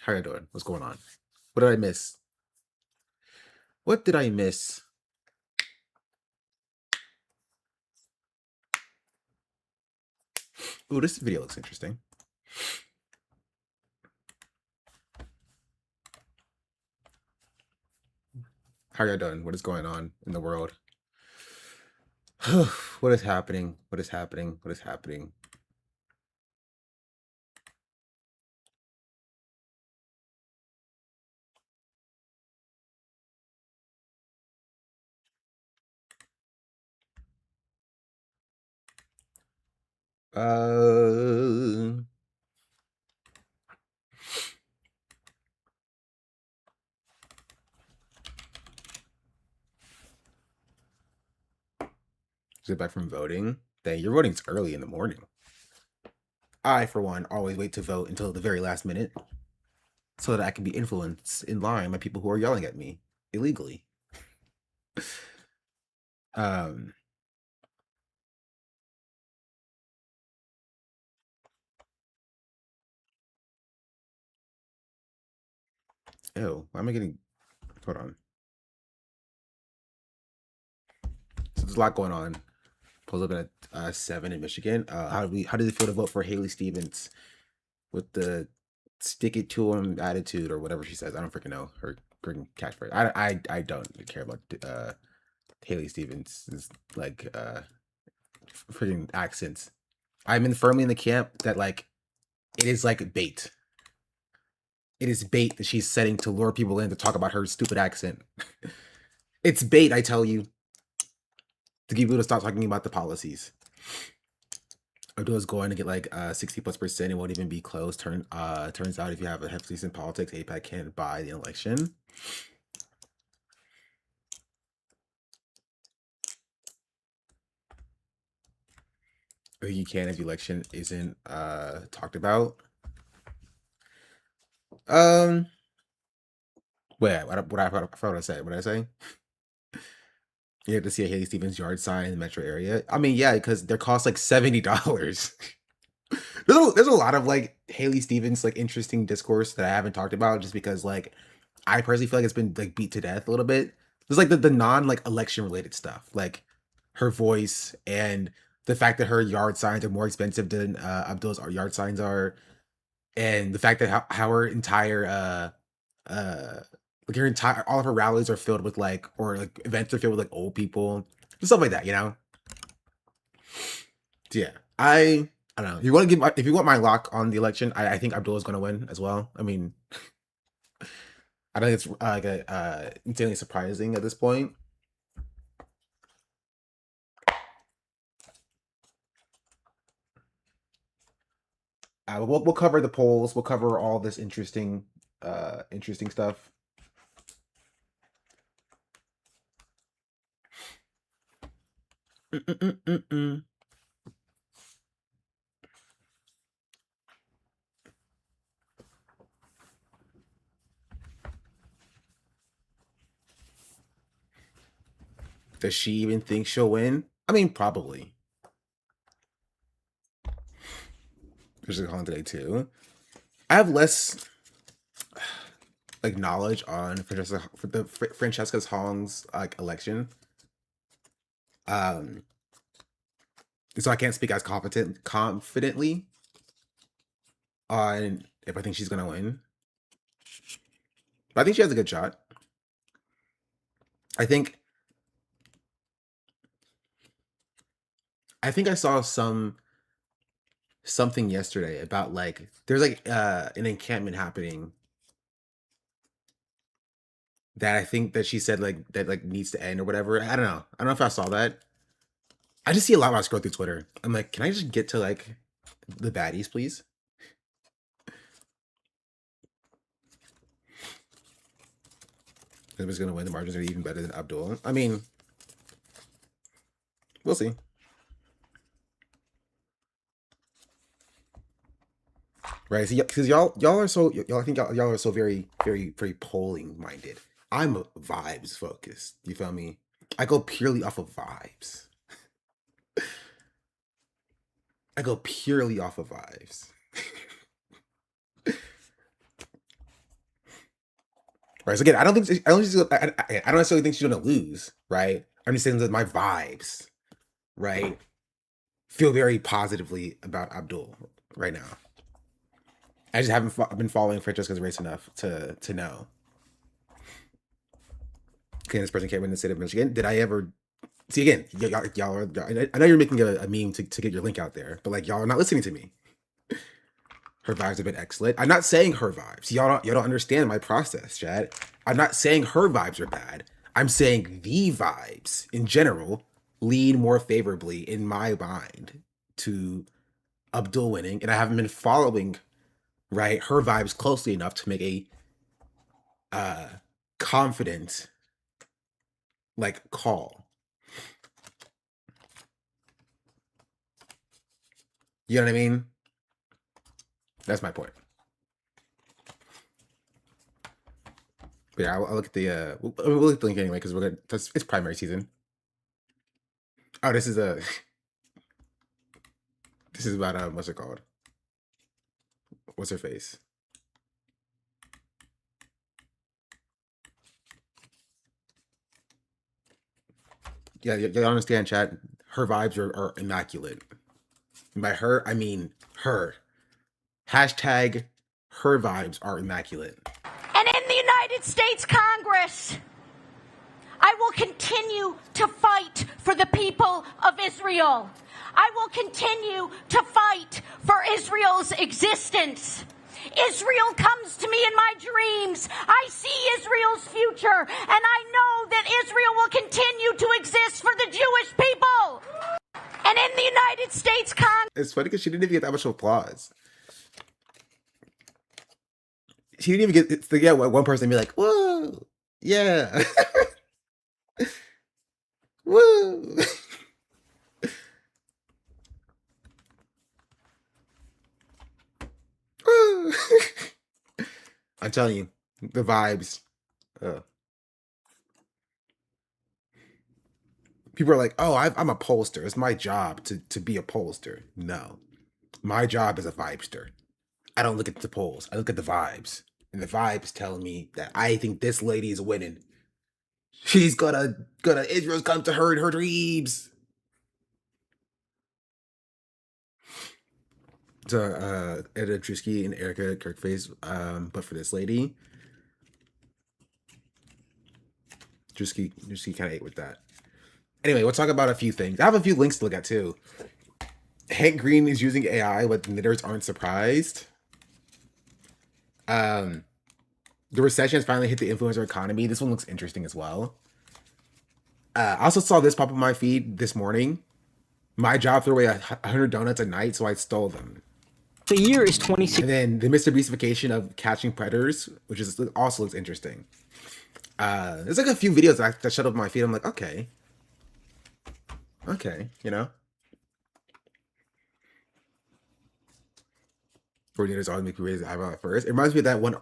How you doing? What's going on? What did I miss? What did I miss? Ooh, this video looks interesting. How you doing? What is going on in the world? What is happening? What is happening? What is happening? Uh, Get back from voting. Dang, your voting's early in the morning. I, for one, always wait to vote until the very last minute so that I can be influenced in line by people who are yelling at me illegally. Um, Ew, why am I getting? Hold on. So there's a lot going on. Pulls up at 7 in Michigan. How does it feel to vote for Haley Stevens with the stick it to him attitude or whatever she says? I don't freaking know her freaking catchphrase. I don't care about Haley Stevens' like freaking accents. I'm firmly in the camp that like it is like bait. It is bait that she's setting to lure people in to talk about her stupid accent. It's bait, I tell you, to get people to stop talking about the policies. Abdul's going to get like 60+%. It won't even be close. Turns out if you have a hefty in politics, APAC can't buy the election. Or you can if the election isn't talked about. Wait, what I say? What did I say? You have to see a Haley Stevens yard sign in the metro area. I mean, yeah, because they're cost like $70. There's a lot of like Haley Stevens like interesting discourse that I haven't talked about just because like I personally feel like it's been like beat to death a little bit. There's like the non like election related stuff, like her voice and the fact that her yard signs are more expensive than Abdul's yard signs are, and the fact that how her entire like her entire all of her rallies are filled with like or like events are filled with like old people, stuff like that, you know. So, yeah, I don't know. You want to if you want my lock on the election, I think Abdul is going to win as well. I mean, I think it's like insanely surprising at this point. We'll cover the polls. We'll cover all this interesting stuff. Mm-mm-mm-mm. Does she even think she'll win? I mean, probably. There's a calling today too. I have less like knowledge on Francesca's Hong's like election. Um, so I can't speak as confidently on if I think she's gonna win. But I think she has a good shot. I think I saw something yesterday about like there's like an encampment happening that I think that she said like that like needs to end or whatever. I don't know. I don't know if I saw that. I just see a lot when I scroll through Twitter. I'm like, can I just get to like the baddies, please? Whoever's gonna win, the margins are even better than Abdul. I mean, we'll see. Right? Because y'all are so y'all I think y'all are so very polling minded. I'm vibes focused. You feel me? I go purely off of vibes. I go purely off of vibes. Right. So again, I don't necessarily think she's gonna lose. Right. I'm just saying that my vibes, right, feel very positively about Abdul right now. I just haven't been following Francesca's race enough to know. Okay, this person came in the state of Michigan. Did I ever see again? Y'all are. I know you're making a meme to get your link out there, but like y'all are not listening to me. Her vibes have been excellent. I'm not saying her vibes. Y'all don't understand my process, Chad. I'm not saying her vibes are bad. I'm saying the vibes in general lean more favorably in my mind to Abdul winning, and I haven't been following right her vibes closely enough to make a confident like call. You know what I mean? That's my point. But yeah, I'll look at the we'll look at the link anyway because it's primary season. Oh, this is this is about what's it called? What's her face? Yeah, you understand, chat. Her vibes are immaculate. And by her, I mean her. Hashtag her vibes are immaculate. And in the United States Congress, I will continue to fight for the people of Israel. I will continue to fight for Israel's existence. Israel comes to me in my dreams. I see Israel's future, and I know that Israel will continue to exist for the Jewish people. And in the United States Congress... It's funny because she didn't even get that much applause. She didn't even get to get one person be like, whoa, yeah. Woo. Woo. I'm telling you, the vibes. People are like, oh, I'm a pollster. It's my job to be a pollster. No. My job is a vibester. I don't look at the polls. I look at the vibes. And the vibes tell me that I think this lady is winning. She's gonna Israel's come to her in her dreams. So Edda Drusky and Erica Kirkface, but for this lady, Drusky kind of ate with that. Anyway, we'll talk about a few things. I have a few links to look at too. Hank Green is using AI, but the knitters aren't surprised. The recession has finally hit the influencer economy. This one looks interesting as well. I also saw this pop up my feed this morning. My job threw away 100 donuts a night, so I stole them. The year is 26. And then the Mr. Beastification of catching predators, which is also looks interesting. There's like a few videos that showed up my feed. I'm like, okay, you know. Coordinators always make me raise the eyebrow at first. It reminds me of that one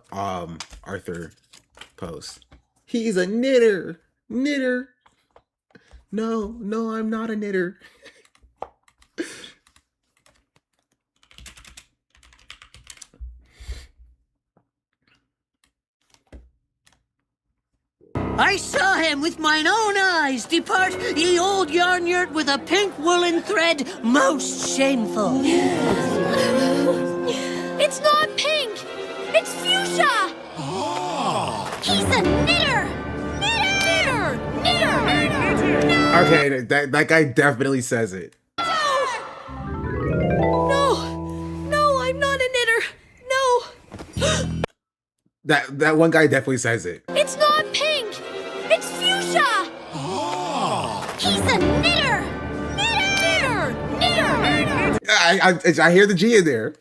Arthur post. He's a knitter. No, I'm not a knitter. I saw him with mine own eyes depart ye old yarn yurt with a pink woolen thread most shameful. It's not pink! It's fuchsia! Oh. He's a knitter! Knitter! Okay, that guy definitely says it. No, I'm not a knitter. No. That one guy definitely says it. It's not pink. It's fuchsia. Oh. He's a knitter. Knitter. I hear the G in there.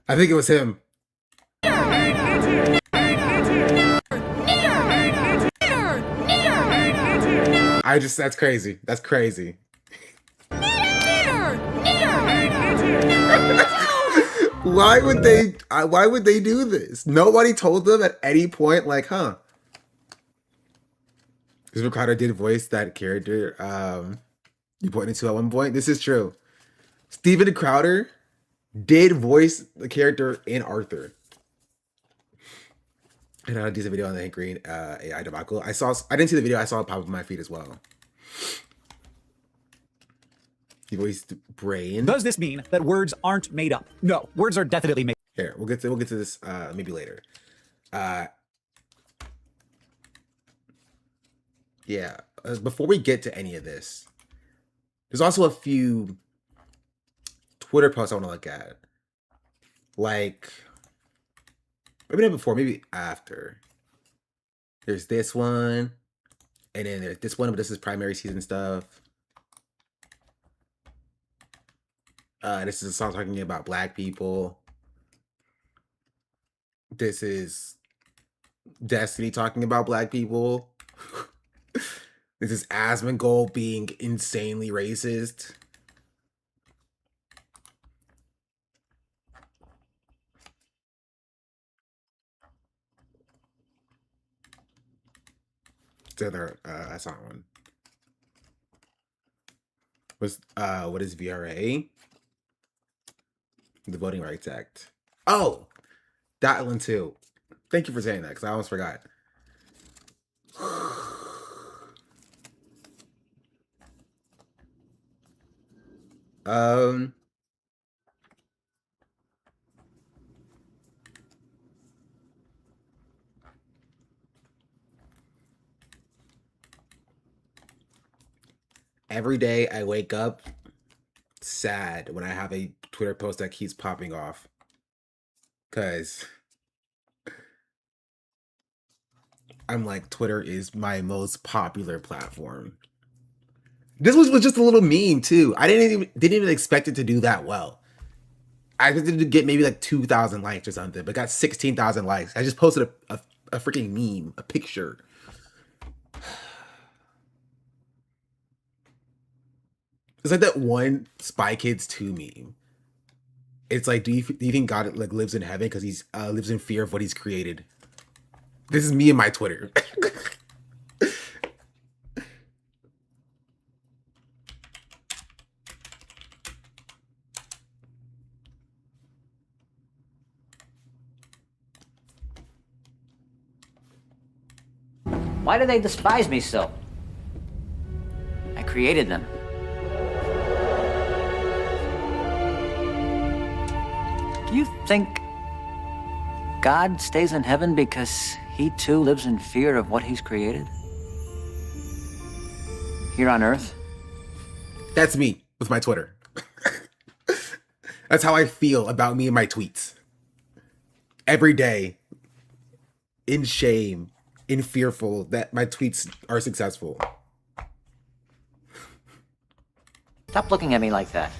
I think it was him. That's crazy. That's crazy. Why would they do this? Nobody told them at any point, like, huh? Because Ricardo did voice that character you pointed to at one point. This is true. Steven Crowder did voice the character in Arthur. And I did a video on the Hank Green AI debacle. I didn't see the video. I saw it pop up on my feed as well. He voiced Brain. Does this mean that words aren't made up? No, words are definitely made. Here, we'll get to this maybe later. Yeah. Before we get to any of this, there's also a few Twitter posts I want to look at. Like, maybe not before, maybe after. There's this one, and then there's this one, but this is primary season stuff. This is a song talking about Black people. This is Destiny talking about Black people. This is Asmongold being insanely racist. The other, I saw one. What is VRA? The Voting Rights Act. Oh, that one too. Thank you for saying that, because I almost forgot. Every day I wake up sad when I have a Twitter post that keeps popping off. Because I'm like, Twitter is my most popular platform. This was just a little meme too. I didn't even expect it to do that well. I expected to get maybe like 2,000 likes or something, but got 16,000 likes. I just posted a freaking meme, a picture. It's like that one Spy Kids 2 meme. It's like, do you think God like lives in heaven because he's lives in fear of what he's created? This is me and my Twitter. Why do they despise me so? I created them. Do you think God stays in heaven because he too lives in fear of what he's created? Here on earth? That's me with my Twitter. That's how I feel about me and my tweets. Every day, in shame, in fearful that my tweets are successful. Stop looking at me like that.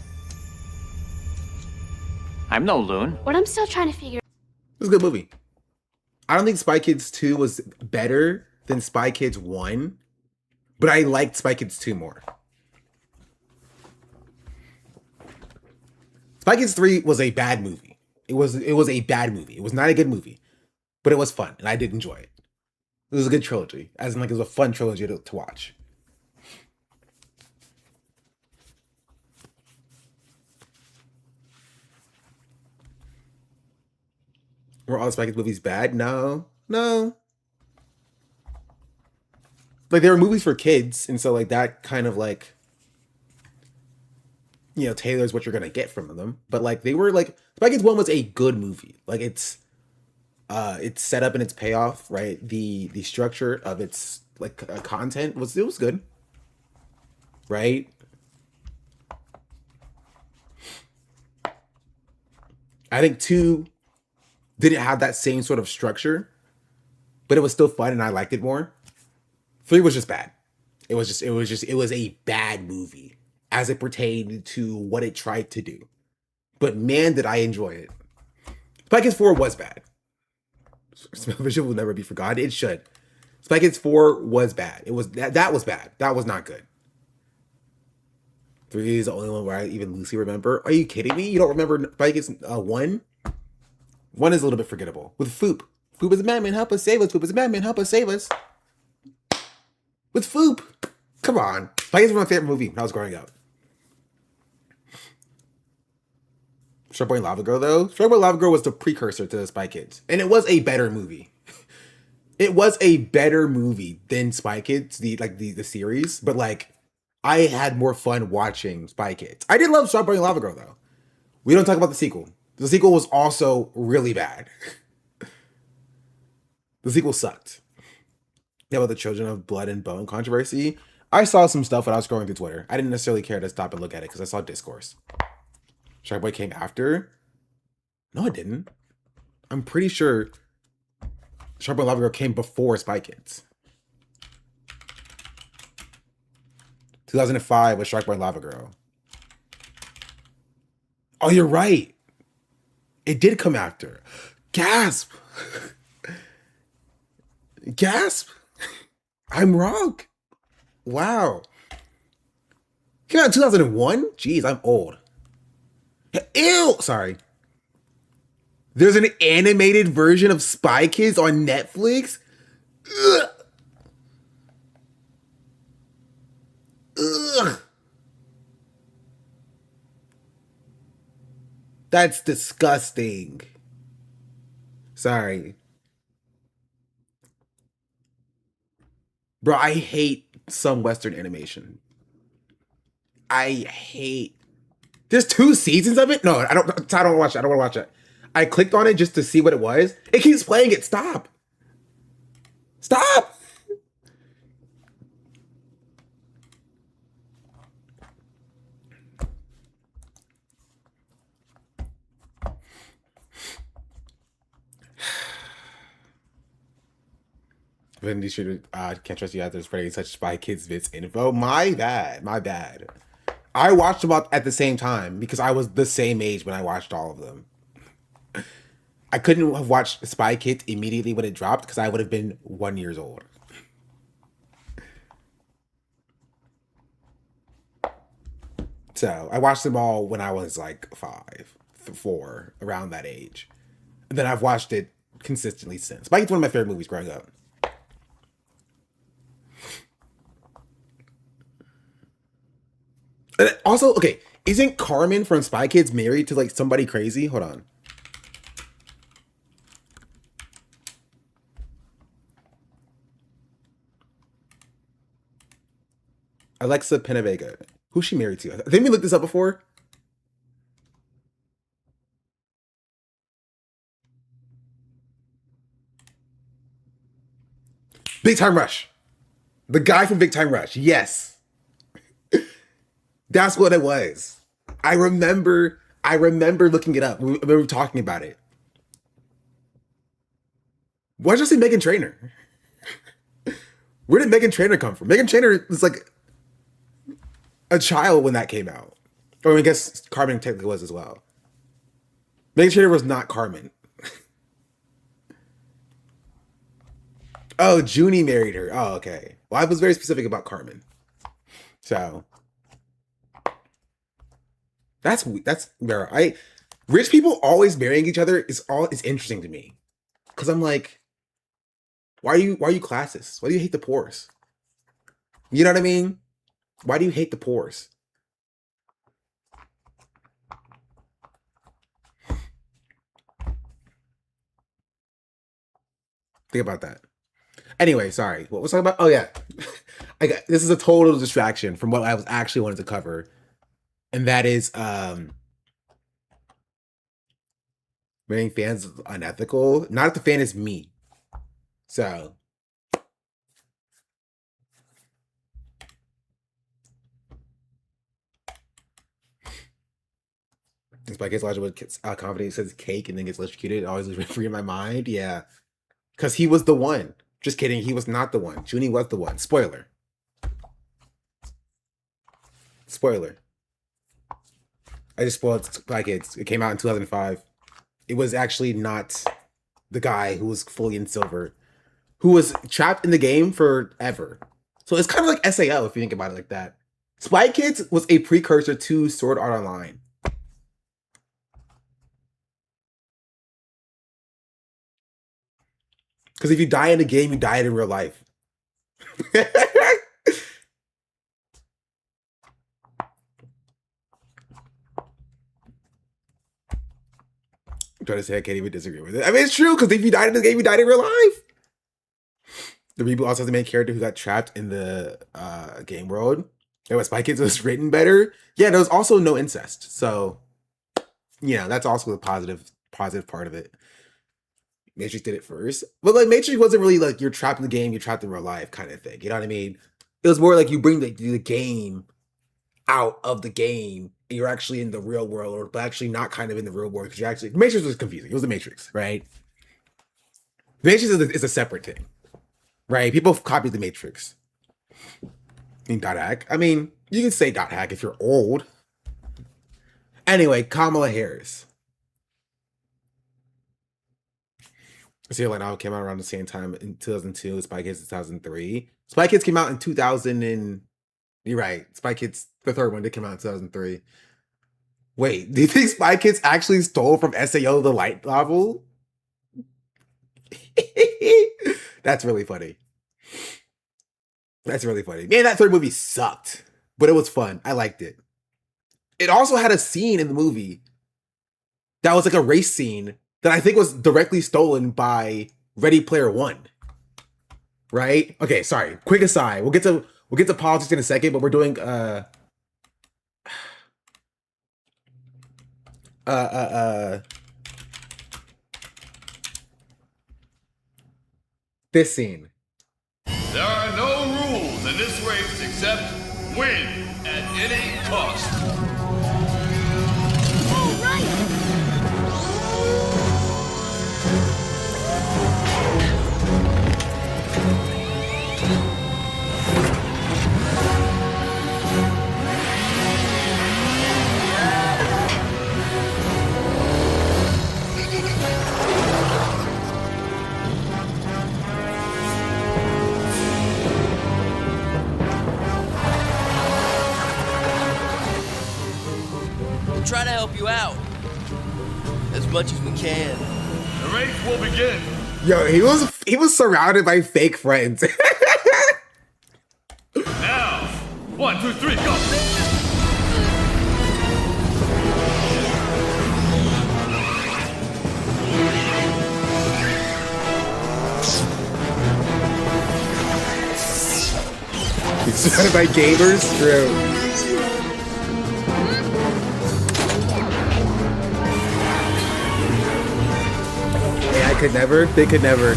I'm no loon. What I'm still trying to figure. It was a good movie. I don't think Spy Kids 2 was better than Spy Kids 1, but I liked Spy Kids 2 more. Spy Kids 3 was a bad movie. It was a bad movie. It was not a good movie, but it was fun, and I did enjoy it. It was a good trilogy, as in like it was a fun trilogy to watch. Were all the Spy Kids movies bad? No. Like, they were movies for kids, and so like that kind of like, you know, tailors what you're gonna get from them. But like they were like, Spy Kids 1 was a good movie. Like it's set up and its payoff, right? The structure of its like content was good, right? I think 2 didn't have that same sort of structure, but it was still fun and I liked it more. 3 was just bad. It was a bad movie as it pertained to what it tried to do. But man, did I enjoy it. Spy Kids 4 was bad. Smell-O-Vision will never be forgotten. It should. Spy Kids 4 was bad. It was that was bad. That was not good. 3 is the only one where I even loosely remember. Are you kidding me? You don't remember Spy Kids 1? 1 is a little bit forgettable. With Foop. Foop is a madman, help us save us. Foop is a madman, help us save us. With Foop. Come on. Spy Kids was my favorite movie when I was growing up. Shark Boy and Lava Girl, though. Shark Boy and Lava Girl was the precursor to the Spy Kids. And it was a better movie. It was a better movie than Spy Kids, the series, but like I had more fun watching Spy Kids. I did love Strawberry and Lava Girl though. We don't talk about the sequel. The sequel was also really bad. The sequel sucked. Yeah, about the Children of Blood and Bone controversy. I saw some stuff when I was scrolling through Twitter. I didn't necessarily care to stop and look at it because I saw discourse. Shark Boy came after. No, it didn't. I'm pretty sure Shark Boy and Lava Girl came before Spy Kids. 2005 was Shark Boy and Lava Girl. Oh, you're right. It did come after. Gasp. Gasp. I'm wrong. Wow. Came out in 2001? Jeez, I'm old. Ew. Sorry. There's an animated version of Spy Kids on Netflix? Ugh. Ugh. That's disgusting. Sorry. Bro, I hate some Western animation. I hate. There's 2 seasons of it? No, I don't want to watch it. I don't want to watch it. I clicked on it just to see what it was. It keeps playing it. Stop. Stop. When you should can't trust you after spreading such Spy Kids bits info. My bad. My bad. I watched them all at the same time because I was the same age when I watched all of them. I couldn't have watched Spy Kids immediately when it dropped because I would have been 1 year old. So I watched them all when I was like 5, 4, around that age. And then I've watched it consistently since. Spy Kids is one of my favorite movies growing up. And also, okay, isn't Carmen from Spy Kids married to like somebody crazy? Hold on. Alexa Penavega. Who's she married to? Didn't we look this up before? Big Time Rush. The guy from Big Time Rush. Yes. That's what it was. I remember looking it up. We were talking about it. Why'd you say Megan Trainor? Where did Megan Trainor come from? Megan Trainor was like a child when that came out. Or I guess Carmen technically was as well. Megan Trainor was not Carmen. Oh, Junie married her. Oh, okay. Well, I was very specific about Carmen. So that's where rich people always marrying each other is interesting to me. Cause I'm like, why are you classist? Why do you hate the poorest? You know what I mean? Why do you hate the poorest? Think about that. Anyway, sorry. What was I talking about? Oh yeah. This is a total distraction from what I was actually wanted to cover. And that is marrying fans is unethical. Not if the fan is me. So this by gets logic with confidence says cake and then gets electrocuted. It always lives free in my mind. Yeah. Because he was the one. Just kidding. He was not the one. Junie was the one. Spoiler. Spoiler. I just spoiled Spy Kids. It came out in 2005. It was actually not the guy who was fully in silver, who was trapped in the game forever. So it's kind of like SAO if you think about it like that. Spy Kids was a precursor to Sword Art Online. Because if you die in a game, you die in real life. I'm trying to say I can't even disagree with it. I mean, it's true, because if you died in the game, you died in real life. The reboot also has the main character who got trapped in the game world. And what Spy Kids was written better. Yeah, there was also no incest. So, yeah, that's also the positive part of it. Matrix did it first. But like Matrix wasn't really like you're trapped in the game, you're trapped in real life kind of thing. You know what I mean? It was more like you bring the game out of the game and you're actually in the real world, or but actually not kind of in the real world because you're actually Matrix was confusing. It was the Matrix, right? The Matrix is a separate thing. Right? People have copied the Matrix. In dot hack. I mean, you can say dot hack if you're old. Anyway, Kamala Harris. See, like now came out around the same time in 2002. Spy Kids 2003. Spy Kids came out in 2000 and you're right. Spy Kids, the third one, did come out in 2003. Wait, do you think Spy Kids actually stole from SAO the light novel? That's really funny. That's really funny. Man, that third movie sucked, but it was fun. I liked it. It also had a scene in the movie that was like a race scene that I think was directly stolen by Ready Player One. Right? Okay, sorry. Quick aside. We'll get to politics in a second, but we're doing this scene. There are no rules in this race except win at any cost. All right. We'll try to help you out as much as we can. The race will begin. Yo, he was surrounded by fake friends. Now, 1, 2, 3, go. He's surrounded by gamers? True. I could never. They could never.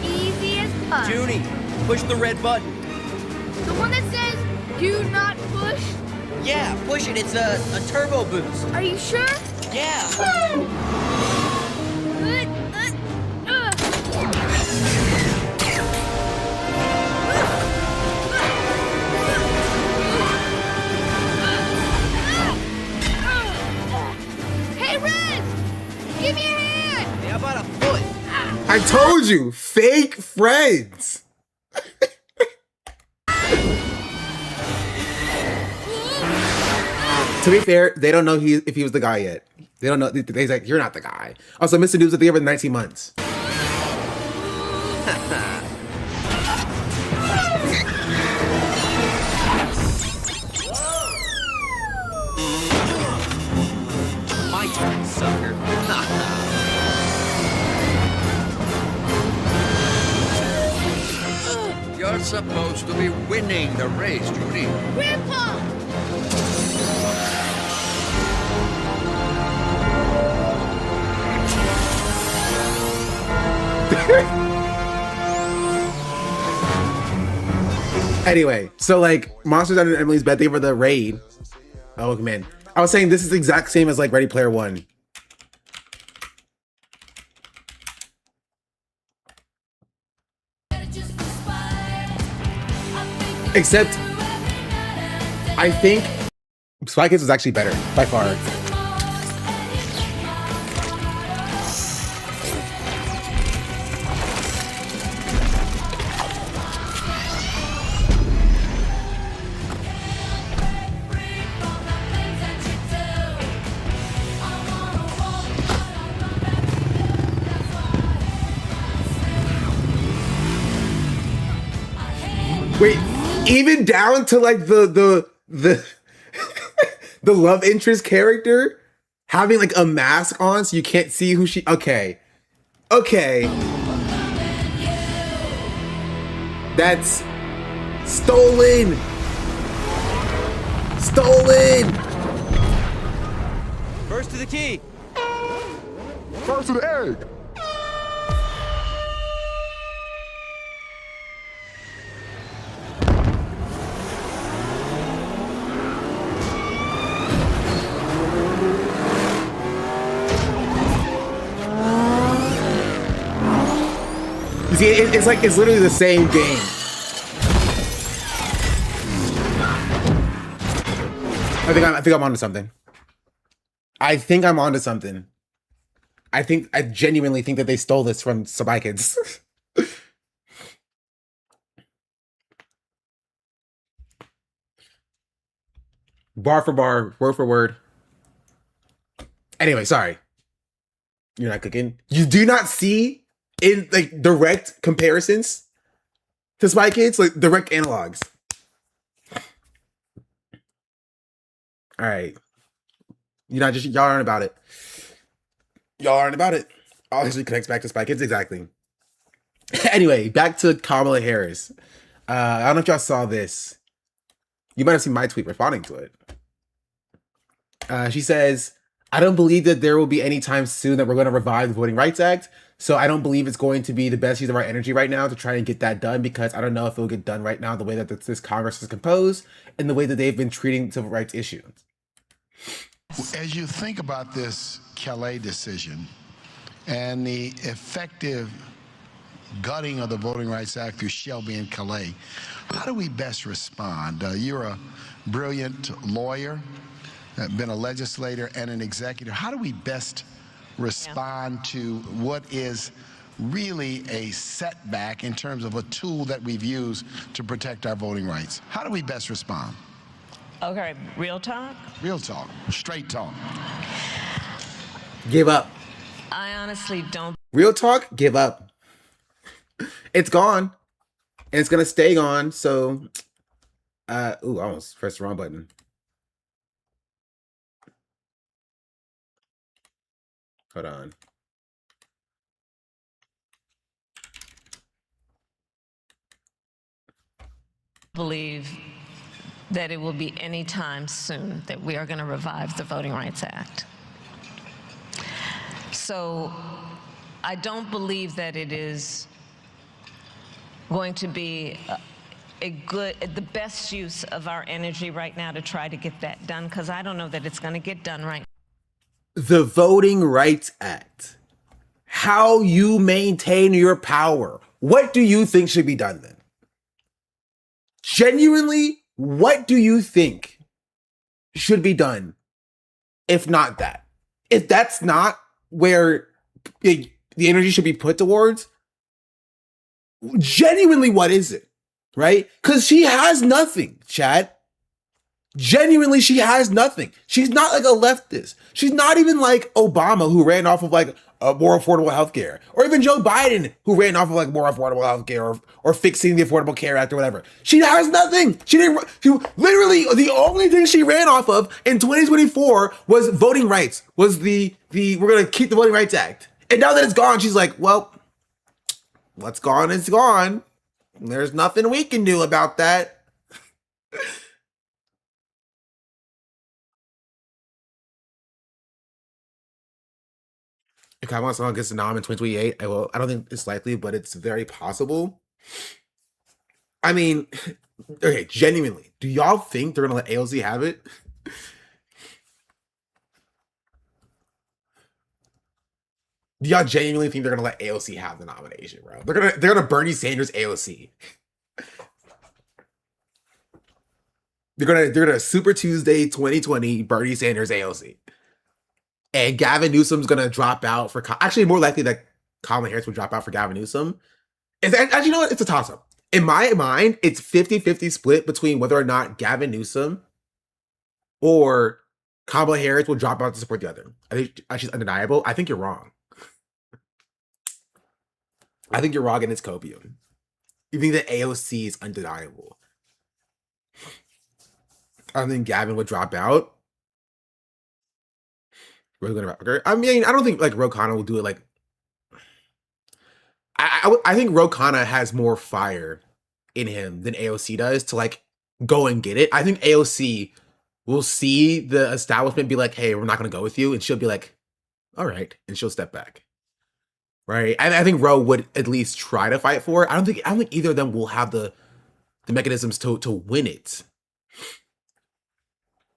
Easy as pie. Junie, push the red button. The one that says, do not push? Yeah, push it. It's a turbo boost. Are you sure? Yeah. Hey, Red! Give me a hand! How about a foot? I told you, fake friends. To be fair, they don't know if he was the guy yet. They don't know. They're like, you're not the guy. Also, Mr. News at the end of 19 months. My turn, sucker. You're supposed to be winning the race, Judy. Grandpa! Anyway, so like Monsters Under Emily's Bed, they were the raid. Oh man, I was saying this is the exact same as like Ready Player One. Except, I think Spy Kids was actually better by far. Wait, even down to like the the love interest character having like a mask on so you can't see who she. Okay. That's stolen. Stolen. First to the key. First to the egg. You see, it's literally the same game. I think I'm onto something. I think I'm onto something. I genuinely think that they stole this from Spy Kids. Bar for bar, word for word. Anyway, sorry. You're not cooking. You do not see in like direct comparisons to Spy Kids, like direct analogs. All right. Y'all aren't about it. Y'all aren't about it. Obviously connects back to Spy Kids, exactly. Anyway, back to Kamala Harris. I don't know if y'all saw this. You might have seen my tweet responding to it. She says, I don't believe that there will be any time soon that we're going to revive the Voting Rights Act. So I don't believe it's going to be the best use of our energy right now to try and get that done, because I don't know if it will get done right now the way that this Congress is composed and the way that they've been treating civil rights issues. As you think about this Calais decision and the effective gutting of the Voting Rights Act through Shelby and Calais, how do we best respond? You're a brilliant lawyer, been a legislator and an executive. How do we best respond to what is really a setback in terms of a tool that we've used to protect our voting rights? How do we best respond? Okay, real talk? Real talk, straight talk. Give up. I honestly don't. Real talk, give up. It's gone. And it's going to stay gone. So, I almost pressed the wrong button. Hold on. Believe that it will be any time soon that we are going to revive the Voting Rights Act. So I don't believe that it is going to be the best use of our energy right now to try to get that done, because I don't know that it's going to get done right now. The Voting Rights Act. How you maintain your power. What do you think should be done then? Genuinely, what do you think should be done if not that? If that's not where the energy should be put towards, genuinely, what is it? Right? Because she has nothing, Chad. Genuinely, she has nothing. She's not like a leftist. She's not even like Obama, who ran off of like a more affordable healthcare, or even Joe Biden, who ran off of like more affordable healthcare, or fixing the Affordable Care Act or whatever. She has nothing. She literally the only thing she ran off of in 2024 was voting rights. Was the we're gonna keep the Voting Rights Act, and now that it's gone, she's like, well, what's gone is gone. There's nothing we can do about that. If Kamala Harris gets the nom in 2028, I don't think it's likely, but it's very possible. I mean, okay, genuinely, do y'all think they're gonna let AOC have it? Do y'all genuinely think they're gonna let AOC have the nomination, bro? They're gonna Bernie Sanders AOC. They're gonna Super Tuesday 2020 Bernie Sanders AOC. And Gavin Newsom's gonna drop out for actually more likely that Kamala Harris would drop out for Gavin Newsom. Actually, you know what? It's a toss-up. In my mind, it's 50-50 split between whether or not Gavin Newsom or Kamala Harris will drop out to support the other. I think she's undeniable. I think you're wrong. I think you're wrong and it's copium. You think that AOC is undeniable. I don't think Gavin would drop out. I mean, I don't think like Ro Khanna will do it. Like, I think Ro Khanna has more fire in him than AOC does to like go and get it. I think AOC will see the establishment be like, hey, we're not going to go with you. And she'll be like, all right. And she'll step back. Right. And I think Roe would at least try to fight for it. I don't think either of them will have the mechanisms to win it.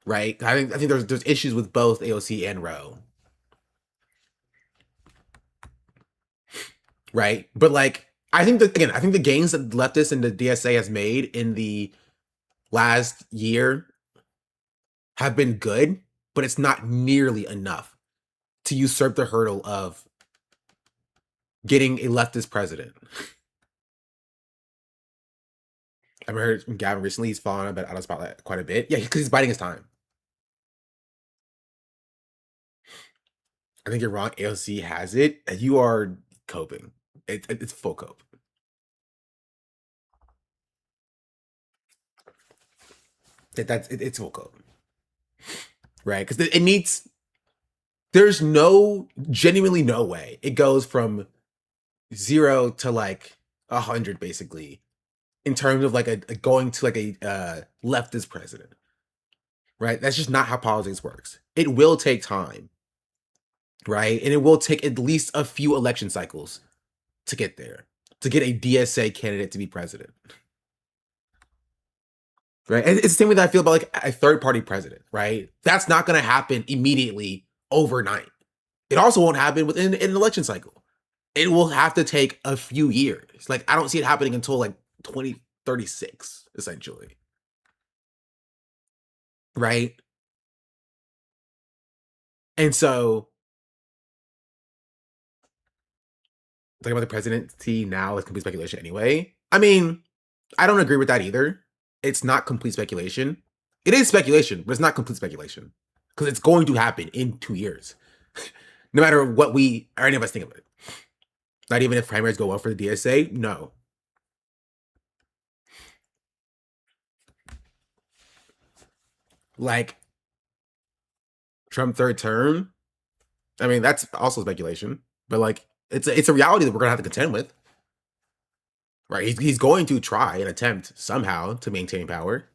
Right. I think there's issues with both AOC and Roe. Right. But like, I think the gains that leftists and the DSA has made in the last year have been good, but it's not nearly enough to usurp the hurdle of getting a leftist president. I've heard from Gavin recently, he's fallen out of spotlight quite a bit. Yeah, because he's biding his time. I think you're wrong. AOC has it. And you are coping. It's full cope. It's full cope. Right? Because it needs... There's genuinely no way it goes from 0 to like 100 basically in terms of like going to like a leftist president, right? That's just not how politics works. It will take time, right? And it will take at least a few election cycles to get there, to get a DSA candidate to be president, right? And it's the same way that I feel about like a third party president, right? That's not going to happen immediately overnight. It also won't happen within an election cycle. It will have to take a few years. Like, I don't see it happening until like 2036, essentially. Right? And so, talking about the presidency now is complete speculation anyway. I mean, I don't agree with that either. It's not complete speculation. It is speculation, but it's not complete speculation. Because it's going to happen in 2 years. No matter what we or any of us think of it. Not even if primaries go well for the DSA, no. Like, Trump third term, I mean, that's also speculation. But like, it's a reality that we're gonna have to contend with. Right? He's going to try and attempt somehow to maintain power.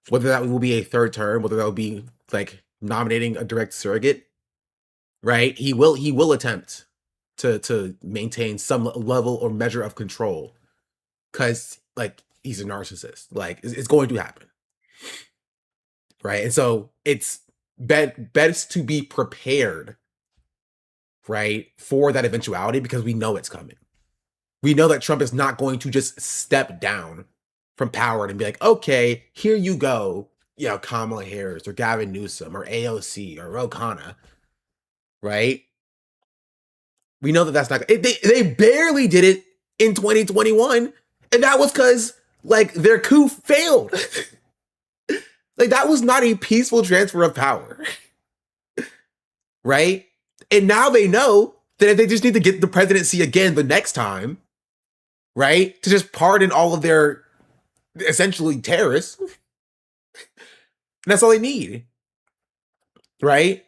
Whether that will be a third term, whether that will be like nominating a direct surrogate, right? He will attempt to maintain some level or measure of control, because like he's a narcissist. Like it's going to happen, right? And so it's best to be prepared, right, for that eventuality, because we know it's coming. We know that Trump is not going to just step down from power and be like, okay, here you go, you know, Kamala Harris or Gavin Newsom or AOC or Ro Khanna, right? We know that that's not... They barely did it in 2021, and that was because, like, their coup failed. Like, that was not a peaceful transfer of power, right? And now they know that if they just need to get the presidency again the next time, right, to just pardon all of their essentially terrorists, that's all they need, right?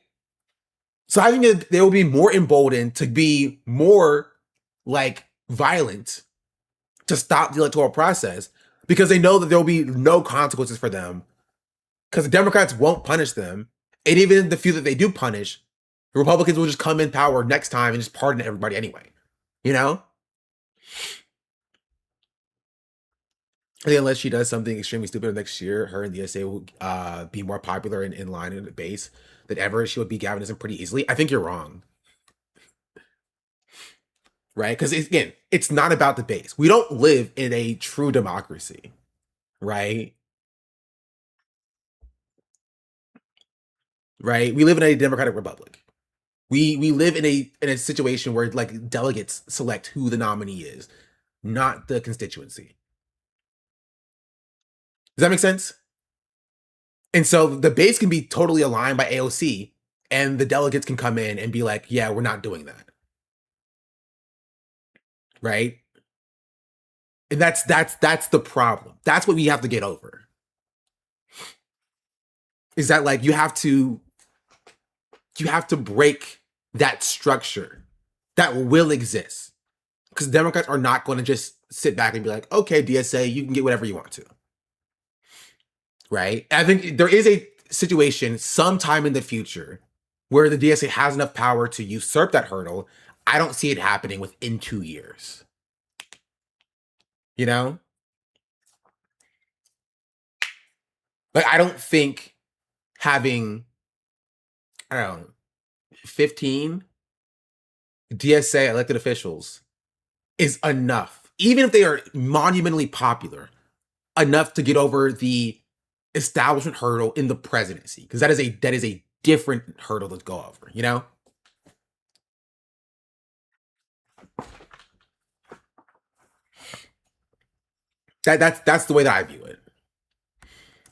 So I think that they will be more emboldened to be more like violent to stop the electoral process, because they know that there will be no consequences for them, because the Democrats won't punish them. And even the few that they do punish, the Republicans will just come in power next time and just pardon everybody anyway, you know? I think unless she does something extremely stupid next year, her and the DSA will be more popular and in line in the base than ever. She would beat Gavinism pretty easily. I think you're wrong. Right? Because again, it's not about the base. We don't live in a true democracy. Right? Right? We live in a democratic republic. We live in a situation where like delegates select who the nominee is, not the constituency. Does that make sense? And so the base can be totally aligned by AOC, and the delegates can come in and be like, yeah, we're not doing that. Right? And that's the problem. That's what we have to get over. Is that like you have to break that structure that will exist. Because Democrats are not going to just sit back and be like, okay, DSA, you can get whatever you want to. Right? And I think there is a situation sometime in the future where the DSA has enough power to usurp that hurdle. I don't see it happening within 2 years. You know? Like, I don't think having, I don't know, 15 DSA elected officials is enough, even if they are monumentally popular, enough to get over the establishment hurdle in the presidency, because that is a different hurdle to go over, you know? That's the way that I view it.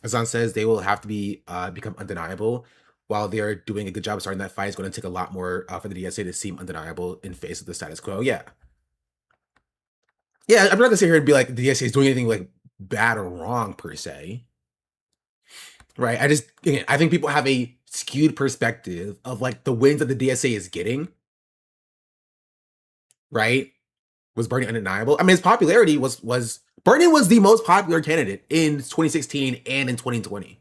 Azan says they will have to be become undeniable. While they're doing a good job of starting that fight, it's going to take a lot more for the DSA to seem undeniable in face of the status quo. Yeah. Yeah, I'm not gonna sit here and be like the DSA is doing anything like bad or wrong per se. Right. I think people have a skewed perspective of like the wins that the DSA is getting. Right. Was Bernie undeniable? I mean, his popularity was Bernie was the most popular candidate in 2016 and in 2020.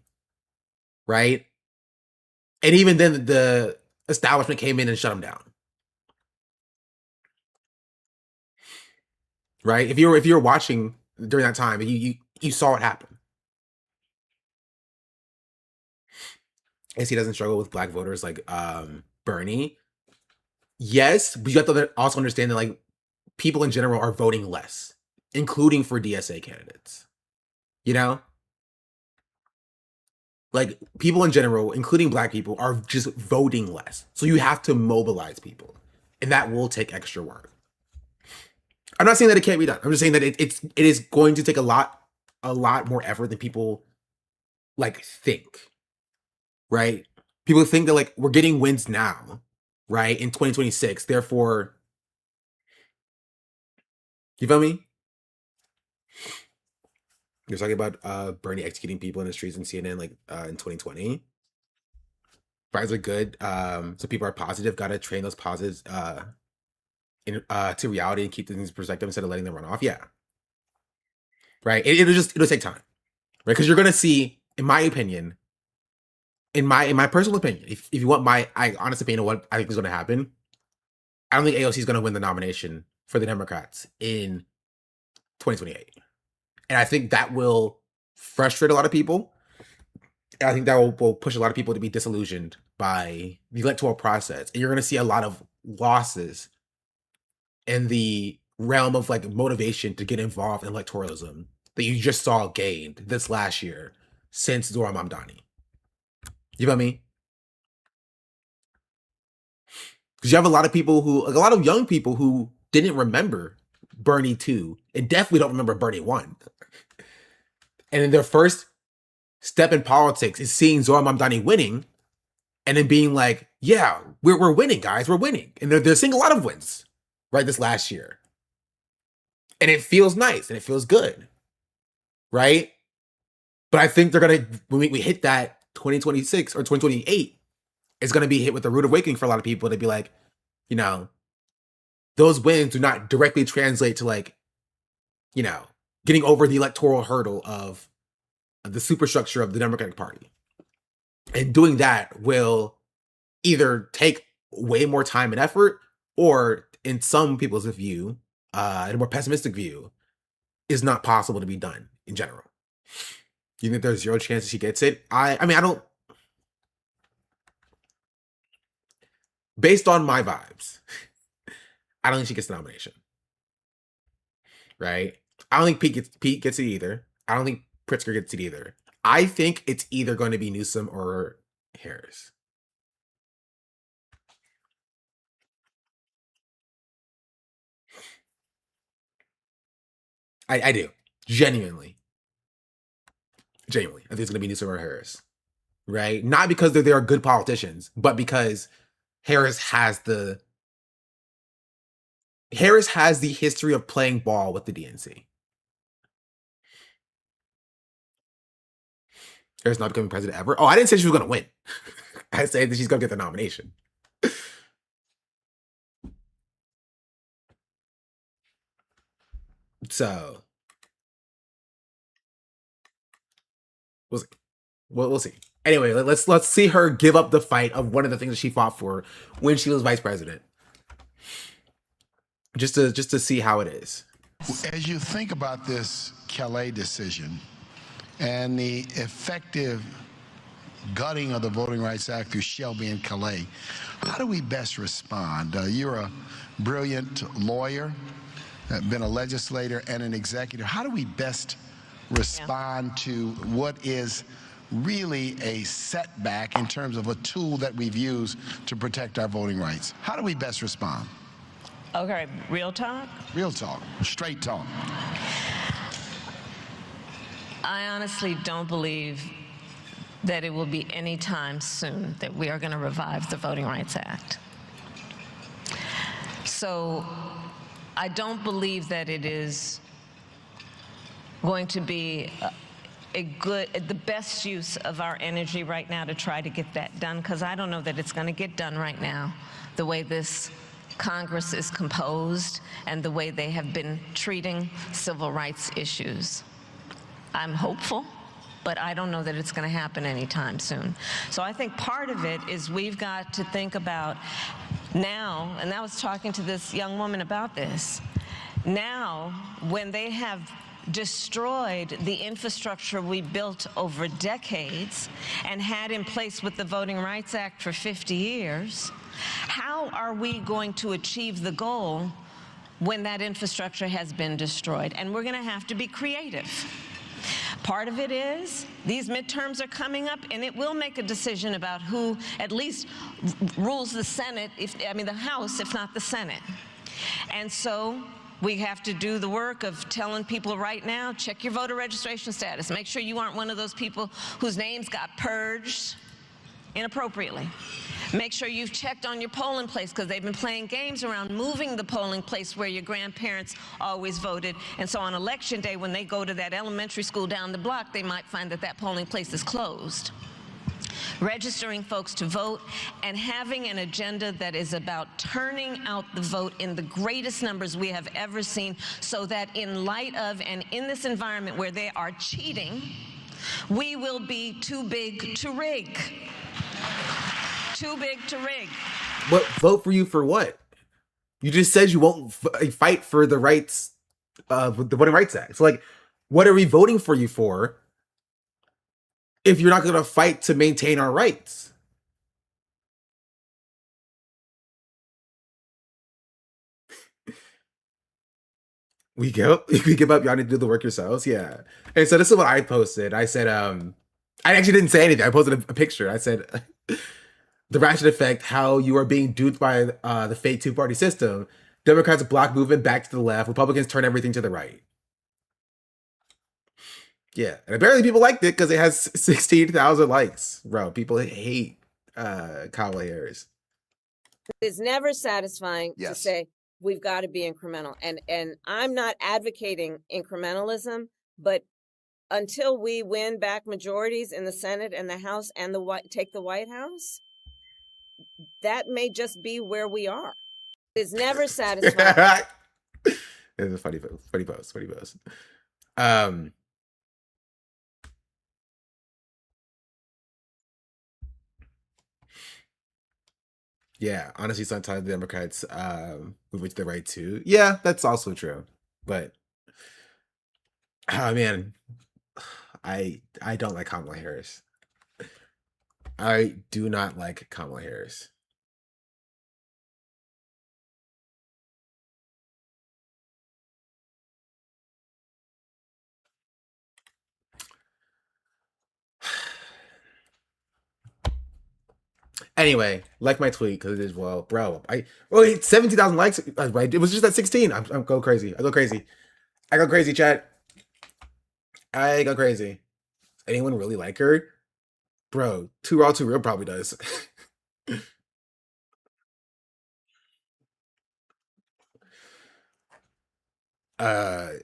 Right. And even then the establishment came in and shut him down. Right. If you're watching during that time, you saw it happen. As he doesn't struggle with black voters like Bernie. Yes, but you have to also understand that like people in general are voting less, including for DSA candidates. You know? Like people in general, including black people, are just voting less. So you have to mobilize people. And that will take extra work. I'm not saying that it can't be done. I'm just saying that it is going to take a lot more effort than people like think. Right? People think that like we're getting wins now, right? In 2026. Therefore, you feel me? You're talking about Bernie executing people in the streets in CNN like in 2020. Vibes are good. So people are positive. Gotta train those positives to reality and keep things in perspective instead of letting them run off. Yeah. Right. It'll take time. Right. Because you're gonna see, in my opinion, in my personal opinion, if you want my honest opinion of what I think is gonna happen, I don't think AOC is gonna win the nomination for the Democrats in 2028. And I think that will frustrate a lot of people. And I think that will push a lot of people to be disillusioned by the electoral process. And you're going to see a lot of losses in the realm of like motivation to get involved in electoralism that you just saw gained this last year since Zora Mamdani. You feel me? Because you have a lot of people a lot of young people who didn't remember Bernie 2 and definitely don't remember Bernie 1. And in their first step in politics is seeing Zora Mamdani winning and then being like, yeah, we're winning, guys, we're winning. And they're seeing a lot of wins, right, this last year. And it feels nice and it feels good, right? But I think they're going to, when we hit that 2026 or 2028, it's going to be hit with a rude awakening for a lot of people to be like, you know, those wins do not directly translate to like, you know, getting over the electoral hurdle of the superstructure of the Democratic Party. And doing that will either take way more time and effort, or in some people's view, in a more pessimistic view, is not possible to be done in general. You think there's zero chance she gets it? I mean, I don't. Based on my vibes, I don't think she gets the nomination. Right? I don't think Pete gets it either. I don't think Pritzker gets it either. I think it's either going to be Newsom or Harris. I do. Genuinely. I think it's going to be Newsom or Harris. Right? Not because they are good politicians, but because Harris has the history of playing ball with the DNC. Harris not becoming president ever. Oh, I didn't say she was going to win. I said that she's going to get the nomination. So we'll see. We'll see. Anyway, let's see her give up the fight of one of the things that she fought for when she was vice president. Just to see how it is. As you think about this Calais decision and the effective gutting of the Voting Rights Act through Shelby and Calais, how do we best respond? You're a brilliant lawyer, been a legislator and an executive. How do we best respond to what is really a setback in terms of a tool that we've used to protect our voting rights? How do we best respond? Okay, real talk? Real talk, straight talk. I honestly don't believe that it will be any time soon that we are going to revive the Voting Rights Act. So I don't believe that it is going to be the best use of our energy right now to try to get that done, because I don't know that it's going to get done right now the way this Congress is composed and the way they have been treating civil rights issues. I'm hopeful, but I don't know that it's going to happen anytime soon. So I think part of it is we've got to think about now, and I was talking to this young woman about this, now when they have destroyed the infrastructure we built over decades and had in place with the Voting Rights Act for 50 years, how are we going to achieve the goal when that infrastructure has been destroyed? And we're going to have to be creative. Part of it is these midterms are coming up, and it will make a decision about who at least rules the Senate, the House, if not the Senate. And so we have to do the work of telling people right now, check your voter registration status. Make sure you aren't one of those people whose names got purged inappropriately. Make sure you've checked on your polling place, because they've been playing games around moving the polling place where your grandparents always voted. And so on election day, when they go to that elementary school down the block, they might find that that polling place is closed. Registering folks to vote and having an agenda that is about turning out the vote in the greatest numbers we have ever seen, so that in light of and in this environment where they are cheating, we will be too big to rig. Too big to rig. What, vote for you for what? You just said you won't fight for the rights with the Voting Rights Act. So, like, what are we voting for you for if you're not going to fight to maintain our rights? We give up. We give up. Y'all need to do the work yourselves. Yeah. And so this is what I posted. I said, I actually didn't say anything. I posted a picture. I said, the ratchet effect, how you are being duped by the fake two-party system. Democrats block movement back to the left. Republicans turn everything to the right. Yeah, and apparently people liked it because it has 16,000 likes. Bro, people hate Kamala Harris. It's never satisfying to say we've got to be incremental, and I'm not advocating incrementalism, but until we win back majorities in the Senate and the House and take the White House, that may just be where we are. It's never satisfying. It's a funny post. Yeah, honestly, sometimes the Democrats move it to the right too. Yeah, that's also true. But oh man, I don't like Kamala Harris. I do not like Kamala Harris. Anyway, like my tweet because it is, well, bro. 17,000 likes. Right, it was just at 16. I'm go crazy. I go crazy, chat. I go crazy. Anyone really like her? Bro, Too Raw, Too Real probably does.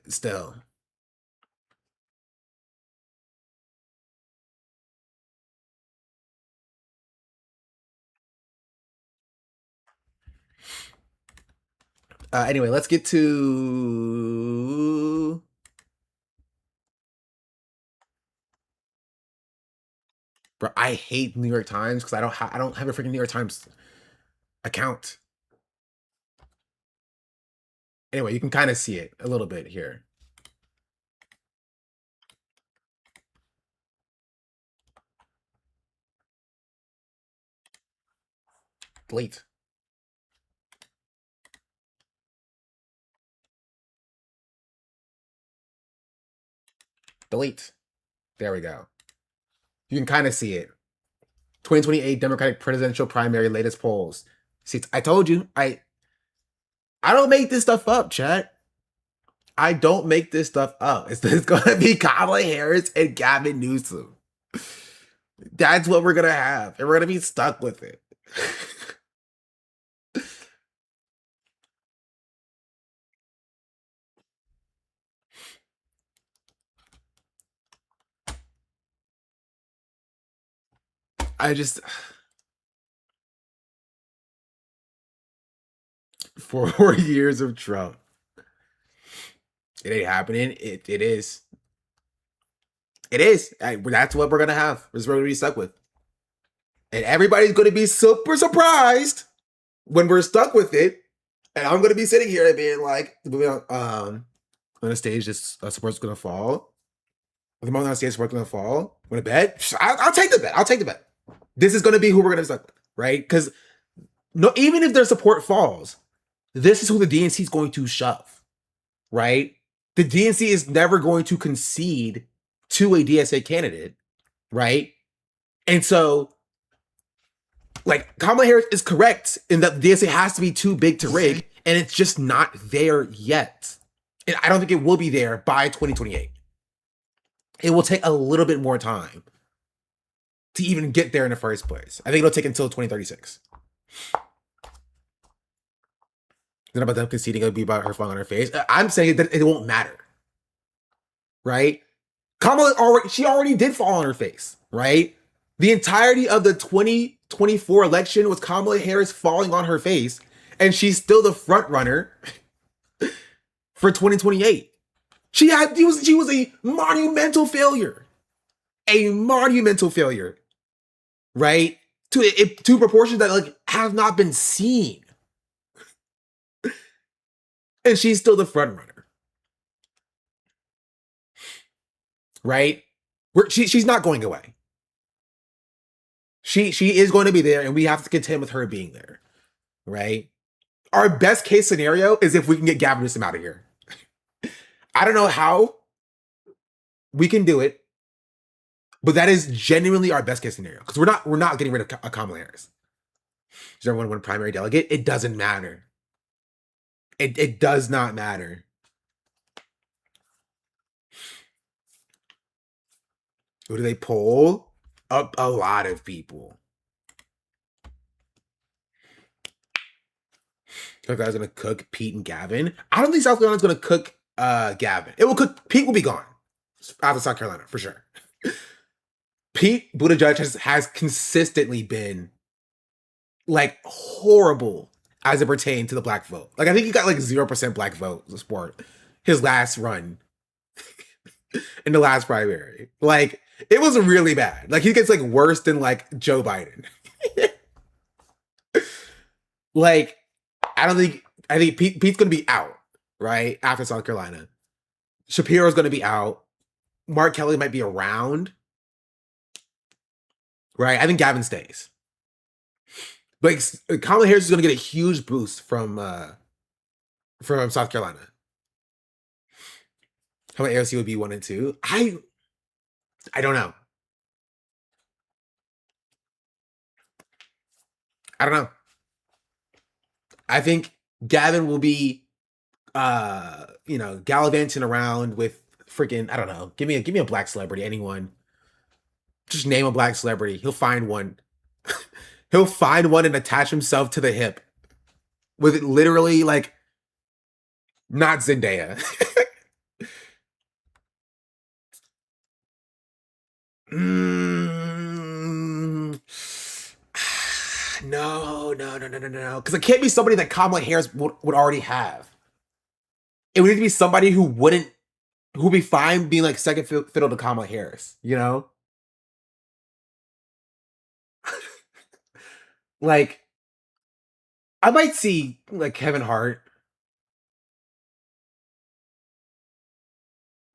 Still. Anyway, let's get to Bro, I hate New York Times because I don't have a freaking New York Times account. Anyway, you can kind of see it a little bit here. Delete. Delete. There we go. You can kind of see it. 2028 Democratic presidential primary latest polls. See, I told you, I don't make this stuff up, chat. I don't make this stuff up. It's gonna be Kamala Harris and Gavin Newsom. That's what we're gonna have, and we're gonna be stuck with it. I just 4 years of Trump. It ain't happening. It is. It is. That's what we're gonna have. That's what we're gonna be stuck with. And everybody's gonna be super surprised when we're stuck with it. And I'm gonna be sitting here and being like, on a stage, this support's gonna fall. The moment on stage, support's gonna fall. Want to bet? I'll take the bet. I'll take the bet. This is gonna be who we're gonna be stuck with, right? Because no, even if their support falls, this is who the DNC is going to shove, right? The DNC is never going to concede to a DSA candidate, right? And so, like, Kamala Harris is correct in that the DSA has to be too big to rig, and it's just not there yet. And I don't think it will be there by 2028. It will take a little bit more time to even get there in the first place. I think it'll take until 2036. Then about them conceding, it'll be about her falling on her face. I'm saying that it won't matter, right? Kamala already did fall on her face, right? The entirety of the 2024 election was Kamala Harris falling on her face, and she's still the front runner for 2028. She was a monumental failure. A monumental failure, right? To proportions that like have not been seen. And she's still the front runner. Right? She's not going away. She is going to be there, and we have to contend with her being there. Right? Our best case scenario is if we can get Gavin Newsom out of here. I don't know how we can do it, but that is genuinely our best case scenario. Because we're not getting rid of Kamala Harris. Does everyone want a primary delegate? It doesn't matter. It does not matter. Who do they poll? Up a lot of people. South Carolina's gonna cook Pete and Gavin. I don't think South Carolina's gonna cook Gavin. It will cook. Pete will be gone out of South Carolina for sure. Pete Buttigieg has consistently been like horrible as it pertains to the black vote. Like I think he got like 0% black vote support his last run in the last primary. Like it was really bad. Like he gets like worse than like Joe Biden. Like I think Pete's gonna be out right after South Carolina. Shapiro's gonna be out. Mark Kelly might be around. Right, I think Gavin stays. Like Kamala Harris is going to get a huge boost from South Carolina. How about AOC would be 1 and 2? I don't know. I don't know. I think Gavin will be, gallivanting around with freaking, I don't know. Give me a black celebrity, anyone. Just name a black celebrity. He'll find one. He'll find one and attach himself to the hip with it literally like not Zendaya. No. Because it can't be somebody that Kamala Harris would already have. It would need to be somebody who'd be fine being like second fiddle to Kamala Harris, you know? Like, I might see like Kevin Hart,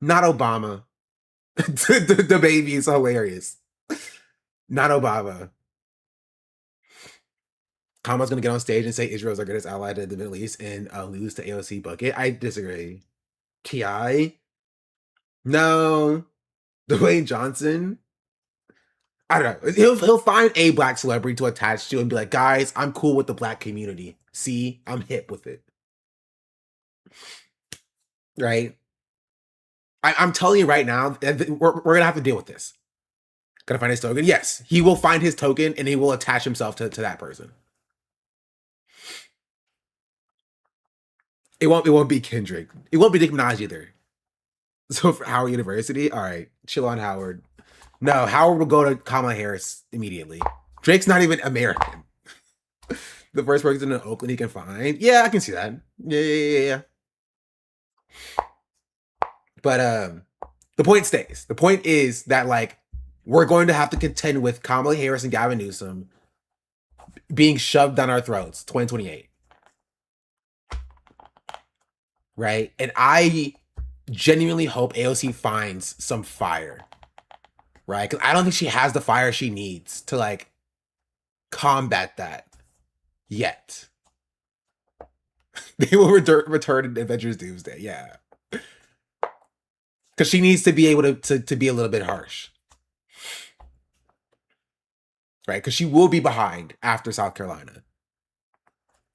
not Obama. The baby is hilarious. Not Obama. Kamala's gonna get on stage and say Israel's our greatest ally to the Middle East and lose to AOC bucket. I disagree. Ti, no. Dwayne Johnson. I don't know. He'll find a black celebrity to attach to and be like, guys, I'm cool with the black community. See, I'm hip with it. Right? I'm telling you right now, we're gonna have to deal with this. Gonna find his token? Yes, he will find his token and he will attach himself to that person. It won't be Kendrick. It won't be Nicki Minaj either. So for Howard University, all right, chill on Howard. No, Howard will go to Kamala Harris immediately. Drake's not even American. The first person in Oakland he can find. Yeah, I can see that. Yeah. But the point stays. The point is that like we're going to have to contend with Kamala Harris and Gavin Newsom being shoved down our throats 2028. Right? And I genuinely hope AOC finds some fire. Right? Because I don't think she has the fire she needs to like combat that yet. They will return in Avengers Doomsday. Yeah. Because she needs to be able to be a little bit harsh. Right? Because she will be behind after South Carolina.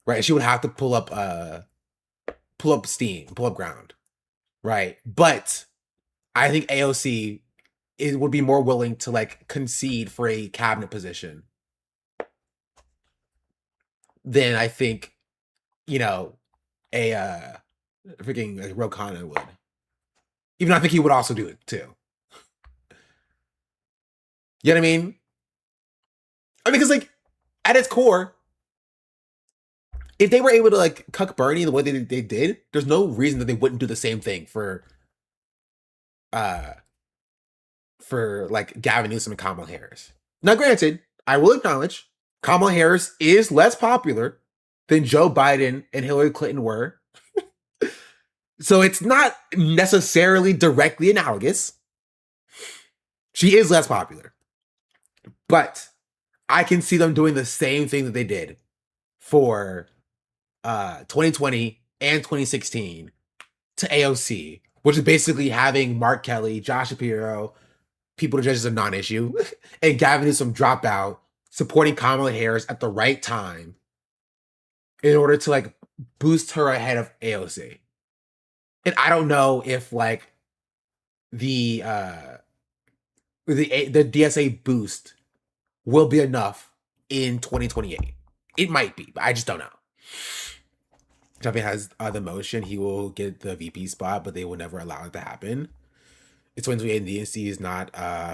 Right? She would have to pull up steam, pull up ground. Right? But I think AOC would be more willing to like concede for a cabinet position than I think, you know, a freaking like Ro Khanna would. Even though I think he would also do it too. You know what I mean? I mean, because like at its core, if they were able to like cuck Bernie the way they did, there's no reason that they wouldn't do the same thing for like Gavin Newsom and Kamala Harris. Now, granted, I will acknowledge Kamala Harris is less popular than Joe Biden and Hillary Clinton were. So it's not necessarily directly analogous. She is less popular. But I can see them doing the same thing that they did for 2020 and 2016 to AOC, which is basically having Mark Kelly, Josh Shapiro, people to judge as a non-issue, and Gavin Newsom drop out, supporting Kamala Harris at the right time in order to like boost her ahead of AOC. And I don't know if like the DSA boost will be enough in 2028. It might be, but I just don't know. Trump has the motion, he will get the VP spot, but they will never allow it to happen. It's 2028 and the DNC is not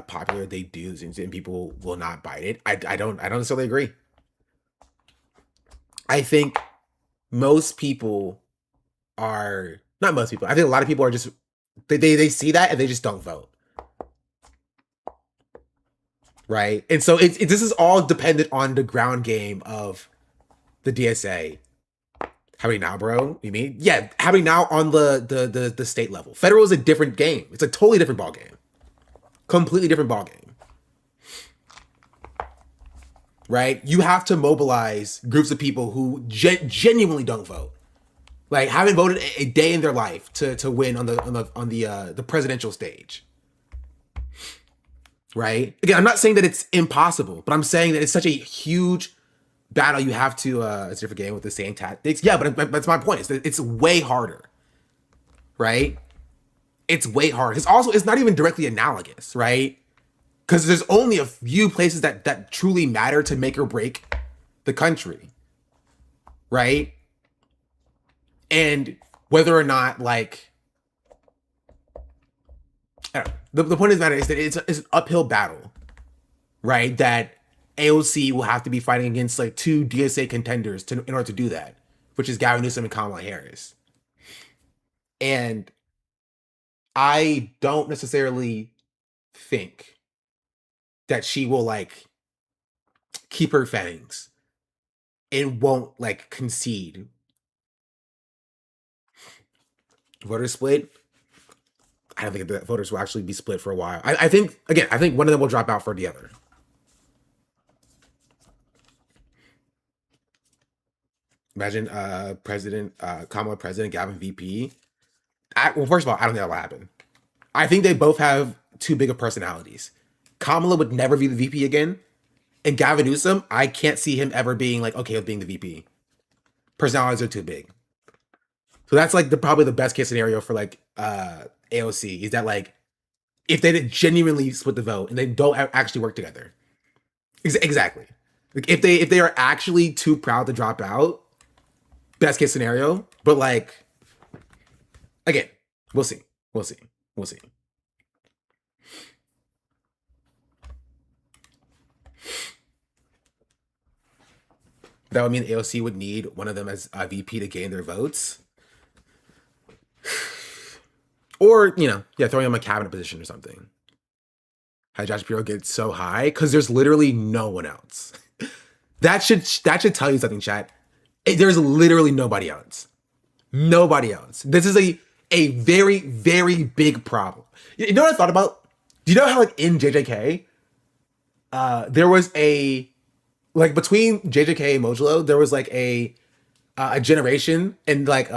popular. They do, and people will not bite it. I don't necessarily agree. I think most people are not most people. I think a lot of people are just they see that and they just don't vote. Right? And so this is all dependent on the ground game of the DSA. Happening now, bro? You mean? Yeah, happening now on the state level. Federal is a different game. It's a totally different ball game. Completely different ball game. Right? You have to mobilize groups of people who genuinely don't vote. Like haven't voted a day in their life to win on the presidential stage. Right? Again, I'm not saying that it's impossible, but I'm saying that it's such a huge battle you have to it's a different game with the same tactics. Yeah, but that's my point. It's way harder. Right? It's way harder. It's not even directly analogous, right? Because there's only a few places that truly matter to make or break the country. Right? And whether or not like I don't know, the point of the matter is that it's an uphill battle, right? That AOC will have to be fighting against like two DSA contenders in order to do that, which is Gavin Newsom and Kamala Harris. And I don't necessarily think that she will like keep her fangs and won't like concede. Voter split. I don't think the voters will actually be split for a while. I think I think one of them will drop out for the other. Imagine President Kamala President, Gavin VP. Well, first of all, I don't think that will happen. I think they both have too big of personalities. Kamala would never be the VP again. And Gavin Newsom, I can't see him ever being like okay with being the VP. Personalities are too big. So that's like probably the best case scenario for like AOC is that like if they did genuinely split the vote and they don't actually work together. Exactly. Like if they are actually too proud to drop out, best case scenario. But like again, we'll see. We'll see. We'll see. That would mean AOC would need one of them as a VP to gain their votes. Or, you know, yeah, throwing them a cabinet position or something. How Josh Shapiro gets so high? Because there's literally no one else. That should tell you something, chat. There's literally nobody else. Nobody else. This is a very, very big problem. You know what I thought about? Do you know how like in JJK, there was a like between JJK and Mojalo, there was like a generation and like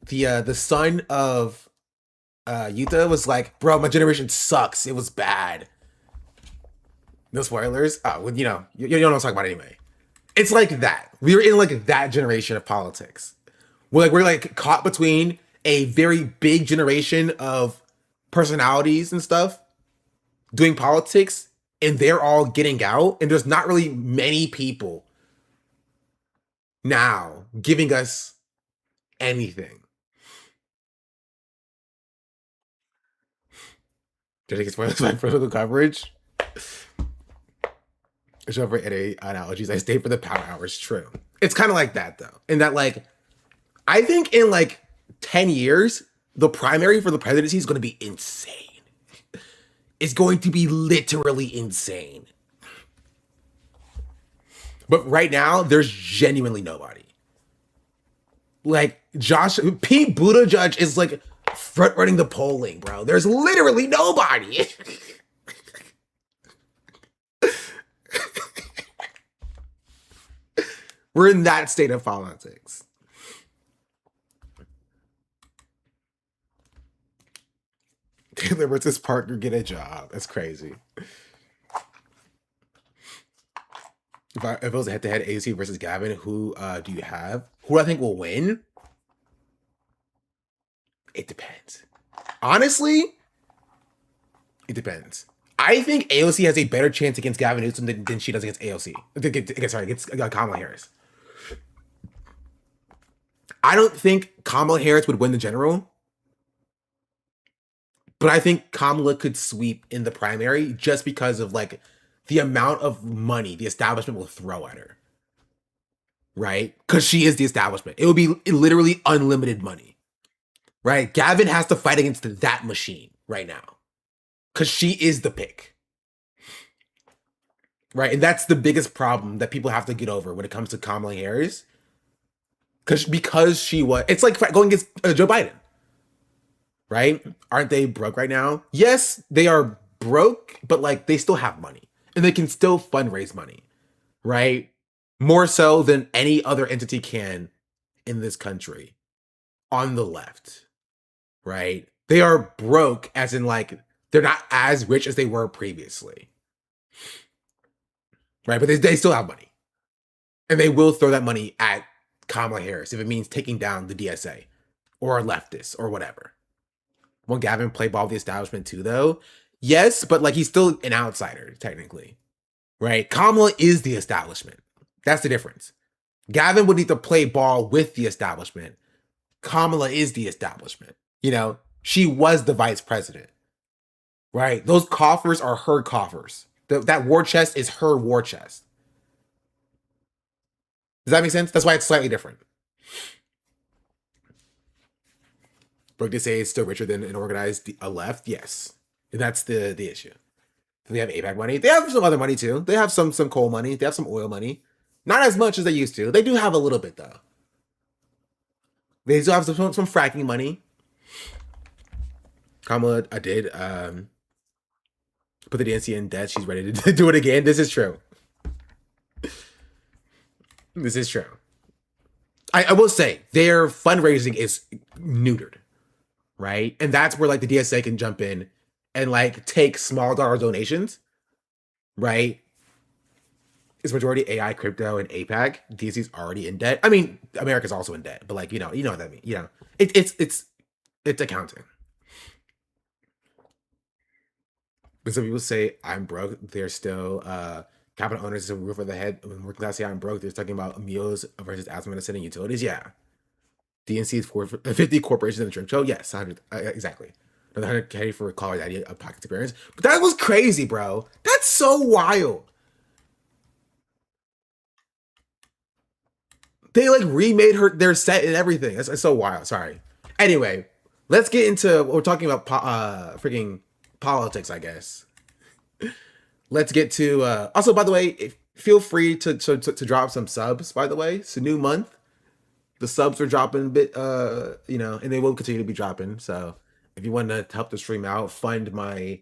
the son of Yuta was like, bro, my generation sucks. It was bad. No spoilers. Well, you know what I'm talking about anyway. It's like that. We were in like that generation of politics. We're like caught between a very big generation of personalities and stuff doing politics, and they're all getting out, and there's not really many people now giving us anything. Did I get spoilers by political coverage? It's over at analogies. I stay for the power hours. True. It's kind of like that though. In that like, I think in like 10 years, the primary for the presidency is going to be insane. It's going to be literally insane. But right now, there's genuinely nobody. Like Pete Buttigieg is like front running the polling, bro. There's literally nobody. We're in that state of politics. Taylor versus Parker get a job. That's crazy. If it was a head-to-head AC versus Gavin, who do you have? Who I think will win? It depends. Honestly, it depends. I think AOC has a better chance against Gavin Newsom than she does against AOC. Against Kamala Harris. I don't think Kamala Harris would win the general. But I think Kamala could sweep in the primary just because of like the amount of money the establishment will throw at her. Right? Because she is the establishment. It will be literally unlimited money. Right? Gavin has to fight against that machine right now. Because she is the pick. Right? And that's the biggest problem that people have to get over when it comes to Kamala Harris. Because she was... It's like going against Joe Biden. Right? Aren't they broke right now? Yes, they are broke, but like they still have money. And they can still fundraise money. Right? More so than any other entity can in this country. On the left. Right? They are broke as in like they're not as rich as they were previously. Right? But they still have money. And they will throw that money at Kamala Harris if it means taking down the DSA or a leftist or whatever. Won't Gavin play ball with the establishment too, though? Yes, but like he's still an outsider, technically. Right? Kamala is the establishment. That's the difference. Gavin would need to play ball with the establishment. Kamala is the establishment. You know, she was the vice president. Right? Those coffers are her coffers. That war chest is her war chest. Does that make sense? That's why it's slightly different. Brooke to say it's still richer than an organized left. Yes. And that's the issue. Do they have APAC money? They have some other money too. They have some coal money. They have some oil money. Not as much as they used to. They do have a little bit though. They do have some fracking money. Kamala, I did put the DNC in debt. She's ready to do it again. This is true. This is true. I will say their fundraising is neutered, right? And that's where like the DSA can jump in and like take small dollar donations, right? It's majority AI, crypto, and APAC. DC's already in debt. I mean, America's also in debt, but like you know what that means. You know, it's accounting. But some people say I'm broke. They're still capital owners is a roof over the head. When working class say I'm broke, they're talking about meals versus asthma medicine and utilities. Yeah. DNC is 50 corporations in the drink show. Yes, 100 exactly. Another 100K for college idea of pocket experience. But that was crazy, bro. That's so wild. They like remade their set and everything. That's so wild. Sorry. Anyway, let's get into what we're talking about. Freaking politics, I guess. Let's get to. Also, by the way, feel free to drop some subs. By the way, it's a new month. The subs are dropping a bit, you know, and they will continue to be dropping. So if you want to help the stream out, fund my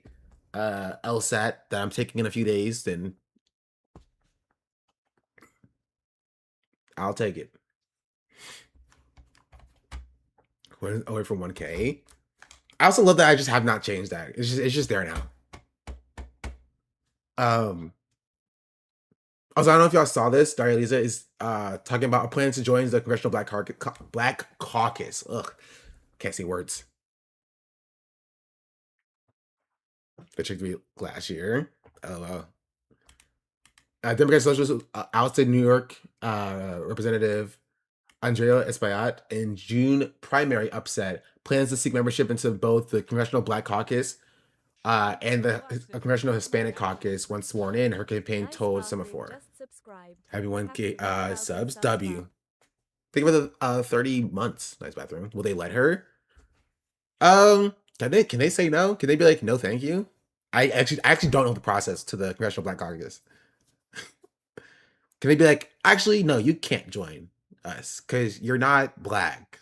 LSAT that I'm taking in a few days, then I'll take it. Away from 1K. I also love that I just have not changed that. It's just there now. Also, I don't know if y'all saw this. Daria Lisa is talking about a plan to join the Congressional Black Caucus. Ugh, can't say words. That should be last year. LOL. Democratic Socialist ousted New York Representative Andrea Espaillat in June primary upset. Plans to seek membership into both the Congressional Black Caucus and the Congressional Hispanic Caucus. Once sworn in, her campaign told Semaphore. Everyone subs. W. Think about the 30 months. Nice bathroom. Will they let her? Can they say no? Can they be like, no, thank you? I actually don't know the process to the Congressional Black Caucus. Can they be like, actually, no, you can't join us because you're not black?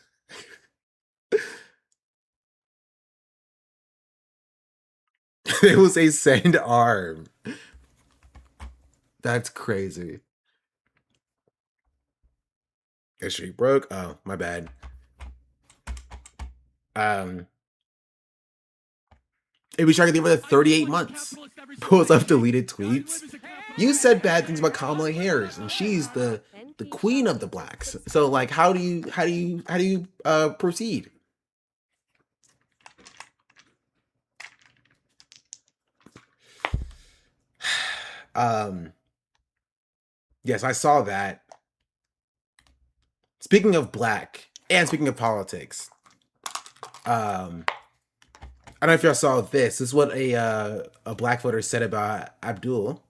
They will say send arm. That's crazy. Is she broke? Oh, my bad. It was trying to give it 38 months. Pulls up deleted tweets. You said bad things about Kamala Harris, and she's the queen of the blacks. So like, how do you proceed? Yes, I saw that. Speaking of black and speaking of politics, I don't know if y'all saw this. This is what a black voter said about Abdul.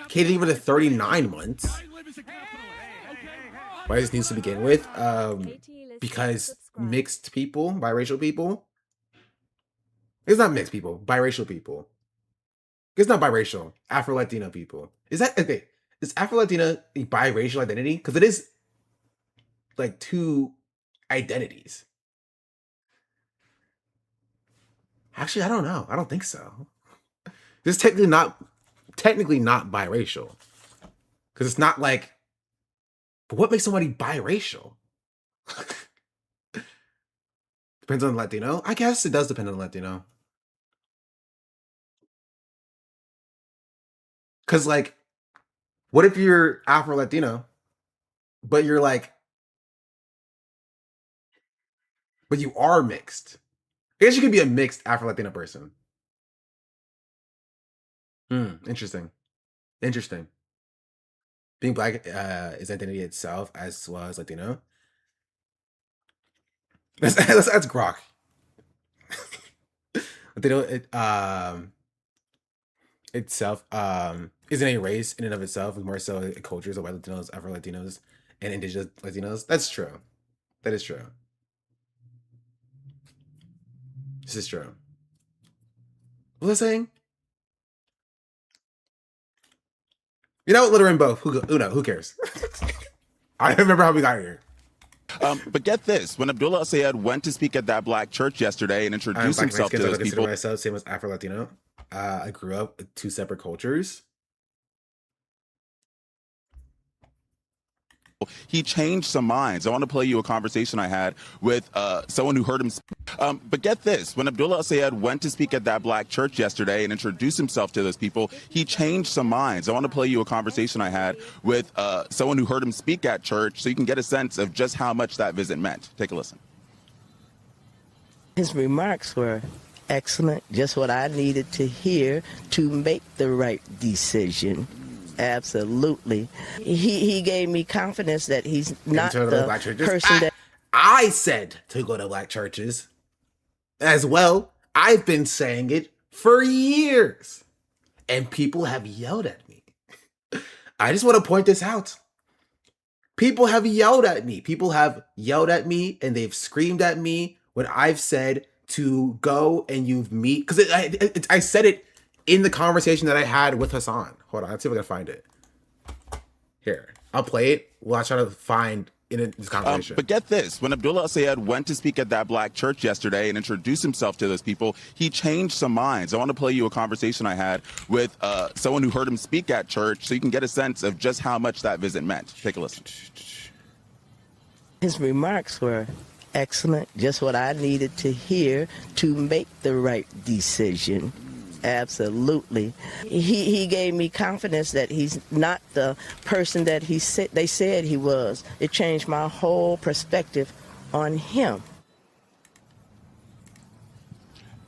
Katie gave it 39 months. Why this needs to begin with? Because mixed people, biracial people. It's not mixed people, biracial people. It's not biracial, Afro-Latino people. Is that okay? Is Afro-Latina a biracial identity? Because it is like two identities. Actually, I don't know. I don't think so. This is technically not biracial. Because it's not like, but what makes somebody biracial? Depends on Latino. I guess it does depend on Latino. Because like, what if you're Afro-Latino, but you're like, but you are mixed? I guess you could be a mixed Afro-Latino person. Interesting. Interesting. Being black is identity itself as well as Latino. That's grok. Latino itself isn't a race in and of itself. It's more so a cultures of white Latinos, Afro-Latinos, and indigenous Latinos. That's true. That is true. This is true. What was I saying? You know, let her in both. Who cares? I remember how we got here. But get this: when Abdullah Sayed went to speak at that black church yesterday and introduced himself to those people, myself same as Afro Latino. I grew up with two separate cultures. he changed some minds. I want to play you a conversation I had with someone who heard him. But get this: when Abdullah Sayed went to speak at that black church yesterday and introduced himself to those people, he changed some minds. I want to play you a conversation I had with someone who heard him speak at church, so you can get a sense of just how much that visit meant. Take a listen. His remarks were excellent, just what I needed to hear to make the right decision. Absolutely. He gave me confidence that he's not the person that... I said to go to black churches as well. I've been saying it for years. And people have yelled at me. I just want to point this out. People have yelled at me. People have yelled at me and they've screamed at me when I've said to go and you meet, because I said it in the conversation that I had with Hassan. Hold on, let's see if I can find it. Here, I'll play it while I try to find in this conversation. But get this: when Abdullah Sayed went to speak at that black church yesterday and introduced himself to those people, he changed some minds. I want to play you a conversation I had with someone who heard him speak at church, so you can get a sense of just how much that visit meant. Take a listen. His remarks were excellent, just what I needed to hear to make the right decision. Absolutely. He gave me confidence that he's not the person that they said he was. It changed my whole perspective on him.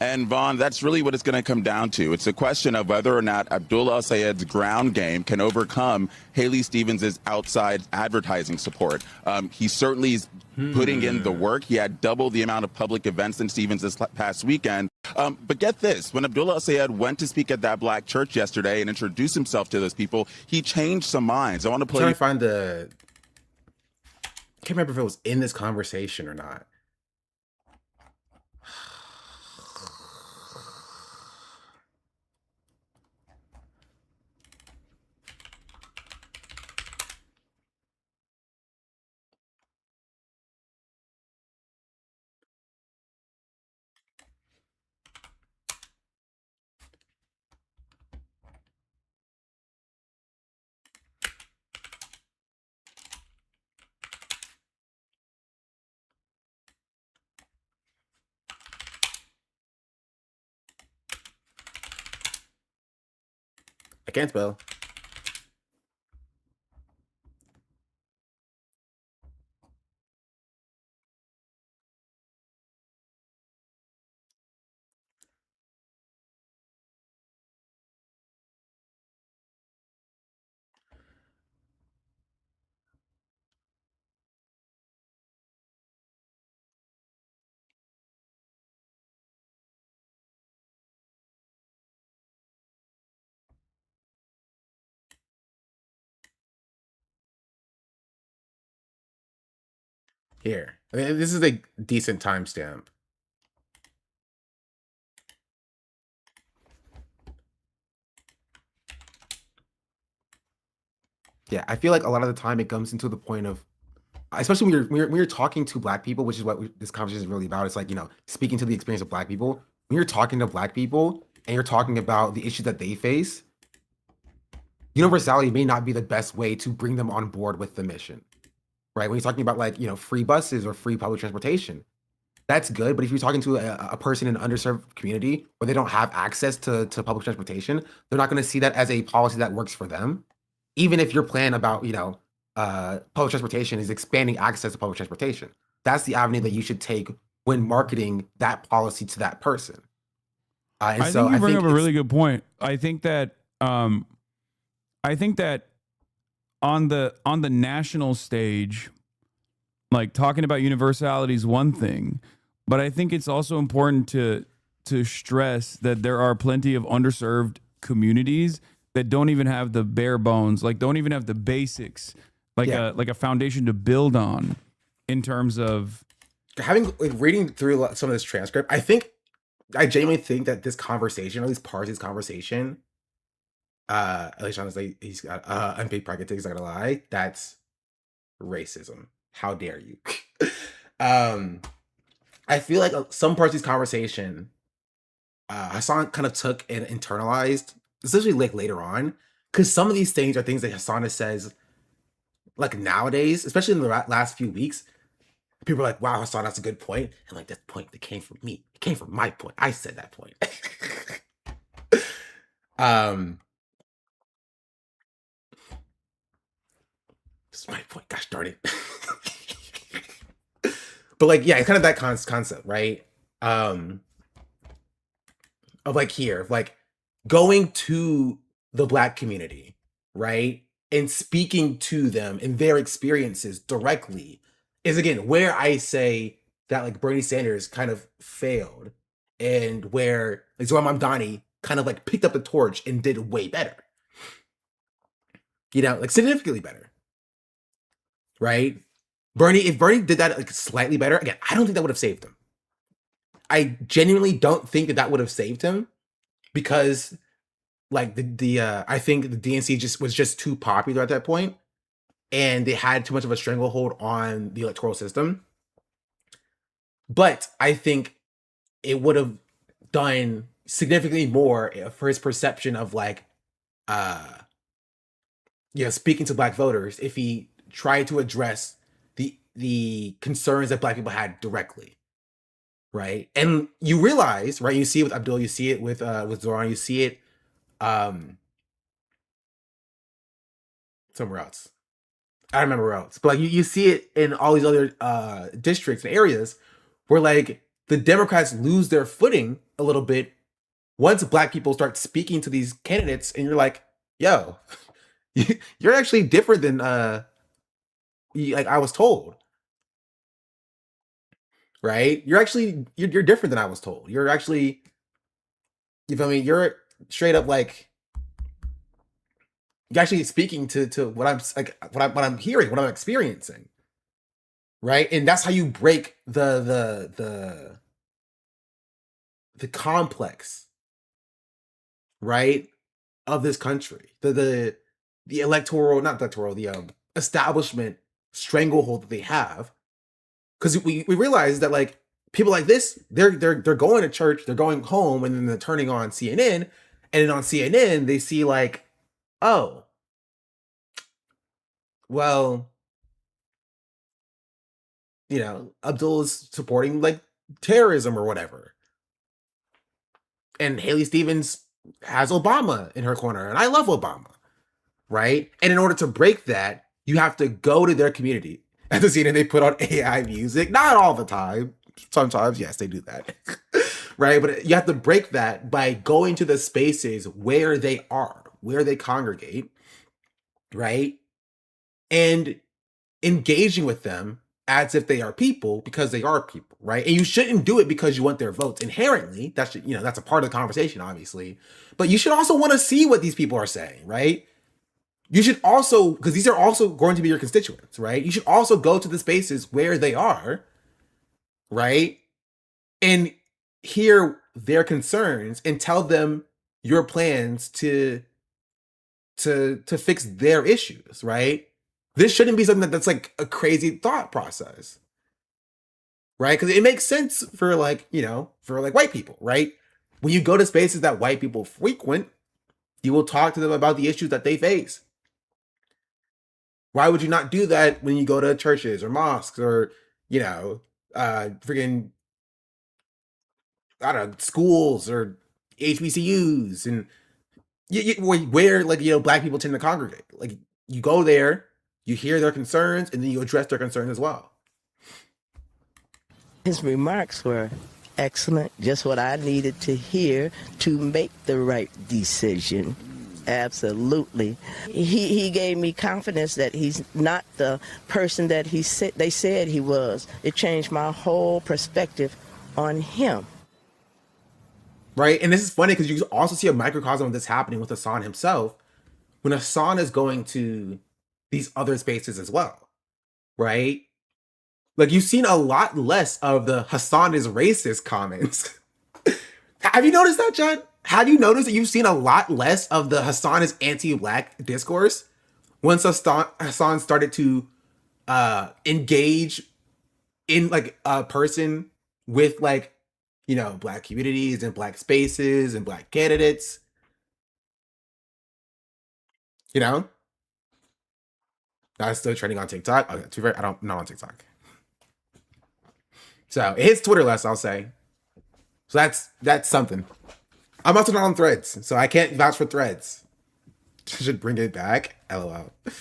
And Vaughn, that's really what it's going to come down to. It's a question of whether or not Abdullah Sayed's ground game can overcome Haley Stevens' outside advertising support. He certainly is putting in the work. He had double the amount of public events than Stevens this past weekend. But get this: when Abdullah Sayed went to speak at that black church yesterday and introduced himself to those people, he changed some minds. I want to play. I'm trying to find the... I can't remember if it was in this conversation or not. I can't spell. Here. I mean, this is a decent timestamp. Yeah, I feel like a lot of the time it comes into the point of, especially when you're talking to black people, which is what this conversation is really about. It's like, you know, speaking to the experience of black people. When you're talking to black people and you're talking about the issues that they face, universality may not be the best way to bring them on board with the mission, right? When you're talking about, like, you know, free buses or free public transportation, that's good. But if you're talking to a person in an underserved community where they don't have access to public transportation, they're not going to see that as a policy that works for them. Even if your plan about, you know, public transportation is expanding access to public transportation, that's the avenue that you should take when marketing that policy to that person. And I think you bring up a really good point. I think that on the national stage, like, talking about universality is one thing, but I think it's also important to stress that there are plenty of underserved communities that don't even have the bare bones, like don't even have the basics, like a foundation to build on in terms of reading through some of this transcript. I genuinely think that this conversation, or at least parts of this conversation, Alexander's like he's got unpaid parking tickets, not gonna lie. That's racism. How dare you? I feel like some parts of this conversation Hassan kind of took and internalized, especially like later on, because some of these things are things that Hassan says like nowadays, especially in the last few weeks. People are like, wow, Hassan, that's a good point. And like, that point that came from me. It came from my point. I said that point. This is my point. Gosh darn it. But like, yeah, it's kind of that concept, right? Of like here, like going to the Black community, right? And speaking to them and their experiences directly is again where I say that like Bernie Sanders kind of failed, and where like Zohar Mamdani kind of like picked up the torch and did way better. You know, like significantly better. Right? If Bernie did that like slightly better, again, I don't think that would have saved him. I genuinely don't think that would have saved him, because like I think the DNC was just too popular at that point, and they had too much of a stranglehold on the electoral system. But I think it would have done significantly more for his perception of like speaking to Black voters if he tried to address the concerns that Black people had directly. Right. And you realize, right, you see it with Abdul, you see it with Zoran, you see it somewhere else. I don't remember where else. But like you see it in all these other districts and areas where like the Democrats lose their footing a little bit once Black people start speaking to these candidates, and you're like, yo, you're actually different than like I was told. Right? You're different than I was told. You're actually, you feel me? You're straight up like, you're actually speaking to what I'm like, what I'm hearing, what I'm experiencing. Right? And that's how you break the complex, right, of this country. The electoral, not electoral, the establishment stranglehold that they have. Because we realize that like people like this, they're going to church, they're going home, and then they're turning on CNN, and then on CNN they see like, oh, well, you know, Abdul is supporting like terrorism or whatever, and Haley Stevens has Obama in her corner, and I love Obama, right? And in order to break that, you have to go to their community. At the CNN, they put on AI music, not all the time. Sometimes, yes, they do that. Right? But you have to break that by going to the spaces where they are, where they congregate, right? And engaging with them as if they are people, because they are people, right? And you shouldn't do it because you want their votes. Inherently, that's a part of the conversation, obviously. But you should also want to see what these people are saying, right? You should also, because these are also going to be your constituents, right? You should also go to the spaces where they are, right? And hear their concerns and tell them your plans to fix their issues, right? This shouldn't be something that's like a crazy thought process, right? Because it makes sense for like, for like white people, right? When you go to spaces that white people frequent, you will talk to them about the issues that they face. Why would you not do that when you go to churches or mosques or, freaking, I don't know, schools or HBCUs and where like, Black people tend to congregate? Like, you go there, you hear their concerns, and then you address their concerns as well. His remarks were excellent, just what I needed to hear to make the right decision. Absolutely. He gave me confidence that he's not the person that they said he was. It changed my whole perspective on him. Right? And this is funny because you also see a microcosm of this happening with Hassan himself when Hassan is going to these other spaces as well. Right? Like, you've seen a lot less of the Hassan is racist comments. Have you noticed that, John? Have you noticed that you've seen a lot less of the Hassan is anti-black discourse once Hassan started to engage in like a person with like, you know, black communities and black spaces and black candidates, you know? That's still trending on TikTok. Okay, too fair, I'm not on TikTok. So it hits Twitter less, I'll say. So that's something. I'm also not on Threads, so I can't vouch for Threads. Should bring it back. LOL. Do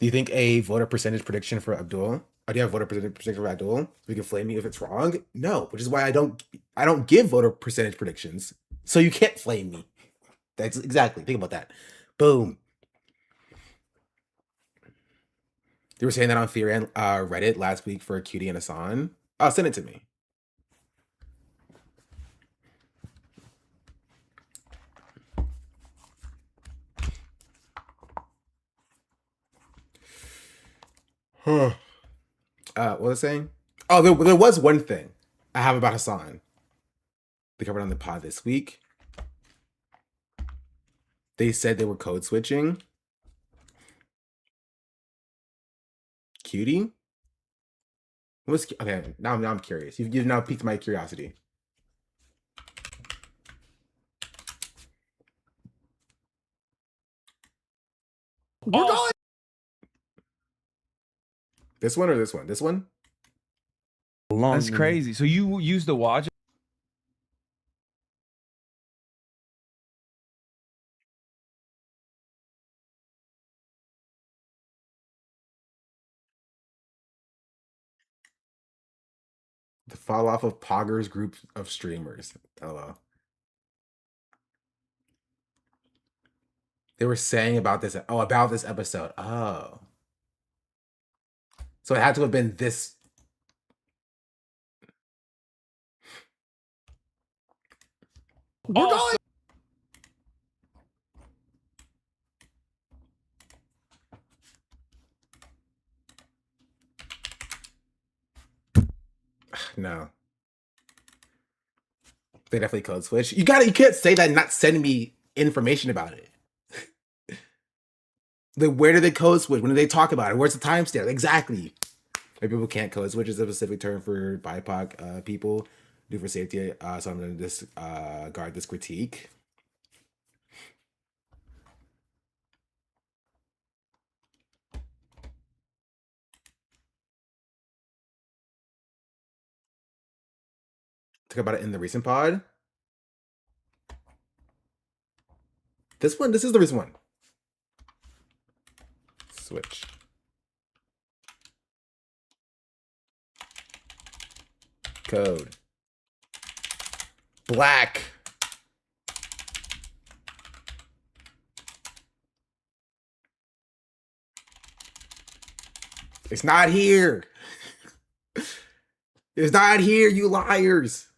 you think a voter percentage prediction for Abdul? Or do you have a voter percentage prediction for Abdul? So you can flame me if it's wrong? No, which is why I don't give voter percentage predictions. So you can't flame me. That's exactly. Think about that. Boom. You were saying that on VRA Reddit last week for Cutie and Hassan. Oh, send it to me. Huh. What was I saying? Oh, there was one thing I have about Hassan. They covered on the pod this week. They said they were code switching. Cutie? Okay, now I'm curious. You've now piqued my curiosity. We're going. This one or this one? This one? That's crazy. So you use the watch? The fall off of Pogger's group of streamers. Hello. They were saying about this. Oh, about this episode. Oh. So it had to have been this. We're going. No. They definitely code switch. You can't say that and not send me information about it. Like, where do they code switch? When do they talk about it? Where's the timestamp? Exactly. Maybe people can't code switch is a specific term for BIPOC people. Do for safety. So I'm going to discard this critique. Talk about it in the recent pod. This is the recent one. Switch. Code. Black. It's not here. It's not here, you liars.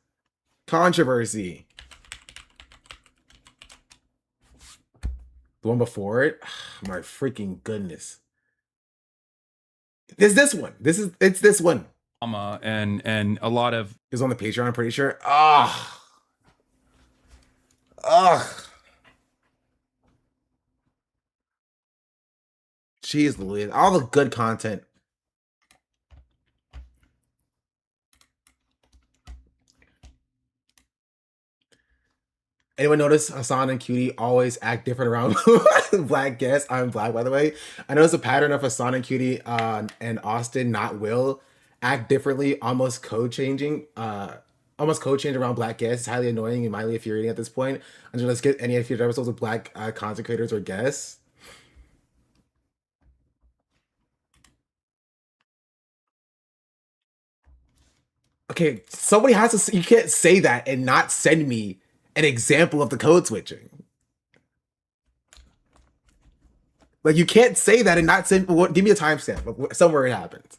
Controversy. The one before it? My freaking goodness. It's this one. It's this one. And a lot of is on the Patreon, I'm pretty sure. Ugh. Jeez Louise. All the good content. Anyone notice Hassan and Cutie always act different around black guests? I'm black, by the way. I noticed a pattern of Hassan and Cutie and Austin, not Will, act differently, almost code changing around black guests. It's highly annoying and mildly infuriating at this point. Until let's get any future episodes with black content creators or guests. Okay, somebody has to. You can't say that and not send me an example of the code switching. Like, you can't say that and not send. Well, give me a timestamp somewhere it happens.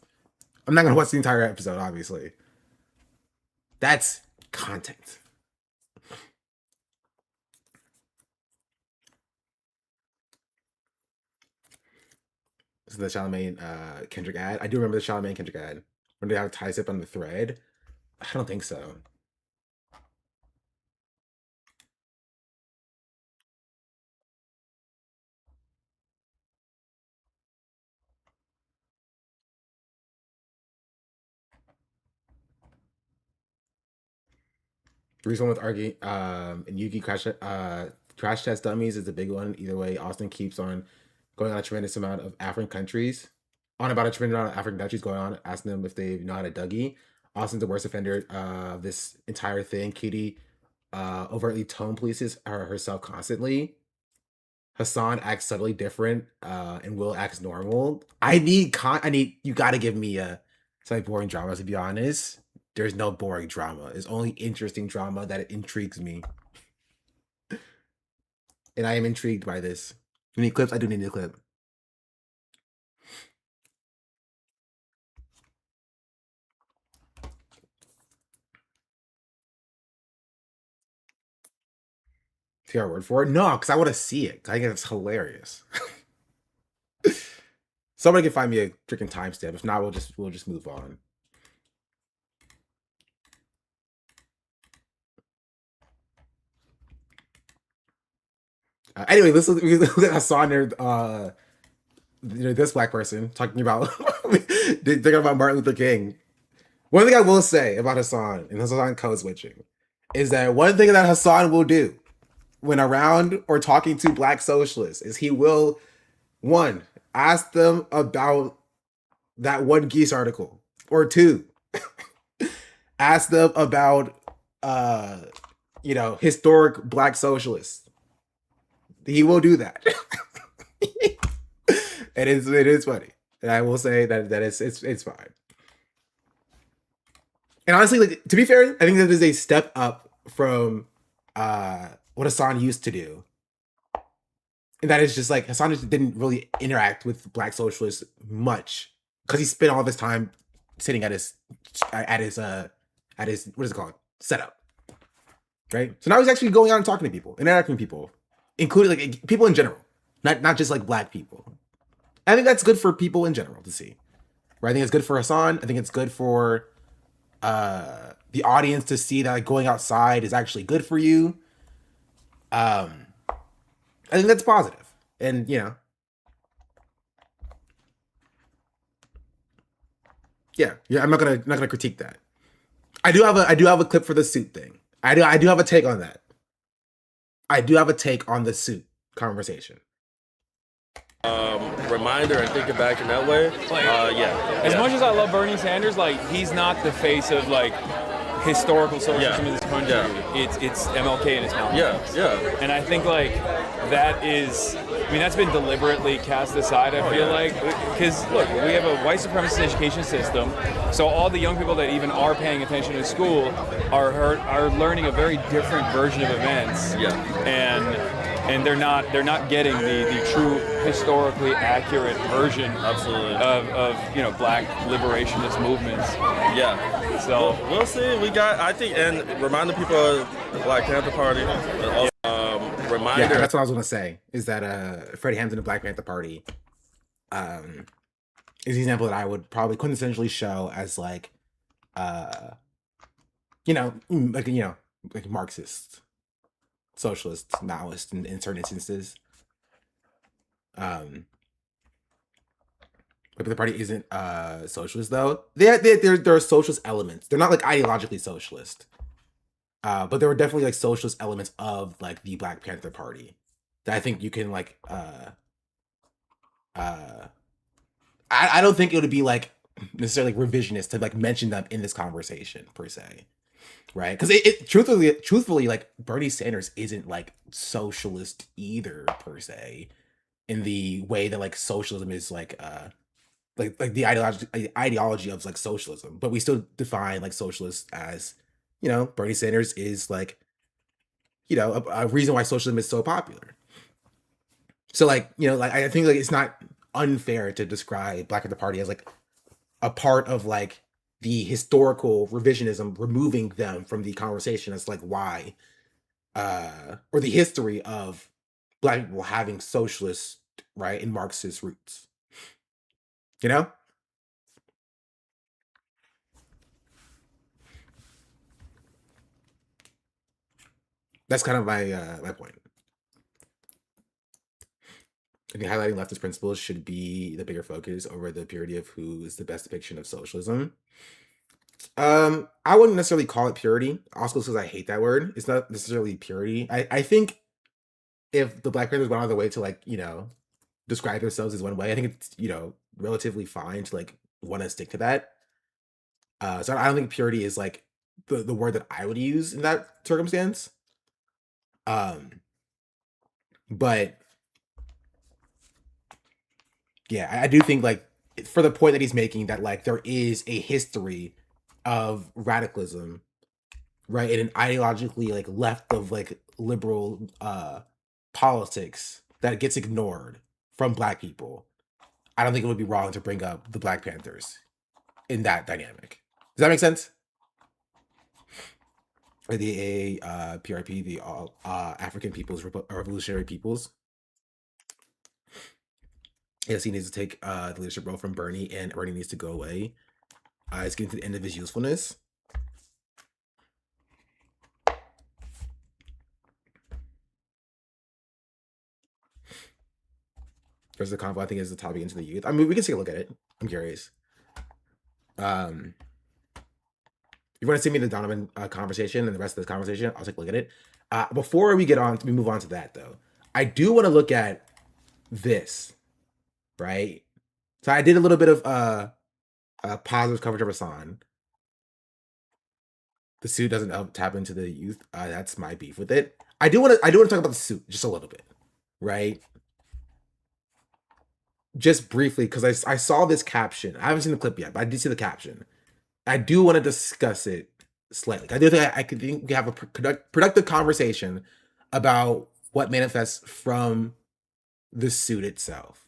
I'm not gonna watch the entire episode, obviously. That's content. This is the Charlamagne Kendrick ad. I do remember the Charlamagne Kendrick ad. When they have tie zip on the thread. I don't think so. The reason with arguing and Yugi crash test dummies is the big one. Either way, Austin keeps on going on a tremendous amount of African countries. On about a tremendous amount of African countries going on, asking them if they know how to Dougie. Austin's the worst offender of this entire thing. Katie overtly tone polices herself constantly. Hassan acts subtly different, and Will acts normal. I need you gotta give me some boring drama, to be honest. There's no boring drama. It's only interesting drama that intrigues me. And I am intrigued by this. You need clips? I do need a clip. See our word for it? No, because I want to see it. I think it's hilarious. Somebody can find me a freaking timestamp. If not, we'll just move on. Anyway, let's look at Hassan there. This black person talking about thinking about Martin Luther King. One thing I will say about Hassan and Hassan code switching is that one thing that Hassan will do when around or talking to black socialists is he will, one, ask them about that one Geese article, or two, ask them about historic black socialists. He will do that. It is funny. And I will say that it's fine. And honestly, like, to be fair, I think that is a step up from what Hassan used to do. And that is just like Hassan just didn't really interact with black socialists much because he spent all of his time sitting at his what is it called? Setup. Right? So now he's actually going out and talking to people, interacting with people, including like people in general, not just like black people. I think that's good for people in general to see. Right? I think it's good for Hassan. I think it's good for the audience to see that like, going outside is actually good for you. I think that's positive. And yeah, I'm not gonna critique that. I do have a clip for the suit thing. I do have a take on that. I do have a take on the suit conversation. Reminder and thinking back in that way. As much as I love Bernie Sanders, like he's not the face of like historical socialism in this country. It's MLK and it's Malcolm. And I think like that is, I mean, that's been deliberately cast aside, I feel like, because look, we have a white supremacist education system, so all the young people that even are paying attention in school are learning a very different version of events. And they're not getting the true historically accurate version of black liberationist movements. So we'll see. I think, and remind the people of the Black Panther Party. Reminder. Yeah, that's what I was gonna say. Is that Freddie Hampton, the Black Panther Party, is an example that I would probably quintessentially show as like Marxist, socialist, Maoist in certain instances. But the party isn't socialist though. There are socialist elements. They're not like ideologically socialist. But there were definitely like socialist elements of like the Black Panther Party that I think you can like I don't think it would be like necessarily like revisionist to like mention them in this conversation per se. Right? Because it truthfully, like Bernie Sanders isn't like socialist either per se, in the way that like socialism is like the ideology of like socialism. But we still define like socialists as, Bernie Sanders is like, a reason why socialism is so popular. So like, like I think like it's not unfair to describe Black Panther Party as like a part of like the historical revisionism, removing them from the conversation. That's like why, or the history of Black people having socialist, right, and Marxist roots. That's kind of my point. I think highlighting leftist principles should be the bigger focus over the purity of who is the best depiction of socialism. I wouldn't necessarily call it purity. Also, because I hate that word. It's not necessarily purity. I think if the Black Panthers went out of the way to like, describe themselves as one way, I think it's, relatively fine to like want to stick to that. So I don't think purity is like the word that I would use in that circumstance. Um, but yeah, I do think like for the point that he's making that like there is a history of radicalism, right, and an ideologically like left of like liberal politics that gets ignored from Black people. I don't think it would be wrong to bring up the Black Panthers in that dynamic. Does that make sense? Or the PRP, the African People's Revolutionary Peoples. Yes, he needs to take the leadership role from Bernie, and Bernie needs to go away. It's getting to the end of his usefulness. Versus the convo, I think, is the topic into the youth. I mean, we can take a look at it. I'm curious. You want to send me the Donovan conversation and the rest of this conversation? I'll take a look at it. Before we move on to that, though, I do want to look at this, right? So I did a little bit of positive coverage of Hassan. The suit doesn't tap into the youth. That's my beef with it. I do want to talk about the suit just a little bit, right? Just briefly, because I saw this caption. I haven't seen the clip yet, but I did see the caption. I do want to discuss it slightly. I do think I could think we have a productive conversation about what manifests from the suit itself.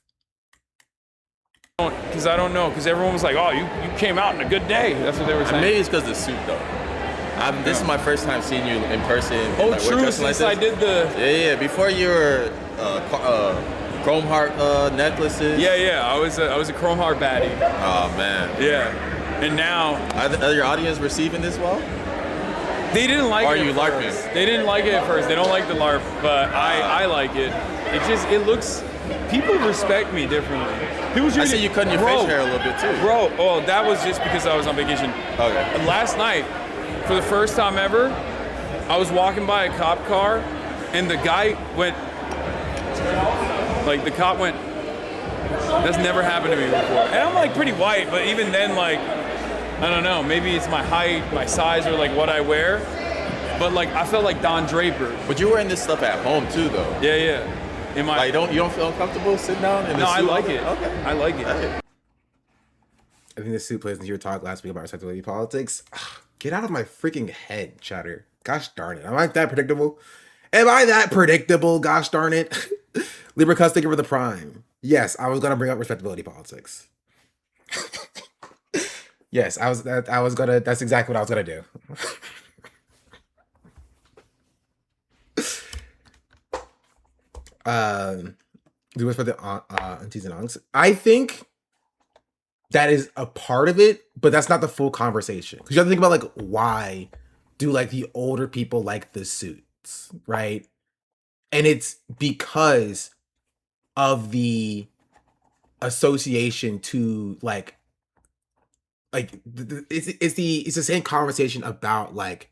Because I don't know, because everyone was like, oh, you came out in a good day. That's what they were saying. Maybe it's because of the suit, though. This is my first time seeing you in person. Oh, like, true, since I did the... Yeah, before you were chrome heart necklaces. Yeah, I was a chrome heart baddie. Oh, man. Yeah, and now... Are your audience receiving this well? They didn't like it. Or are you LARPing? They didn't like it at first. They don't like the LARP, but I like it. It looks... People respect me differently. I see you cutting your facial hair a little bit too. Bro, oh, that was just because I was on vacation. Okay. Last night, for the first time ever, I was walking by a cop car, and the guy went, like the cop went, that's never happened to me before. And I'm like pretty white, but even then, like, I don't know, maybe it's my height, my size, or like what I wear. But like, I felt like Don Draper. But you're wearing this stuff at home too, though. Yeah. You don't feel uncomfortable sitting down in the suit? I like it. Okay. I like it. I think the suit plays into your talk last week about respectability politics. Get out of my freaking head, Chatter. Gosh darn it. Am I that predictable? Gosh darn it. Libra Cuss, thank you for the prime. Yes, I was gonna bring up respectability politics. Yes, that's exactly what I was gonna do. Do it for the aunties and unks. I think that is a part of it, but that's not the full conversation. Because you have to think about like why do like the older people like the suits, right? And it's because of the association to it's the same conversation about like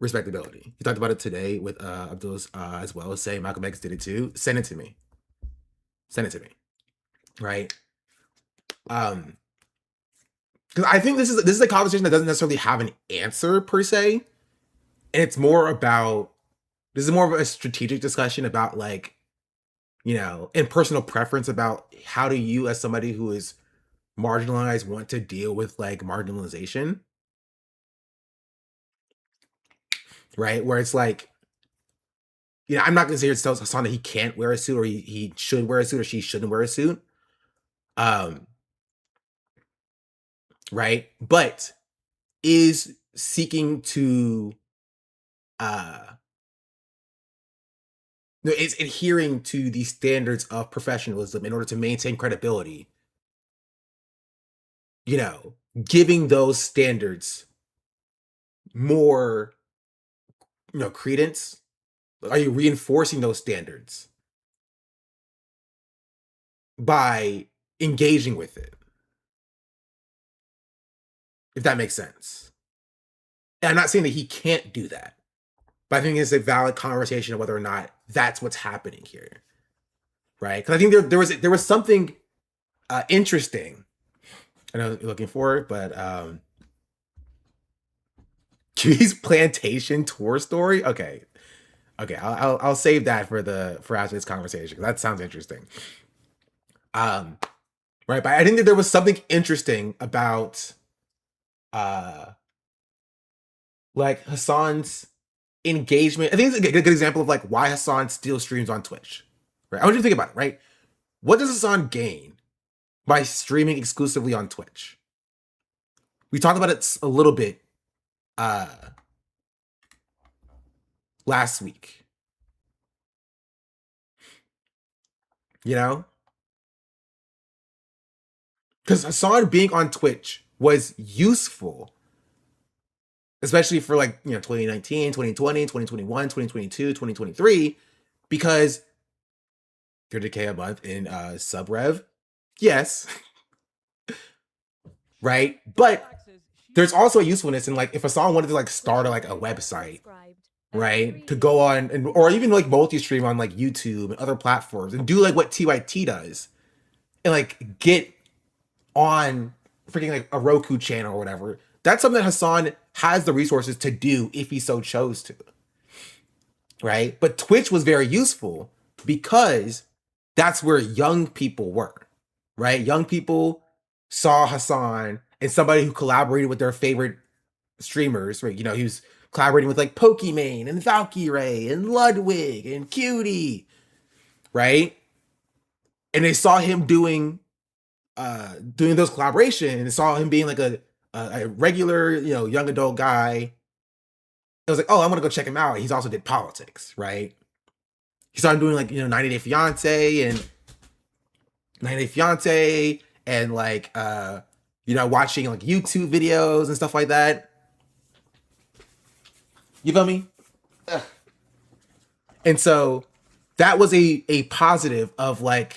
respectability. You talked about it today with Abdul's as well, saying Malcolm X did it too. Send it to me. Right? Because I think this is a conversation that doesn't necessarily have an answer per se. And it's more about, this is more of a strategic discussion about like, and personal preference about how do you as somebody who is marginalized want to deal with like marginalization. Right? Where it's like, I'm not gonna say it's Hassan that he can't wear a suit or he should wear a suit or she shouldn't wear a suit. Right? But is seeking to is adhering to the standards of professionalism in order to maintain credibility. Giving those standards more credence. Are you reinforcing those standards by engaging with it? if that makes sense. And I'm not saying that he can't do that, but I think it's a valid conversation of whether or not that's what's happening here, right? Because I think there was something interesting. I know you're looking for it, but Q's plantation tour story. Okay, I'll save that for after this conversation. That sounds interesting. Right, but I think that there was something interesting about like Hassan's engagement. I think it's a good example of like why Hassan still streams on Twitch. Right, I want you to think about it. Right, what does Hassan gain by streaming exclusively on Twitch? We talked about it a little bit last week. You know, because Hassan being on Twitch was useful, especially for like, 2019, 2020, 2021, 2022, 2023, because 30K a month in sub rev. Yes. Right. But there's also a usefulness in like if Hassan wanted to like start a website, right? To go on or even like multi-stream on like YouTube and other platforms and do like what TYT does and like get on freaking like a Roku channel or whatever. That's something that Hassan has the resources to do if he so chose to. Right? But Twitch was very useful because that's where young people were. Right? Young people saw Hassan and somebody who collaborated with their favorite streamers, right? He was collaborating with like Pokimane and Valkyrie and Ludwig and Cutie, right? And they saw him doing those collaborations and saw him being like a regular, young adult guy. It was like, oh, I'm gonna go check him out. He's also did politics, right? He started doing like 90 Day Fiance and like watching like YouTube videos and stuff like that. You feel me? Ugh. And so that was a positive of like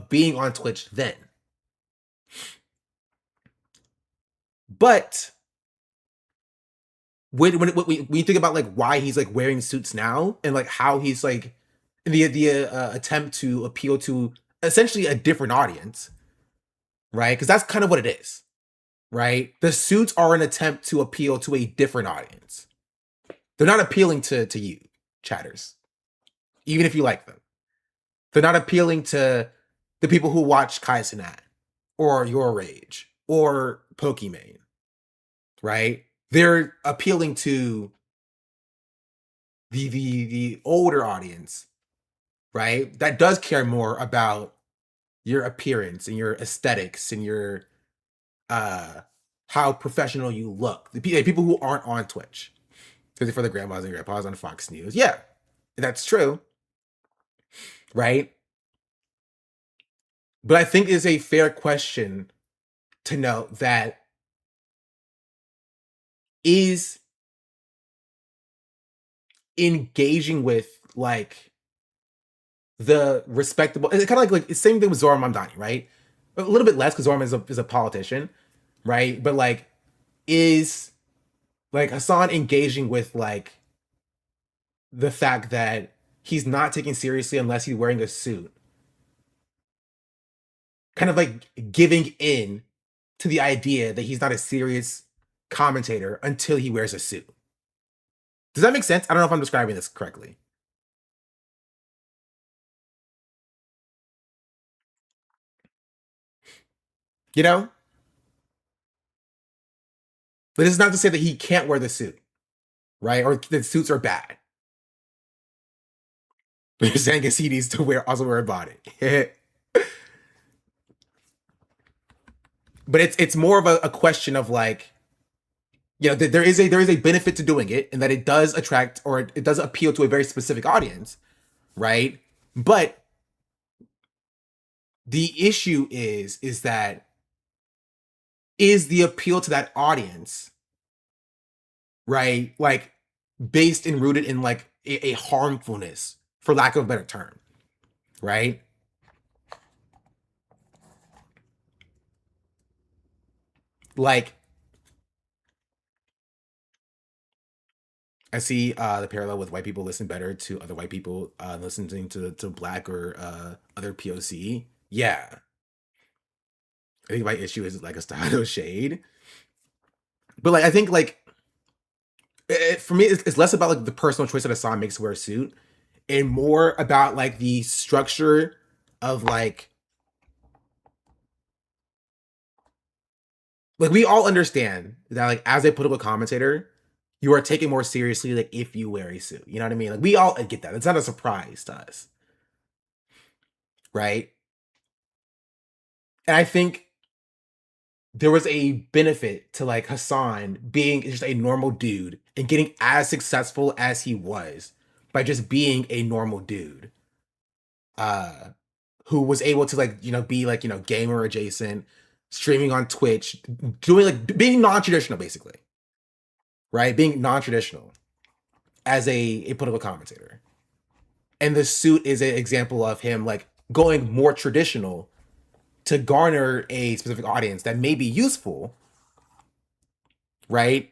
being on Twitch then. But when you think about like why he's like wearing suits now and like how he's like the attempt to appeal to essentially a different audience, right? Because that's kind of what it is, right? The suits are an attempt to appeal to a different audience. They're not appealing to you, chatters, even if you like them. They're not appealing to the people who watch Kai Cenat or Your Rage or Pokimane, right? They're appealing to the older audience, right? That does care more about your appearance and your aesthetics and your how professional you look. The people who aren't on Twitch. Because for the grandmas and grandpas on Fox News. Yeah, that's true. Right? But I think it's a fair question to note that is engaging with like the respectable, it's kind of like it's the same thing with Zoran Mamdani, right? A little bit less because Zoran is a politician, right? But like is like Hassan engaging with like the fact that he's not taken seriously unless he's wearing a suit, kind of like giving in to the idea that he's not a serious commentator until he wears a suit. Does that make sense? I don't know if I'm describing this correctly. You know? But this is not to say that he can't wear the suit, right? Or that suits are bad. But you're saying he needs to also wear a body. But it's more of a question of like, there is a benefit to doing it, and that it does attract or it does appeal to a very specific audience, right? But the issue is that is the appeal to that audience, right? Like based and rooted in like a harmfulness, for lack of a better term, right? like I see the parallel with white people listen better to other white people listening to black or other POC. Yeah. I think my issue is like a style of shade. But like I think like for me it's less about like the personal choice that Hassan makes to wear a suit and more about like the structure of like we all understand that like as a political commentator you are taken more seriously like if you wear a suit. You know what I mean? Like we all get that. It's not a surprise to us. Right? And I think there was a benefit to like Hassan being just a normal dude and getting as successful as he was by just being a normal dude. Who was able to like, be like, gamer adjacent, streaming on Twitch, doing like being non-traditional basically. Right? Being non-traditional as a political commentator. And the suit is an example of him like going more traditional to garner a specific audience that may be useful, right?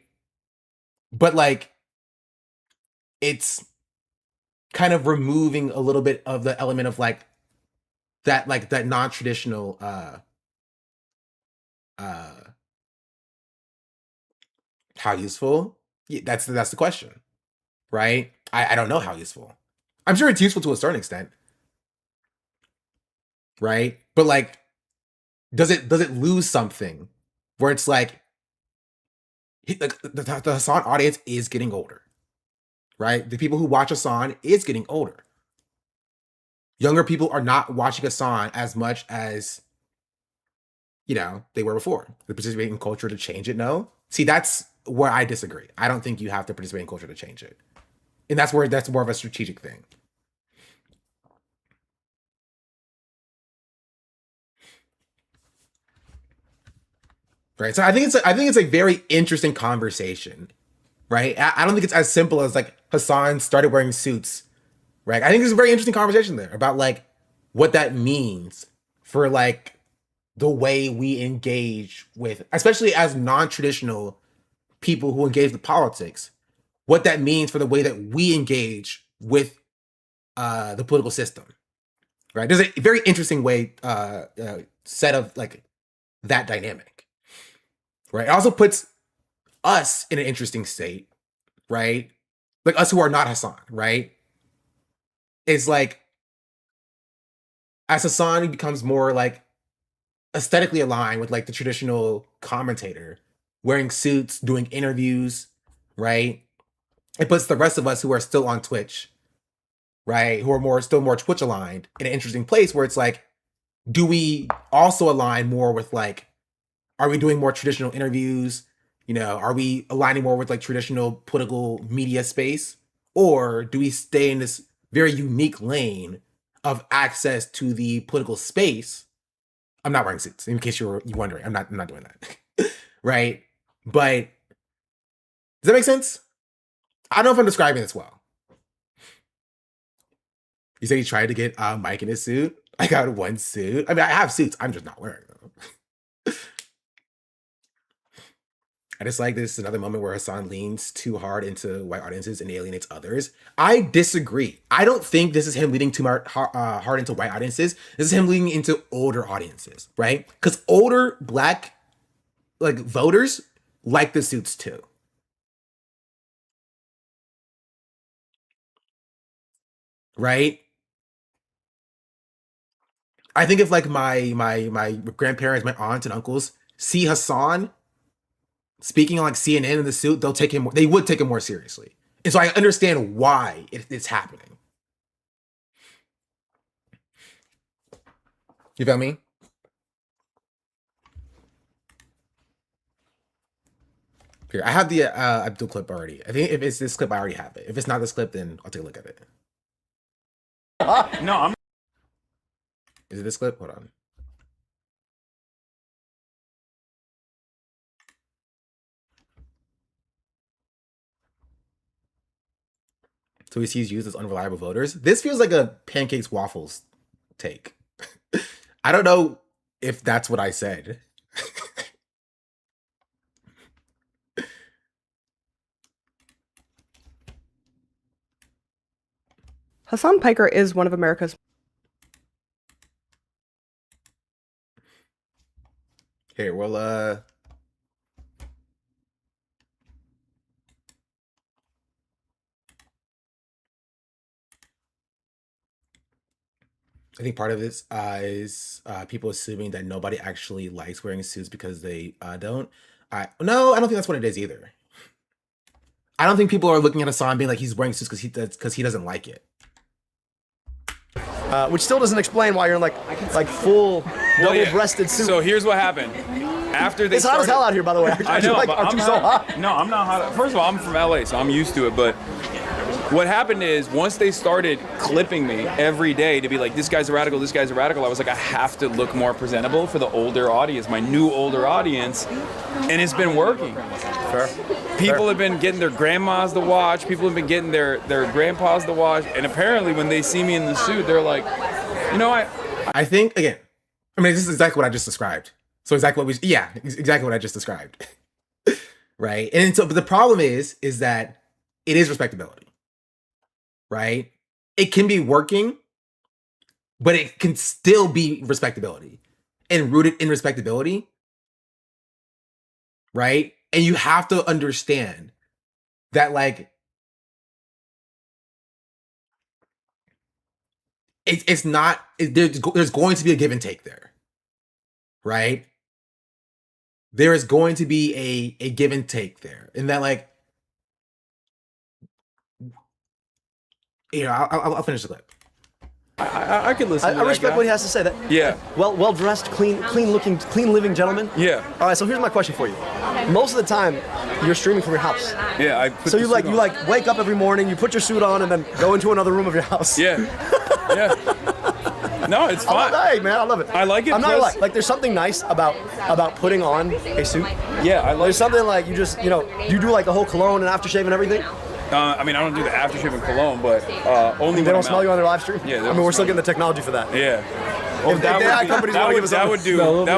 But like it's kind of removing a little bit of the element of like that non-traditional how useful? Yeah, that's the question, right? I don't know how useful. I'm sure it's useful to a certain extent, right? But like does it lose something where it's like the Hassan audience is getting older, right? The people who watch Hassan is getting older. Younger people are not watching Hassan as much as they were before. They participate in culture to change it. No, see, that's where I disagree. I don't think you have to participate in culture to change it, and that's more of a strategic thing. Right. So I think it's a very interesting conversation. Right. I don't think it's as simple as like Hassan started wearing suits. Right. I think there's a very interesting conversation there about like what that means for like the way we engage with, especially as non-traditional people who engage with politics, what that means for the way that we engage with the political system. Right. There's a very interesting way set of like that dynamic. Right. It also puts us in an interesting state, right? Like us who are not Hassan, right? It's like as Hassan becomes more like aesthetically aligned with like the traditional commentator, wearing suits, doing interviews, right? It puts the rest of us who are still on Twitch, right? Who are still more Twitch aligned in an interesting place where it's like, do we also align more with like, are we doing more traditional interviews? Are we aligning more with like traditional political media space? Or do we stay in this very unique lane of access to the political space? I'm not wearing suits, in case you're wondering. I'm not doing that. Right? But does that make sense? I don't know if I'm describing this well. You said he tried to get Mike in his suit. I got one suit. I mean, I have suits. I'm just not wearing them. I just like this another moment where Hassan leans too hard into white audiences and alienates others. I disagree. I don't think this is him leaning too hard into white audiences. This is him leaning into older audiences, right? Because older black like voters like the suits too. Right? I think if like my grandparents, my aunts and uncles see Hassan speaking on like CNN in the suit, they would take him more seriously. And so I understand why it's happening. You feel me? Here, I have the Abdul clip already. I think if it's this clip, I already have it. If it's not this clip, then I'll take a look at it. No, I'm. Is it this clip? Hold on. So he sees youth as unreliable voters. This feels like a pancakes waffles take. I don't know if that's what I said. Hassan Piker is one of America's. Here, well, I think part of this is people assuming that nobody actually likes wearing suits because they don't. No, I don't think that's what it is either. I don't think people are looking at Hassan being like he's wearing suits because he doesn't like it. Which still doesn't explain why you're in like full double-breasted suit. So here's what happened. After they it's hot as hell out here, by the way. I know, but aren't you so hot? No, I'm not hot. First of all, I'm from LA, so I'm used to it. But what happened is once they started clipping me every day to be like, this guy's a radical, this guy's a radical, I was like, I have to look more presentable for the older audience, my new older audience, and it's been working. Fair. People have been getting their grandmas to watch, people have been getting their grandpas to watch, and apparently when they see me in the suit, they're like, you know, I think, again, I mean, this is exactly what I just described. So exactly what I just described. Right? And so, but the problem is that it is respectability. Right? It can be working, but it can still be respectability and rooted in respectability. Right? And you have to understand that, like, it's not, there's going to be a give and take there. Right? There is going to be a give and take there. And that, like, you know, I'll finish the clip. I can listen. I respect what he has to say. That well dressed, clean living gentleman. Yeah. All right. So here's my question for you. Most of the time, you're streaming from your house. Yeah. So you wake up every morning, you put your suit on, and then go into another room of your house. Yeah. Yeah. No, it's fine. Hey, man, I love it. I like it. I'm not like there's something nice about putting on a suit. Yeah, I like. There's something like you just you do like the whole cologne and aftershave and everything. I mean, I don't do the aftershave and cologne, but only they don't smell you on their live stream. Yeah, I mean, we're still getting the technology for that. Yeah. That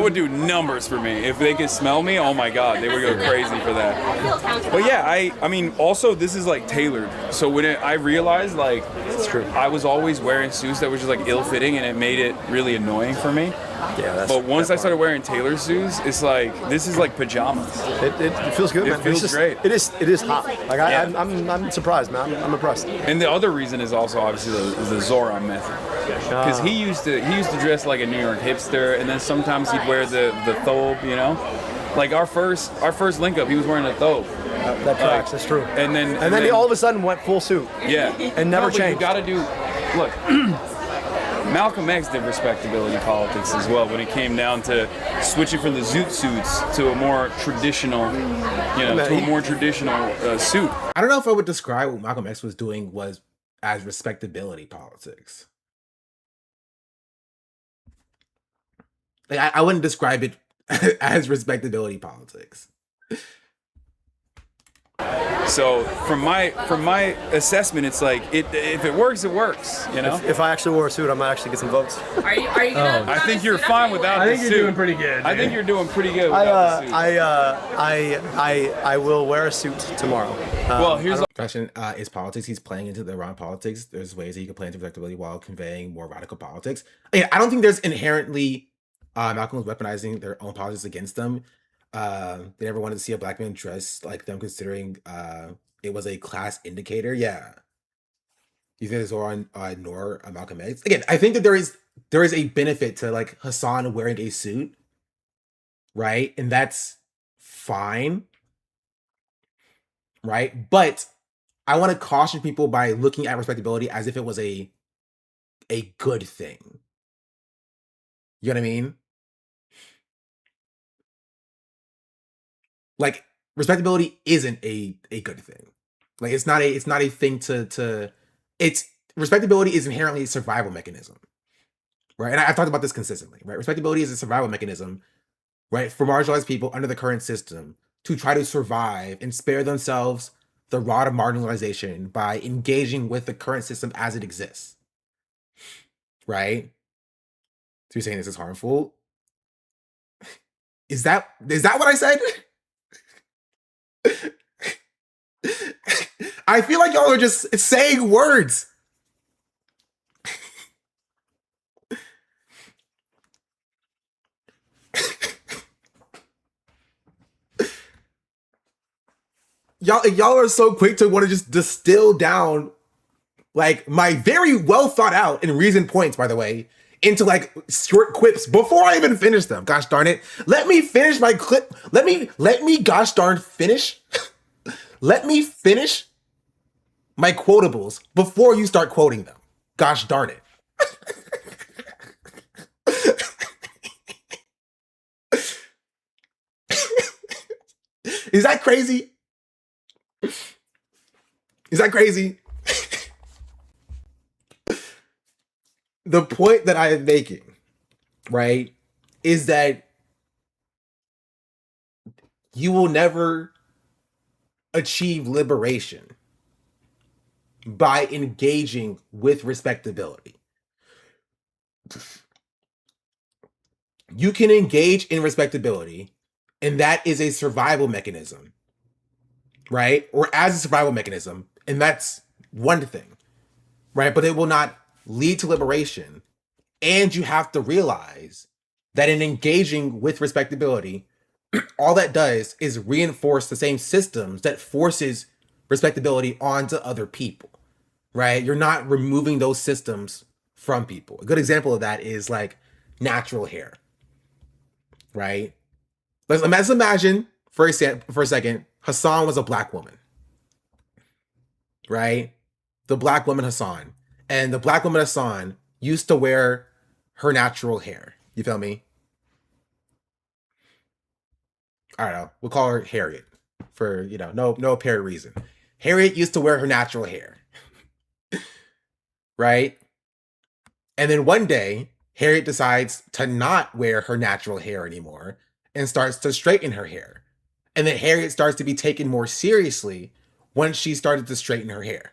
would do numbers for me if they could smell me. Oh my God, they would go crazy for that. But yeah, I mean, also this is like tailored. So when I realized like it's true, I was always wearing suits that were just like ill-fitting, and it made it really annoying for me. Yeah, but once I started wearing tailored suits, it's like this is like pajamas. It feels good, man. It feels great. It is hot. Like I'm surprised, man. I'm impressed. And the other reason is also obviously the Zoran method, because he used to dress like a New York hipster, and then sometimes he'd wear the thobe, you know. Like our first link up, he was wearing a thobe. That tracks. That's true. And then he all of a sudden went full suit. Yeah. And never changed. You got to do. Look. Malcolm X did respectability politics as well when it came down to switching from the zoot suits to a more traditional, suit. I don't know if I would describe what Malcolm X was doing was as respectability politics. Like, I wouldn't describe it as respectability politics. So from my assessment, it's like if it works, it works. You know. If I actually wore a suit, I might actually get some votes. Are you gonna? I think you're fine without the suit. I think you're doing pretty good. I think you're doing pretty good without the suit. I will wear a suit tomorrow. Well, here's the question: is politics? He's playing into the Iran politics. There's ways that he can play into respectability while conveying more radical politics. I don't think there's inherently Malcolm was weaponizing their own politics against them. They never wanted to see a black man dress like them, considering it was a class indicator. Yeah. You think it's on nor Malcolm X? Again, I think that there is a benefit to like Hassan wearing a suit, right? And that's fine, right? But I want to caution people by looking at respectability as if it was a good thing. You know what I mean? Like, respectability isn't a good thing. Like, it's not a thing to it's respectability is inherently a survival mechanism. Right? And I've talked about this consistently, right? Respectability is a survival mechanism, right, for marginalized people under the current system to try to survive and spare themselves the rot of marginalization by engaging with the current system as it exists. Right? So you're saying this is harmful? Is that what I said? I feel like y'all are just saying words. y'all are so quick to want to just distill down like my very well thought out and reasoned points, by the way, into like short quips before I even finish them. Gosh darn it. Let me finish my clip. Let me gosh darn finish. Let me finish my quotables before you start quoting them. Gosh darn it. Is that crazy? Is that crazy? The point that I am making, right, is that you will never achieve liberation by engaging with respectability. You can engage in respectability, and that is a survival mechanism, right? Or as a survival mechanism, and that's one thing, right? But it will not lead to liberation. And you have to realize that in engaging with respectability, all that does is reinforce the same systems that forces respectability onto other people, right? You're not removing those systems from people. A good example of that is like natural hair, right? Let's imagine for a second, Hassan was a black woman, right? The black woman Hassan. And the black woman Hassan used to wear her natural hair. You feel me? I don't know. We'll call her Harriet for, no apparent reason. Harriet used to wear her natural hair. Right? And then one day, Harriet decides to not wear her natural hair anymore and starts to straighten her hair. And then Harriet starts to be taken more seriously once she started to straighten her hair.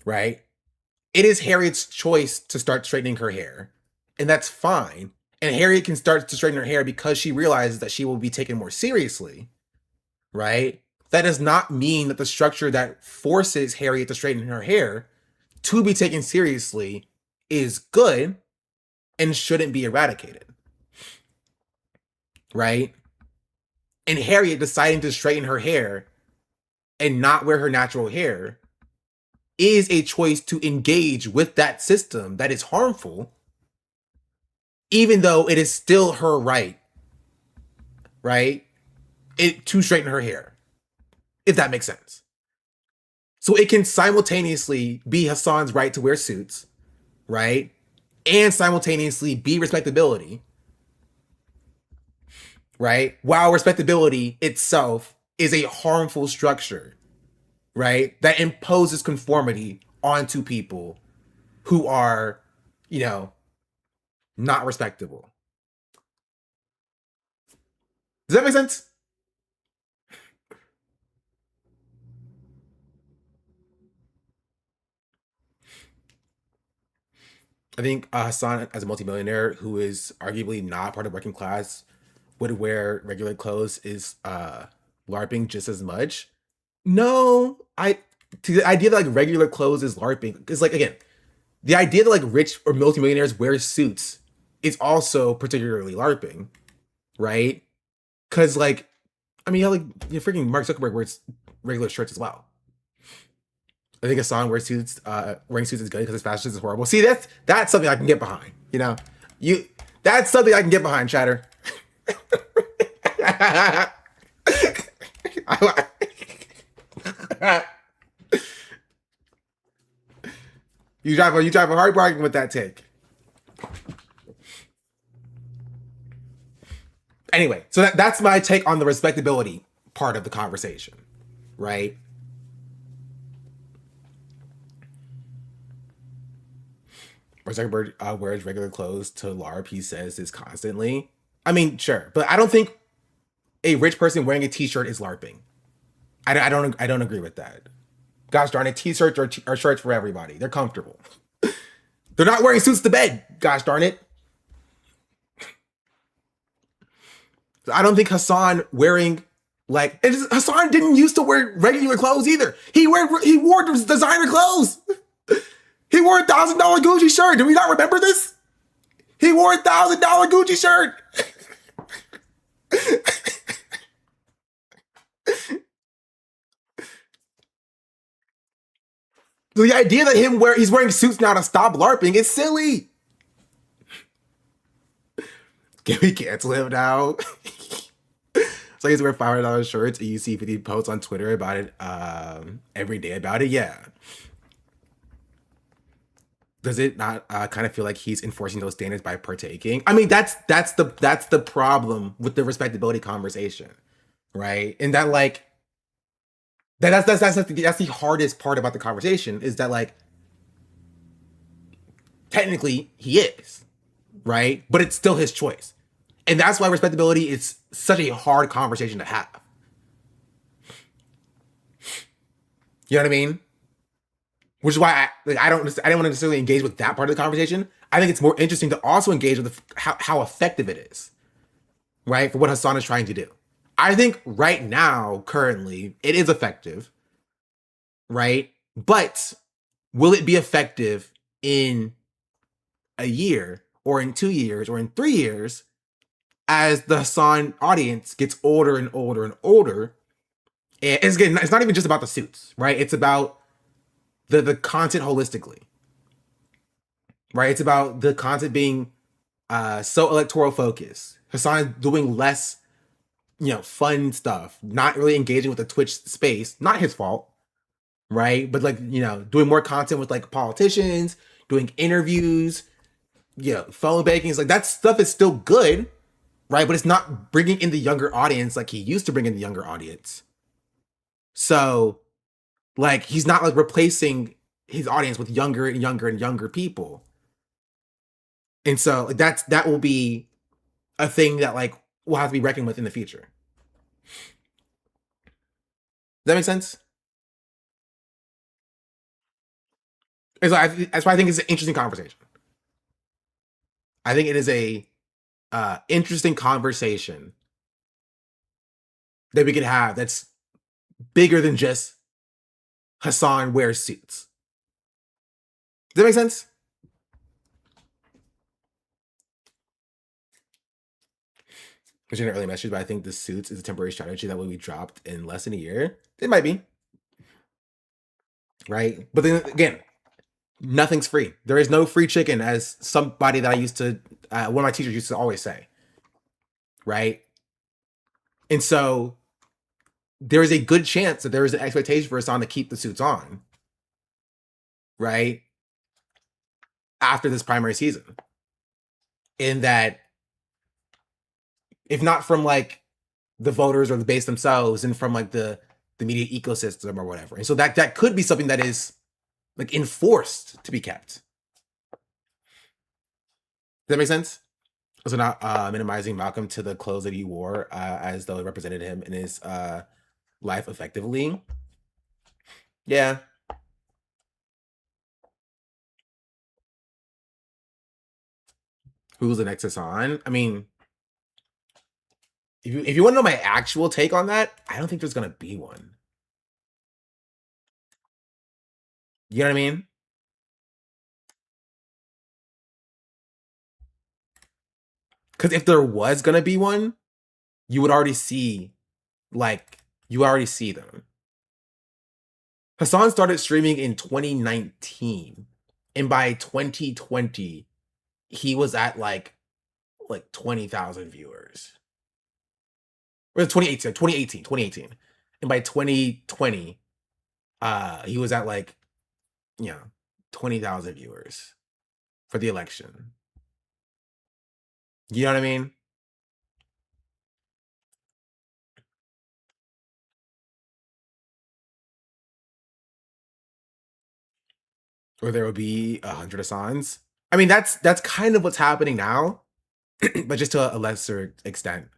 Right? It is Harriet's choice to start straightening her hair, and that's fine. And Harriet can start to straighten her hair because she realizes that she will be taken more seriously, right? That does not mean that the structure that forces Harriet to straighten her hair to be taken seriously is good and shouldn't be eradicated, right? And Harriet deciding to straighten her hair and not wear her natural hair is a choice to engage with that system that is harmful, even though it is still her right, to straighten her hair, if that makes sense. So it can simultaneously be Hassan's right to wear suits, right? And simultaneously be respectability, right? While respectability itself is a harmful structure, right? That imposes conformity onto people who are, not respectable. Does that make sense? I think Hassan, as a multimillionaire who is arguably not part of working class, would wear regular clothes is LARPing just as much. No, the idea that like regular clothes is LARPing is like, again, the idea that like rich or multimillionaires wear suits is also particularly LARPing, right? Because like, I mean, freaking Mark Zuckerberg wears regular shirts as well. I think Hassan wearing suits is good because his fashion is horrible. See, that's something I can get behind. That's something I can get behind, Chatter. You drive a hard bargain with that take. Anyway, so that's my take on the respectability part of the conversation, right? Mark Zuckerberg wears regular clothes to LARP, he says this constantly. I mean, sure, but I don't think a rich person wearing a t-shirt is LARPing. I don't agree with that. Gosh darn it, t-shirts are shirts for everybody. They're comfortable. They're not wearing suits to bed. Gosh darn it. I don't think Hassan wearing Hassan didn't used to wear regular clothes either. He wore designer clothes. He wore a $1,000 Gucci shirt. Do we not remember this? He wore a $1,000 Gucci shirt. So the idea that he's wearing suits now to stop LARPing is silly. Can we cancel him now? So he's wearing $500 shirts and you see 50 posts on Twitter about it every day about it. Yeah. Does it not kind of feel like he's enforcing those standards by partaking? I mean, that's the problem with the respectability conversation, right? And that like that's the hardest part about the conversation is that like technically he is, right? But it's still his choice, and that's why respectability is such a hard conversation to have. You know what I mean? Which is why I don't want to necessarily engage with that part of the conversation. I think it's more interesting to also engage with how effective it is, right? For what Hassan is trying to do. I think right now, currently, it is effective, right? But will it be effective in a year or in 2 years or in 3 years as the Hassan audience gets older and older and older? And it's not even just about the suits, right? It's about the content holistically, right? It's about the content being so electoral focused. Hassan doing less, fun stuff, not really engaging with the Twitch space. Not his fault, right? But like, doing more content with like politicians, doing interviews, phone bankings. Like that stuff is still good, right? But it's not bringing in the younger audience like he used to bring in the younger audience. So like he's not like replacing his audience with younger and younger and younger people. And so like that will be a thing that like we'll have to be reckoned with in the future. Does that make sense? That's why I think it's an interesting conversation. I think it is a interesting conversation that we could have that's bigger than just Hassan wears suits. Does that make sense? I shouldn't early message, but I think the suits is a temporary strategy that will be dropped in less than a year. It might be. Right? But then again, nothing's free. There is no free chicken, as somebody that I used to, one of my teachers used to always say. Right? And so there is a good chance that there is an expectation for Hassan to keep the suits on. Right? After this primary season. In that, if not from like the voters or the base themselves, and from like the media ecosystem or whatever. And so that could be something that is like enforced to be kept. Does that make sense? Also not minimizing Malcolm to the clothes that he wore as though it represented him in his life effectively. Yeah. Who's the next Hassan? I mean, if you want to know my actual take on that, I don't think there's going to be one. You know what I mean? Because if there was going to be one, you would already see, like, you already see them. Hassan started streaming in 2019. And by 2020, he was at like 20,000 viewers. Or 2018. And by 2020, he was at like, 20,000 viewers for the election. You know what I mean? Or there will be 100 Hassans. I mean, that's kind of what's happening now, but just to a lesser extent.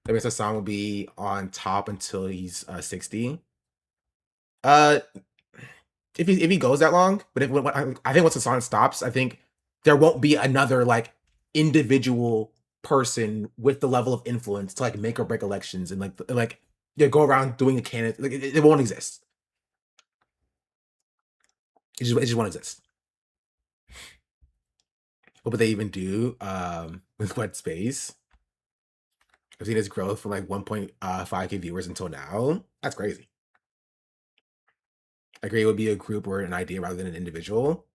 That means Hassan will be on top until he's 60. If he goes that long, but I think once Hassan stops, I think there won't be another like individual person with the level of influence to like make or break elections and go around doing a candidate. Like it won't exist. It just won't exist. What would they even do with Wet Space? I've seen his growth from like 1.5K viewers until now. That's crazy. agree it would be a group or an idea rather than an individual.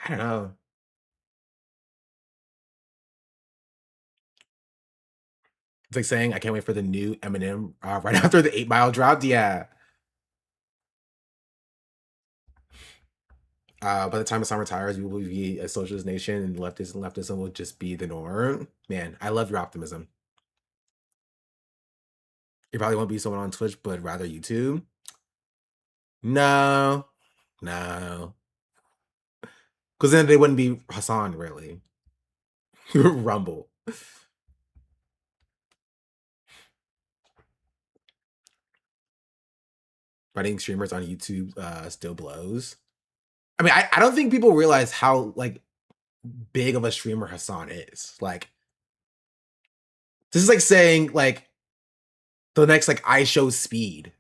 I don't know. It's like saying I can't wait for the new Eminem right after the 8 Mile dropped. Yeah. By the time Hassan retires, we will be a socialist nation, and leftism will just be the norm. Man, I love your optimism. You probably won't be someone on Twitch, but rather YouTube. No, no, because then they wouldn't be Hassan really. Rumble. Fighting streamers on YouTube still blows. I mean, I don't think people realize how like big of a streamer Hassan is. Like, this is like saying like the next like I show Speed.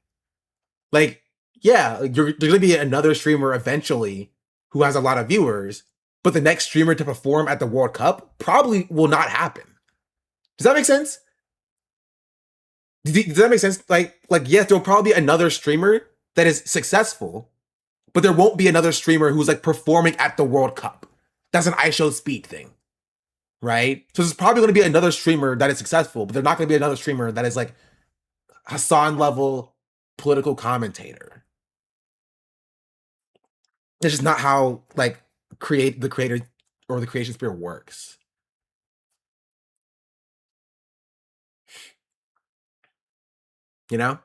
Like, yeah, there's gonna be another streamer eventually who has a lot of viewers, but the next streamer to perform at the World Cup probably will not happen. Does that make sense? Does that make sense? Like yes, there'll probably be another streamer that is successful, but there won't be another streamer who's like performing at the World Cup. That's an I show Speed thing, right? So there's probably going to be another streamer that is successful, but there's not going to be another streamer that is like Hassan level political commentator. It's just not how like the creator or the creation spirit works. You know?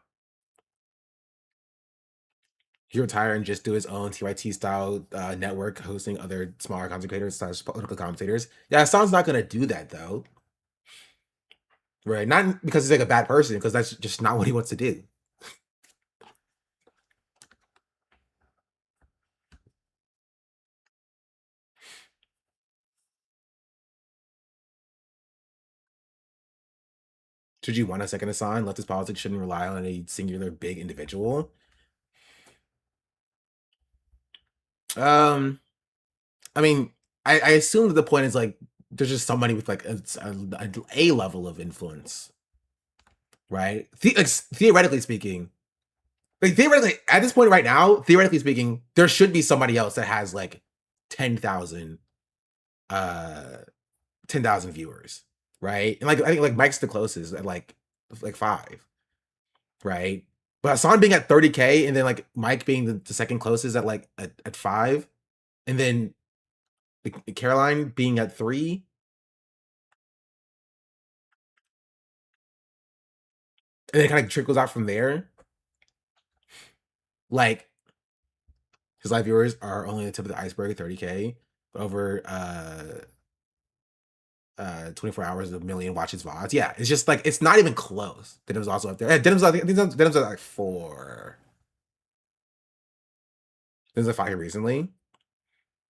He retire and just do his own TYT style network hosting other smaller content creators / political commentators. Yeah, Hassan's not gonna do that though. Right? Not because he's like a bad person, because that's just not what he wants to do. Should you want a second Hassan? Leftist politics shouldn't rely on a singular big individual. I mean, I assume that the point is like there's just somebody with like a level of influence, right? Theoretically speaking, like theoretically at this point right now, theoretically speaking, there should be somebody else that has like 10,000 10,000 viewers, right? And like I think like Mike's the closest at like 5, right? But Hassan being at 30K and then like Mike being the second closest at like at 5, and then Caroline being at 3. And then it kind of trickles out from there. Like his live viewers are only the tip of the iceberg at 30K. But over 24 hours, a million watches VODs. Yeah, it's just like it's not even close. Denim's also up there. Yeah, Denim's I think Denim's at like 4. Denim's at 5 recently.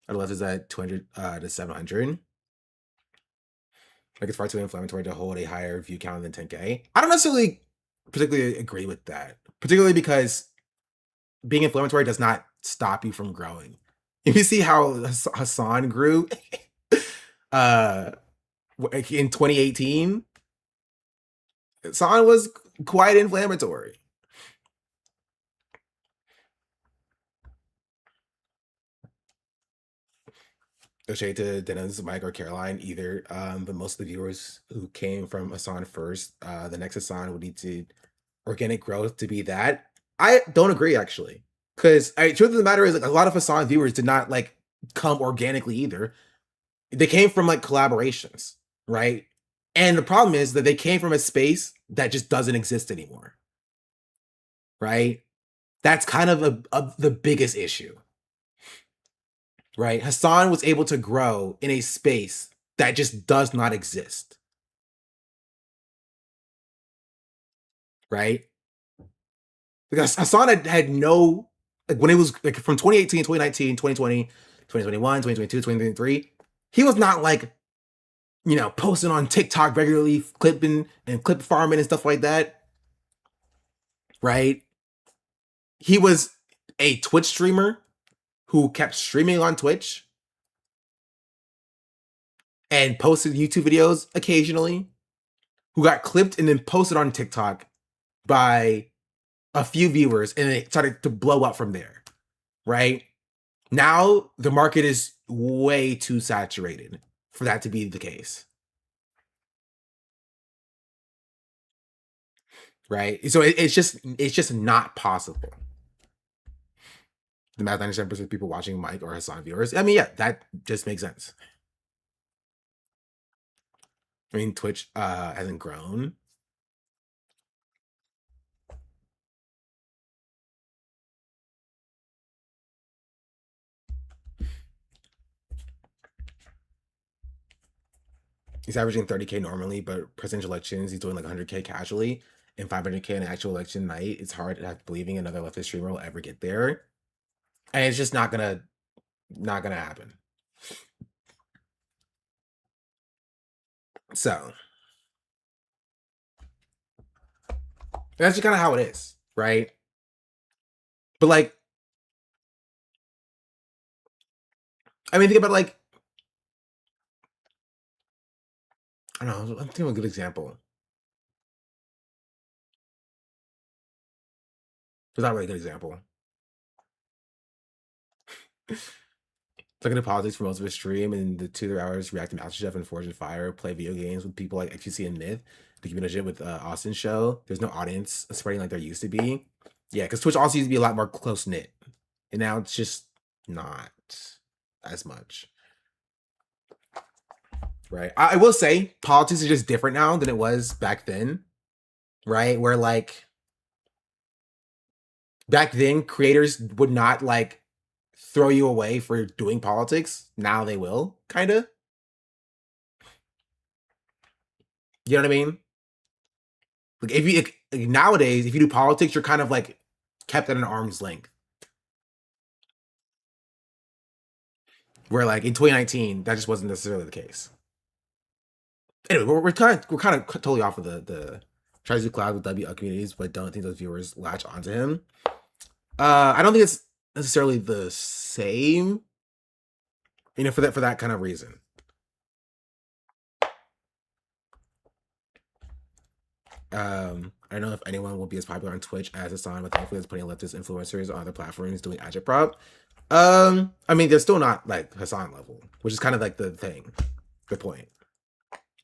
The left is at 200 to 700. Like it's far too inflammatory to hold a higher view count than 10K. I don't necessarily particularly agree with that, particularly because being inflammatory does not stop you from growing. If you see how Hassan grew in 2018, Hassan was quite inflammatory. No shade to Dennis, Mike, or Caroline either, but most of the viewers who came from Hassan first, the next Hassan would need to organic growth to be that. I don't agree actually, because truth of the matter is like a lot of Hassan viewers did not like come organically either. They came from like collaborations, right? And the problem is that they came from a space that just doesn't exist anymore, right? That's kind of the biggest issue. Right? Hassan was able to grow in a space that just does not exist. Right? Because Hassan had no, like when it was like from 2018, 2019, 2020, 2021, 2022, 2023, he was not like, you know, posting on TikTok regularly, clipping and clip farming and stuff like that. Right? He was a Twitch streamer who kept streaming on Twitch and posted YouTube videos occasionally. who got clipped and then posted on TikTok by a few viewers, and it started to blow up from there, right? Now the market is way too saturated for that to be the case. Right? So it's just not possible. The math 97% of people watching Mike or Hassan viewers. I mean, yeah, that just makes sense. I mean, Twitch hasn't grown. He's averaging 30K normally, but presidential elections, he's doing like 100K casually, and 500K in an actual election night. It's hard to have believing another leftist streamer will ever get there, and it's just not gonna happen. So that's just kind of how it is, right? But like, I mean, think about like, I don't know. I'm thinking of a good example. It's not really a good example. Looking at politics for most of his stream, and the 2 hours reacting to MasterChef and Forge and Fire, play video games with people like XQC and Myth, to keep it legit with Austin's show. There's no audience spreading like there used to be. Yeah, because Twitch also used to be a lot more close knit, and now it's just not as much. Right. I will say politics is just different now than it was back then. Right, where like back then creators would not like throw you away for doing politics. Now they will, kind of. You know what I mean? Like if you like, nowadays, if you do politics, you're kind of like kept at an arm's length. Where like in 2019, that just wasn't necessarily the case. Anyway, we're kind of totally off of the tries to collab with WL communities, but don't think those viewers latch onto him. I don't think it's necessarily the same, you know, for that kind of reason. I don't know if anyone will be as popular on Twitch as Hassan, but thankfully there's plenty of leftist influencers on other platforms doing agitprop. I mean, they're still not like Hassan level, which is kind of like the thing, the point.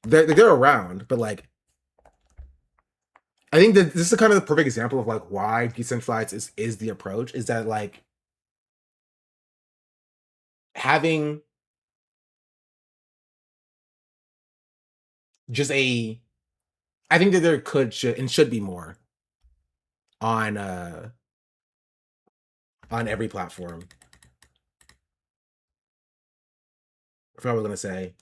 They're around, but like, I think that this is kind of the perfect example of like why decentralized is the approach, is that like having just I think that there should be more on every platform. I forgot what I was gonna say.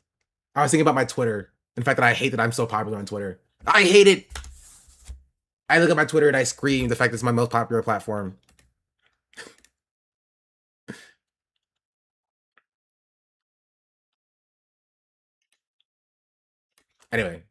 I was thinking about my Twitter. In fact, that I hate that I'm so popular on Twitter. I hate it. I look at my Twitter and I scream the fact that it's my most popular platform. Anyway.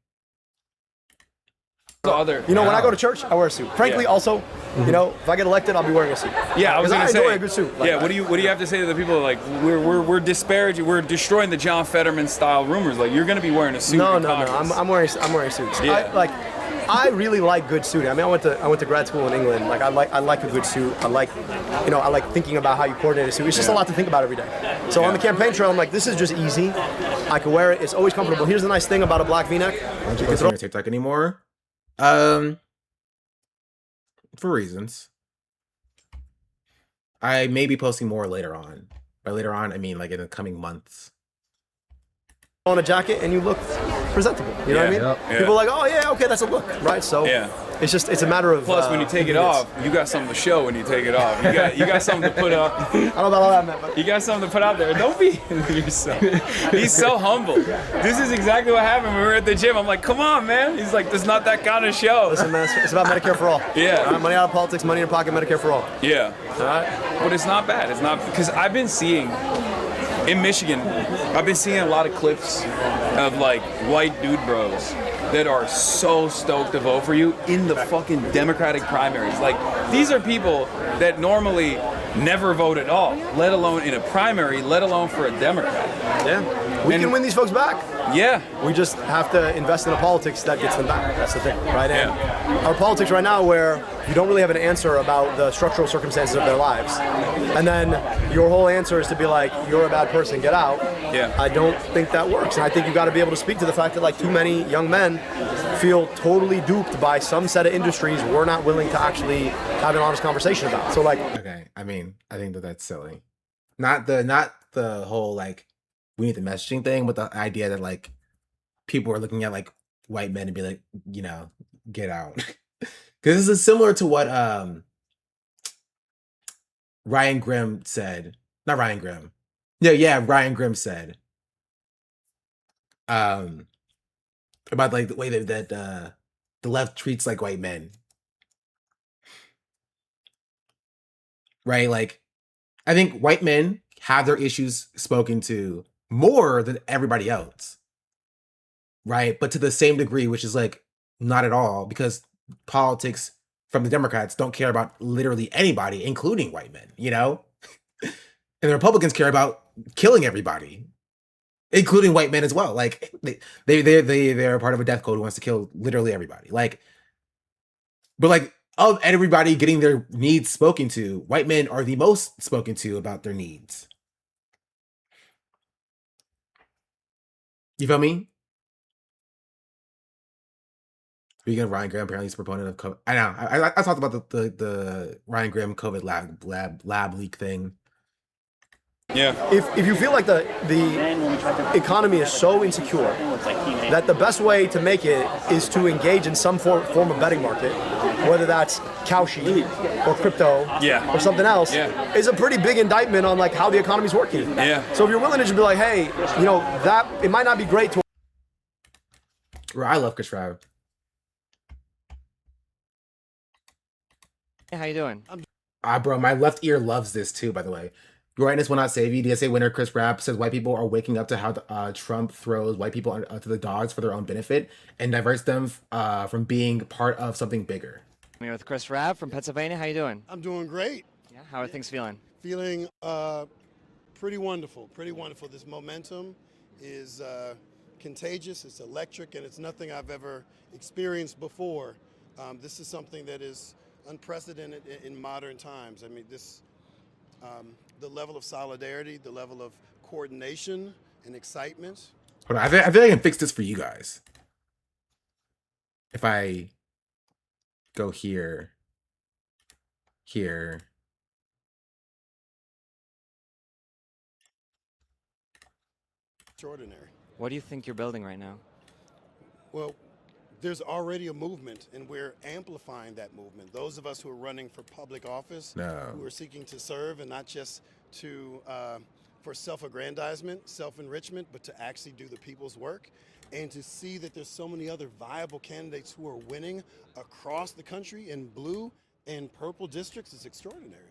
You know, when I go to church, I wear a suit. Frankly, also, you know, if I get elected, I'll be wearing a suit. Yeah, I was gonna say, enjoy a good suit. Like, yeah, what do you have to say to the people like we're disparaging, we're destroying the John Fetterman style rumors? Like you're gonna be wearing a suit. No. I'm wearing suits. Yeah. I really like good suiting. I mean, I went to grad school in England. Like I like a good suit. I like thinking about how you coordinate a suit. It's just a lot to think about every day. So on the campaign trail, I'm like, this is just easy. I can wear it. It's always comfortable. Here's the nice thing about a black V-neck. Don't you consider TikTok anymore? For reasons. I may be posting more later on. By later on, I mean like in the coming months. On a jacket and you look presentable. You know what I mean? Yeah. People are like, oh yeah, okay, that's a look, right? So it's a matter of. Plus, when you take it off, you got something to show. When you take it off, you got something to put up. I don't know about all that, man. But you got something to put out there. Don't be. He's so humble. This is exactly what happened when we were at the gym. I'm like, come on, man. He's like, there's not that kind of show. Listen, man, it's about Medicare for all. Yeah. All right, money out of politics, money in your pocket, Medicare for all. Yeah. All right. But it's not bad. It's not, because I've been seeing. In Michigan, I've been seeing a lot of clips of like white dude bros that are so stoked to vote for you in the fucking Democratic primaries. Like, these are people that normally never vote at all, let alone in a primary, let alone for a Democrat. Yeah. We can win these folks back. Yeah. We just have to invest in a politics that gets them back. That's the thing, right? And our politics right now, where you don't really have an answer about the structural circumstances of their lives, and then your whole answer is to be like, you're a bad person, get out. Yeah. I don't think that works. And I think you got to be able to speak to the fact that like too many young men feel totally duped by some set of industries we're not willing to actually have an honest conversation about. So like, okay, I mean, I think that that's silly. Not the whole like we need the messaging thing, but the idea that like people are looking at like white men and be like, you know, get out. Because this is similar to what Ryan Grimm said. Not Ryan Grimm. Yeah, Ryan Grimm said. About like the way that the left treats like white men. Right? Like, I think white men have their issues spoken to more than everybody else. Right? But to the same degree, which is like not at all, because politics from the Democrats don't care about literally anybody, including white men, you know? And the Republicans care about killing everybody, including white men as well. Like they're part of a death code who wants to kill literally everybody. Like, but like of everybody getting their needs spoken to, white men are the most spoken to about their needs. You feel me? Speaking of Ryan Graham, apparently he's a proponent of COVID. I know. I talked about the Ryan Graham COVID lab leak thing. Yeah. If you feel like the economy is so insecure that the best way to make it is to engage in some form of betting market, whether that's Cowsheet or crypto or something else, is a pretty big indictment on like how the economy's working. Yeah. So if you're willing to just be like, hey, you know, that it might not be great to. I love Chris Rob. Hey, how you doing? Bro, my left ear loves this too, by the way. Your Rightness Will Not Save You. DSA winner Chris Rapp says white people are waking up to how Trump throws white people to the dogs for their own benefit and diverts them from being part of something bigger. I'm here with Chris Rapp from Pennsylvania. How you doing? I'm doing great. Yeah. How are things feeling? Feeling pretty wonderful. Pretty wonderful. This momentum is contagious. It's electric, and it's nothing I've ever experienced before. This is something that is unprecedented in modern times. I mean, this. The level of solidarity, the level of coordination and excitement. Hold on, I feel like I can fix this for you guys. If I go here. Extraordinary. What do you think you're building right now? Well, there's already a movement, and we're amplifying that movement. Those of us who are running for public office, who are seeking to serve, and not just to for self-aggrandizement, self-enrichment, but to actually do the people's work, and to see that there's so many other viable candidates who are winning across the country in blue and purple districts is extraordinary.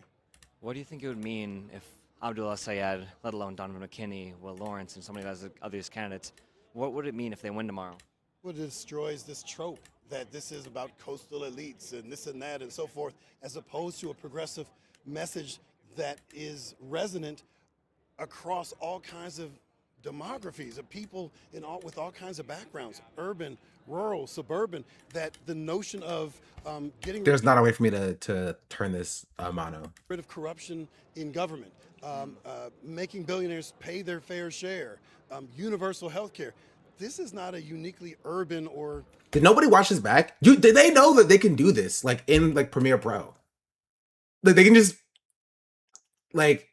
What do you think it would mean if Abdullah Syed, let alone Donovan McKinney, Will Lawrence, and so many of these candidates, what would it mean if they win tomorrow? Well, it destroys this trope that this is about coastal elites and this and that and so forth, as opposed to a progressive message that is resonant across all kinds of demographies of people with all kinds of backgrounds, urban, rural, suburban, that the notion of getting There's not a way for me to turn this mono. rid of corruption in government, making billionaires pay their fair share, universal health care. This is not a uniquely urban or. Did nobody watch this back? Did they know that they can do this like in like Premiere Pro? Like they can just like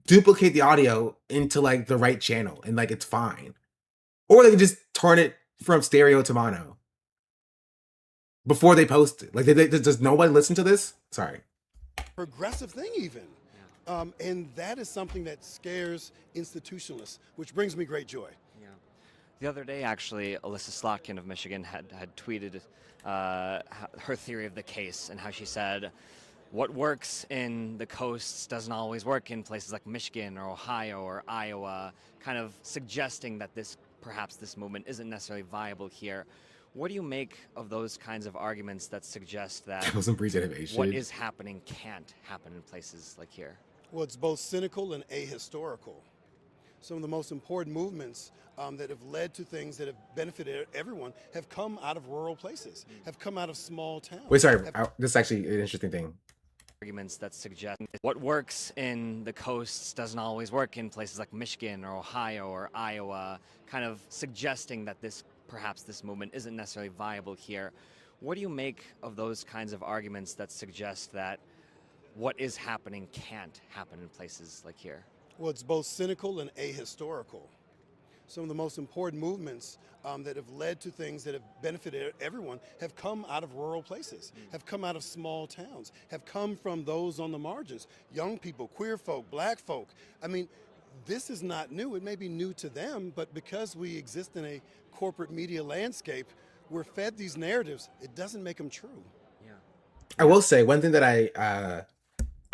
duplicate the audio into like the right channel and like it's fine, or they can just turn it from stereo to mono before they post it. Like, does nobody listen to this? Sorry. Progressive thing even. And that is something that scares institutionalists, which brings me great joy. Yeah. The other day, actually, Alyssa Slotkin of Michigan had tweeted her theory of the case and how she said, what works in the coasts doesn't always work in places like Michigan or Ohio or Iowa, kind of suggesting that perhaps this movement isn't necessarily viable here. What do you make of those kinds of arguments that suggest that what is happening can't happen in places like here? Well, it's both cynical and ahistorical. Some of the most important movements that have led to things that have benefited everyone have come out of rural places, have come out of small towns. Wait, sorry. This is actually an interesting thing. Arguments that suggest what works in the coasts doesn't always work in places like Michigan or Ohio or Iowa, kind of suggesting that perhaps this movement isn't necessarily viable here. What do you make of those kinds of arguments that suggest that what is happening can't happen in places like here? Well, it's both cynical and ahistorical. Some of the most important movements that have led to things that have benefited everyone have come out of rural places, have come out of small towns, have come from those on the margins, young people, queer folk, black folk. I mean, this is not new. It may be new to them, but because we exist in a corporate media landscape, we're fed these narratives. It doesn't make them true. Yeah. I will say one thing that I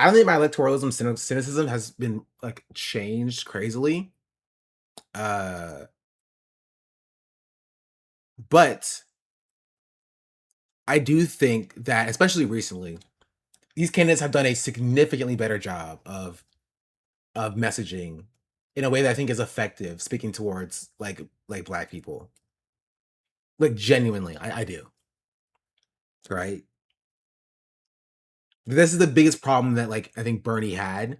don't think my electoralism cynicism has been like changed crazily. But I do think that, especially recently, these candidates have done a significantly better job of messaging in a way that I think is effective, speaking towards like Black people. Like genuinely, I do. Right? This is the biggest problem that like I think Bernie had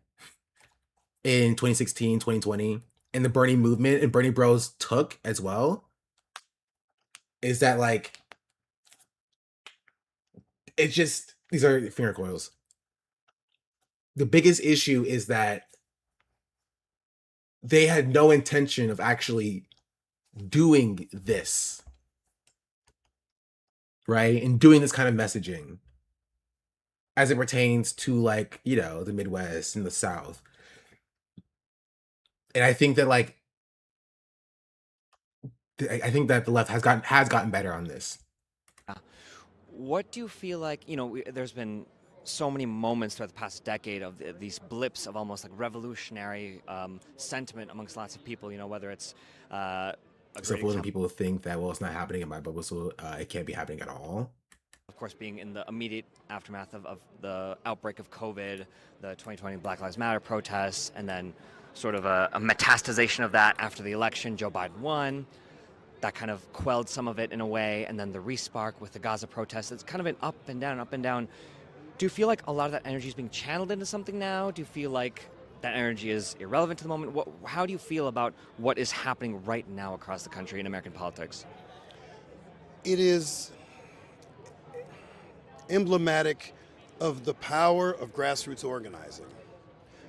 in 2016, 2020, and the Bernie movement and Bernie Bros took as well, is that like it's just, these are finger coils. The biggest issue is that they had no intention of actually doing this, right? And doing this kind of messaging as it pertains to like, you know, the Midwest and the South. And I think that like, I think that the left has gotten better on this. What do you feel like, you know, there's been so many moments throughout the past decade of these blips of almost like revolutionary sentiment amongst lots of people, you know, whether it's so for when people think that, well, it's not happening in my bubble, so it can't be happening at all. Of course, being in the immediate aftermath of the outbreak of COVID, the 2020 Black Lives Matter protests, and then sort of a metastasization of that after the election. Joe Biden won. That kind of quelled some of it in a way, and then the respark with the Gaza protests. It's kind of been up and down, up and down. Do you feel like a lot of that energy is being channeled into something now? Do you feel like that energy is irrelevant to the moment? How do you feel about what is happening right now across the country in American politics? It is emblematic of the power of grassroots organizing,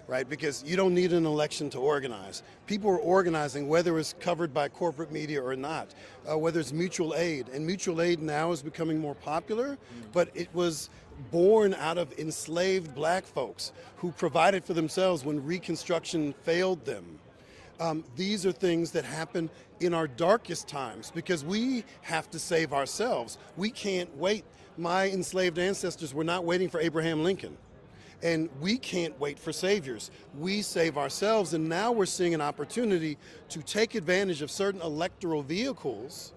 right? Because you don't need an election to organize. People are organizing, whether it's covered by corporate media or not, whether it's mutual aid. And mutual aid now is becoming more popular, but it was born out of enslaved Black folks who provided for themselves when Reconstruction failed them. These are things that happen in our darkest times because we have to save ourselves. We can't wait. My enslaved ancestors were not waiting for Abraham Lincoln. And we can't wait for saviors. We save ourselves, and now we're seeing an opportunity to take advantage of certain electoral vehicles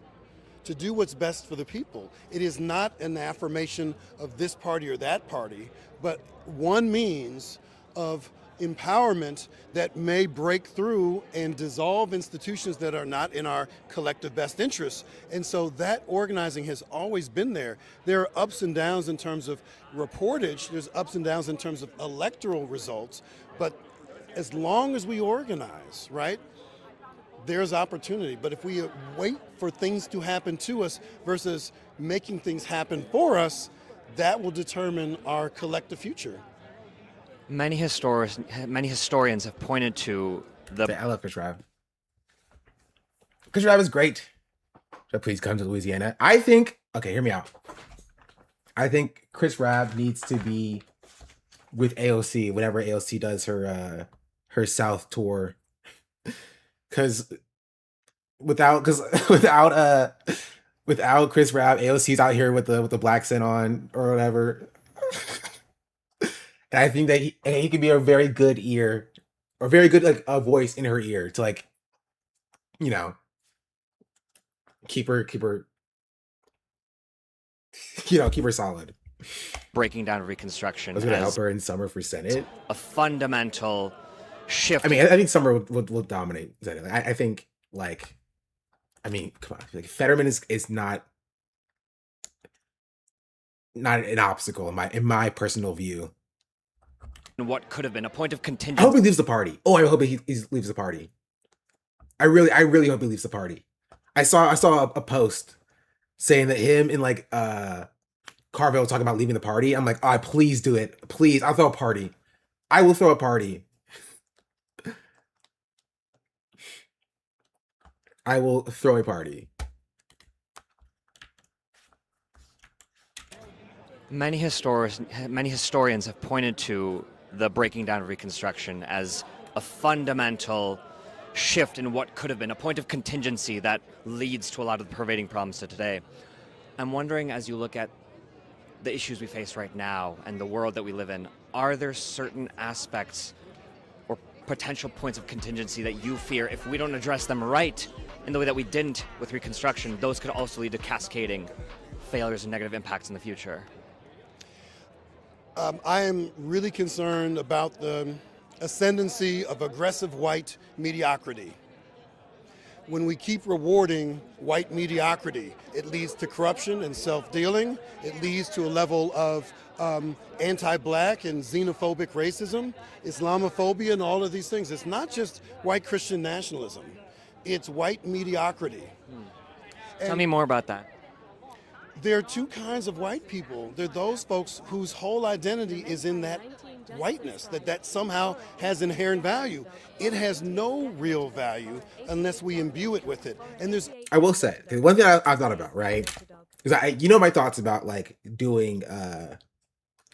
to do what's best for the people. It is not an affirmation of this party or that party, but one means of empowerment that may break through and dissolve institutions that are not in our collective best interests. And so that organizing has always been there. There are ups and downs in terms of reportage, there's ups and downs in terms of electoral results, but as long as we organize, right, there's opportunity. But if we wait for things to happen to us versus making things happen for us, that will determine our collective future. Many historians have pointed to I love Chris Rabb. Chris Rabb is great. So please come to Louisiana. I think, okay, hear me out. I think Chris Rabb needs to be with AOC whenever AOC does her South tour. Cause without Chris Rabb, AOC's out here with the black scent on or whatever. And I think that he could be a very good ear, or very good like a voice in her ear to like, you know, keep her solid. Breaking down Reconstruction. I was gonna help her in summer for Senate. A fundamental shift. I mean, I think Summer will dominate. I think, like, I mean, come on, like Fetterman is not an obstacle in my personal view. What could have been a point of I contention. hope he leaves the party. Oh, I hope he leaves the party. I really hope he leaves the party. I saw a post saying that him and like Carville talking about leaving the party. I'm like, oh, please do it. Please, I'll throw a party. I will throw a party. I will throw a party. Many historians have pointed to the breaking down of Reconstruction as a fundamental shift in what could have been a point of contingency that leads to a lot of the pervading problems to today. I'm wondering, as you look at the issues we face right now and the world that we live in, are there certain aspects or potential points of contingency that you fear if we don't address them right in the way that we didn't with Reconstruction, those could also lead to cascading failures and negative impacts in the future? I am really concerned about the ascendancy of aggressive white mediocrity. When we keep rewarding white mediocrity, it leads to corruption and self-dealing. It leads to a level of anti-black and xenophobic racism, Islamophobia, and all of these things. It's not just white Christian nationalism. It's white mediocrity. Tell me more about that. There are two kinds of white people. There are those folks whose whole identity is in that whiteness, that somehow has inherent value. It has no real value unless we imbue it with it. And there's, I will say, one thing I thought about, right? Because my thoughts about like doing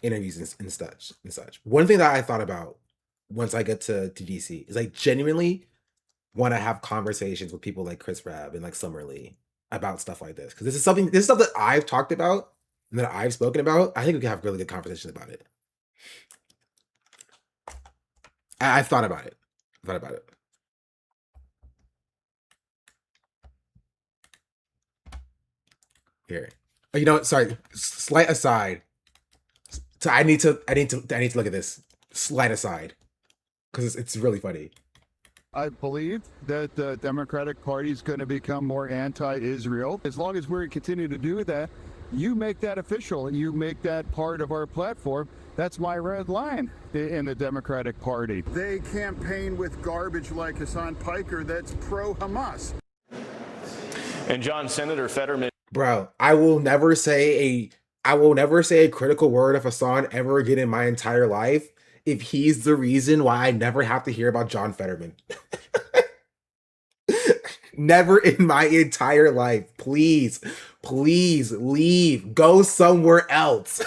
interviews and such. One thing that I thought about once I get to DC is like genuinely want to have conversations with people like Chris Rabb and like Summer Lee about stuff like this, because this is stuff that I've talked about and that I've spoken about. I think we can have really good conversations about it. I've thought about it. Here, you know what? Sorry, slight aside. So I need to look at this. Slight aside, because it's really funny. I believe that the Democratic Party is going to become more anti-Israel. As long as we continue to do that, you make that official and you make that part of our platform. That's my red line in the Democratic Party. They campaign with garbage like Hassan Piker that's pro-Hamas. And John, Senator Fetterman. Bro, I will never say a critical word of Hassan ever again in my entire life if he's the reason why I never have to hear about John Fetterman. Never in my entire life. Please leave. Go somewhere else.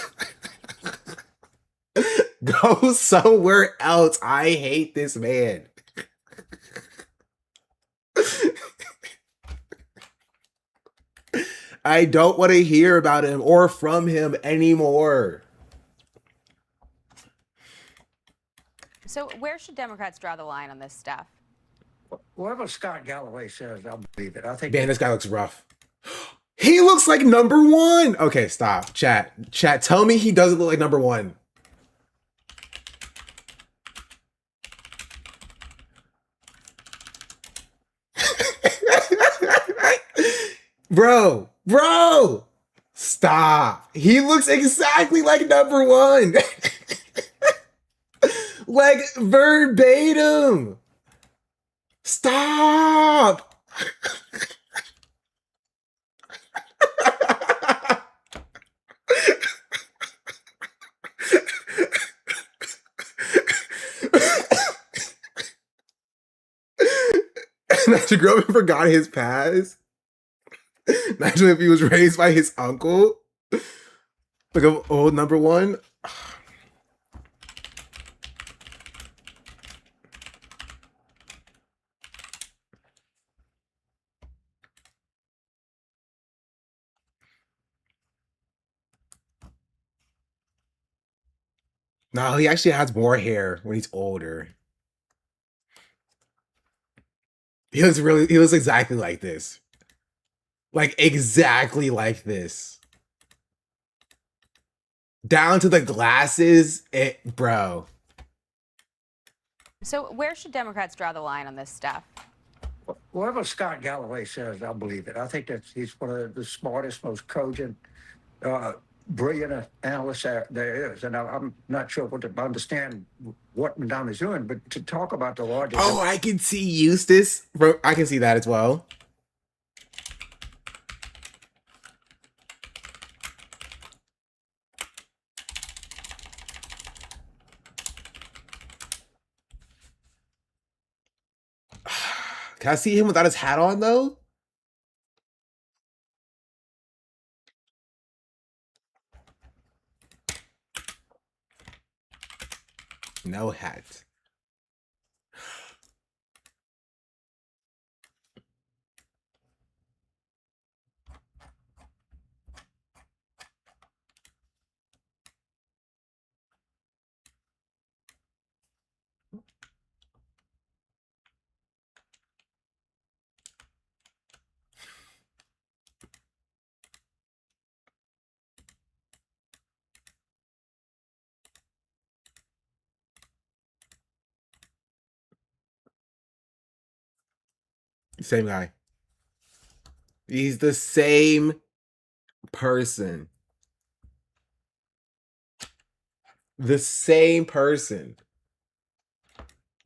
Go somewhere else. I hate this man. I don't want to hear about him or from him anymore. So where should Democrats draw the line on this stuff? Whatever Scott Galloway says, I'll believe it. I think. Man, this guy looks rough. He looks like number one. Okay, stop. Chat, tell me he doesn't look like number one. Bro, stop. He looks exactly like number one. Like verbatim. Stop. Imagine growing up and forgot his past. Imagine if he was raised by his uncle. Like an old number one. No, he actually has more hair when he's older. He looks exactly like this. Like exactly like this. Down to the glasses, bro. So where should Democrats draw the line on this stuff? Whatever Scott Galloway says, I'll believe it. I think that he's one of the smartest, most cogent, brilliant analysts there is. And I'm not sure what to understand what Madonna's doing, but to talk about the larger... Oh, I can see Eustace. Bro, I can see that as well. Can I see him without his hat on, though? No hat. Same guy. He's the same person. The same person.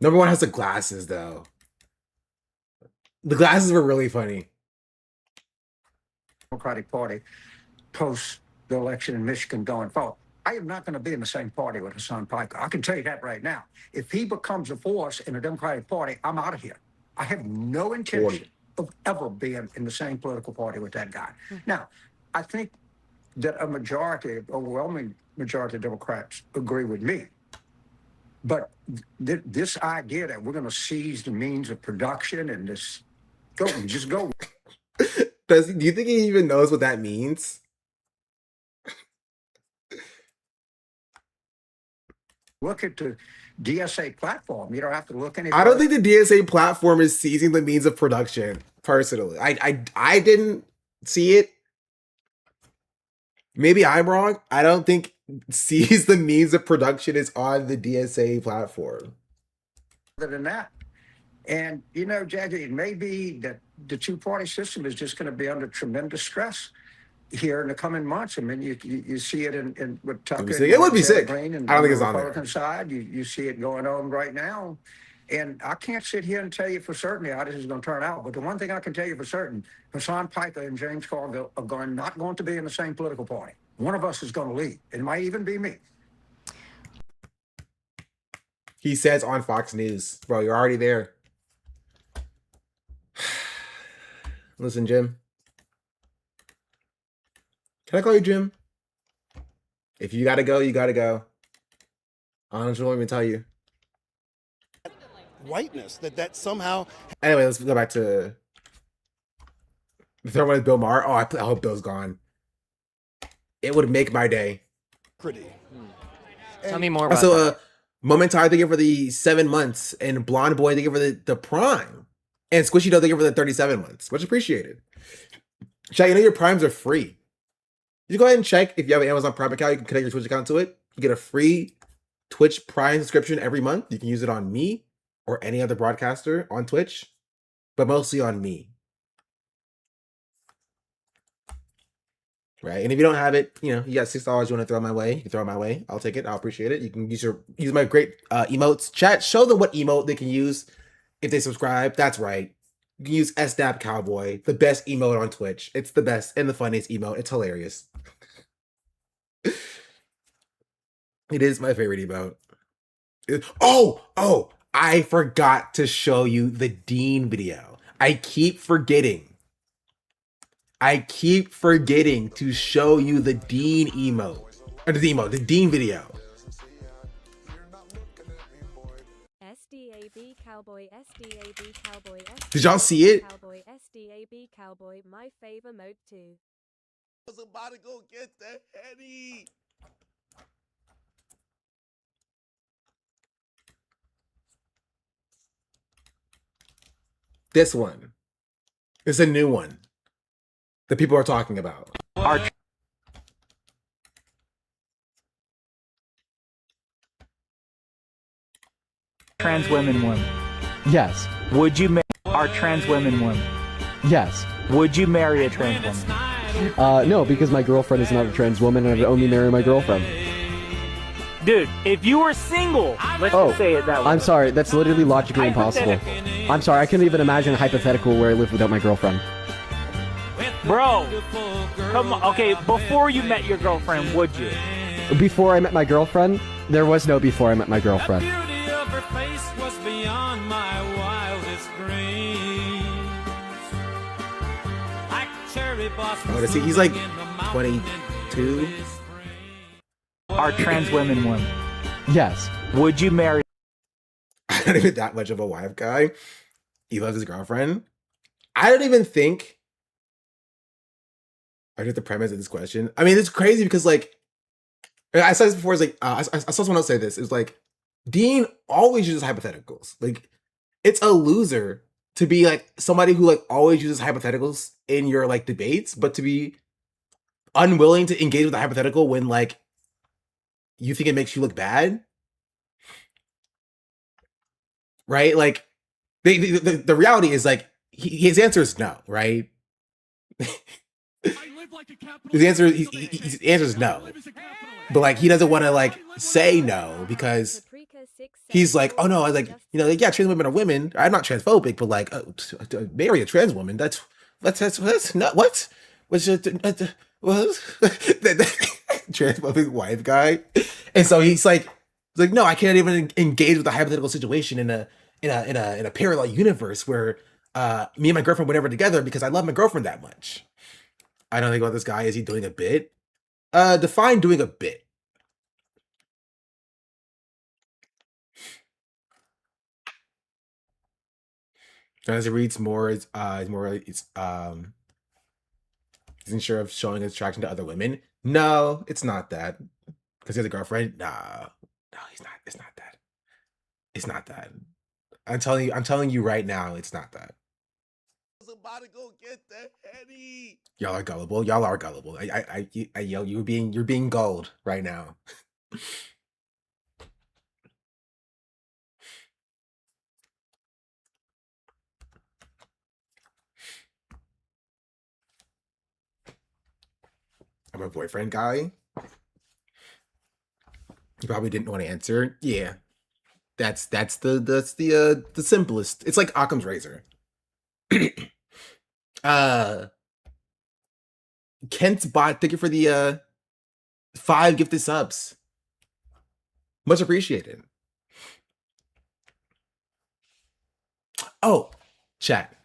Number one has the glasses, though. The glasses were really funny. Democratic Party post the election in Michigan going forward. I am not going to be in the same party with Hassan Piker. I can tell you that right now. If he becomes a force in the Democratic Party, I'm out of here. I have no intention of ever being in the same political party with that guy. Now, I think that a majority, overwhelming majority of Democrats agree with me. But this idea that we're going to seize the means of production and just go. Do you think he even knows what that means? Look at the DSA platform. You don't have to look any. I don't think the DSA platform is seizing the means of production. Personally, I didn't see it. Maybe I'm wrong. I don't think seize the means of production is on the DSA platform. Other than that, and you know, Jackie, it may be that the two-party system is just going to be under tremendous stress here in the coming months. I mean, you see it in with Tucker. It would be sick. And I don't think it's the on there. Republican side, you see it going on right now. And I can't sit here and tell you for certain how this is going to turn out. But the one thing I can tell you for certain, Hassan Piker and James Carville are not going to be in the same political party. One of us is going to leave. It might even be me. He says on Fox News, bro, you're already there. Listen, Jim. Can I call you Jim? If you gotta go, you gotta go. I don't know what to tell you. Whiteness that somehow. Anyway, let's go back to the third one is Bill Maher. Oh, I hope Bill's gone. It would make my day. Pretty. Tell me more about also, Momentar, they give her the 7 months, and Blonde Boy, they give her the prime. And Squishy Dough, they give her the 37 months. Much appreciated. Chat, you know your primes are free. You go ahead and check if you have an Amazon Prime account, you can connect your Twitch account to it. You get a free Twitch Prime subscription every month. You can use it on me or any other broadcaster on Twitch, but mostly on me. Right? And if you don't have it, you know, you got $6 you want to throw my way, you can throw it my way. I'll take it. I'll appreciate it. You can use my great emotes. Chat, show them what emote they can use if they subscribe. That's right. You can use SDAP Cowboy, the best emote on Twitch. It's the best and the funniest emote. It's hilarious. It is my favorite emote. Oh, I forgot to show you the Dean video. I keep forgetting to show you the Dean emote. Or the Dean video. SDAB Cowboy, SDAB Cowboy, SDAB Did y'all see it? Cowboy, SDAB Cowboy, my favorite mode too. I was about to go get the Henny. This one. It's a new one that people are talking about. trans women women? Yes. Would you marry are trans women women? Yes. Would you marry a trans woman? No, because my girlfriend is not a trans woman and I'd only marry my girlfriend. Dude, if you were single, let's just say it that way. I'm sorry, that's literally logically impossible. I'm sorry, I couldn't even imagine a hypothetical where I live without my girlfriend. Bro, come on. Okay, before you met your girlfriend, would you? Before I met my girlfriend, there was no before I met my girlfriend. I want to see. He's like 22. Are trans women women? Yes. Would you marry? I'm not even that much of a wife guy. He loves his girlfriend. I don't even think. I get the premise of this question. I mean, it's crazy because like I said this before. It's like I saw someone else say this. It's like Dean always uses hypotheticals. Like it's a loser to be like somebody who like always uses hypotheticals in your like debates, but to be unwilling to engage with the hypothetical when like you think it makes you look bad, right? Like the reality is like his answer is no, right? His answer is no, but like he doesn't want to like say no because he's like, oh no, I like like, yeah, trans women are women. I'm not transphobic, but like to marry a trans woman, that's not what transphobic wife guy. And so he's like no, I can't even engage with a hypothetical situation in a parallel universe where me and my girlfriend were never together because I love my girlfriend that much. I don't think about this guy. Is he doing a bit? Define doing a bit. As it reads more, it's isn't sure of showing his attraction to other women. No, it's not that. Because he has a girlfriend. No, he's not. It's not that. It's not that. I'm telling you right now, it's not that. About to go get the Henny. Y'all are gullible. Y'all are gullible. You're being gulled right now. I'm a boyfriend guy. You probably didn't want to answer. Yeah, that's the simplest. It's like Occam's razor. Kent's bot. Thank you for the 5 gifted subs. Much appreciated. Oh, chat.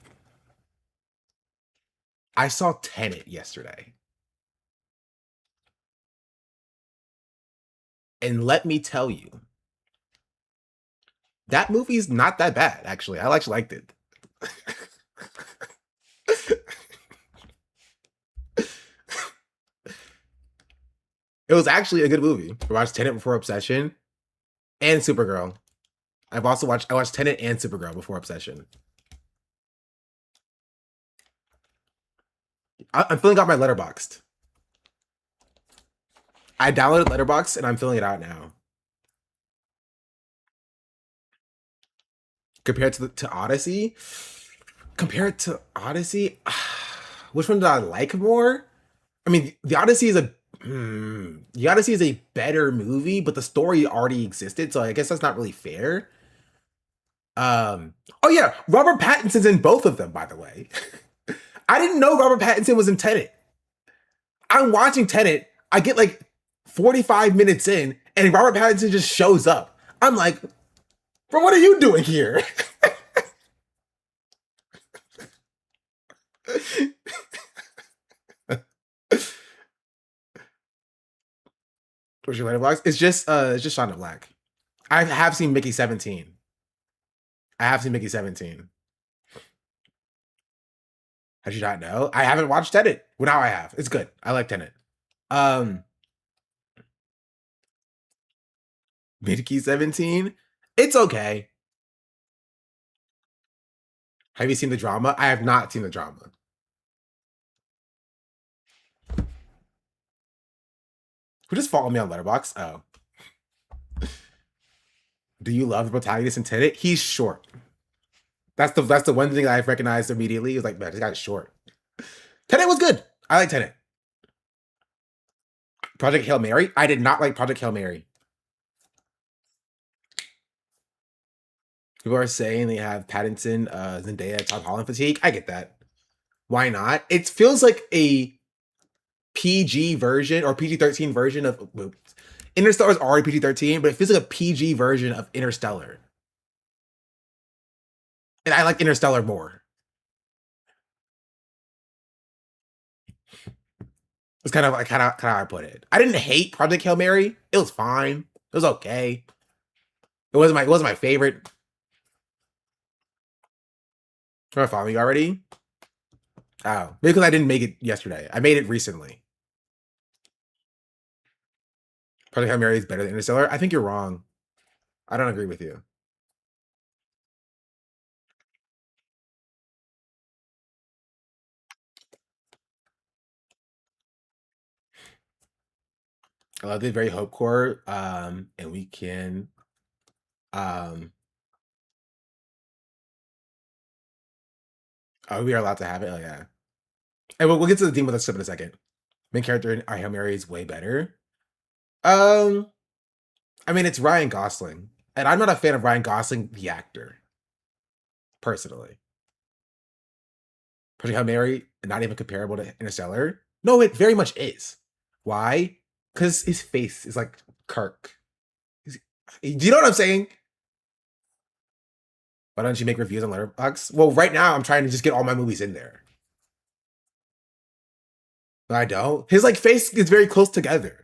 I saw Tenet yesterday. And let me tell you, that movie's not that bad, actually. I actually liked it. It was actually a good movie. I watched Tenet before Obsession and Supergirl. I watched Tenet and Supergirl before Obsession. I'm filling out my Letterboxd. I downloaded Letterboxd and I'm filling it out now. Compared to Odyssey? Compared to Odyssey? Which one did I like more? I mean, the Odyssey is a better movie, but the story already existed, so I guess that's not really fair. Oh yeah, Robert Pattinson's in both of them, by the way. I didn't know Robert Pattinson was in Tenet. I'm watching Tenet, I get like 45 minutes in, and Robert Pattinson just shows up. I'm like, bro, what are you doing here? What's your letterbox? It's just Shonda Black. I have seen Mickey 17. I have seen Mickey 17. How did you not know? I haven't watched Tenet. Well, now I have. It's good. I like Tenet. Mickey 17. It's okay. Have you seen the drama? I have not seen the drama. Who just followed me on Letterboxd? Oh. Do you love the protagonist in Tenet? He's short. That's the one thing that I've recognized immediately. Is like, man, this guy's short. Tenet was good. I like Tenet. Project Hail Mary? I did not like Project Hail Mary. People are saying they have Pattinson, Zendaya, Tom Holland fatigue. I get that. Why not? It feels like a PG version or PG-13 version of Interstellar is already PG-13, but it feels like a PG version of Interstellar. And I like Interstellar more. It's kind of how I put it. I didn't hate Project Hail Mary. It was fine. It was okay. It wasn't my favorite. Am I following you already? Oh, maybe because I didn't make it yesterday. I made it recently. Project Hail Mary is better than Interstellar. I think you're wrong. I don't agree with you. I love the very hope core. And we can oh, we are allowed to have it. Oh yeah. And we'll get to the theme with us in a second. Main character in Our Hail Mary is way better. I mean, it's Ryan Gosling, and I'm not a fan of Ryan Gosling, the actor, personally. Project Hail Mary, not even comparable to Interstellar. No, it very much is. Why? Because his face is like Kirk. Do you know what I'm saying? Why don't you make reviews on Letterboxd? Well, right now I'm trying to just get all my movies in there. But I don't. His like face is very close together.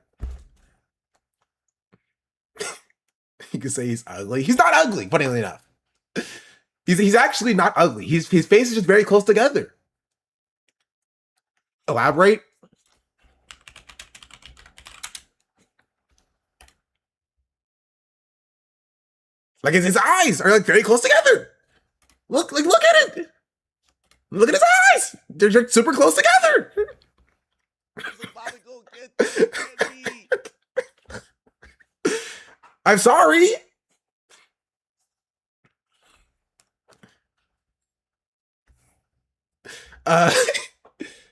You could say he's ugly. He's not ugly, funnily enough. He's actually not ugly. His face is just very close together. Elaborate. Like his eyes are like very close together. Look at it. Look at his eyes. They're super close together. I'm sorry.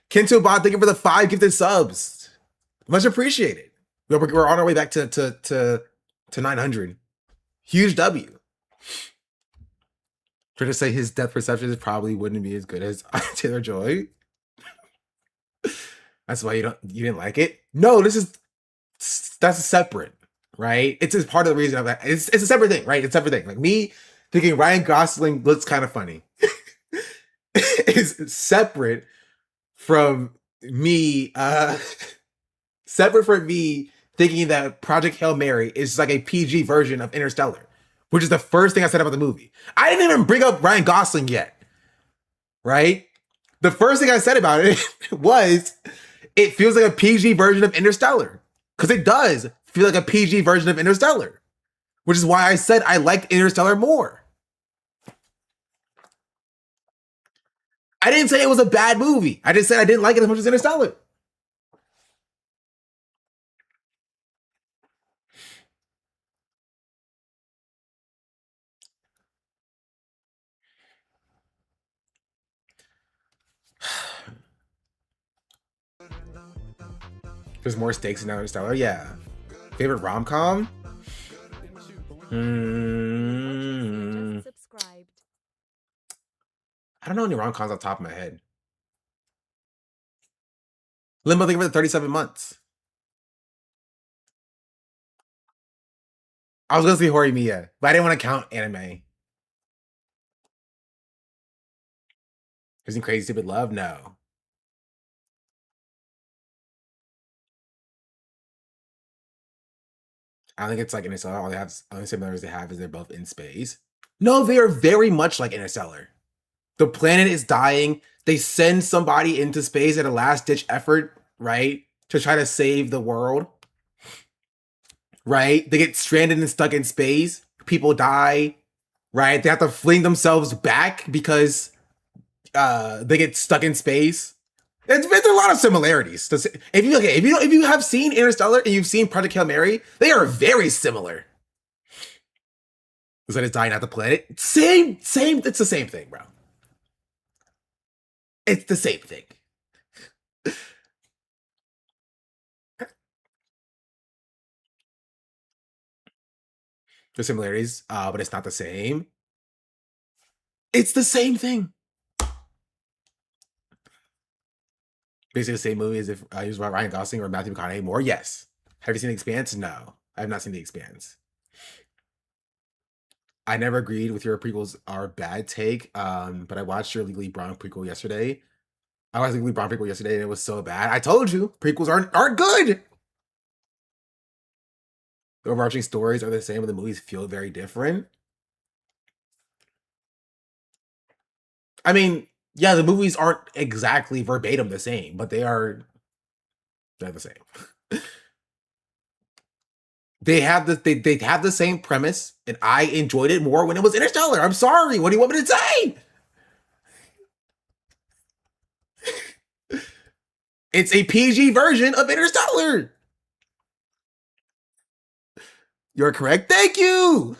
Kento Bot, thank you for the 5 gifted subs. Much appreciated. We're on our way back to 900. Huge W. Trying to say his depth perception probably wouldn't be as good as Taylor Joy. That's why you didn't like it. No, that's separate, right? It's just part of the reason of that. It's a separate thing, right? It's a separate thing. Like me thinking Ryan Gosling looks kind of funny is separate from me. Separate from me thinking that Project Hail Mary is like a PG version of Interstellar, which is the first thing I said about the movie. I didn't even bring up Ryan Gosling yet, right? The first thing I said about it was it feels like a PG version of Interstellar, because it does feel like a PG version of Interstellar, which is why I said I liked Interstellar more. I didn't say it was a bad movie. I just said I didn't like it as much as Interstellar. There's more stakes in Interstellar. Yeah. Favorite rom-com? I don't know any rom-coms on top of my head. Limbo, thank you for the 37 months. I was gonna say Horimiya, but I didn't want to count anime. Isn't Crazy Stupid Love? No. I don't think it's like Interstellar. Only similarities they have is they're both in space. No, they are very much like Interstellar. The planet is dying. They send somebody into space at a last-ditch effort, right? To try to save the world. Right? They get stranded and stuck in space. People die. Right? They have to fling themselves back because they get stuck in space. There's a lot of similarities. If you have seen Interstellar and you've seen Project Hail Mary, they are very similar. Is that it's dying out the planet? Same. It's the same thing, bro. It's the same thing. There's similarities, but it's not the same. It's the same thing. Basically the same movie as if he was Ryan Gosling or Matthew McConaughey more. Yes. Have you seen The Expanse? No, I have not seen The Expanse. I never agreed with your prequels are bad take, but I watched your Legally Blonde prequel yesterday. I watched Legally Blonde prequel yesterday and it was so bad. I told you, prequels aren't good. The overarching stories are the same, but the movies feel very different. I mean, yeah, the movies aren't exactly verbatim the same, but they're the same. They have they have the same premise, and I enjoyed it more when it was Interstellar. I'm sorry. What do you want me to say? It's a PG version of Interstellar. You're correct. Thank you.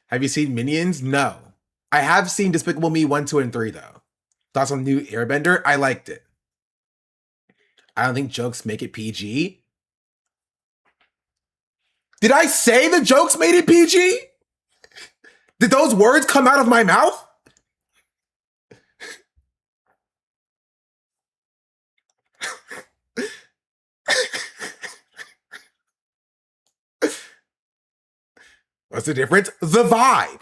Have you seen Minions? No. I have seen Despicable Me 1, 2, and 3, though. Thoughts on New Airbender? I liked it. I don't think jokes make it PG. Did I say the jokes made it PG? Did those words come out of my mouth? What's the difference? The vibe.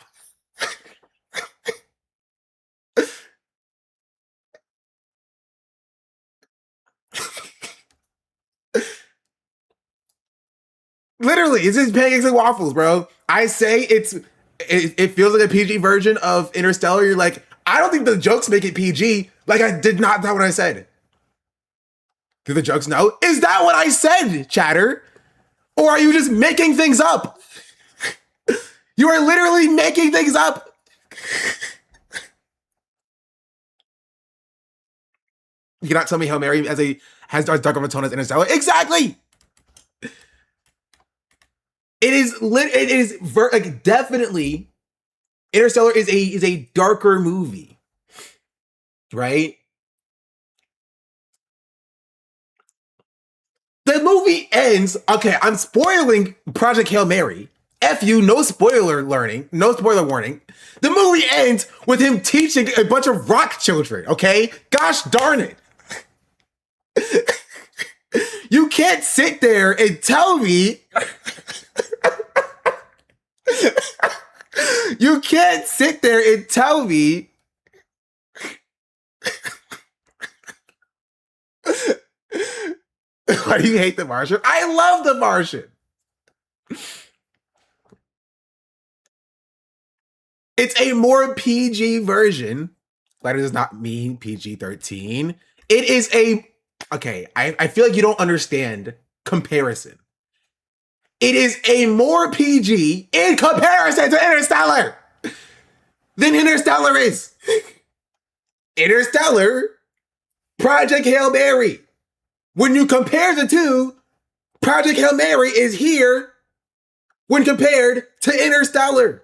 Literally, it's just pancakes and waffles, bro. I say it feels like a PG version of Interstellar. You're like, I don't think the jokes make it PG. Like, I did not know what I said. Do the jokes know? Is that what I said, chatter? Or are you just making things up? You are literally making things up. You cannot tell me Hail Mary has dark of a tone as Interstellar. Exactly. It is like definitely Interstellar is a darker movie, right? The movie ends. Okay, I'm spoiling Project Hail Mary. F you, no spoiler warning. The movie ends with him teaching a bunch of rock children, okay? Gosh darn it. You can't sit there and tell me. You can't sit there and tell me. Why do you hate The Martian? I love The Martian. It's a more PG version. That does not mean PG-13. It is okay, I feel like you don't understand comparison. It is a more PG in comparison to Interstellar than Interstellar is. Interstellar, Project Hail Mary. When you compare the two, Project Hail Mary is here when compared to Interstellar.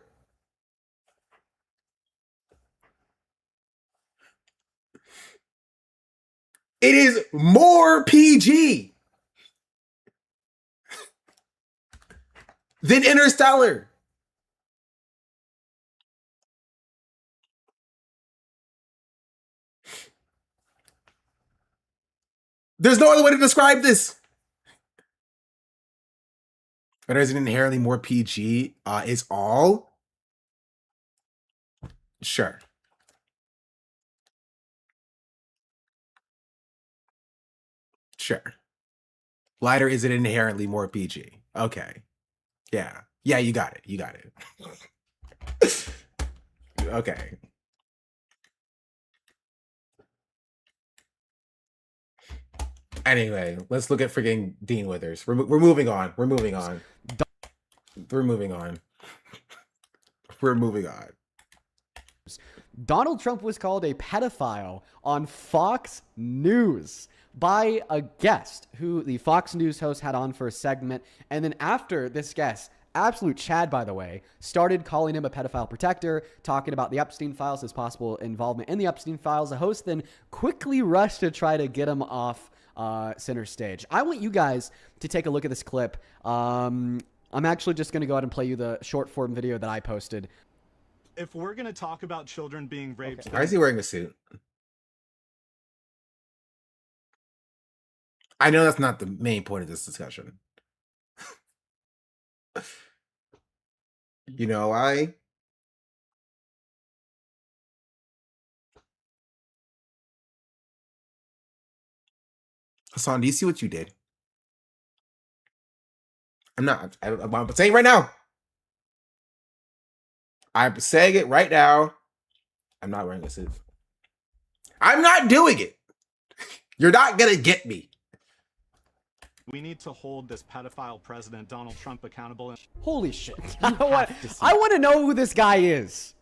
It is more PG than Interstellar. There's no other way to describe this. But is it inherently more PG? Is all? Sure. Sure. Lighter is it inherently more PG? Okay. Yeah. Yeah, you got it. You got it. Okay. Anyway, let's look at freaking Dean Withers. We're moving on. We're moving on. We're moving on. We're moving on. Donald Trump was called a pedophile on Fox News by a guest who the Fox News host had on for a segment. And then after this guest, absolute Chad, by the way, started calling him a pedophile protector, talking about the Epstein files, his possible involvement in the Epstein files. The host then quickly rushed to try to get him off center stage. I want you guys to take a look at this clip. I'm actually just going to go ahead and play you the short form video that I posted. If we're going to talk about children being raped... Why is he wearing a suit? I know that's not the main point of this discussion. You know why? Hassan, do you see what you did? I'm saying right now. I'm saying it right now. I'm not wearing a suit. I'm not doing it. You're not going to get me. We need to hold this pedophile president, Donald Trump, accountable. Holy shit. I want to know who this guy is.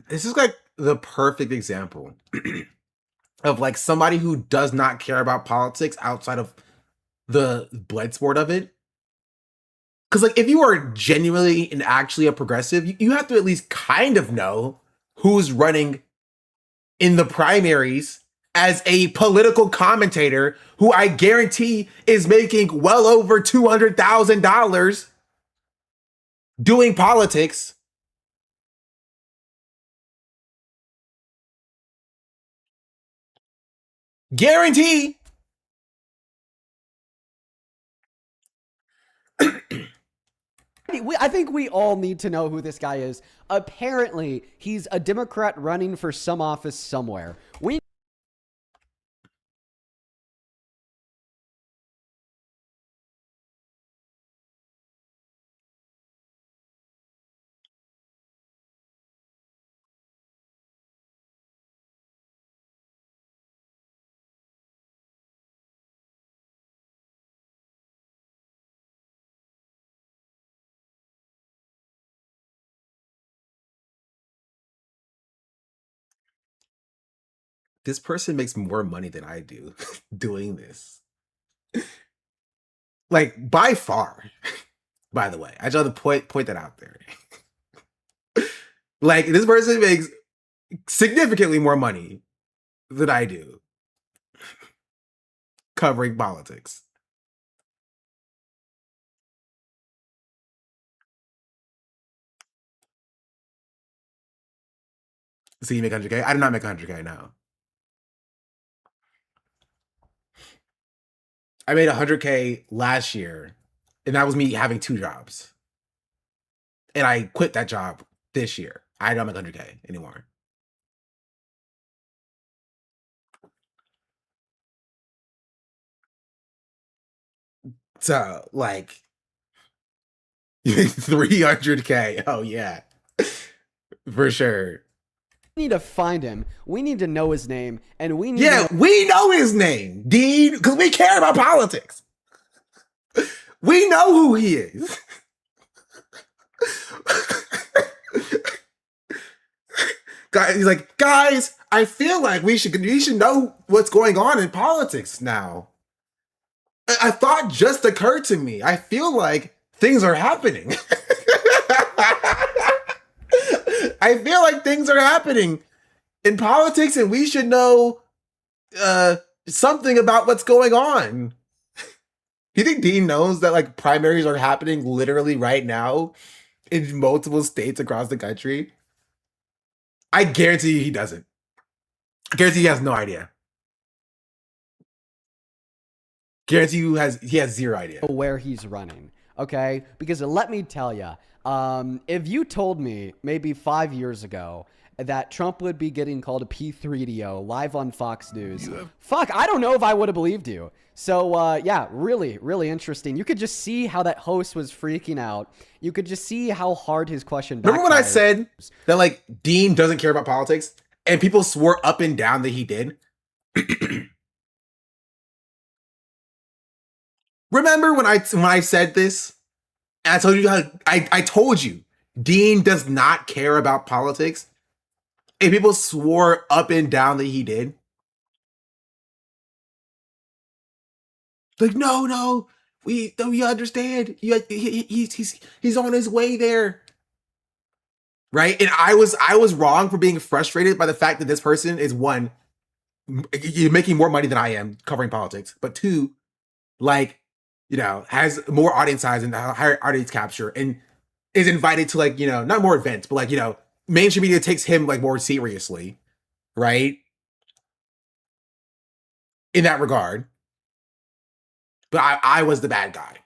This is like the perfect example of like somebody who does not care about politics outside of the blood sport of it. Because like if you are genuinely and actually a progressive, you have to at least kind of know who's running in the primaries as a political commentator who I guarantee is making well over $200,000 doing politics. Guarantee. I think we all need to know who this guy is. Apparently, he's a Democrat running for some office somewhere. This person makes more money than I do doing this. Like, by far. By the way, I just want to point that out there. Like, this person makes significantly more money than I do covering politics. So you make 100K? I do not make 100K now. I made 100K last year, and that was me having 2 jobs. And I quit that job this year. I don't make 100K anymore. So, like, 300K. Oh, yeah. For sure. We need to find him. We need to know his name. And we need we know his name, Dean, because we care about politics. We know who he is. He's like, guys, I feel like we should know what's going on in politics now. A thought just occurred to me. I feel like things are happening. I feel like things are happening in politics, and we should know something about what's going on. You think Dean knows that like primaries are happening literally right now in multiple states across the country? I guarantee you he doesn't. I guarantee he has no idea. Guarantee you he has zero idea where he's running. Okay, because let me tell you, if you told me maybe 5 years ago that Trump would be getting called a P3DO live on Fox News, I don't know if I would have believed you. So yeah, really, really interesting. You could just see how that host was freaking out. You could just see how hard his question backfired. Remember when I said that like Dean doesn't care about politics and people swore up and down that he did? Remember when I said this? And I told you how I told you Dean does not care about politics. And people swore up and down that he did. Like, no, we understand. He's on his way there. Right? And I was wrong for being frustrated by the fact that this person is, one, you're making more money than I am covering politics, but two, like, has more audience size and higher audience capture and is invited to, like, not more events, but, like, mainstream media takes him, like, more seriously, right? In that regard. But I was the bad guy.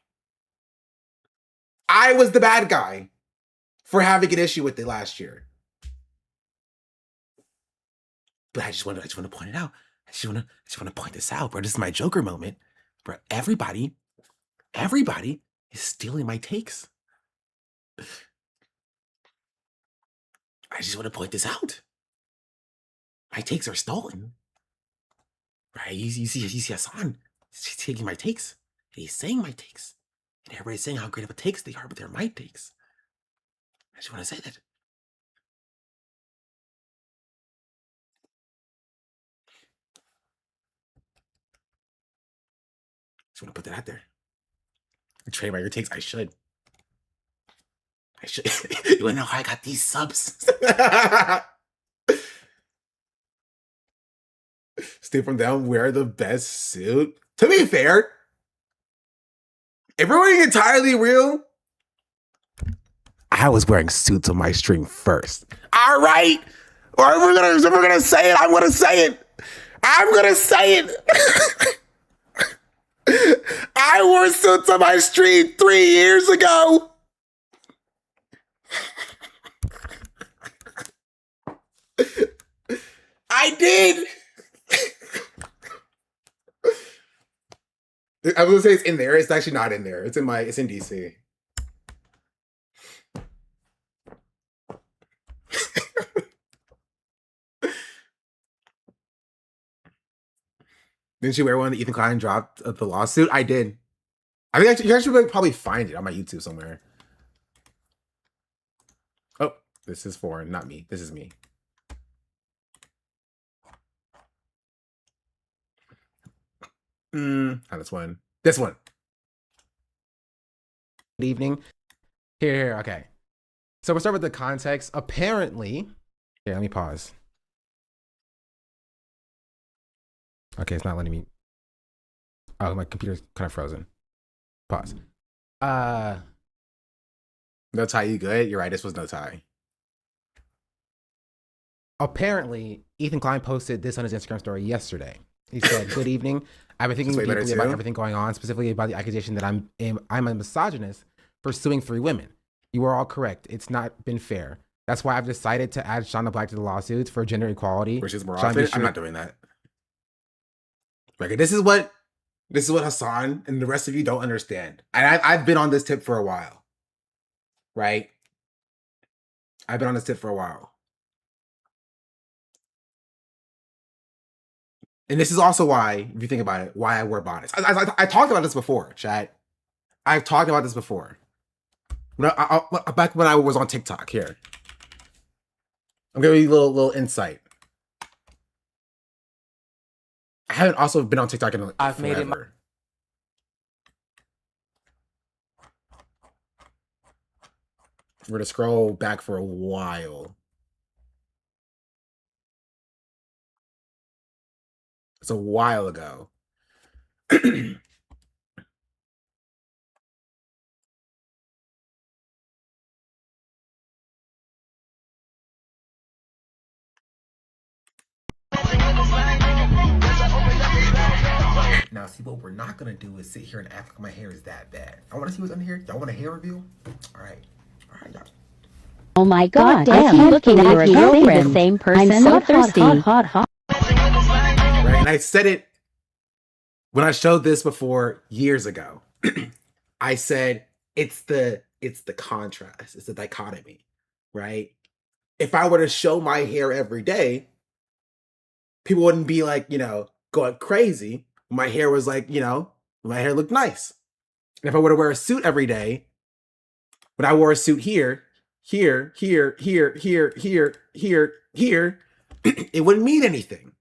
I was the bad guy for having an issue with it last year. But I just want to point it out. I just want to point this out, bro. This is my Joker moment. Bro, everybody is stealing my takes. I just want to point this out. My takes are stolen. Right? You see Hassan. He's taking my takes. And he's saying my takes. And everybody's saying how great of a takes they are, but they're my takes. I just want to say that. Just want to put that out there. Trademark your takes. I should. You wanna know how I got these subs? Stay from them, wear the best suit. To be fair, if we're being entirely real, I was wearing suits on my stream first. All right. Or if we're gonna say it, I'm gonna say it. I'm gonna say it. I wore suits on my stream 3 years ago. I did. I was gonna say it's in there. It's actually not in there. It's in DC. Didn't you wear one that Ethan Klein dropped at the lawsuit? I did. I think you guys should probably find it on my YouTube somewhere. Oh, this is foreign, not me. This is me. How this one? This one. Good evening. Here, okay. So we'll start with the context. Apparently, here, let me pause. Okay, it's not letting me. Oh, my computer's kind of frozen. Pause. No tie, you good? You're right, this was no tie. Apparently, Ethan Klein posted this on his Instagram story yesterday. He said, "Good evening. I've been thinking deeply about everything going on, specifically about the accusation that I'm a misogynist for suing 3 women. You are all correct. It's not been fair. That's why I've decided to add Shauna Black to the lawsuits for gender equality." Which is more often. I'm not doing that. Like, this is what Hassan and the rest of you don't understand. And I've been on this tip for a while. Right? I've been on this tip for a while. And this is also why, if you think about it, why I wear bonnets. I talked about this before, chat. I've talked about this before. Back when I was on TikTok, here. I'm giving you a little insight. I haven't also been on TikTok in like I've forever. Made it. We're gonna scroll back for a while. It's a while ago. Now, see, what we're not gonna do is sit here and act like my hair is that bad. I want to see what's under here. Y'all want a hair review? All right, y'all. Oh my God! I can't looking at your girlfriend. The same person. I'm so thirsty. Hot. Right, and I said it when I showed this before years ago. I said it's the contrast. It's the dichotomy, right? If I were to show my hair every day, people wouldn't be like, going crazy. My hair was like, my hair looked nice. And if I were to wear a suit every day, when I wore a suit here, here, here, here, here, here, here, here, it wouldn't mean anything.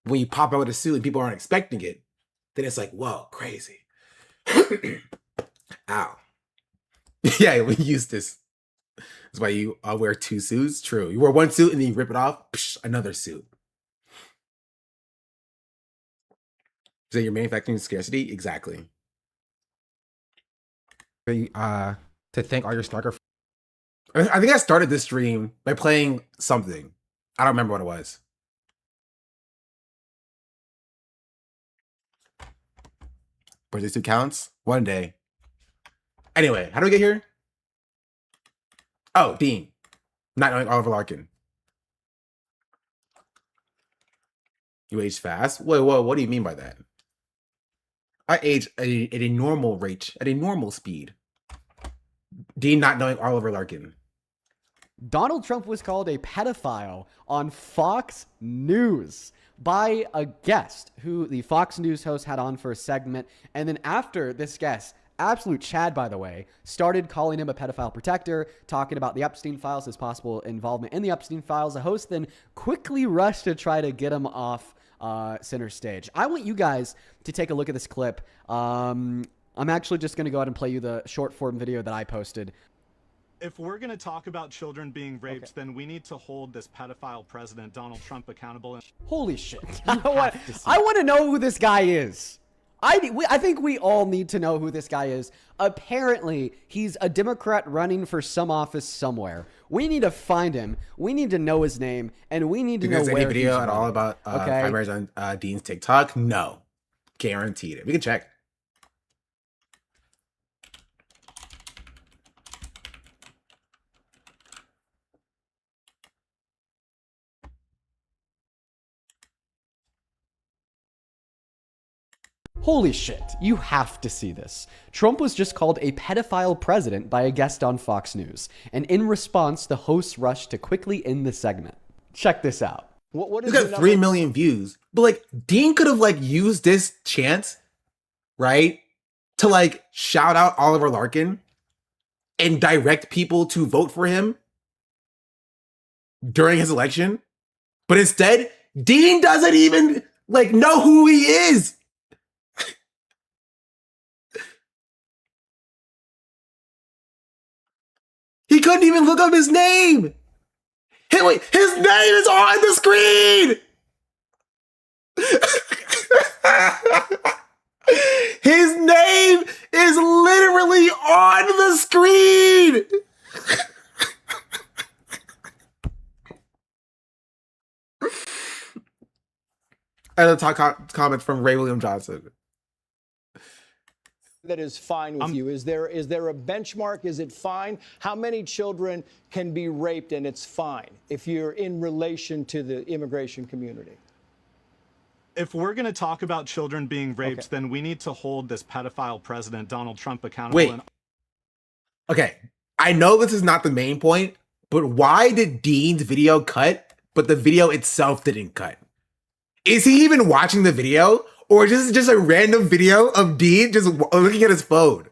When you pop out with a suit and people aren't expecting it, then it's like, whoa, crazy. Ow. Yeah, we use this. That's why you wear two suits. True. You wear one suit and then you rip it off. Psh, another suit. Is that your manufacturing scarcity? Exactly. To thank all your stalker. I think I started this stream by playing something. I don't remember what it was. Birthday suit counts? One day. Anyway, how do we get here? Oh, Dean. Not knowing Oliver Larkin. You age fast? Whoa, what do you mean by that? I age at a normal rate, at a normal speed. Dean not knowing Oliver Larkin. Donald Trump was called a pedophile on Fox News by a guest who the Fox News host had on for a segment. And then after this guest, absolute Chad, by the way, started calling him a pedophile protector, talking about the Epstein files, his possible involvement in the Epstein files. The host then quickly rushed to try to get him off center stage. I want you guys to take a look at this clip. I'm actually just going to go ahead and play you the short form video that I posted. If we're going to talk about children being raped, then we need to hold this pedophile president, Donald Trump, accountable. Holy shit. I want to know who this guy is. I think we all need to know who this guy is. Apparently, he's a Democrat running for some office somewhere. We need to find him. We need to know his name, and we need to know where he's running. Any video at all about primaries on Dean's TikTok? No. Guaranteed it. We can check. Holy shit, you have to see this. Trump was just called a pedophile president by a guest on Fox News, and in response, the hosts rushed to quickly end the segment. Check this out. He's got 3 million views, but like Dean could have like used this chance, right, to like shout out Oliver Larkin and direct people to vote for him during his election, but instead, Dean doesn't even like know who he is. He couldn't even look up his name. Hey, wait, his name is on the screen. His name is literally on the screen. And the top comment from Ray William Johnson. That is fine with you? Is there a benchmark? Is it fine? How many children can be raped and it's fine if you're in relation to the immigration community? If we're going to talk about children being raped, then we need to hold this pedophile president, Donald Trump, accountable. Wait. Okay, I know this is not the main point, but why did Dean's video cut, but the video itself didn't cut? Is he even watching the video? Or just a random video of Dean just looking at his phone?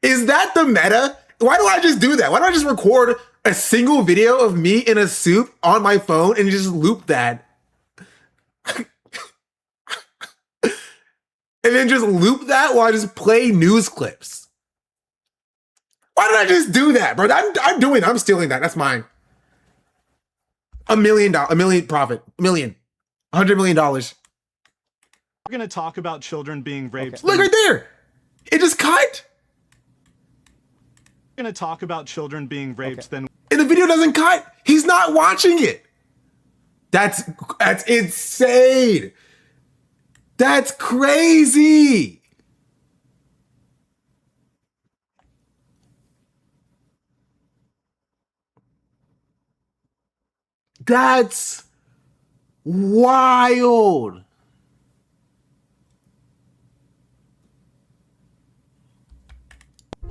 Is that the meta? Why do I just do that? Why don't I just record a single video of me in a suit on my phone and just loop that? And then just loop that while I just play news clips. Why did I just do that, bro? I'm stealing that. That's mine. $1 million profit. $100 million. We're going to talk about children being raped. Look right there. It just cut. We're going to talk about children being raped. Then and the video doesn't cut. He's not watching it. That's insane. That's crazy. That's wild.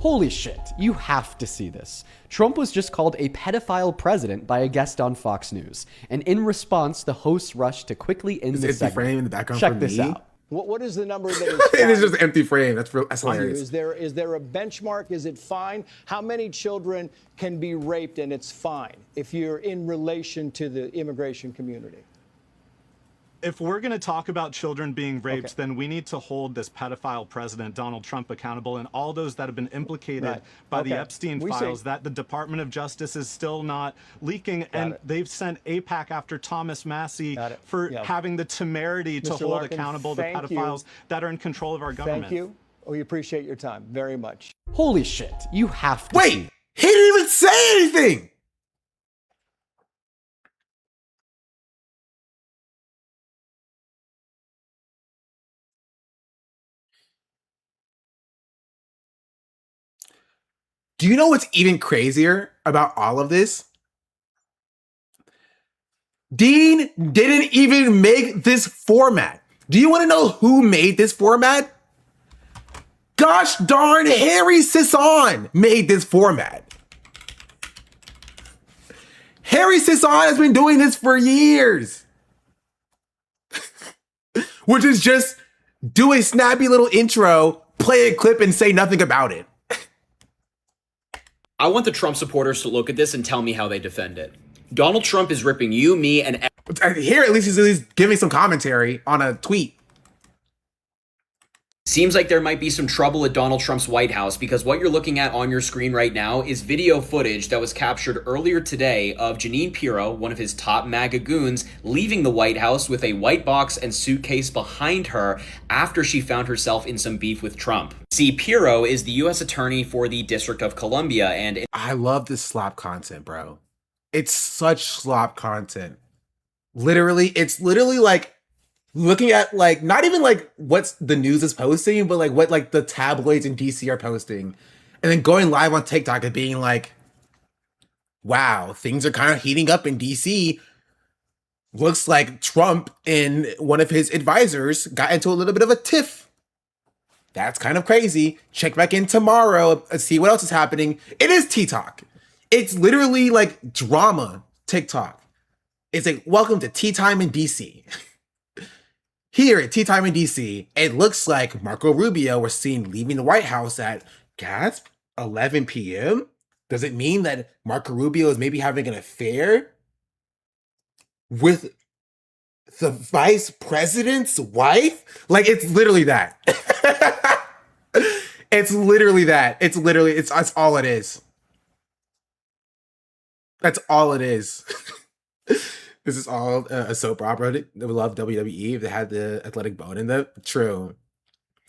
Holy shit, you have to see this. Trump was just called a pedophile president by a guest on Fox News. And in response, the hosts rushed to quickly end the segment. Frame in the background Check for this me? out. What is the number that is It is just an empty frame. That's hilarious. Is there a benchmark? Is it fine? How many children can be raped and it's fine if you're in relation to the immigration community? If we're going to talk about children being raped, then we need to hold this pedophile president, Donald Trump, accountable and all those that have been implicated by the Epstein files that the Department of Justice is still not leaking. They've sent AIPAC after Thomas Massey for having the temerity to Mr. hold Larkin, accountable the pedophiles that are in control of our government. Thank you. We appreciate your time very much. Holy shit, you have to Wait, see. he didn't even say anything. Do you know what's even crazier about all of this? Dean didn't even make this format. Do you want to know who made this format? Gosh darn Harry Sisson made this format. Harry Sisson has been doing this for years. Which is just do a snappy little intro, play a clip, and say nothing about it. I want the Trump supporters to look at this and tell me how they defend it. Donald Trump is ripping you, me, and here at least he's giving some commentary on a tweet. Seems like there might be some trouble at Donald Trump's White House because what you're looking at on your screen right now is video footage that was captured earlier today of Jeanine Pirro, one of his top MAGA goons, leaving the White House with a white box and suitcase behind her after she found herself in some beef with Trump. See, Pirro is the U.S. Attorney for the District of Columbia, and I love this slop content, bro. It's such slop content. It's literally like looking at like not even like what's the news is posting, but like what like the tabloids in DC are posting, and then going live on TikTok and being like, wow, things are kind of heating up in DC. Looks like Trump and one of his advisors got into a little bit of a tiff. That's kind of crazy. Check back in tomorrow and see what else is happening. It is TikTok. It's literally like drama TikTok. It's like, welcome to Tea Time in DC. Here at Tea Time in DC, it looks like Marco Rubio was seen leaving the White House at, gasp, 11 p.m.? Does it mean that Marco Rubio is maybe having an affair with the vice president's wife? Like, it's literally that. It's literally that. That's all it is. That's all it is. This is all a soap opera. They would love WWE if they had the athletic bone in them. True.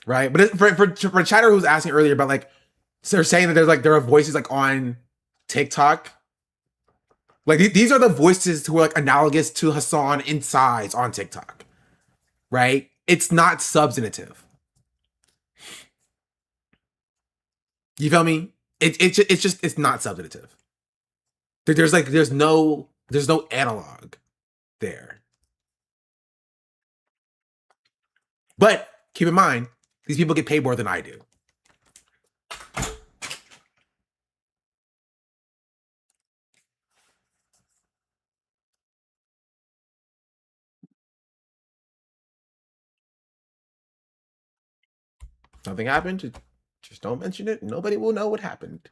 Right? But for Chatter who was asking earlier about like, so they're saying that there are voices like on TikTok. Like these are the voices who are like analogous to Hassan in size on TikTok. Right? It's not substantive. You feel me? It's not substantive. There's no analog there. But keep in mind, these people get paid more than I do. Nothing happened. Just don't mention it. Nobody will know what happened.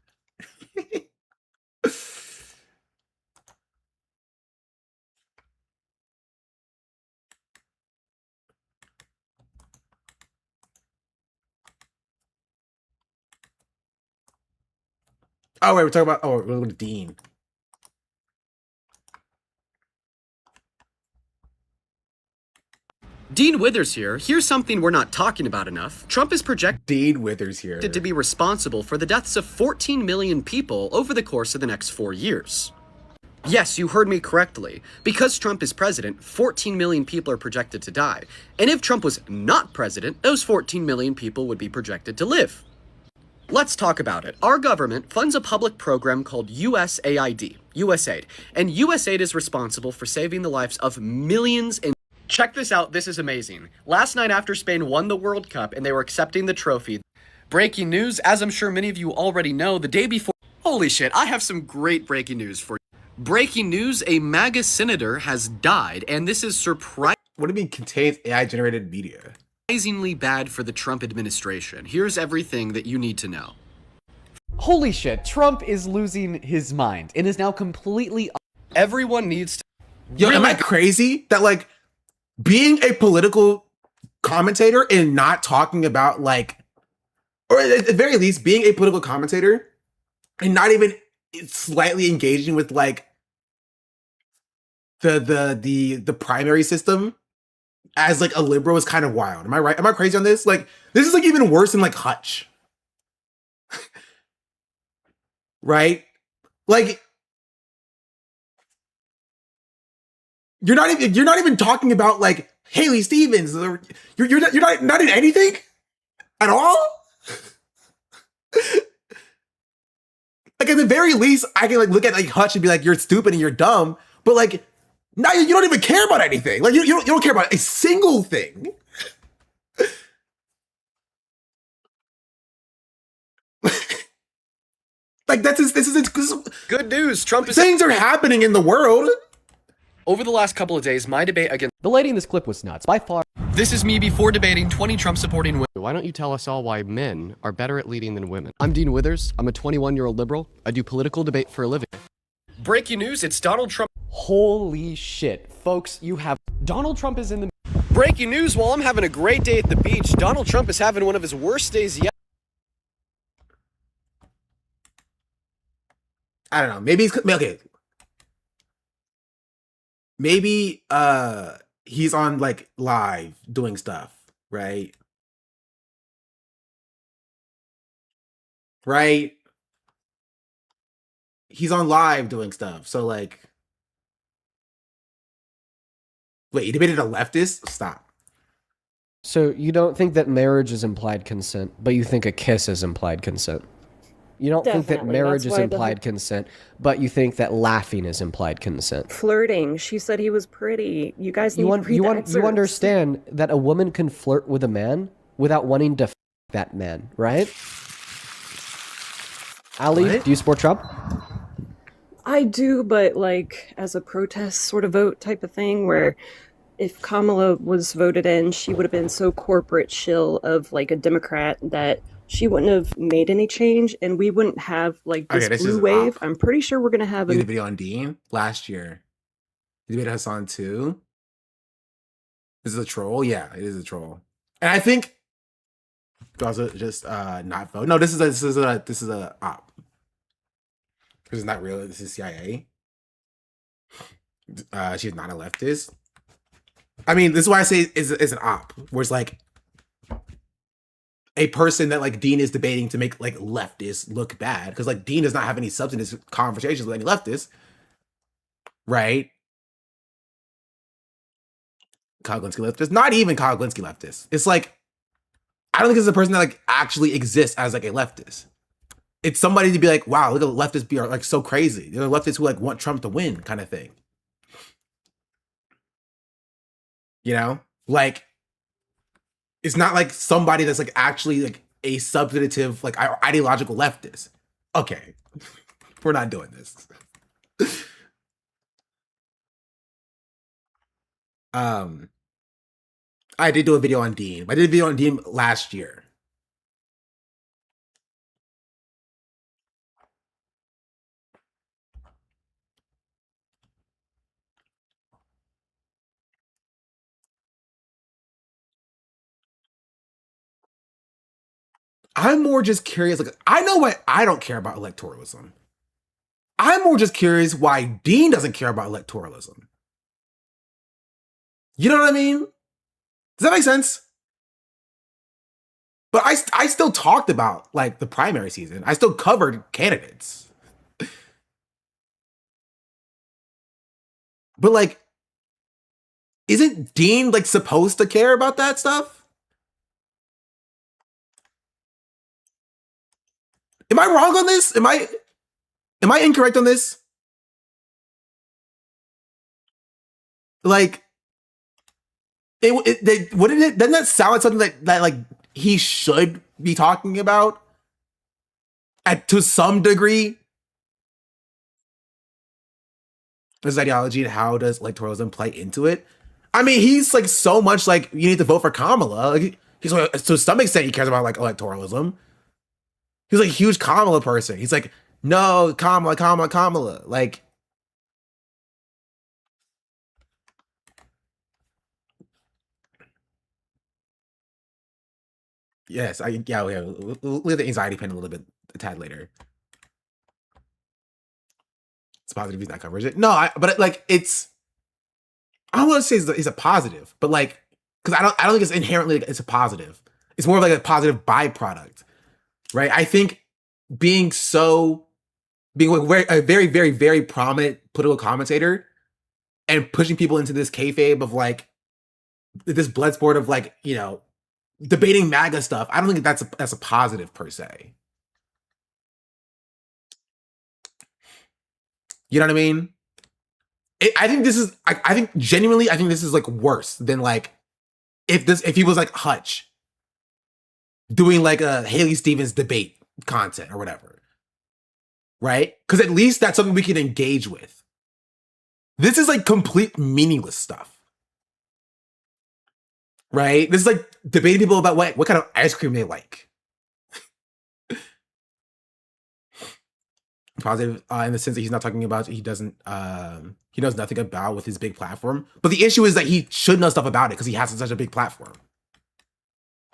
Oh, wait, we're talking about, we're going to Dean. Dean Withers here. Here's something we're not talking about enough. Trump is projected Dean Withers here to be responsible for the deaths of 14 million people over the course of the next 4 years. Yes, you heard me correctly. Because Trump is president, 14 million people are projected to die. And if Trump was not president, those 14 million people would be projected to live. Let's talk about it. Our government funds a public program called USAID, USAID, and USAID is responsible for saving the lives of millions in... Check this out, this is amazing. Last night after Spain won the World Cup and they were accepting the trophy, Breaking news, as I'm sure many of you already know, the day before... Holy shit, I have some great breaking news for you. Breaking news, a MAGA senator has died, and this is surprising. What do you mean contains AI-generated media? Surprisingly bad for the Trump administration. Here's everything that you need to know. Holy shit, Trump is losing his mind and is now completely... Everyone needs to... Yo, am I crazy that, like, being a political commentator and not talking about, like, or at the very least, being a political commentator and not even slightly engaging with, like, the primary system as, like, a liberal is kind of wild. Am I right? Am I crazy on this? Like, this is, like, even worse than, like, Hutch. Right? Like, you're not even talking about, like, Haley Stevens. Or you're not in anything at all. Like, at the very least, I can, like, look at, like, Hutch and be like, you're stupid and you're dumb. But, like, now you don't even care about anything. Like, you don't care about a single thing. Like, this is good news. Trump is... Things are happening in the world. Over the last couple of days, my debate against... The lady in this clip was nuts, by far. This is me before debating 20 Trump-supporting women. Why don't you tell us all why men are better at leading than women? I'm Dean Withers. I'm a 21-year-old liberal. I do political debate for a living. Breaking news, it's Donald Trump. Holy shit. Folks, you have... Donald Trump is in the... Breaking news, while I'm having a great day at the beach, Donald Trump is having one of his worst days yet. I don't know. Maybe he's... Okay. Maybe he's on, like, live doing stuff, right? Right? He's on live doing stuff. So, like... Wait, he debated a leftist? Stop. So you don't think that marriage is implied consent, but you think a kiss is implied consent? You don't think that marriage is implied consent, but you think that laughing is implied consent? Flirting. She said he was pretty. You guys need to read you the excerpts. understand that a woman can flirt with a man without wanting to f that man, right? Ali, do you support Trump? I do, but like as a protest sort of vote type of thing where if Kamala was voted in, she would have been so corporate shill of like a Democrat that she wouldn't have made any change and we wouldn't have like this blue wave. I'm pretty sure we're going to have a video on Dean last year. He debated Hassan too. This is a troll? Yeah, it is a troll. And I think also just not vote. No, this is a op. This is not real. This is CIA. She's not a leftist. I mean, this is why I say is an op, where it's like a person that like Dean is debating to make like leftists look bad, because like Dean does not have any substantive conversations with any leftists, right? Kyle Glinsky leftist, not even Kyle Glinsky leftist. It's like I don't think it's a person that like actually exists as like a leftist. It's somebody to be like, wow, look at leftists be like so crazy. They're leftists who like want Trump to win, kind of thing. You know, like it's not like somebody that's like actually like a substantive, like ideological leftist. Okay, we're not doing this. I did do a video on Dean. I did a video on Dean last year. I'm more just curious. Like, I know why I don't care about electoralism. I'm more just curious why Dean doesn't care about electoralism. You know what I mean? Does that make sense? But I still talked about like the primary season. I still covered candidates. But like, isn't Dean like supposed to care about that stuff? Am I wrong on this? Am I incorrect on this? Like, doesn't that sound like something that like he should be talking about to some degree. His ideology and how does electoralism play into it? I mean, he's like so much like you need to vote for Kamala. Like he's like, to some extent he cares about like electoralism. He's like a huge Kamala person. He's like, no, Kamala, Kamala, Kamala. Like, yes, we'll leave the anxiety pen a little bit a tad later. It's positive he's not covering it. No, but like it's. I don't want to say it's a positive, but like, because I don't think it's inherently like, it's a positive. It's more of like a positive byproduct, right? I think being like a very, very, very prominent political commentator and pushing people into this kayfabe of like this blood sport of like, you know, debating MAGA stuff. I don't think that's a positive per se. You know what I mean? I think this is, I think genuinely, I think this is like worse than like if he was like Hutch doing like a Haley Stevens debate content or whatever, right? Because at least that's something we can engage with. This is like complete meaningless stuff, right? This is like debating people about what kind of ice cream they like. Positive in the sense that he's not talking about, he knows nothing about with his big platform. But the issue is that he should know stuff about it because he has such a big platform.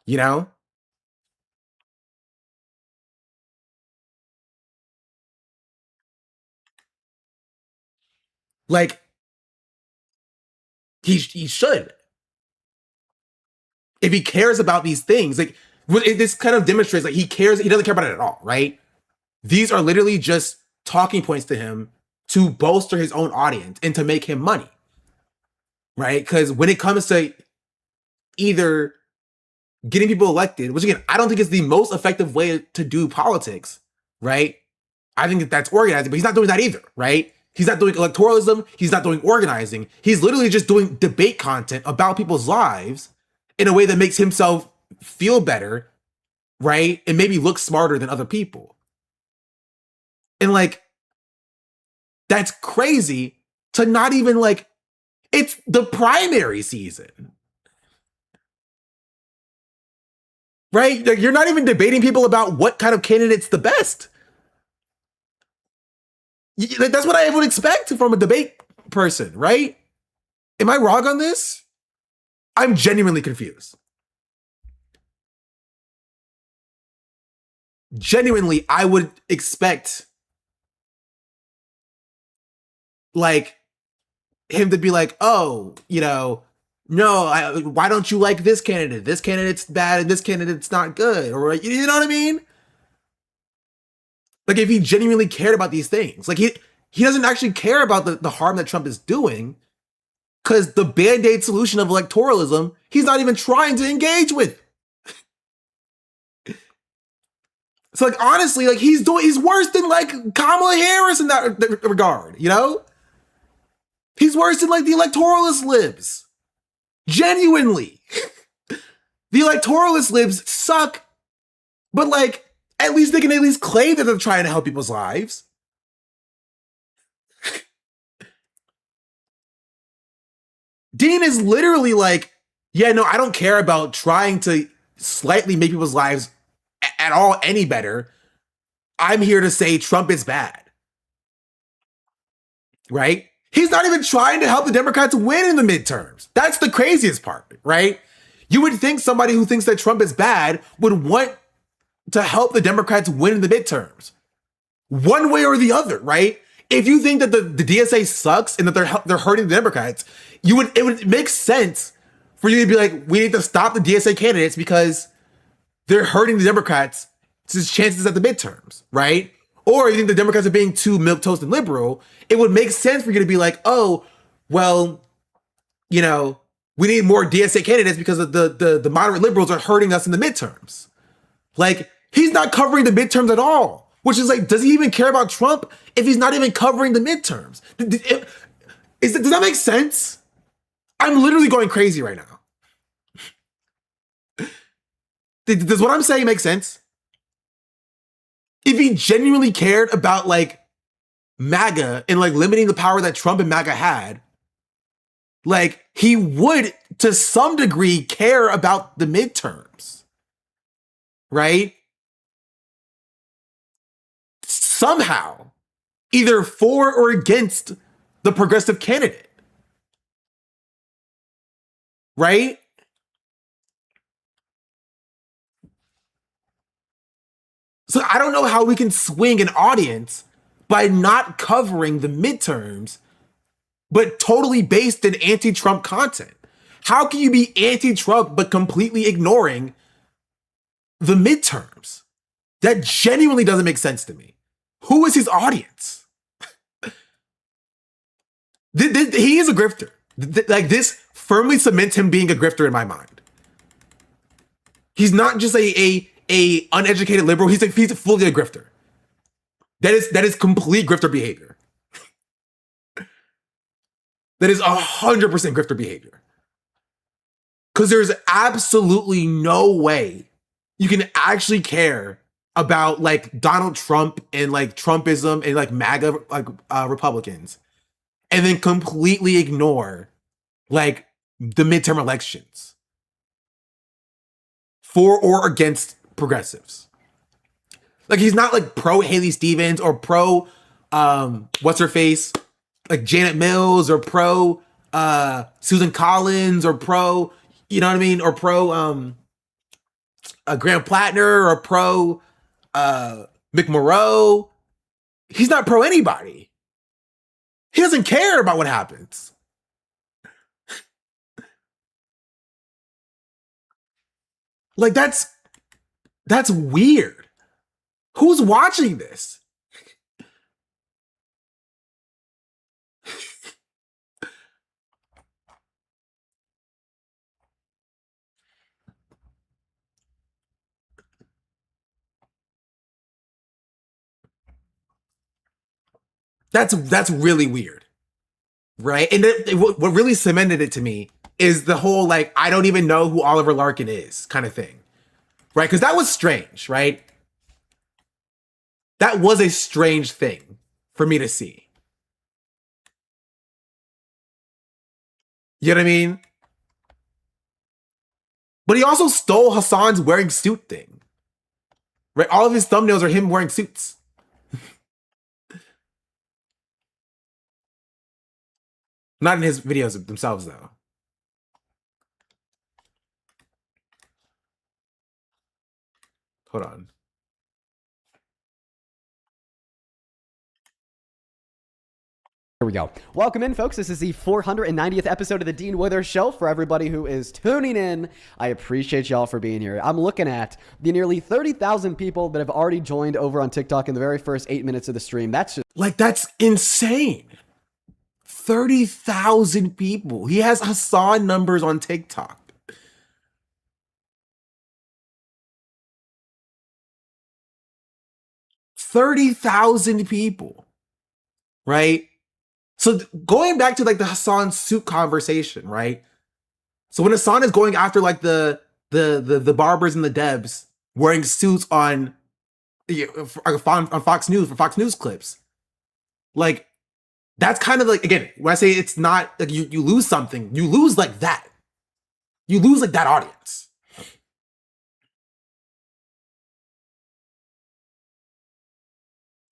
You know? Like, he should. If he cares about these things, like, this kind of demonstrates like he cares, he doesn't care about it at all, right? These are literally just talking points to him to bolster his own audience and to make him money, right? Because when it comes to either getting people elected, which again, I don't think is the most effective way to do politics, right? I think that's organizing, but he's not doing that either, right? He's not doing electoralism. He's not doing organizing. He's literally just doing debate content about people's lives in a way that makes himself feel better, right? And maybe look smarter than other people. And like, that's crazy to not even like, it's the primary season. Right? Like, you're not even debating people about what kind of candidate's the best. That's what I would expect from a debate person, right? Am I wrong on this? I'm genuinely confused. Genuinely, I would expect like him to be like, oh, you know, no, why don't you like this candidate? This candidate's bad and this candidate's not good. Or, you know what I mean? Like, if he genuinely cared about these things, like he doesn't actually care about the harm that Trump is doing, because the band-aid solution of electoralism, he's not even trying to engage with. So like, honestly, like he's worse than like Kamala Harris in that regard, you know? He's worse than like the electoralist libs. Genuinely. The electoralist libs suck, but like, at least they can at least claim that they're trying to help people's lives. Dean is literally like, yeah, no, I don't care about trying to slightly make people's lives at all any better. I'm here to say Trump is bad. Right? He's not even trying to help the Democrats win in the midterms. That's the craziest part, right? You would think somebody who thinks that Trump is bad would want to help the Democrats win in the midterms. One way or the other, right? If you think that the DSA sucks and that they're hurting the Democrats, it would make sense for you to be like, we need to stop the DSA candidates because they're hurting the Democrats' chances at the midterms, right? Or you think the Democrats are being too milquetoast and liberal, it would make sense for you to be like, oh, well, you know, we need more DSA candidates because of the moderate liberals are hurting us in the midterms. Like, he's not covering the midterms at all. Which is like, does he even care about Trump if he's not even covering the midterms? Does that make sense? I'm literally going crazy right now. Does what I'm saying make sense? If he genuinely cared about like MAGA and like limiting the power that Trump and MAGA had, like he would to some degree care about the midterms, right? Somehow, either for or against the progressive candidate, right? So I don't know how we can swing an audience by not covering the midterms, but totally based in anti-Trump content. How can you be anti-Trump but completely ignoring the midterms? That genuinely doesn't make sense to me. Who is his audience? He is a grifter. Like this firmly cements him being a grifter in my mind. He's not just a uneducated liberal. He's fully a grifter. That is complete grifter behavior. That is 100% grifter behavior. Because there's absolutely no way you can actually care about like Donald Trump and like Trumpism and like MAGA like Republicans, and then completely ignore like the midterm elections for or against progressives. Like he's not like pro Haley Stevens or pro what's her face, like Janet Mills, or pro Susan Collins, or pro, you know what I mean, or pro Graham Plattner, or pro McMurrow. He's not pro anybody. He doesn't care about what happens. Like that's weird. Who's watching this? That's really weird, right? And what really cemented it to me is the whole like I don't even know who Oliver Larkin is kind of thing, right? Because that was strange, right? That was a strange thing for me to see. You know what I mean? But he also stole Hassan's wearing suit thing, right? All of his thumbnails are him wearing suits. Not in his videos themselves, though. Hold on. Here we go. Welcome in, folks. This is the 490th episode of the Dean Withers Show. For everybody who is tuning in, I appreciate y'all for being here. I'm looking at the nearly 30,000 people that have already joined over on TikTok in the very first 8 minutes of the stream. That's just... like, that's insane. 30,000 people. He has Hassan numbers on TikTok. $30,000 people, right? So going back to like the Hassan suit conversation, right? So when Hassan is going after like the barbers and the Debs wearing suits on Fox News for Fox News clips, like that's kind of like, again, when I say it's not like you lose something, you lose like that. You lose like that audience.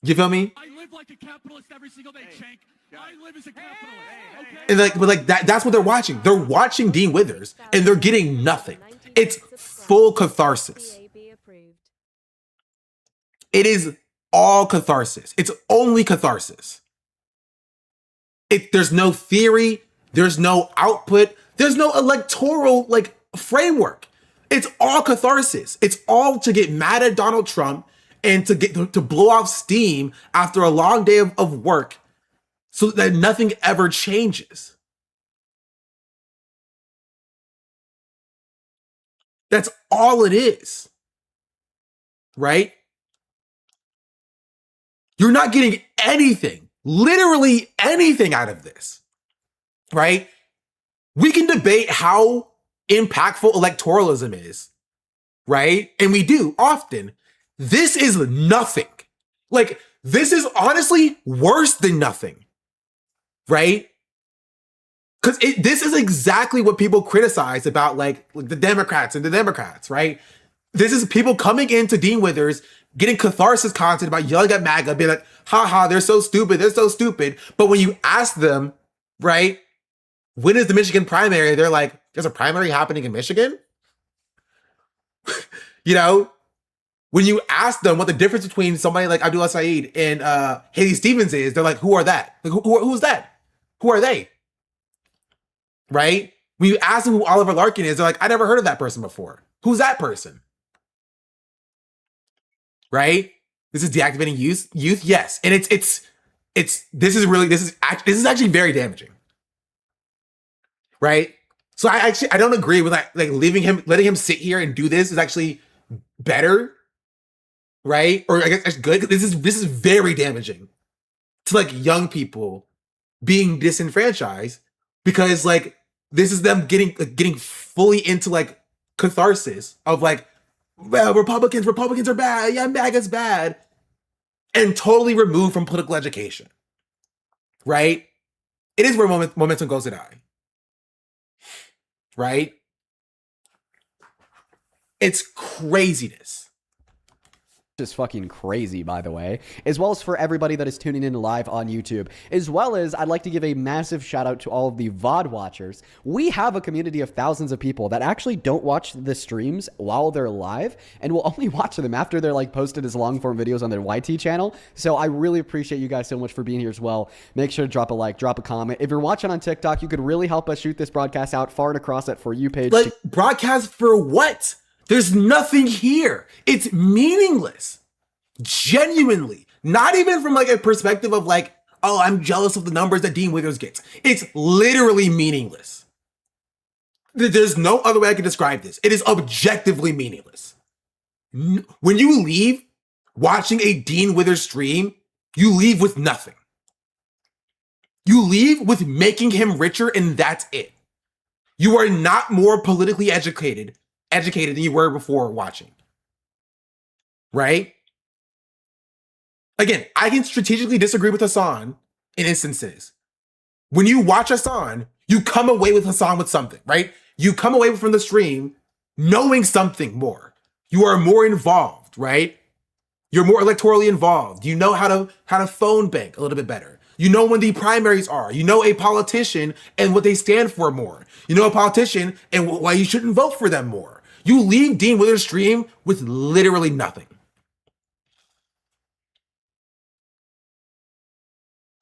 You feel me? I live like a capitalist every single day, Shank. I live as a capitalist. Okay? And like, but like that's what they're watching. They're watching Dean Withers and they're getting nothing. It's full catharsis. It is all catharsis. It's only catharsis. There's no theory, there's no output, there's no electoral like framework. It's all catharsis. It's all to get mad at Donald Trump and to blow off steam after a long day of work so that nothing ever changes. That's all it is. Right? You're not getting anything, literally anything out of this. Right? We can debate how impactful electoralism is. right? And we do often. This is nothing. Like, this is honestly worse than nothing, right? Because this is exactly what people criticize about like the Democrats, right? This is people coming into Dean Withers, getting catharsis content about yelling at MAGA, being like, haha, they're so stupid. But when you ask them, right, when is the Michigan primary? They're like, there's a primary happening in Michigan? You know, when you ask them what the difference between somebody like Abdullah Saeed and Haley Stevens is, they're like, who are that? Like, who's that? Who are they? Right? When you ask them who Oliver Larkin is, they're like, I never heard of that person before. Who's that person? Right? This is deactivating youth. Yes, and this is actually very damaging. Right? So I don't agree with like letting him sit here and do this is actually better. Right? Or I guess it's good. This is very damaging to like young people being disenfranchised because like this is them getting fully into like catharsis of like, well, Republicans are bad. Yeah, MAGA's bad. And totally removed from political education. Right? It is where momentum goes to die. Right? It's craziness. Just fucking crazy, by the way, as well as for everybody that is tuning in live on YouTube, as well as I'd like to give a massive shout out to all of the VOD watchers. We have a community of thousands of people that actually don't watch the streams while they're live and will only watch them after they're like posted as long form videos on their YT channel. So I really appreciate you guys so much for being here as well. Make sure to drop a like, drop a comment. If you're watching on TikTok, you could really help us shoot this broadcast out far and across that For You page. Like, broadcast for what? There's nothing here. It's meaningless. Genuinely. Not even from like a perspective of like, oh, I'm jealous of the numbers that Dean Withers gets. It's literally meaningless. There's no other way I can describe this. It is objectively meaningless. When you leave watching a Dean Withers stream, you leave with nothing. You leave with making him richer and that's it. You are not more politically educated than you were before watching. Right? Again, I can strategically disagree with Hassan in instances. When you watch Hassan, you come away with Hassan with something, right? You come away from the stream knowing something more. You are more involved, right? You're more electorally involved. You know how to phone bank a little bit better. You know when the primaries are. You know a politician and what they stand for more. You know a politician and why you shouldn't vote for them more. You leave Dean Withers' stream with literally nothing.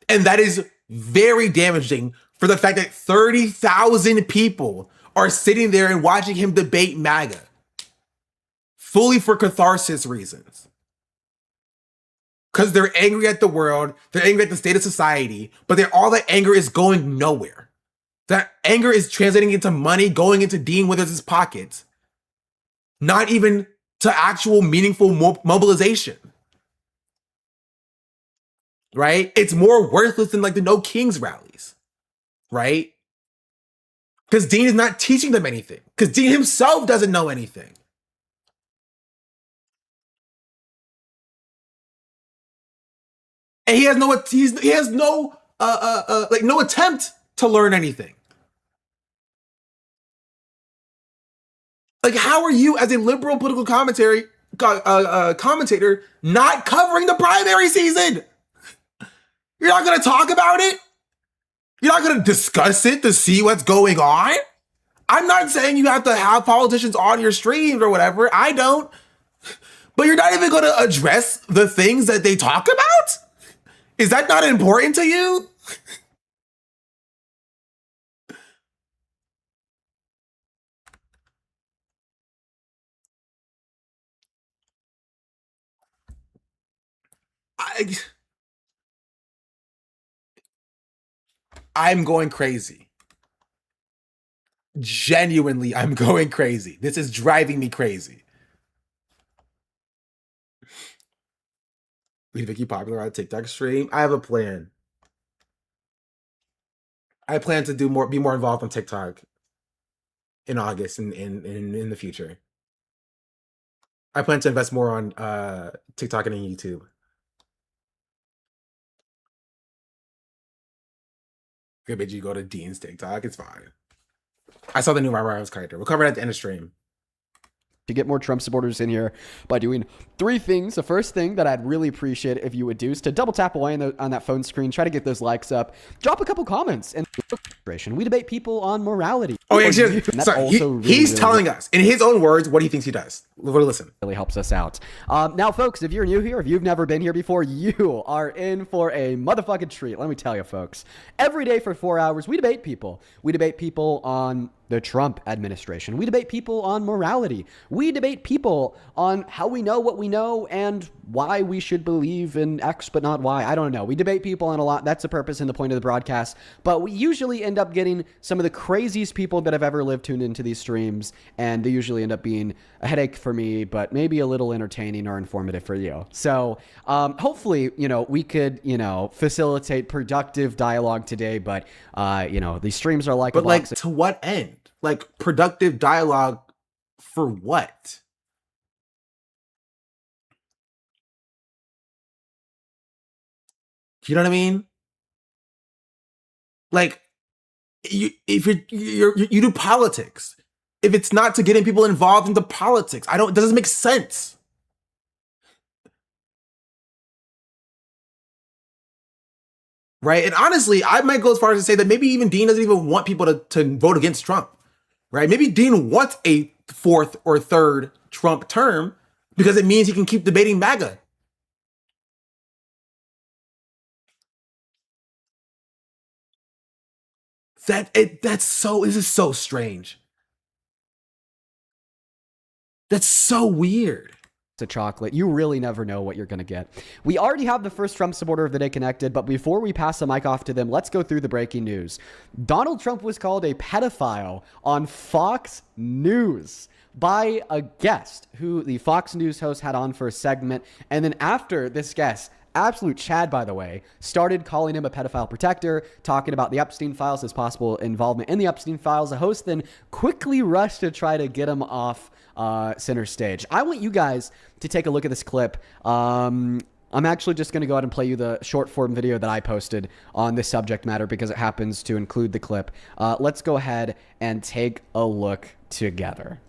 And that is very damaging for the fact that 30,000 people are sitting there and watching him debate MAGA. Fully for catharsis reasons. Because they're angry at the world, they're angry at the state of society, but all that anger is going nowhere. That anger is translating into money going into Dean Withers' pockets. Not even to actual meaningful mobilization. Right? It's more worthless than like the No Kings rallies. Right? Because Dean is not teaching them anything. Because Dean himself doesn't know anything. And he has no no attempt to learn anything. Like, how are you as a liberal political commentator not covering the primary season? You're not going to talk about it? You're not going to discuss it to see what's going on? I'm not saying you have to have politicians on your streams or whatever. I don't. But you're not even going to address the things that they talk about? Is that not important to you? I'm going crazy. Genuinely, I'm going crazy. This is driving me crazy. We make you popular on TikTok stream. I have a plan. I plan to be more involved on TikTok in August and in the future. I plan to invest more on TikTok and on YouTube. Good, bitch, you go to Dean's TikTok. It's fine. I saw the new VRA character. We'll cover it at the end of stream. To get more Trump supporters in here by doing 3 things. The first thing that I'd really appreciate if you would do is to double tap away on that phone screen, try to get those likes up, drop a couple comments, and we debate people on morality. Oh yeah, sorry. He's telling us in his own words what he thinks he does. Listen. Really helps us out. Now, folks, if you're new here, if you've never been here before, you are in for a motherfucking treat. Let me tell you, folks. Every day for 4 hours, we debate people. We debate people on the Trump administration. We debate people on morality. We debate people on how we know what we know and why we should believe in X but not Y. I don't know. We debate people on a lot. That's the purpose and the point of the broadcast. But we usually end up getting some of the craziest people that have ever lived tuned into these streams, and they usually end up being a headache for me, but maybe a little entertaining or informative for you. So hopefully, we could, facilitate productive dialogue today, but, these streams are like But like, to what end? Like, productive dialogue for what? You know what I mean? Like, if you do politics, if it's not to getting people involved into politics, it doesn't make sense. Right? And honestly, I might go as far as to say that maybe even Dean doesn't even want people to vote against Trump. Right? Maybe Dean wants a 4th or 3rd Trump term because it means he can keep debating MAGA. This is so strange. That's so weird. To chocolate. You really never know what you're going to get. We already have the first Trump supporter of the day connected, but before we pass the mic off to them, let's go through the breaking news. Donald Trump was called a pedophile on Fox News by a guest who the Fox News host had on for a segment. And then after this guest, absolute Chad, by the way, started calling him a pedophile protector, talking about the Epstein files, his possible involvement in the Epstein files. The host then quickly rushed to try to get him off center stage. I want you guys to take a look at this clip. I'm actually just going to go ahead and play you the short form video that I posted on this subject matter because it happens to include the clip. Let's go ahead and take a look together.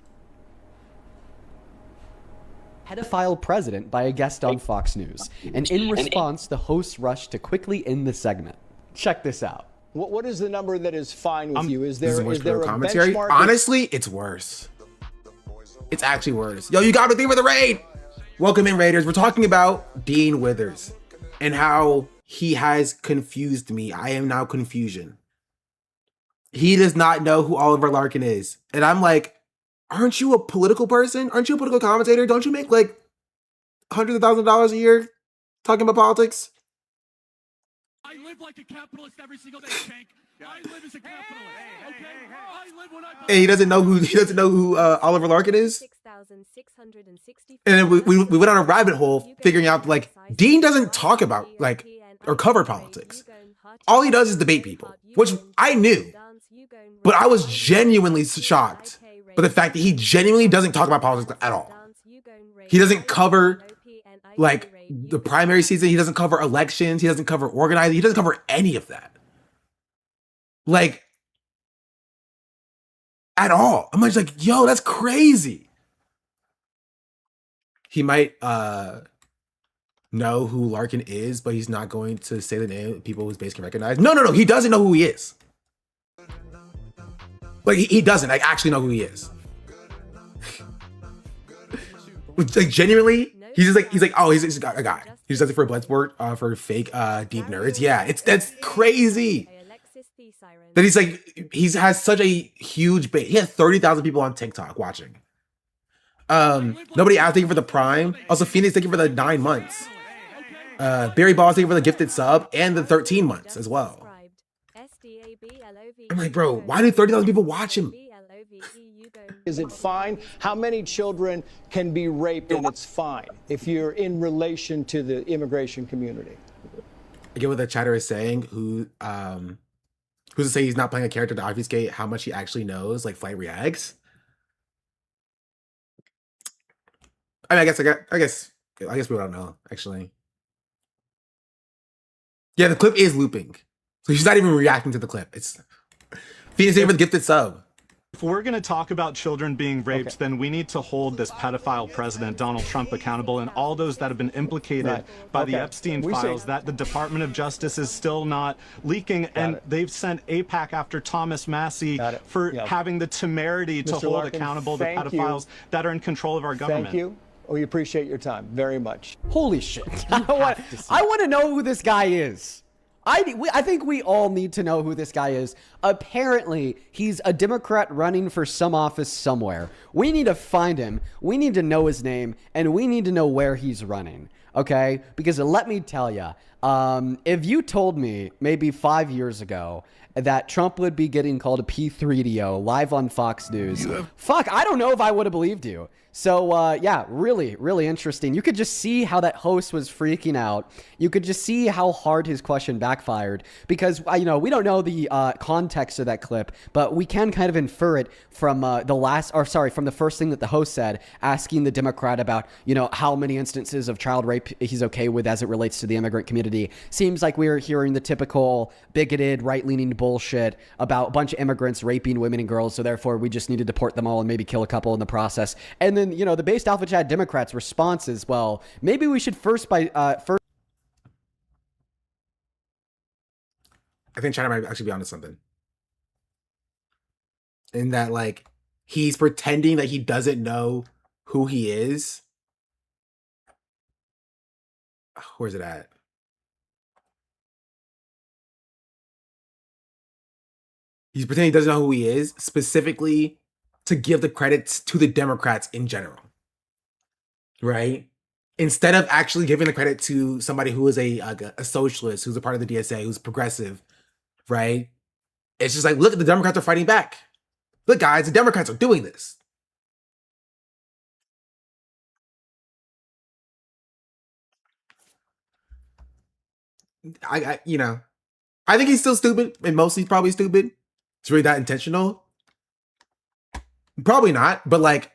Pedophile president by a guest on Fox News. And in response, the host rushed to quickly end the segment. Check this out. What is the number that is fine with you? Is there a commentary? benchmark? Honestly, it's worse. It's actually worse. Yo, you got me there with the raid. Welcome in, Raiders. We're talking about Dean Withers and how he has confused me. I am now confusion. He does not know who Oliver Larkin is. And I'm like, aren't you a political person? Aren't you a political commentator? Don't you make like hundreds of thousands of dollars a year talking about politics? I live like a capitalist every single day, Shank. I live as a capitalist. Okay? I live when I And he doesn't know who Oliver Larkin is. And then we went on a rabbit hole figuring out like Dean doesn't talk about like or cover politics. All he does is debate people, which I knew. But I was genuinely shocked by the fact that he genuinely doesn't talk about politics at all. He doesn't cover like the primary season. He doesn't cover elections. He doesn't cover organizing. He doesn't cover any of that. Like, at all. I'm just like, yo, that's crazy. He might know who Larkin is, but he's not going to say the name of people whose base can recognize. No. He doesn't know who he is. Like, he doesn't actually know who he is. Like, genuinely, he's like, oh, he's a guy. He just does it for a blood sport, for fake deep nerds. Yeah, that's crazy. That he's like, he has such a huge base. He has 30,000 people on TikTok watching. Nobody asked, thank you for the Prime. Also, Phoenix, thank you for the 9 months. Barry Balls, thank you for the gifted sub and the 13 months as well. I'm like, bro, why do 30,000 people watch him? Is it fine? How many children can be raped and it's fine if you're in relation to the immigration community? I get what the chatter is saying. Who's to say he's not playing a character to obfuscate how much he actually knows, like Flight reacts? I mean, I guess we don't know, actually. Yeah, the clip is looping. So she's not even reacting to the clip. It's Phoenix even gifted sub. If we're going to talk about children being raped, then we need to hold this pedophile president, Donald Trump, accountable, and all those that have been implicated by the Epstein files that the Department of Justice is still not leaking. And they've sent AIPAC after Thomas Massey for having the temerity to hold accountable the pedophiles that are in control of our government. Thank you. We appreciate your time very much. Holy shit. I want to know who this guy is. I think we all need to know who this guy is. Apparently, he's a Democrat running for some office somewhere. We need to find him. We need to know his name, and we need to know where he's running. Okay? Because let me tell you, if you told me maybe 5 years ago that Trump would be getting called a P3DO live on Fox News, fuck, I don't know if I would have believed you. So, yeah, really, really interesting. You could just see how that host was freaking out. You could just see how hard his question backfired because, we don't know the context of that clip, but we can kind of infer it from from the first thing that the host said, asking the Democrat about, how many instances of child rape he's okay with as it relates to the immigrant community. Seems like we're hearing the typical bigoted, right-leaning bullshit about a bunch of immigrants raping women and girls, so therefore we just need to deport them all and maybe kill a couple in the process. And then the based Alpha Chat Democrats' response is, well, maybe we should first. I think China might actually be onto something. In that, he's pretending that he doesn't know who he is. Where's it at? He's pretending he doesn't know who he is, specifically to give the credits to the Democrats in general, right? Instead of actually giving the credit to somebody who is a socialist, who's a part of the DSA, who's progressive, right? It's just like, look, the Democrats are fighting back. Look, guys, the Democrats are doing this. I think he's still stupid, and mostly probably stupid. It's really that intentional. Probably not, but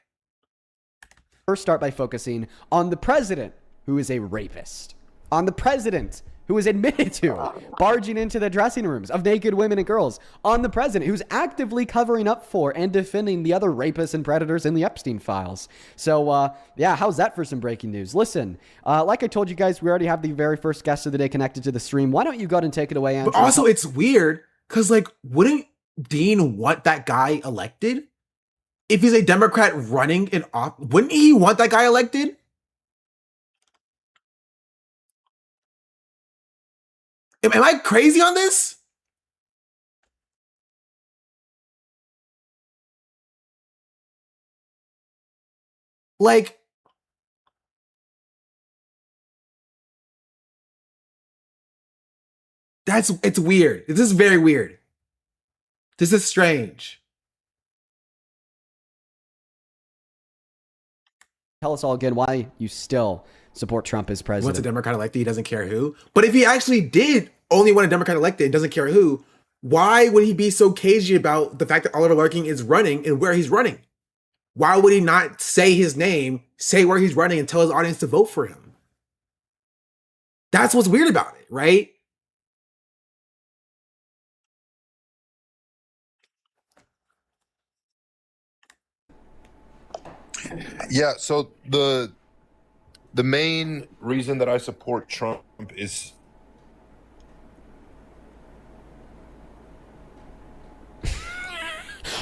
first start by focusing on the president, who is a rapist. On the president, who is admitted to barging into the dressing rooms of naked women and girls. On the president, who's actively covering up for and defending the other rapists and predators in the Epstein files. So, yeah, how's that for some breaking news? Listen, like I told you guys, we already have the very first guest of the day connected to the stream. Why don't you go ahead and take it away, Andrew? But also, it's weird, because, wouldn't Dean want that guy elected? If he's a Democrat running in office, wouldn't he want that guy elected? Am I crazy on this? It's weird. This is very weird. This is strange. Tell us all again why you still support Trump as president. Once a Democrat elected, he doesn't care who. But if he actually did only want a Democrat elected and doesn't care who, why would he be so cagey about the fact that Oliver Larkin is running and where he's running? Why would he not say his name, say where he's running, and tell his audience to vote for him? That's what's weird about it, right? Yeah, so the main reason that I support Trump is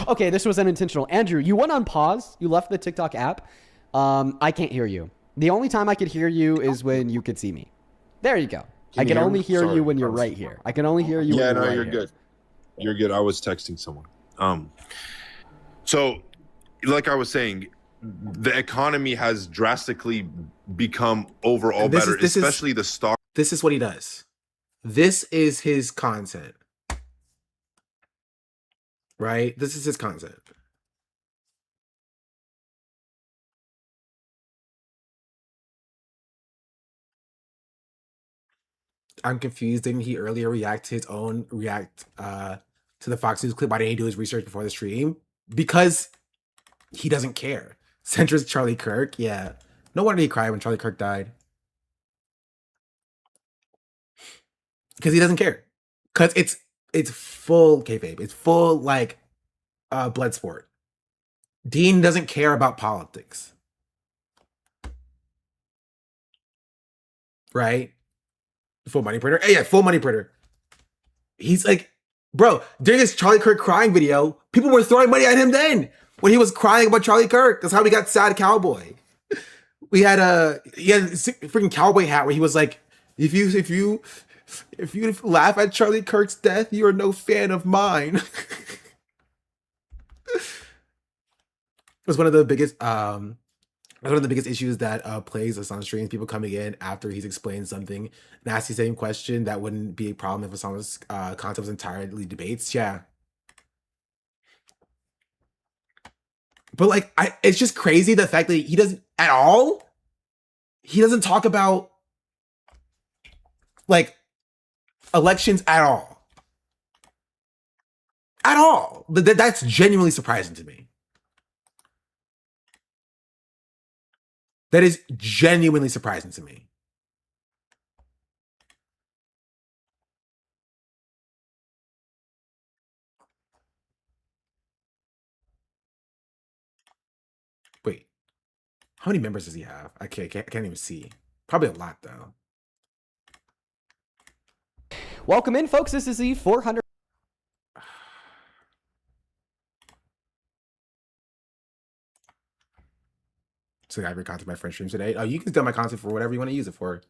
okay, this was unintentional. Andrew, you went on pause. You left the TikTok app. I can't hear you. The only time I could hear you is when you could see me. There you go. I can only hear you when you're right here. I can only hear you when you're right here. Yeah, no, you're good. You're good. I was texting someone. So, like I was saying, the economy has drastically become overall better, especially the stock. This is what he does. This is his content. Right? This is his content. I'm confused. Didn't he earlier react to the Fox News clip? Why didn't he do his research before the stream? Because he doesn't care. Centrist Charlie Kirk, yeah. No, No wonder he cried when Charlie Kirk died. Because he doesn't care. Because it's full kayfabe. It's full like blood sport. Dean doesn't care about politics. Right? Full money printer. Hey, yeah, full money printer. He's like, bro, during this Charlie Kirk crying video, people were throwing money at him then when he was crying about Charlie Kirk. That's how we got Sad Cowboy. He had a freaking cowboy hat where he was like, if you laugh at Charlie Kirk's death, you are no fan of mine. It was one of the biggest issues that plays us on streams. People coming in after he's explained something and ask the same question. That wouldn't be a problem if Osama's content was entirely debates. Yeah. But like, it's just crazy the fact that he doesn't at all. He doesn't talk about like elections at all. At all. That's genuinely surprising to me. That is genuinely surprising to me. Wait, how many members does he have? I can't even see. Probably a lot though. Welcome in, folks. This is the 400. So I have your content my friend streams today. Oh, you can steal my content for whatever you want to use it for.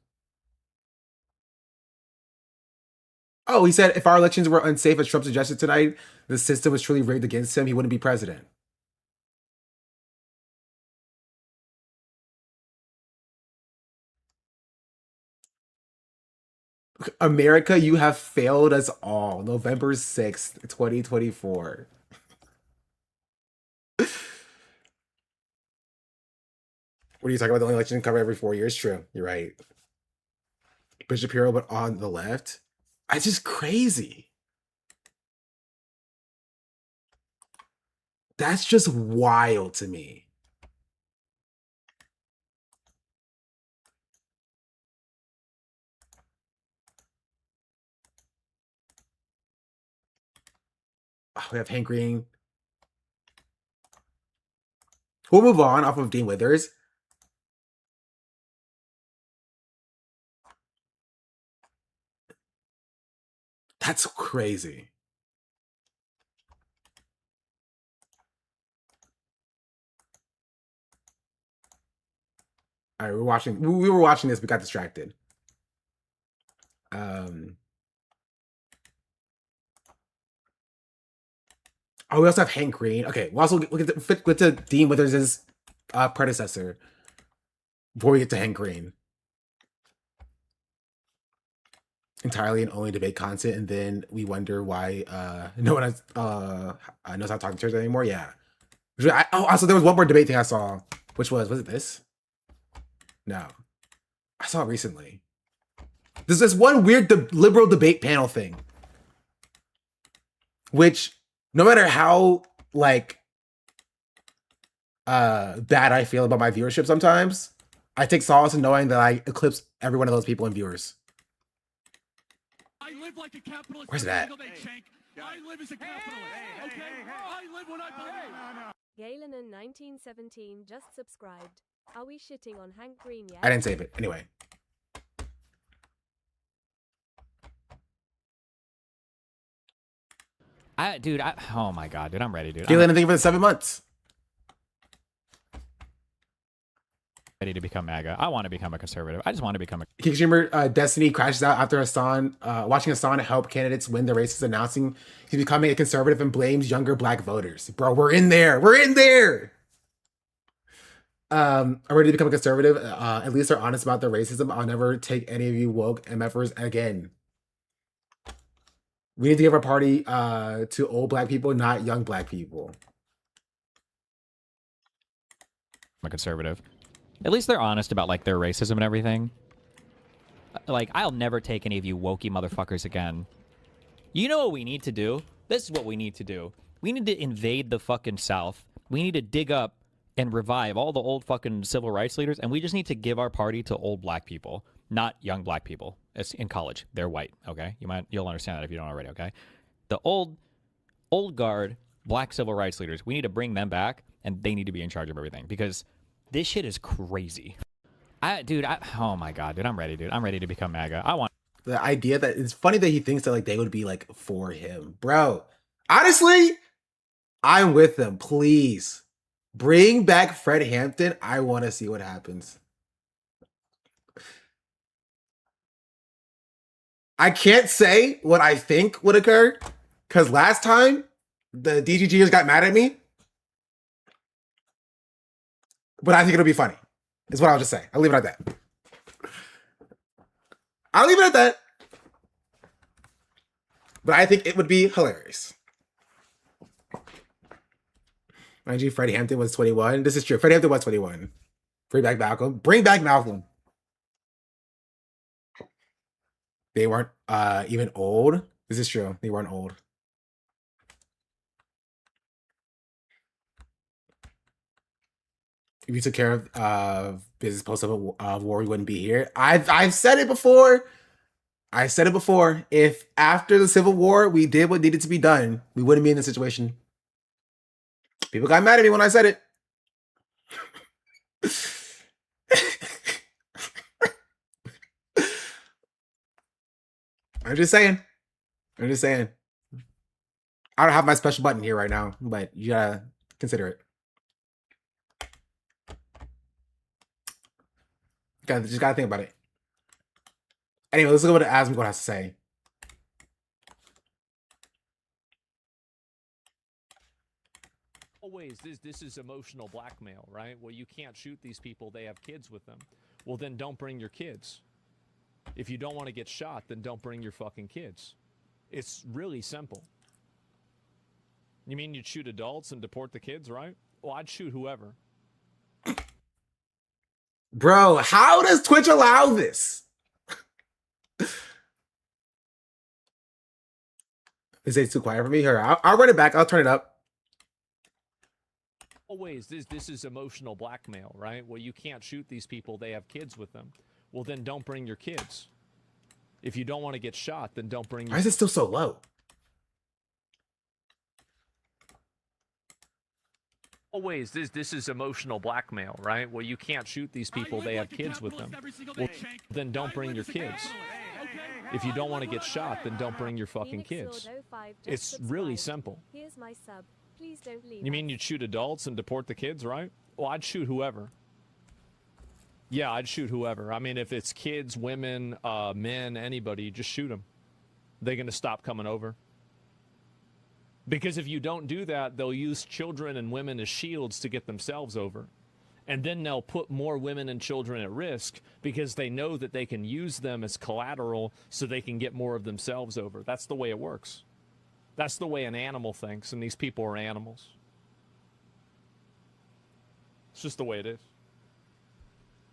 Oh, he said if our elections were unsafe as Trump suggested tonight, the system was truly rigged against him, he wouldn't be president. America, you have failed us all. November 6th, 2024. What are you talking about? The only election cover every 4 years? True. You're right. Bishop Hero, but on the left? It's just crazy. That's just wild to me. Oh, we have Hank Green. We'll move on off of Dean Withers. That's crazy. All right, we were watching this, we got distracted. Oh, we also have Hank Green. Okay, we'll also get to Dean Withers' predecessor before we get to Hank Green. Entirely and only debate content, and then we wonder why no one knows how to talk to church anymore. Yeah. Also, there was one more debate thing I saw, which was it this? No, I saw it recently. There's this one weird liberal debate panel thing, which no matter how like bad I feel about my viewership, sometimes I take solace in knowing that I eclipse every one of those people in viewers. Like a capitalist. Where's that? I live as a capitalist. Okay? I live when I believe. Galen in 1917 just subscribed. Are we shitting on Hank Green yet? I didn't save it. Anyway. Oh my god, dude, I'm ready, dude. Galen, anything for the 7 months? Ready to become MAGA. I want to become a conservative. I just want to become a Kick streamer Destiny crashes out after watching Hassan help candidates win the races, announcing he's becoming a conservative and blames younger black voters. Bro, we're in there. We're in there. I'm ready to become a conservative. At least they're honest about their racism. I'll never take any of you woke MFers again. We need to give our party to old black people, not young black people. I'm a conservative. At least they're honest about like their racism and everything. Like, I'll never take any of you wokey motherfuckers again. You know what we need to do? This is what we need to do. We need to invade the fucking South. We need to dig up and revive all the old fucking civil rights leaders, and we just need to give our party to old black people, not young black people. It's in college. They're white, okay? You'll understand that if you don't already, okay? The old guard black civil rights leaders, we need to bring them back, and they need to be in charge of everything because this shit is crazy. Oh my god, dude, I'm ready, dude. I'm ready to become MAGA. I want the idea that it's funny that he thinks that like they would be like for him, bro. Honestly, I'm with them. Please bring back Fred Hampton. I want to see what happens. I can't say what I think would occur because last time the DGGers got mad at me, but I think it'll be funny. Is what I'll just say. I'll leave it at that. I'll leave it at that. But I think it would be hilarious. Mind you, Freddie Hampton was 21. This is true. Freddie Hampton was 21. Bring back Malcolm. Bring back Malcolm. They weren't even old. This is true. They weren't old. If you took care of business post of war, we wouldn't be here. I've said it before. I said it before. If after the Civil War we did what needed to be done, we wouldn't be in this situation. People got mad at me when I said it. I'm just saying. I'm just saying. I don't have my special button here right now, but you gotta consider it. Just gotta think about it. Anyway, let's look at what Asmongold has to say. Always, this is emotional blackmail, right? Well, you can't shoot these people. They have kids with them. Well, then don't bring your kids. If you don't want to get shot, then don't bring your fucking kids. It's really simple. You mean you'd shoot adults and deport the kids, right? Well, I'd shoot whoever. Bro, how does Twitch allow this? Is it too quiet for me? Here, I'll run it back. I'll turn it up. Always, this is emotional blackmail, right? Well, you can't shoot these people. They have kids with them. Well, then don't bring your kids. If you don't want to get shot, then don't bring your... Why is it still so low? Always, this is emotional blackmail, right? Well, you can't shoot these people. They have kids with them. Well, then don't bring your kids. If you don't want to get shot, then don't bring your fucking kids. It's really simple. Here's my sub. Please don't leave. You mean you'd shoot adults and deport the kids, right? Well, I'd shoot whoever. Yeah, I'd shoot whoever. I mean, if it's kids, women, men, anybody, just shoot them. They're going to stop coming over. Because if you don't do that, they'll use children and women as shields to get themselves over. And then they'll put more women and children at risk because they know that they can use them as collateral so they can get more of themselves over. That's the way it works. That's the way an animal thinks, and these people are animals. It's just the way it is.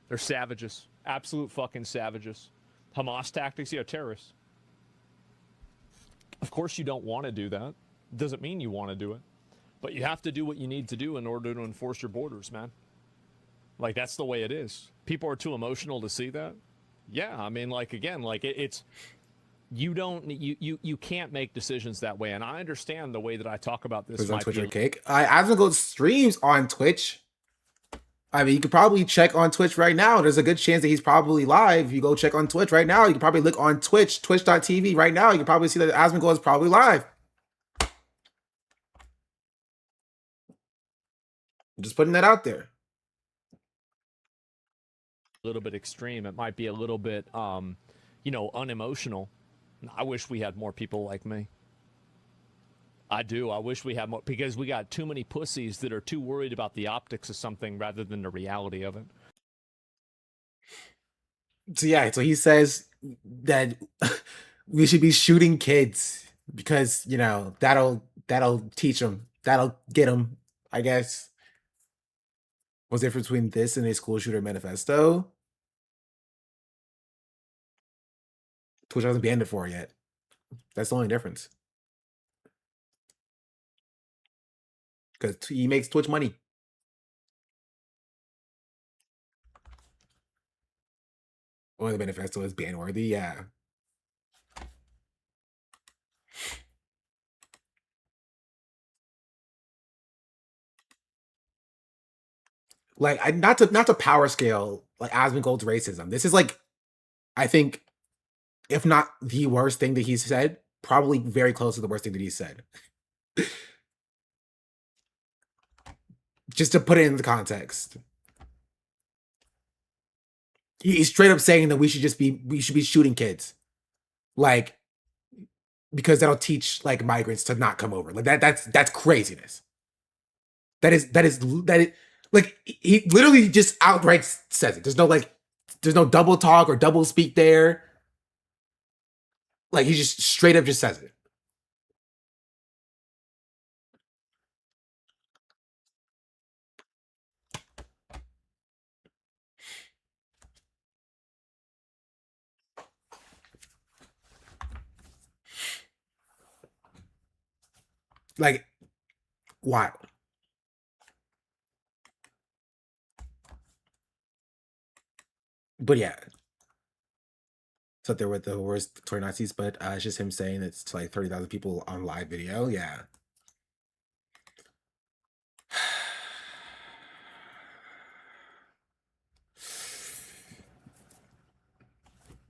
They're savages. Absolute fucking savages. Hamas tactics, terrorists. Of course you don't want to do that. Doesn't mean you want to do it. But you have to do what you need to do in order to enforce your borders, man. Like, that's the way it is. People are too emotional to see that. Yeah, I mean, like, again, like, it's... You can't make decisions that way. And I understand the way that I talk about this. On Twitch or Cake. Asmongold streams on Twitch. I mean, you could probably check on Twitch right now. There's a good chance that he's probably live. You go check on Twitch right now. You can probably look on Twitch, twitch.tv right now. You can probably see that Asmongold is probably live. I'm just putting that out there. A little bit extreme. It might be a little bit, unemotional. I wish we had more people like me. I do. I wish we had more, because we got too many pussies that are too worried about the optics of something rather than the reality of it. So yeah, so he says that we should be shooting kids because, that'll teach them. That'll get them, I guess. What's the difference between this and a school shooter manifesto? Twitch hasn't banned it for yet. That's the only difference. Because he makes Twitch money. Or the manifesto is ban worthy. Yeah. Like, not to power scale like Asmongold's racism. This is like, I think, if not the worst thing that he's said, probably very close to the worst thing that he said. Just to put it into context. He's straight up saying that we should be shooting kids. Like, because that'll teach like migrants to not come over. Like that's craziness. That is like, he literally just outright says it. There's no double talk or double speak there. Like, he just straight up just says it. Like, wild. But yeah. So there with the worst Tory Nazis, but it's just him saying it's to like 30,000 people on live video. Yeah.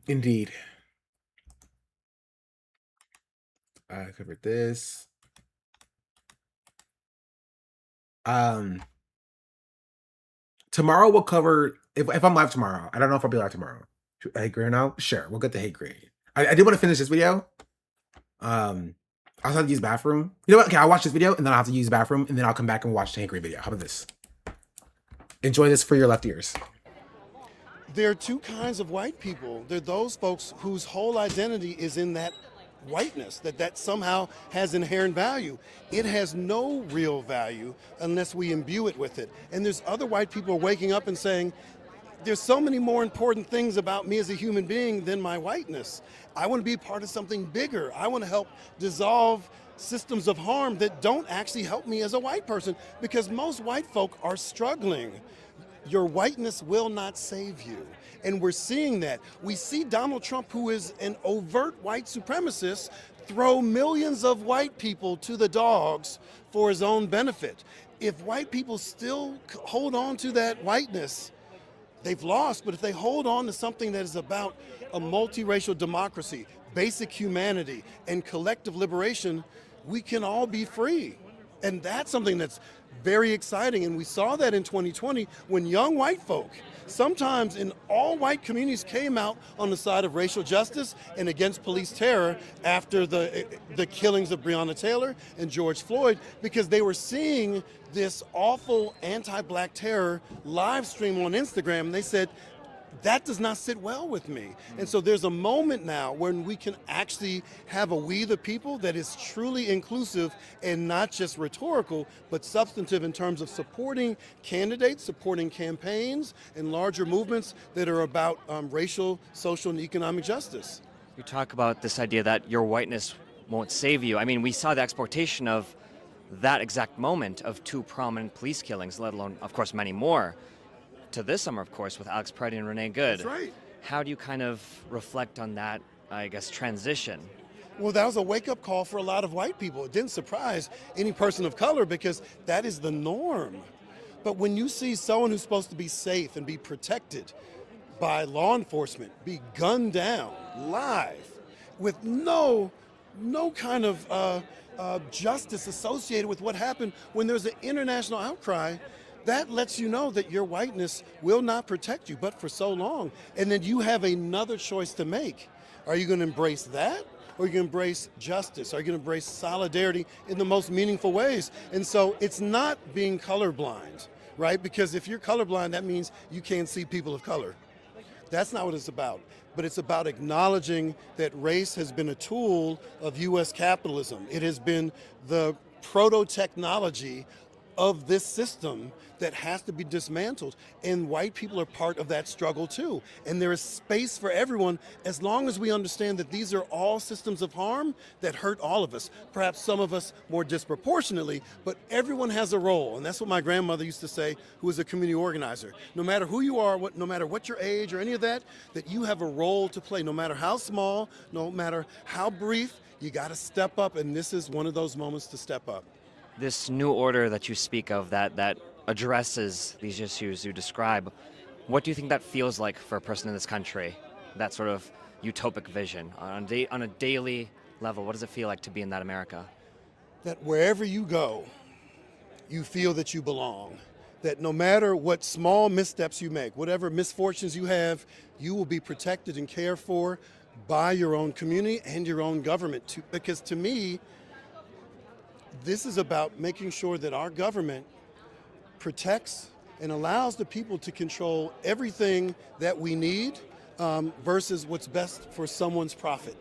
Indeed. I covered this. Tomorrow we'll cover, if I'm live tomorrow. I don't know if I'll be live tomorrow. Hate grade now? Sure, we'll get the hate grade. I did want to finish this video. I also have to use the bathroom. You know what? Okay, I'll watch this video and then I'll have to use the bathroom and then I'll come back and watch the hate grade video. How about this? Enjoy this for your left ears. There are two kinds of white people. There are those folks whose whole identity is in that whiteness, that somehow has inherent value. It has no real value unless we imbue it with it. And there's other white people waking up and saying, there's so many more important things about me as a human being than my whiteness. I want to be part of something bigger. I want to help dissolve systems of harm that don't actually help me as a white person, because most white folk are struggling. Your whiteness will not save you. And we're seeing that. We see Donald Trump, who is an overt white supremacist, throw millions of white people to the dogs for his own benefit. If white people still hold on to that whiteness, they've lost. But if they hold on to something that is about a multiracial democracy, basic humanity, and collective liberation, we can all be free. And that's something that's very exciting. And we saw that in 2020 when young white folk, sometimes in all white communities, came out on the side of racial justice and against police terror after the killings of Breonna Taylor and George Floyd, because they were seeing this awful anti-black terror live stream on Instagram. And they said, that does not sit well with me. And so there's a moment now when we can actually have a we the people that is truly inclusive and not just rhetorical, but substantive in terms of supporting candidates, supporting campaigns, and larger movements that are about racial, social, and economic justice. You talk about this idea that your whiteness won't save you. I mean, we saw the exportation of that exact moment of 2 prominent police killings, let alone, of course, many more, to this summer, of course, with Alex Preddy and Renee Good. That's right. How do you kind of reflect on that, I guess, transition? Well, that was a wake-up call for a lot of white people. It didn't surprise any person of color because that is the norm. But when you see someone who's supposed to be safe and be protected by law enforcement be gunned down live with no kind of justice associated with what happened, when there's an international outcry, that lets you know that your whiteness will not protect you, but for so long. And then you have another choice to make. Are you going to embrace that? Or are you going to embrace justice? Are you going to embrace solidarity in the most meaningful ways? And so it's not being colorblind, right? Because if you're colorblind, that means you can't see people of color. That's not what it's about. But it's about acknowledging that race has been a tool of U.S. capitalism. It has been the proto-technology of this system that has to be dismantled. And white people are part of that struggle too. And there is space for everyone as long as we understand that these are all systems of harm that hurt all of us. Perhaps some of us more disproportionately, but everyone has a role. And that's what my grandmother used to say, who was a community organizer. No matter who you are, no matter what your age or any of that, that you have a role to play, no matter how small, no matter how brief, you got to step up. And this is one of those moments to step up. This new order that you speak of that addresses these issues you describe, what do you think that feels like for a person in this country? That sort of utopic vision on a daily level, what does it feel like to be in that America? That wherever you go, you feel that you belong. That no matter what small missteps you make, whatever misfortunes you have, you will be protected and cared for by your own community and your own government. Because to me, this is about making sure that our government protects and allows the people to control everything that we need versus what's best for someone's profit.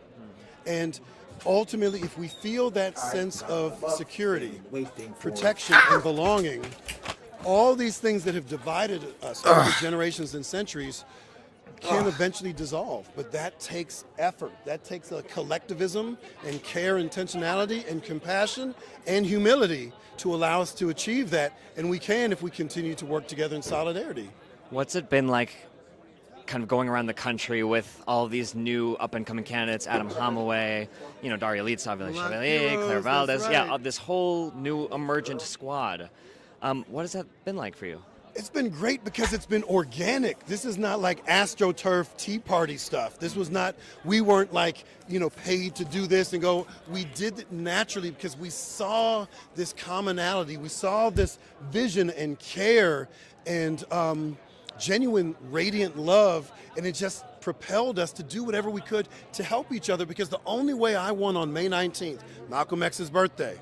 And ultimately, if we feel that sense of security, protection, and belonging, all these things that have divided us over generations and centuries can eventually dissolve, but that takes effort. That takes a collectivism and care, intentionality, and compassion and humility to allow us to achieve that, and we can if we continue to work together in solidarity. What's it been like kind of going around the country with all these new up-and-coming candidates, Adam Holloway, Daria Litzau, Claire Valdez, right. This whole new emergent squad. What has that been like for you? It's been great because it's been organic. This is not like AstroTurf Tea Party stuff. This was not, we weren't like, paid to do this and go. We did it naturally because we saw this commonality. We saw this vision and care and genuine, radiant love. And it just propelled us to do whatever we could to help each other, because the only way I won on May 19th, Malcolm X's birthday,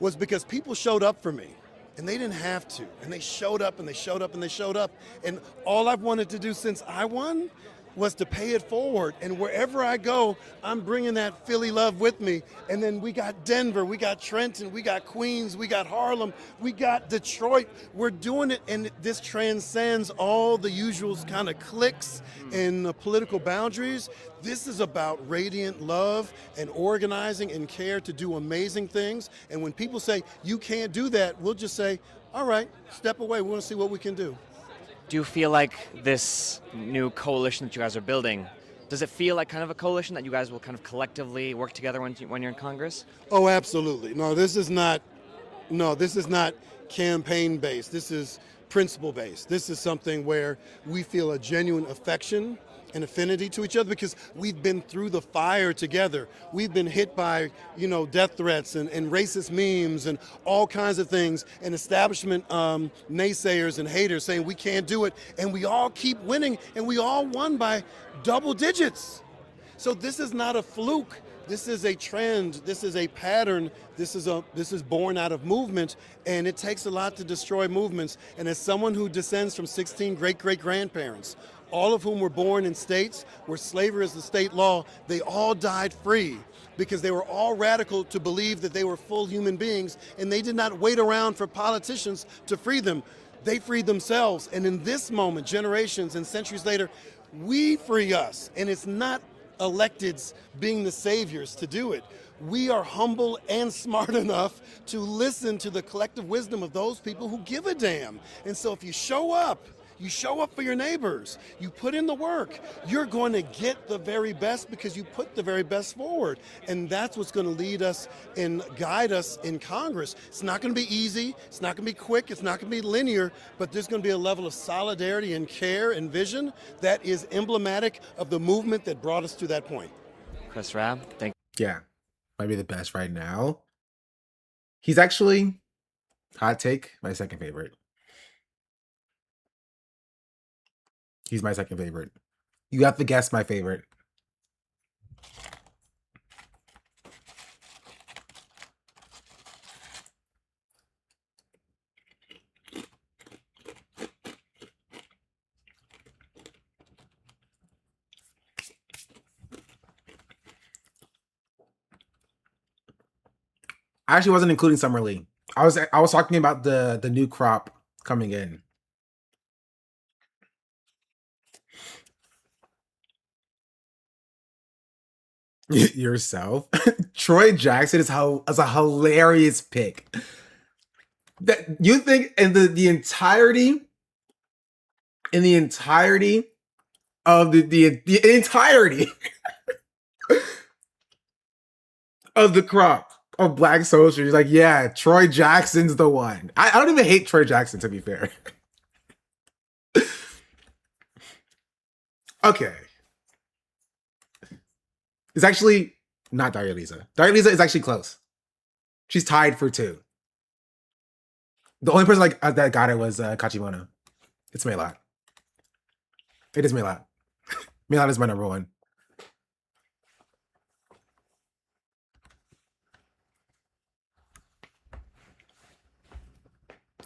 was because people showed up for me. And they didn't have to. And they showed up and they showed up and they showed up. And all I've wanted to do since I won was to pay it forward. And wherever I go, I'm bringing that Philly love with me. And then we got Denver, we got Trenton, we got Queens, we got Harlem, we got Detroit. We're doing it, and this transcends all the usual kind of cliques and political boundaries. This is about radiant love and organizing and care to do amazing things. And when people say, you can't do that, we'll just say, all right, step away. We want to see what we can do. Do you feel like this new coalition that you guys are building, does it feel like kind of a coalition that you guys will kind of collectively work together when you're in Congress? Oh, absolutely. No, this is not campaign-based. This is principle-based. This is something where we feel a genuine affection and affinity to each other because we've been through the fire together. We've been hit by, death threats and racist memes and all kinds of things, and establishment naysayers and haters saying we can't do it, and we all keep winning, and we all won by double digits. So this is not a fluke. This is a trend. This is a pattern. This is born out of movement, and it takes a lot to destroy movements. And as someone who descends from 16 great-great-grandparents, all of whom were born in states where slavery is the state law, they all died free because they were all radical to believe that they were full human beings, and they did not wait around for politicians to free them. They freed themselves. And in this moment, generations and centuries later, we free us. And it's not electeds being the saviors to do it. We are humble and smart enough to listen to the collective wisdom of those people who give a damn. And so if you show up for your neighbors, you put in the work, you're going to get the very best because you put the very best forward. And that's what's going to lead us and guide us in Congress. It's not going to be easy, it's not going to be quick, it's not going to be linear, but there's going to be a level of solidarity and care and vision that is emblematic of the movement that brought us to that point. Chris Rabb, thank you. Yeah, might be the best right now. He's actually, hot take, my second favorite. He's my second favorite. You have to guess my favorite. I actually wasn't including Summer Lee. I was talking about the new crop coming in. Yourself. Troy Jackson is a hilarious pick. That you think in the entirety of the entirety of the crop of Black social, he's like, yeah, Troy Jackson's the one. I don't even hate Troy Jackson, to be fair. Okay. It's actually not Daria Lisa. Daria Lisa is actually close. She's tied for 2. The only person that got it was Kachimono. It's Maylat. It is Maylat. Maylat is my number 1.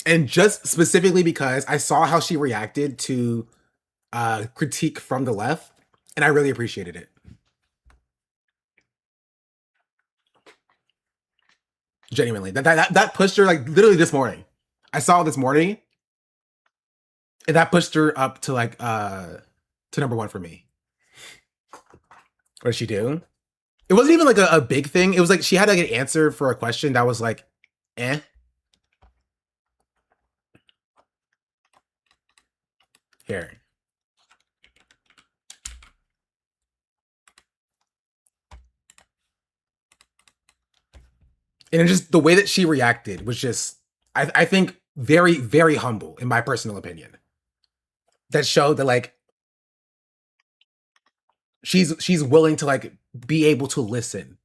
And just specifically because I saw how she reacted to critique from the left, and I really appreciated it. Genuinely, that pushed her like literally this morning. I saw it this morning, and that pushed her up to like to number 1 for me. What did she do? It wasn't even like a big thing. It was like she had like an answer for a question that was like, eh. Here. And just the way that she reacted was just, I think, very, very humble, in my personal opinion. That showed that like she's willing to like be able to listen.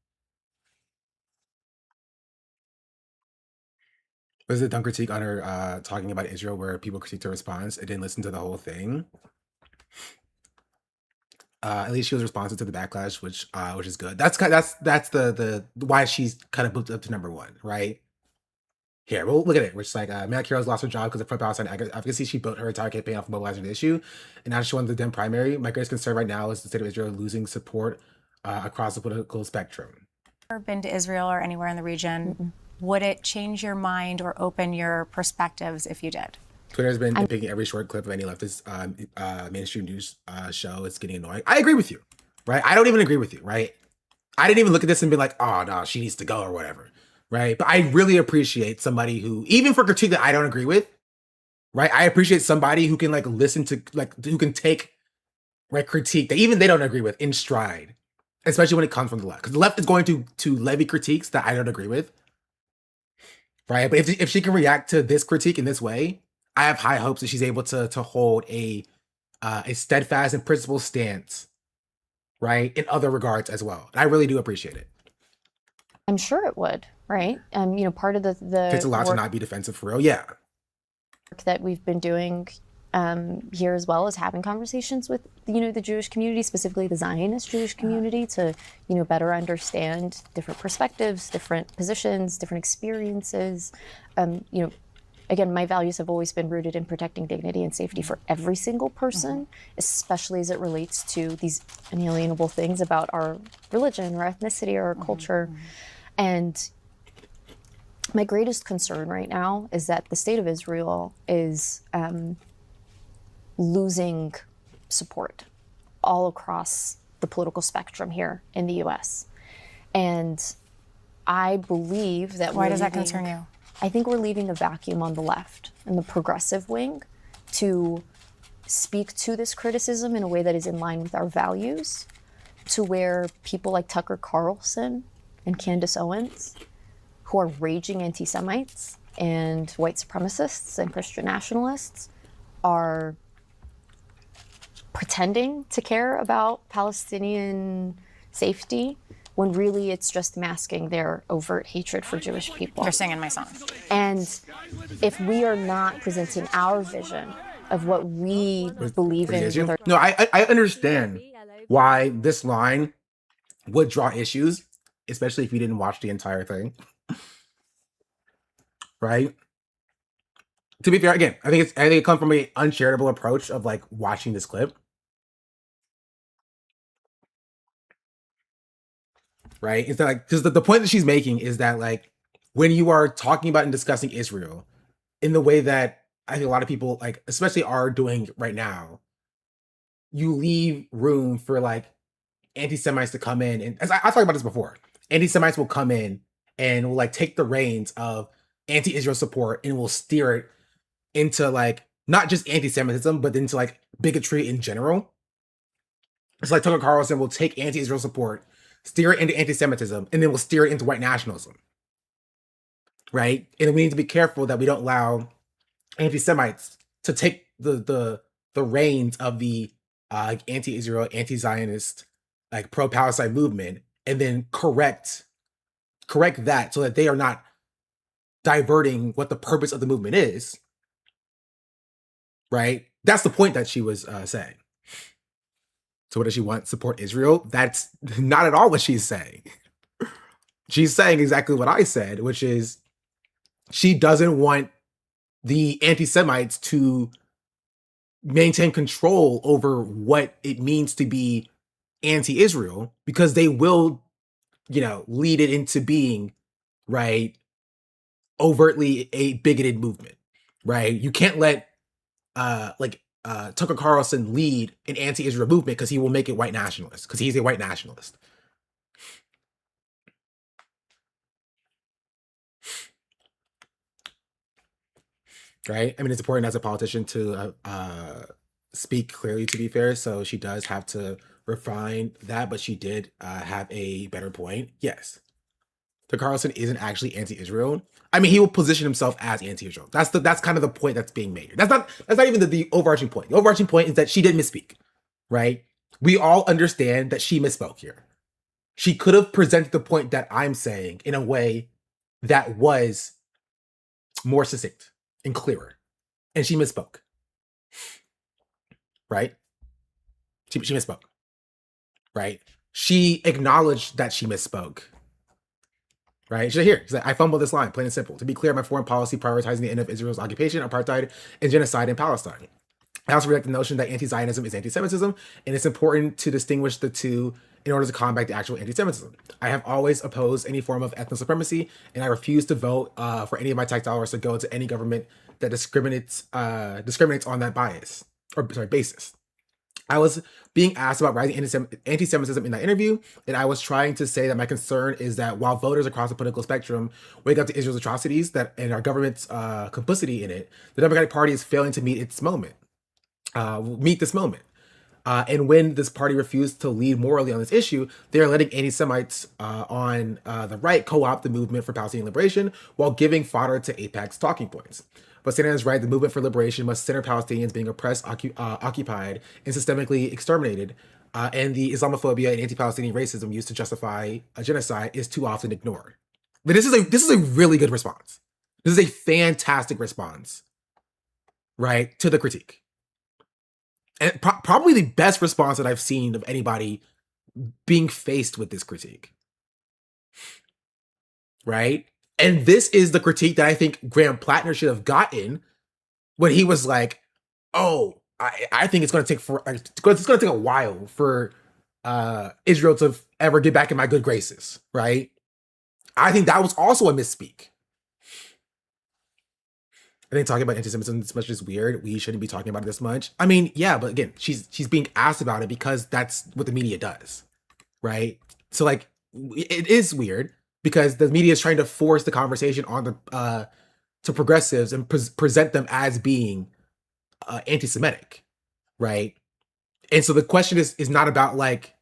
Was it dumb critique on her talking about Israel where people critiqued her response and didn't listen to the whole thing? At least she was responsive to the backlash, which is good. That's the why she's kind of moved up to number 1, right? Here, well, look at it. We're just like, Matt Carroll's lost her job because of pro-Palestine advocacy. She built her entire campaign off of mobilizing the issue, and now she won the Dem primary. My greatest concern right now is the state of Israel losing support across the political spectrum. Ever been to Israel or anywhere in the region? Would it change your mind or open your perspectives if you did? Twitter has been picking every short clip of any leftist mainstream news show. It's getting annoying. I agree with you, right? I don't even agree with you, right? I didn't even look at this and be like, oh, no, she needs to go or whatever, right? But I really appreciate somebody who, even for critique that I don't agree with, right? I appreciate somebody who can like listen to, like, who can take critique that even they don't agree with in stride, especially when it comes from the left. Because the left is going to levy critiques that I don't agree with, right? But if she can react to this critique in this way, I have high hopes that she's able to hold a steadfast and principled stance, right, in other regards as well. And I really do appreciate it. I'm sure it would, right? Part of the It's allowed to not be defensive for real, yeah. Work that we've been doing here as well is having conversations with the Jewish community, specifically the Zionist Jewish community, to better understand different perspectives, different positions, different experiences. Again, my values have always been rooted in protecting dignity and safety for every single person, especially as it relates to these inalienable things about our religion or ethnicity or our culture. And my greatest concern right now is that the state of Israel is losing support all across the political spectrum here in the US. And I believe that Why does that concern you? I think we're leaving a vacuum on the left and the progressive wing to speak to this criticism in a way that is in line with our values, to where people like Tucker Carlson and Candace Owens, who are raging anti-Semites and white supremacists and Christian nationalists, are pretending to care about Palestinian safety when really it's just masking their overt hatred for Jewish people. They're singing my song. And if we are not presenting our vision of what we believe in, with our- No, I understand why this line would draw issues, especially if you didn't watch the entire thing. Right? To be fair, again, I think it comes from an uncharitable approach of like watching this clip. Right? It's like, because the point that she's making is that like when you are talking about and discussing Israel in the way that I think a lot of people, like, especially are doing right now, you leave room for like anti-Semites to come in. And as I talked about this before, anti-Semites will come in and will like take the reins of anti-Israel support and will steer it into like not just anti-Semitism, but into like bigotry in general. It's like Tucker Carlson will take anti-Israel support, steer it into anti-Semitism, and then will steer it into white nationalism. Right? And we need to be careful that we don't allow anti-Semites to take the reins of the anti-Israel, anti-Zionist, like pro-Palestine movement, and then correct that so that they are not diverting what the purpose of the movement is. Right? That's the point that she was saying. So what does she want? Support Israel? That's not at all what she's saying. She's saying exactly what I said, which is she doesn't want the anti-Semites to maintain control over what it means to be anti-Israel, because they will, lead it into being, right, overtly a bigoted movement, right? You can't let Tucker Carlson lead an anti-Israel movement because he will make it white nationalist, because he's a white nationalist. Right? I mean, it's important as a politician to speak clearly, to be fair. So she does have to refine that, but she did have a better point. Yes. Tucker Carlson isn't actually anti-Israel. I mean, he will position himself as anti-Israel. That's kind of the point that's being made. That's not even the overarching point. The overarching point is that she did misspeak, right? We all understand that she misspoke here. She could have presented the point that I'm saying in a way that was more succinct and clearer, and she misspoke. Right? She misspoke. Right? She acknowledged that she misspoke. Right? She's here. She's like, I fumbled this line, plain and simple. To be clear, my foreign policy prioritizing the end of Israel's occupation, apartheid, and genocide in Palestine. I also reject the notion that anti-Zionism is anti-Semitism, and it's important to distinguish the two in order to combat the actual anti-Semitism. I have always opposed any form of ethnic supremacy, and I refuse to vote for any of my tax dollars to go to any government that discriminates on that basis. I was being asked about rising anti-Semitism in that interview, and I was trying to say that my concern is that while voters across the political spectrum wake up to Israel's atrocities and our government's complicity in it, the Democratic Party is failing to meet this moment. And when this party refused to lead morally on this issue, they are letting anti-Semites on the right co-opt the movement for Palestinian liberation while giving fodder to AIPAC's talking points. But Satan is right, the movement for liberation must center Palestinians being oppressed, occupied, and systemically exterminated, and the Islamophobia and anti-Palestinian racism used to justify a genocide is too often ignored. But this is a really good response. This is a fantastic response, right, to the critique. And probably the best response that I've seen of anybody being faced with this critique. Right? And this is the critique that I think Graham Plattner should have gotten when he was like, oh, I think it's going to take a while for Israel to ever get back in my good graces. Right? I think that was also a misspeak. I think talking about anti-Semitism this much is weird. We shouldn't be talking about it this much. I mean, yeah, but again, she's being asked about it because that's what the media does, right? So like, it is weird because the media is trying to force the conversation on the to progressives and present them as being anti-Semitic, right? And so the question is not about like,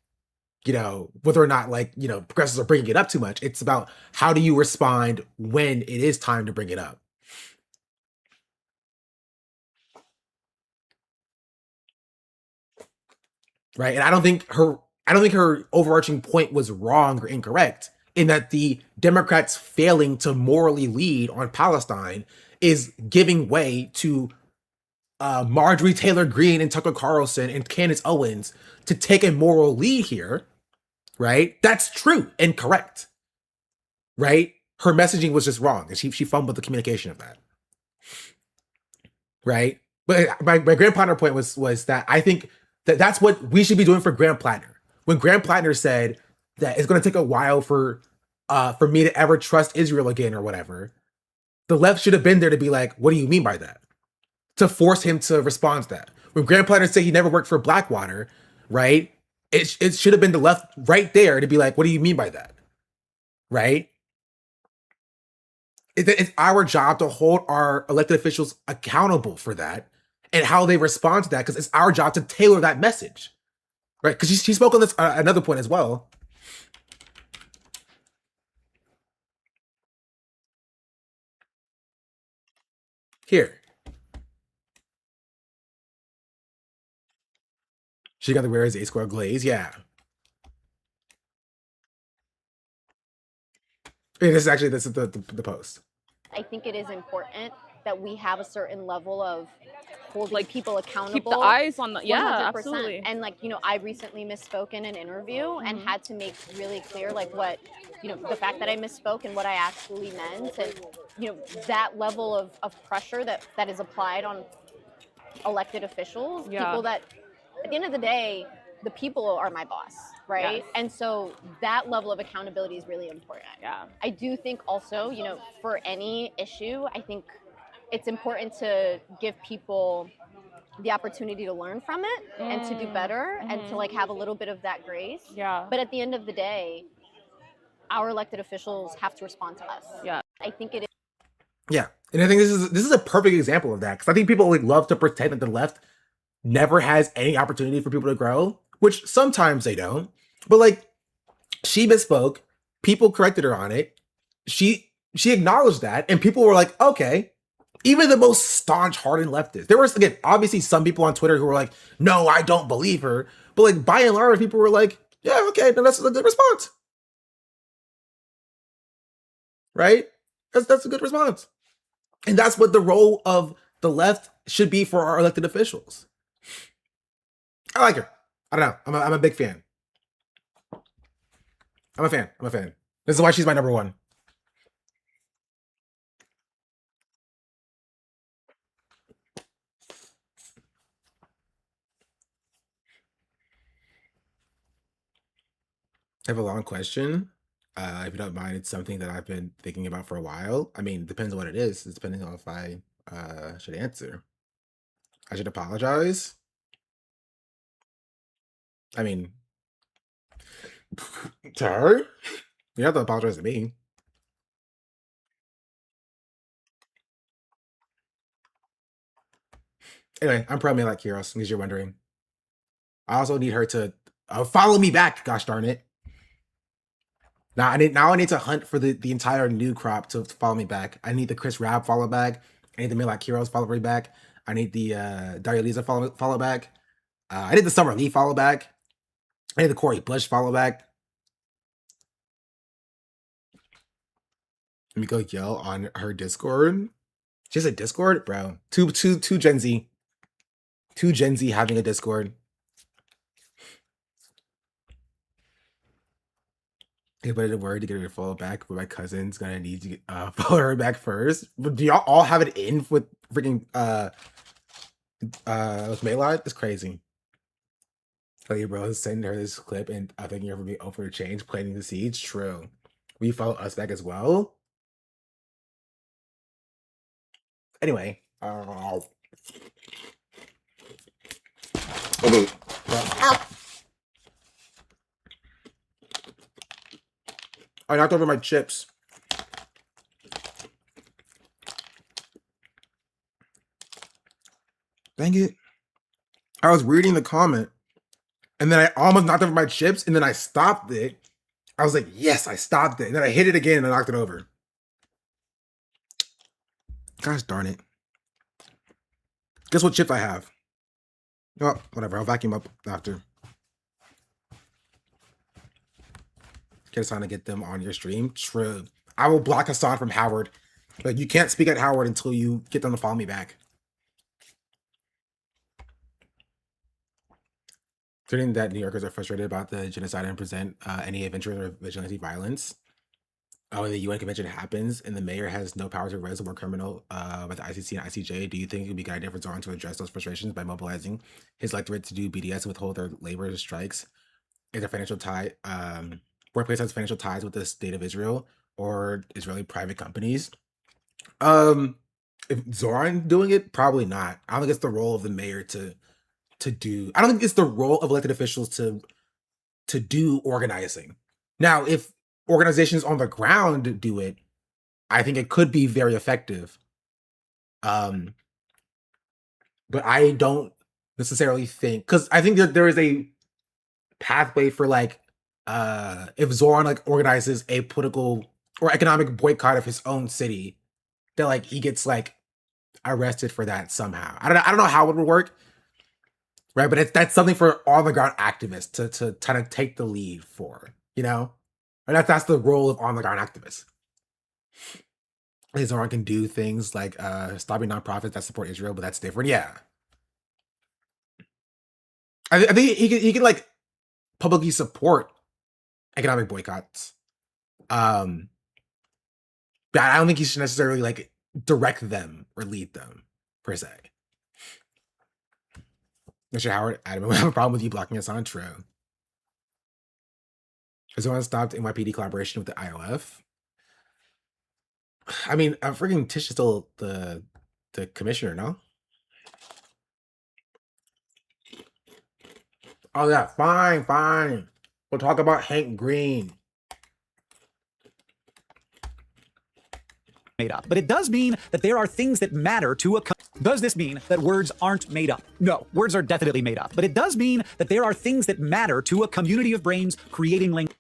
whether or not like, progressives are bringing it up too much. It's about how do you respond when it is time to bring it up. Right. And I don't think her overarching point was wrong or incorrect in that the Democrats failing to morally lead on Palestine is giving way to Marjorie Taylor Greene and Tucker Carlson and Candace Owens to take a moral lead here. Right. That's true and correct. Right. Her messaging was just wrong and she fumbled the communication of that. Right. But my Graham Plattner point was that I think that's what we should be doing for Graham Plattner. When Graham Plattner said that it's going to take a while for for me to ever trust Israel again or whatever. The left should have been there to be like, what do you mean by that? To force him to respond to that. When Graham Platter said he never worked for Blackwater, right? It should have been the left right there to be like, what do you mean by that? Right? It's our job to hold our elected officials accountable for that and how they respond to that, because it's our job to tailor that message. Right? Because she spoke on this another point as well. Here. She got the Where is A Square glaze? Yeah. Yeah, this is the post. I think it is important that we have a certain level of holding people accountable. Keep the eyes on the 100%. absolutely. And like, I recently misspoke in an interview and had to make really clear like what, the fact that I misspoke and what I actually meant, and that level of pressure that is applied on elected officials, people that at the end of the day, the people are my boss, right? Yes. And so that level of accountability is really important. Yeah. I do think also, for any issue, I think it's important to give people the opportunity to learn from it and to do better and to like have a little bit of that grace. Yeah. But at the end of the day, our elected officials have to respond to us. Yeah. I think it is. Yeah. And I think this is a perfect example of that, because I think people like love to pretend that the left never has any opportunity for people to grow, which sometimes they don't. But like, she misspoke, people corrected her on it. She acknowledged that, and people were like, okay. Even the most staunch, hardened leftists. There was, again, obviously some people on Twitter who were like, no, I don't believe her. But like, by and large, people were like, yeah, okay, no, that's a good response. Right? That's a good response. And that's what the role of the left should be for our elected officials. I like her. I don't know. I'm a big fan. I'm a fan. This is why she's my number one. I have a long question. If you don't mind, it's something that I've been thinking about for a while. I mean, it depends on what it is. It's depending on if I should answer. I should apologize. I mean, to her? You don't have to apologize to me. Anyway, I'm probably like Kiros, in case you're wondering. I also need her to follow me back, gosh darn it. Now I need to hunt for the entire new crop to follow me back. I need the Chris Rabb follow back. I need the Milak Heroes follow me back. I need the Daria Lisa follow back. I need the Summer Lee follow back. I need the Corey Bush follow back. Let me go yell on her Discord. She has a Discord? Bro. Two Gen Z. Two Gen Z having a Discord. I put in a word to get her to follow back, but my cousin's gonna need to follow her back first. But do y'all all have it in with freaking with Maylard? It's crazy. Oh, you bro, send her this clip and I think you're ever be open to change, planting the seeds. True. Will you follow us back as well? Anyway, I knocked over my chips. Dang it. I was reading the comment and then I almost knocked over my chips and then I stopped it. I was like, yes, I stopped it. And then I hit it again and I knocked it over. Gosh darn it. Guess what chips I have? Oh, whatever. I'll vacuum up after. Get Hassan to get them on your stream. True. I will block Hassan from Howard. Like, you can't speak at Howard until you get them to follow me back. Certain that New Yorkers are frustrated about the genocide and present any adventure or vigilante violence. When the UN convention happens and the mayor has no power to arrest a war criminal with the ICC and ICJ, do you think it would be a good idea for Zoran to address those frustrations by mobilizing his electorate to do BDS and withhold their labor strikes? Is a financial tie workplace has financial ties with the state of Israel or Israeli private companies. If Zoran doing it, probably not. I don't think it's the role of the mayor to do. I don't think it's the role of elected officials to do organizing. Now, if organizations on the ground do it, I think it could be very effective. But I don't necessarily think, because I think that there is a pathway for like if Zoran like organizes a political or economic boycott of his own city, that like he gets like arrested for that somehow. I don't know how it would work, right? But that's something for on the ground activists to kind of take the lead for, you know, and that's the role of on the ground activists. Zoran can do things like stopping nonprofits that support Israel, but that's different. Yeah, I think he can like publicly support economic boycotts. But I don't think he should necessarily like direct them or lead them per se. Mr. Howard, I don't have a problem with you blocking us on True. Has anyone stopped NYPD collaboration with the ILF? I mean, freaking Tish is still the commissioner, no? Oh yeah, fine. We'll talk about Hank Green. Made up. But it does mean that there are things that matter to a Does this mean that words aren't made up? No, words are definitely made up. But it does mean that there are things that matter to a community of brains creating language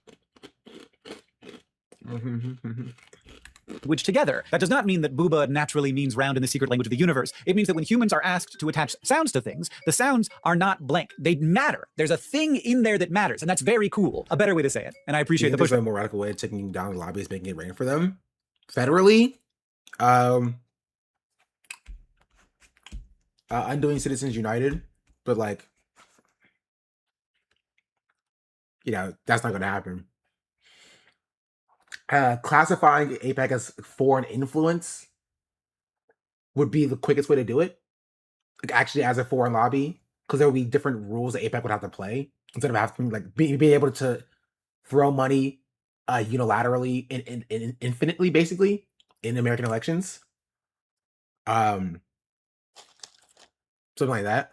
together. That does not mean that booba naturally means round in the secret language of the universe. It means that when humans are asked to attach sounds to things, the sounds are not blank. They matter. There's a thing in there that matters, and that's very cool. A better way to say it, and I appreciate the push. There's a more radical way of taking down the lobbyists, making it rain for them federally. Undoing Citizens United, but like, you know, that's not going to happen. Classifying AIPAC as foreign influence would be the quickest way to do it. Like actually as a foreign lobby, because there would be different rules that AIPAC would have to play instead of having like being able to throw money unilaterally and infinitely basically in American elections. Something like that.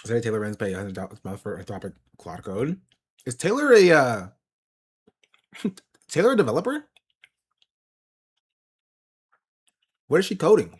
Say Taylor Renz pay $100 a month for Anthropic Cloud Code. Is Taylor a Taylor a developer? What is she coding?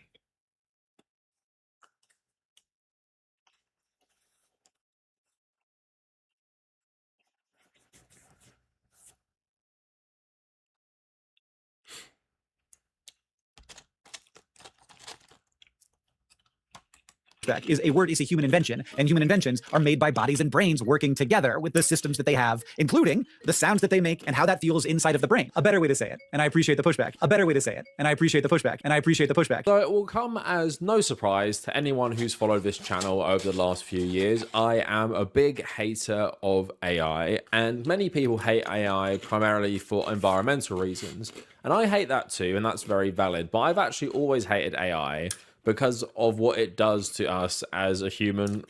Is a word is a human invention, and human inventions are made by bodies and brains working together with the systems that they have, including the sounds that they make and how that feels inside of the brain. A better way to say it, and I appreciate the pushback. A better way to say it, and I appreciate the pushback. And I appreciate the pushback. So it will come as no surprise to anyone who's followed this channel over the last few years. I am a big hater of AI, and many people hate AI primarily for environmental reasons. And I hate that too, and that's very valid. But I've actually always hated AI because of what it does to us as a human,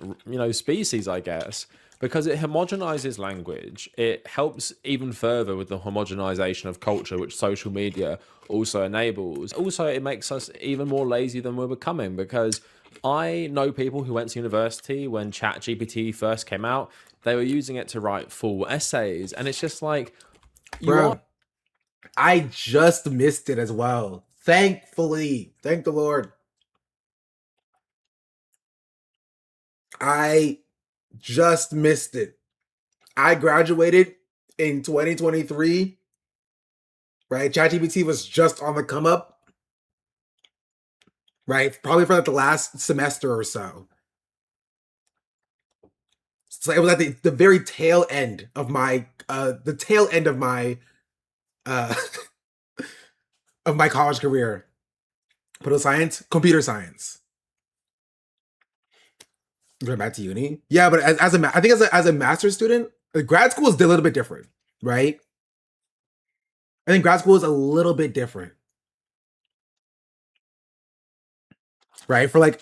species, I guess. Because it homogenizes language. It helps even further with the homogenization of culture, which social media also enables. Also, it makes us even more lazy than we're becoming, because I know people who went to university when ChatGPT first came out. They were using it to write full essays, and it's just like, I just missed it as well. Thankfully, thank the Lord. I just missed it. I graduated in 2023, right? ChatGPT was just on the come up, right? Probably for like the last semester or so. So it was at the very tail end of my of my college career. Political science, computer science. Going back to uni, yeah, but I think as a master's student, grad school is a little bit different, right? I think grad school is a little bit different. right? For like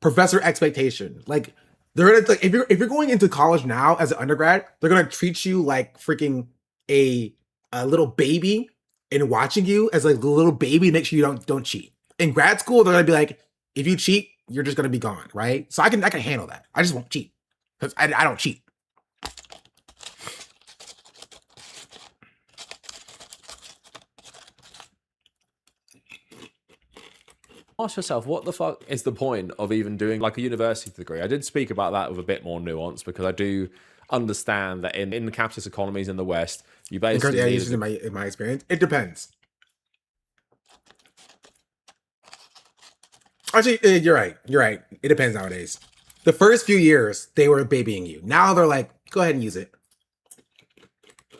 professor expectation. Like they're gonna like if you're going into college now as an undergrad, they're gonna treat you like freaking a little baby and watching you as like the little baby, make sure you don't cheat. In grad school, they're gonna be like, if you cheat, you're just gonna be gone, right? So I can handle that. I just won't cheat because I don't cheat. Ask yourself, what the fuck is the point of even doing like a university degree? I did speak about that with a bit more nuance because I do understand that in the capitalist economies in the West, you basically in my experience, it depends. Actually, you're right. You're right. It depends nowadays. The first few years, they were babying you. Now they're like, go ahead and use it.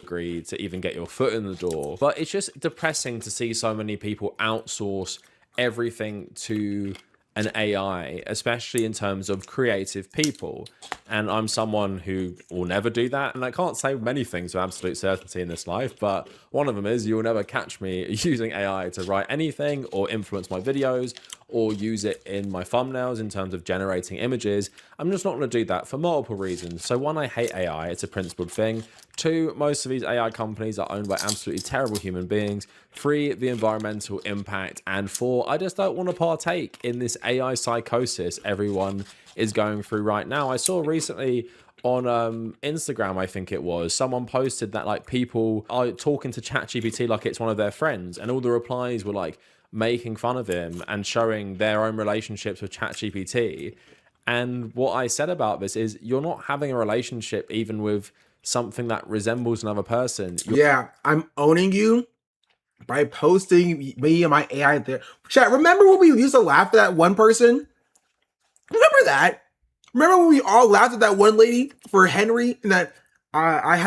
To even get your foot in the door. But it's just depressing to see so many people outsource everything to an AI, especially in terms of creative people. And I'm someone who will never do that. And I can't say many things with absolute certainty in this life, but one of them is you will never catch me using AI to write anything or influence my videos or use it in my thumbnails in terms of generating images. I'm just not going to do that for multiple reasons. So one, I hate AI. It's a principled thing. Two, most of these AI companies are owned by absolutely terrible human beings. Three, the environmental impact. And four, I just don't want to partake in this AI psychosis everyone is going through right now. I saw recently on Instagram, I think it was, someone posted that like people are talking to ChatGPT like it's one of their friends, and all the replies were like making fun of him and showing their own relationships with ChatGPT. And what I said about this is you're not having a relationship even with something that resembles another person. Yeah, I'm owning you by posting me and my AI there. Chat, remember when we used to laugh at that one person? Remember that? Remember when we all laughed at that one lady for Henry and that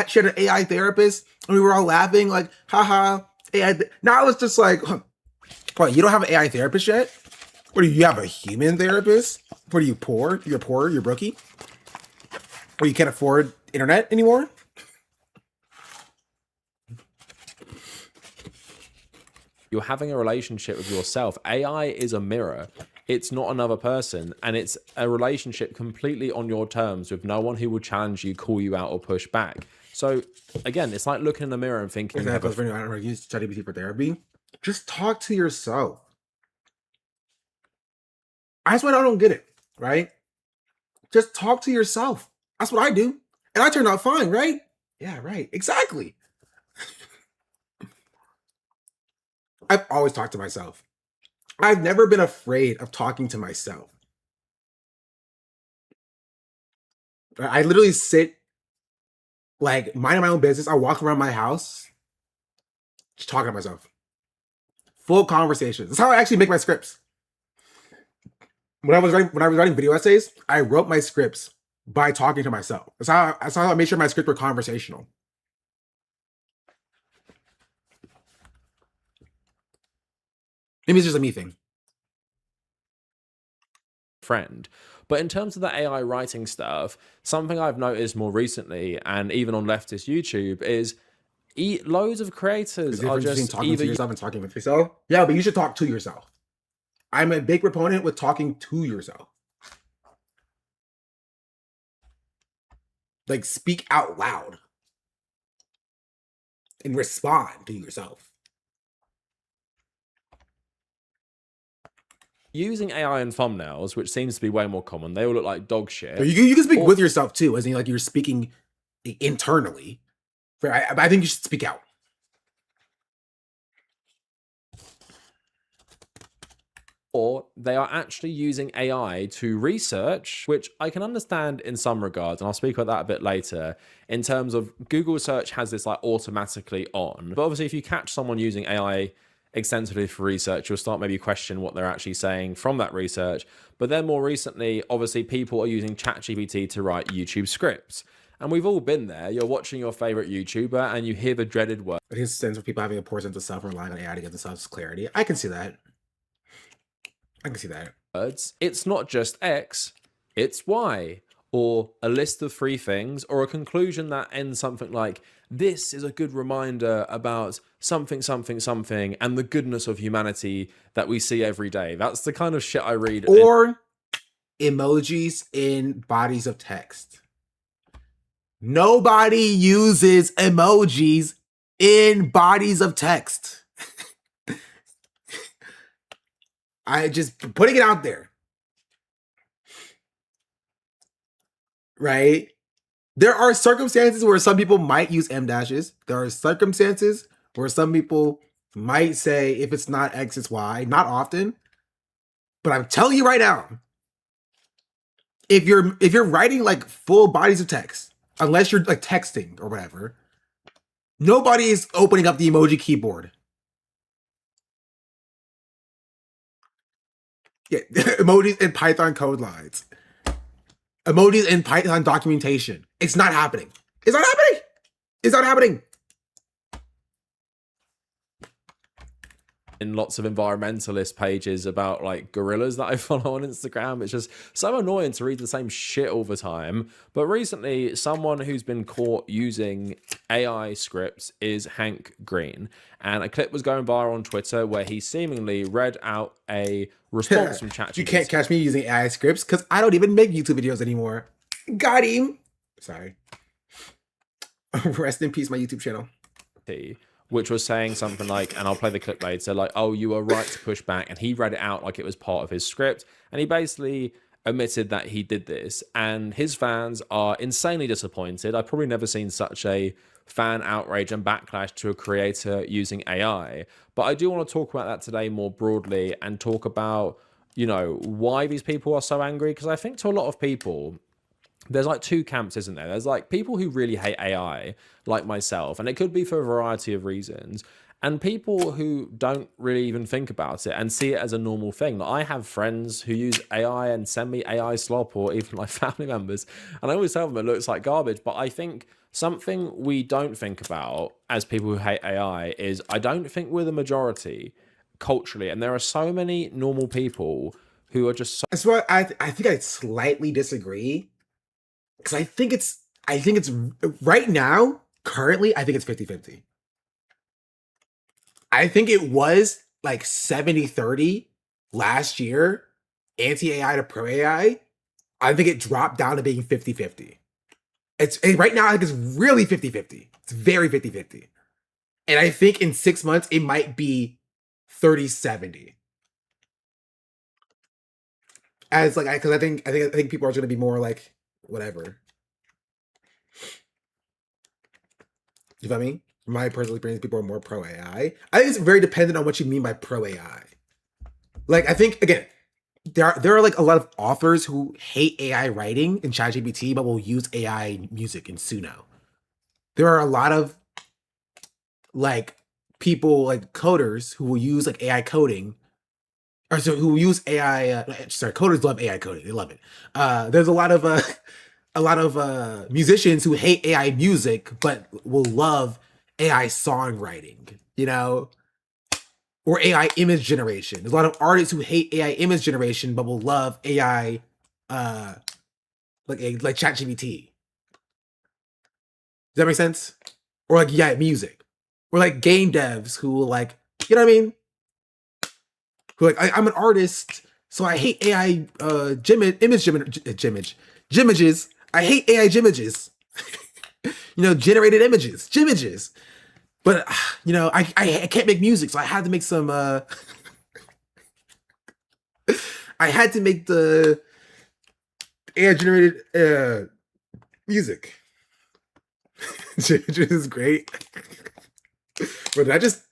she had an AI therapist and we were all laughing like, haha, AI. Now it's just like, what, you don't have an AI therapist yet? What do you have, a human therapist? What are you, poor? You're poor? You're brokey? Or you can't afford internet anymore? You're having a relationship with yourself. AI is a mirror. It's not another person, and it's a relationship completely on your terms with no one who will challenge you, call you out, or push back. So again, it's like looking in the mirror and thinking, I don't want to use ChatGPT for therapy. Just talk to yourself. That's why I don't get it, right? Just talk to yourself. That's what I do. And I turned out fine, right? Yeah, right. Exactly. I've always talked to myself. I've never been afraid of talking to myself. I literally sit, like, minding my own business. I walk around my house, just talking to myself. Full conversations. That's how I actually make my scripts. When I was writing video essays, I wrote my scripts by talking to myself. That's how I made sure my scripts were conversational. Maybe it's just a me thing. Friend. But in terms of the AI writing stuff, something I've noticed more recently, and even on leftist YouTube, is loads of creators are just talking to yourself and talking with yourself. Yeah, but you should talk to yourself. I'm a big proponent with talking to yourself. Like, speak out loud and respond to yourself. Using AI in thumbnails, which seems to be way more common, they all look like dog shit. You can speak with yourself too, as in like you're speaking internally. I think you should speak out. Or they are actually using AI to research, which I can understand in some regards, and I'll speak about that a bit later, in terms of Google search has this like automatically on. But obviously if you catch someone using AI extensively for research, you'll start maybe question what they're actually saying from that research. But then more recently, obviously people are using ChatGPT to write YouTube scripts. And we've all been there. You're watching your favorite YouTuber and you hear the dreaded word. But his sense of people having a poor sense of self and relying on AI to get themselves clarity. I can see that. I can see that. It's not just X, it's Y. or a list of 3 things, or a conclusion that ends something like, this is a good reminder about something, something, something, and the goodness of humanity that we see every day. That's the kind of shit I read. Or emojis in bodies of text. Nobody uses emojis in bodies of text. I just putting it out there. Right? There are circumstances where some people might use M dashes. There are circumstances where some people might say if it's not X, it's Y. Not often. But I'm telling you right now, if you're writing like full bodies of text, unless you're like texting or whatever, nobody is opening up the emoji keyboard. Yeah, emojis in Python code lines. Emojis in Python documentation. It's not happening. It's not happening. It's not happening. In lots of environmentalist pages about like gorillas that I follow on Instagram. It's just so annoying to read the same shit all the time. But recently, someone who's been caught using AI scripts is Hank Green. And a clip was going viral on Twitter where he seemingly read out a response from ChatGPT. You can't catch me using AI scripts because I don't even make YouTube videos anymore. Got him. Sorry. Rest in peace, my YouTube channel. Which was saying something like, and I'll play the clip later, like, oh, you were right to push back. And he read it out like it was part of his script. And he basically admitted that he did this. And his fans are insanely disappointed. I've probably never seen such a fan outrage and backlash to a creator using AI. But I do want to talk about that today more broadly and talk about, you know, why these people are so angry. Because I think to a lot of people, there's like 2 camps, isn't there? There's like people who really hate AI, like myself, and it could be for a variety of reasons, and people who don't really even think about it and see it as a normal thing. Like, I have friends who use AI and send me AI slop, or even like family members, and I always tell them it looks like garbage. But I think something we don't think about as people who hate AI is I don't think we're the majority culturally, and there are so many normal people who are just so... That's why I think I slightly disagree. Because I think it's right now, currently, I think it's 50-50. I think it was like 70-30 last year, anti-AI to pro-AI. I think it dropped down to being 50-50. Right now, I think it's really 50-50. It's very 50-50. And I think in 6 months, it might be 30-70. As like, because I think people are going to be more like, whatever. You feel me? My personal experience, people are more pro AI. I think it's very dependent on what you mean by pro AI. Like, I think again, there are like a lot of authors who hate AI writing in ChatGPT, but will use AI music in Suno. There are a lot of like people like coders who will use like AI coding, or so who use AI. Coders love AI coding; they love it. There's a lot of musicians who hate AI music but will love AI songwriting, you know, or AI image generation. There's a lot of artists who hate AI image generation but will love AI, like ChatGPT. Does that make sense? Or like music, or like game devs who will like, you know what I mean? Who like I'm an artist, so I hate AI images. I hate AI images. Generated images, Jimages. But I can't make music, so I had to make some. I had to make the AI generated music. Jimages is great. But did I just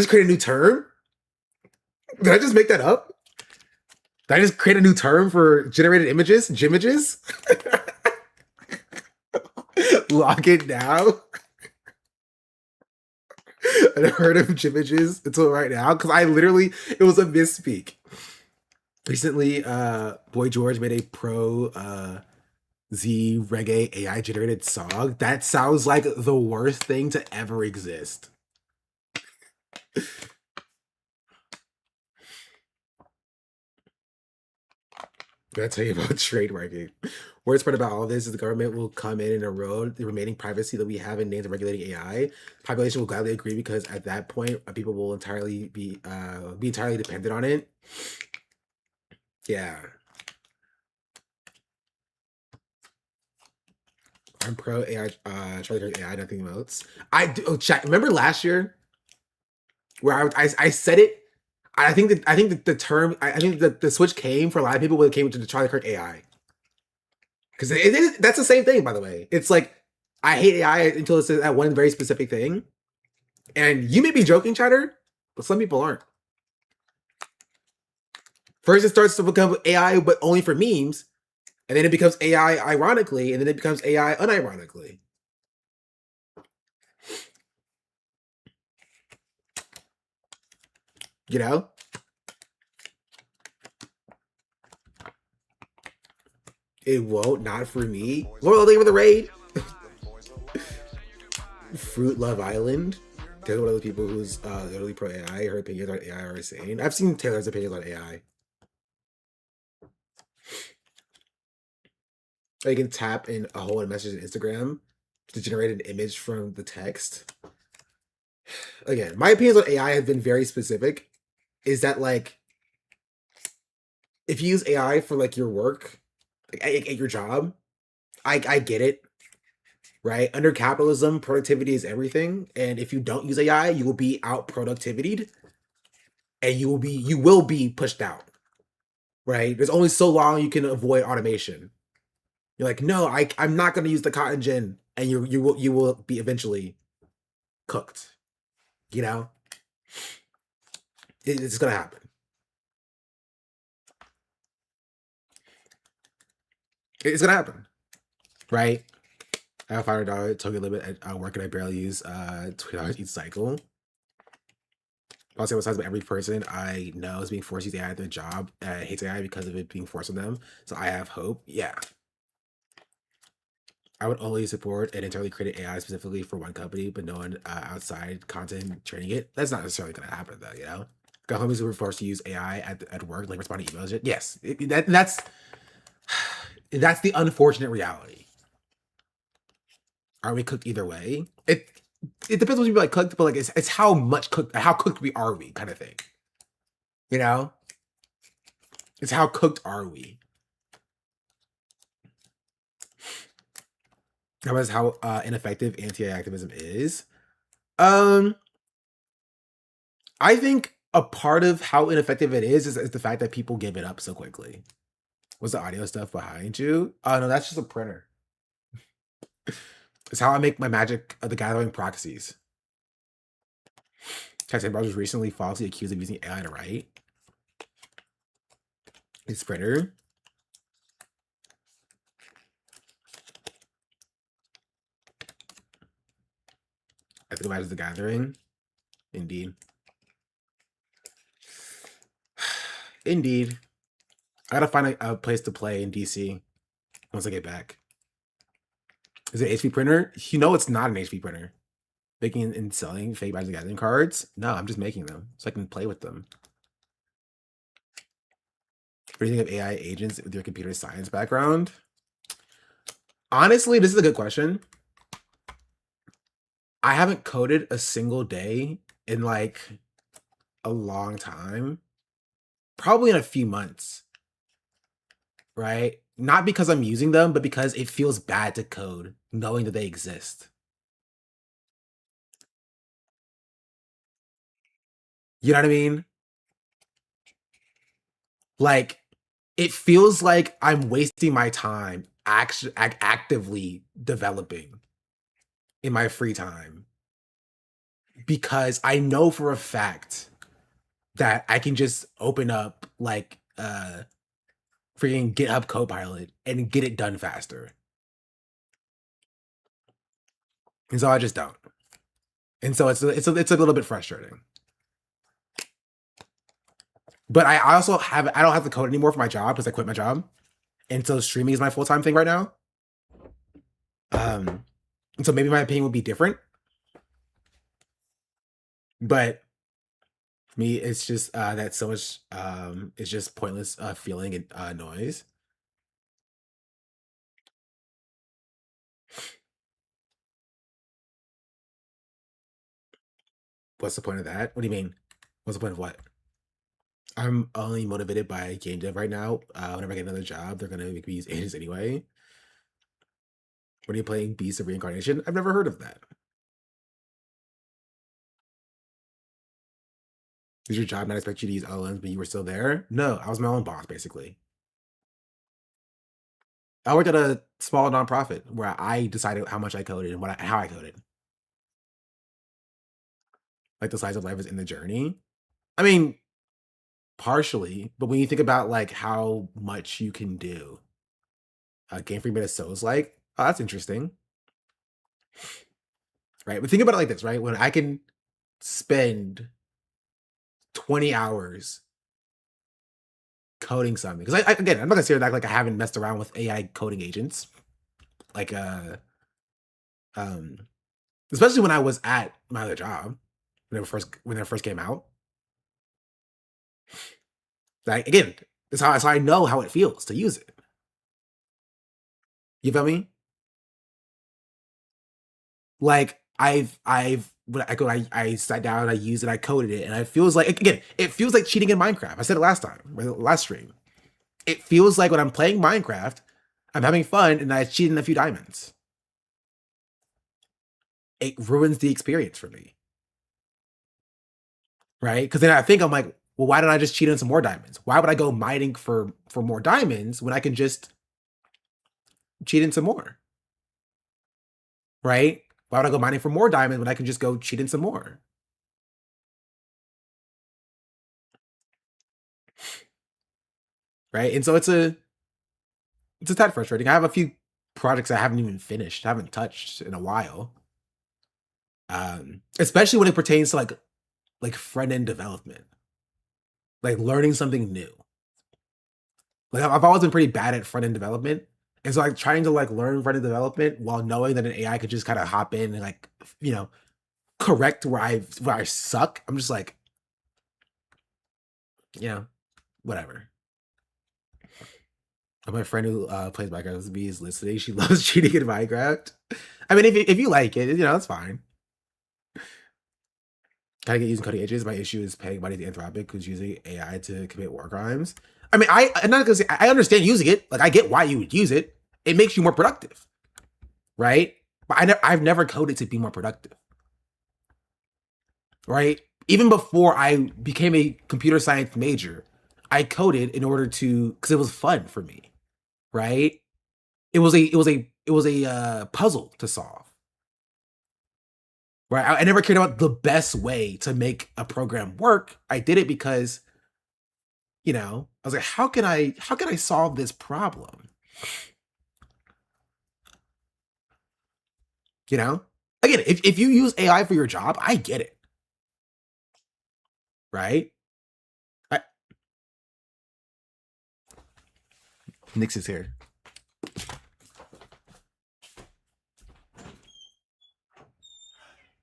create a new term? Did I just make that up? Did I just create a new term for generated images? Jimages? Lock it now. I never heard of Jimages until right now, because it was a misspeak. Recently, Boy George made a pro Z reggae AI generated song. That sounds like the worst thing to ever exist. Gonna tell you about trademarking. Worst part about all this is the government will come in and erode the remaining privacy that we have in names of regulating AI. Population will gladly agree because at that point, people will entirely be entirely dependent on it. Yeah. I'm pro AI, trying to AI, nothing else. I do. Oh, chat. Remember last year where I said it. I think that the term. I think that the switch came for a lot of people when it came to the Charlie Kirk AI. Because that's the same thing, by the way. It's like I hate AI until it's that one very specific thing. And you may be joking, chatter, but some people aren't. First, it starts to become AI, but only for memes. And then it becomes AI ironically, and then it becomes AI unironically. You know? It won't, not for me. Lord, thank you for the raid. Fruit Love Island. Taylor, one of the people who's literally pro AI. Her opinions on AI are insane. I've seen Taylor's opinions on AI. You can tap in a hole in message in Instagram to generate an image from the text. Again, my opinions on AI have been very specific. Is that like, if you use AI for like your work, like at your job, I get it, right? Under capitalism, productivity is everything, and if you don't use AI, you will be out productivityed, and you will be pushed out, right? There's only so long you can avoid automation. You're like, no, I'm not going to use the cotton gin, and you will be eventually cooked. You know, it's going to happen. It's going to happen, right? I have $500 token limit at work, and I barely use $20 each cycle. I'll say what's every person I know is being forced to use AI at their job, hates AI because of it being forced on them. So I have hope. Yeah. I would only support an entirely created AI specifically for one company, but no one outside content training it. That's not necessarily going to happen, though, you know? Got homies who were forced to use AI at work, like responding to emails. Shit. Yes, that's the unfortunate reality. Are we cooked either way? It depends what you like cooked, but like it's how cooked are we kind of thing. You know? It's how cooked are we? That was how ineffective anti-AI activism is. I think a part of how ineffective it is the fact that people give it up so quickly. What's the audio stuff behind you? Oh no, that's just a printer. It's how I make my Magic of the Gathering proxies. Tyson Brothers was recently falsely accused of using AI to write. His printer. I think Magic of the Gathering. Indeed. Indeed. I gotta find a place to play in DC once I get back. Is it an HP printer? You know it's not an HP printer. Making and selling fake Magic the Gathering cards? No, I'm just making them so I can play with them. What do you think of AI agents with your computer science background? Honestly, this is a good question. I haven't coded a single day in like a long time. Probably in a few months. Right? Not because I'm using them, but because it feels bad to code, knowing that they exist. You know what I mean? Like, it feels like I'm wasting my time actively developing in my free time. Because I know for a fact that I can just open up like freaking GitHub Copilot and get it done faster. And so I just don't. And so it's a little bit frustrating. But I don't have to code anymore for my job because I quit my job. And so streaming is my full-time thing right now. And so maybe my opinion would be different. But for me, it's just that so much it's just pointless feeling and noise. What's the point of that? What do you mean? What's the point of what? I'm only motivated by game dev right now. Whenever I get another job, they're gonna make me use agents anyway. When are you playing Beast of Reincarnation? I've never heard of that. Did your job not expect you to use LLMs, but you were still there? No, I was my own boss, basically. I worked at a small nonprofit where I decided how much I coded and how I coded. Like the size of life is in the journey. I mean, partially, but when you think about like how much you can do, Game Freak Minnesota is like, oh, that's interesting, right? But think about it like this, right? When I can spend 20 hours coding something, because again, I'm not gonna say that like I haven't messed around with AI coding agents, like especially when I was at my other job when they first came out. Like again, that's how I know how it feels to use it. You feel me? Like when I sat down, I used it, I coded it, and it feels like again, it feels like cheating in Minecraft. I said it last time, last stream. It feels like when I'm playing Minecraft, I'm having fun and I cheated in a few diamonds. It ruins the experience for me. Right? Because then I think I'm like, well, why don't I just cheat in some more diamonds? Why would I go mining for more diamonds when I can just cheat in some more? Right? Why would I go mining for more diamonds when I can just go cheat in some more? Right? And so it's a tad frustrating. I have a few projects I haven't even finished, haven't touched in a while. Especially when it pertains to like front-end development. Like learning something new. Like I've always been pretty bad at front-end development. And so like trying to like learn front-end development while knowing that an AI could just kind of hop in and like, you know, correct where I suck. I'm just like, you know, whatever. My friend who plays Minecraft with me is listening. She loves cheating in Minecraft. I mean, if you like it, you know, that's fine. Can I get using coding agents? My issue is paying money to Anthropic, who's using AI to commit war crimes. I mean, I'm not gonna say I understand using it. Like, I get why you would use it. It makes you more productive, right? But I've never coded to be more productive, right? Even before I became a computer science major, I coded in order to because it was fun for me, right? It was a puzzle to solve. Right. I never cared about the best way to make a program work. I did it because, you know, I was like, how can I solve this problem? You know? Again, if you use AI for your job, I get it. Right? Nix is here.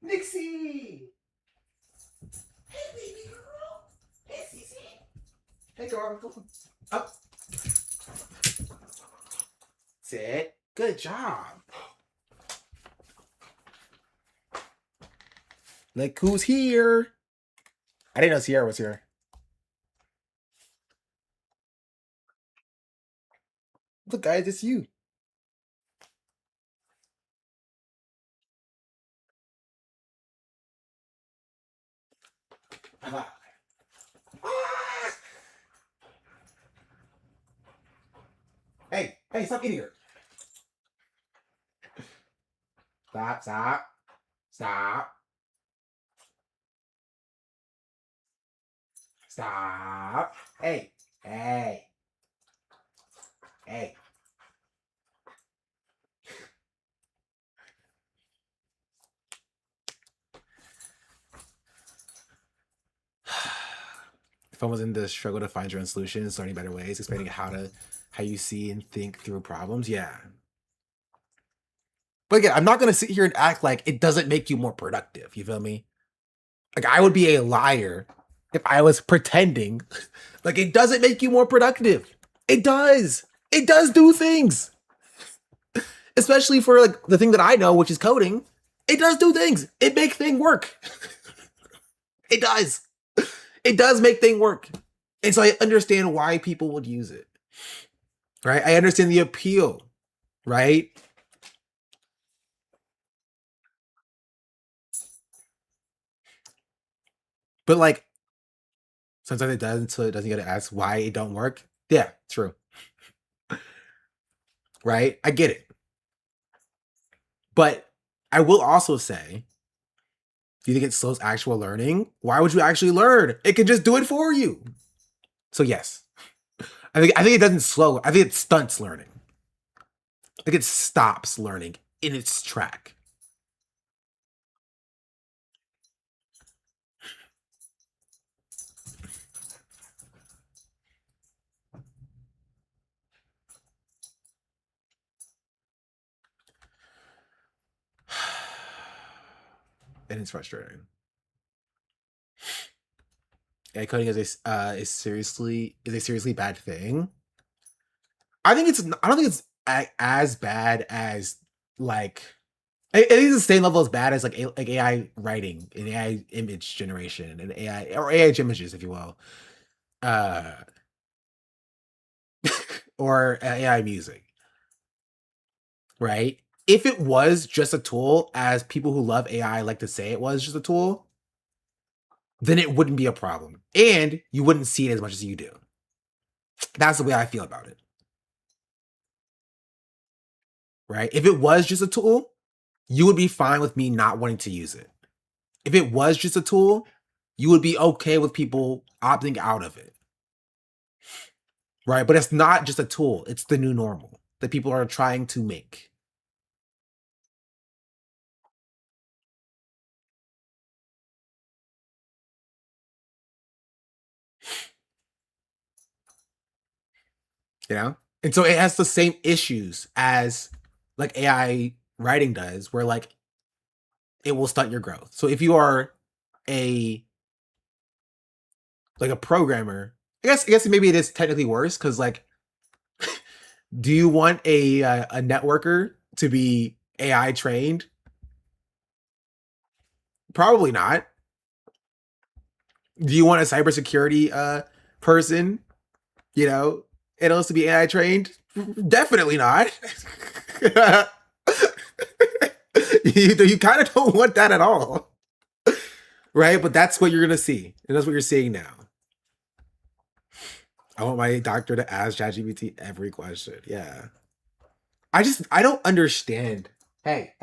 Nixie! Hey, baby girl! Hey, Cece! Hey, girl, go up. Sit. Good job. Look who's here. I didn't know Sierra was here. Look, guys, it's you. Hey, stop eating her. Stop. Stop. Hey. If I was in the struggle to find your own solutions, learning better ways, explaining how you see and think through problems, yeah. But again, I'm not gonna sit here and act like it doesn't make you more productive. You feel me? Like I would be a liar if I was pretending like it doesn't make you more productive. It does. It does do things. Especially for like the thing that I know, which is coding. It does do things. It makes things work. It does. It does make things work. And so I understand why people would use it. Right? I understand the appeal. Right? But like, sometimes it doesn't, so it doesn't get to ask why it don't work. Yeah, true. Right? I get it. But I will also say, do you think it slows actual learning? Why would you actually learn? It can just do it for you. So yes. I think it doesn't slow. I think it stunts learning. I think it stops learning in its track. And it's frustrating. AI coding is a seriously bad thing. I don't think it's as bad as like I think it's the same level as bad as like AI writing and AI image generation and AI images, if you will, or AI music, right? If it was just a tool, as people who love AI like to say it was just a tool, then it wouldn't be a problem, and you wouldn't see it as much as you do. That's the way I feel about it. Right? If it was just a tool, you would be fine with me not wanting to use it. If it was just a tool, you would be okay with people opting out of it. Right? But it's not just a tool, it's the new normal that people are trying to make. You know? And so it has the same issues as like AI writing does, where like it will stunt your growth. So if you are a programmer, I guess maybe it is technically worse, because like, do you want a networker to be AI trained? Probably not. Do you want a cybersecurity person, analyst to be AI trained? Definitely not. You kind of don't want that at all. Right? But that's what you're going to see. And that's what you're seeing now. I want my doctor to ask ChatGPT every question. Yeah. I don't understand. Hey.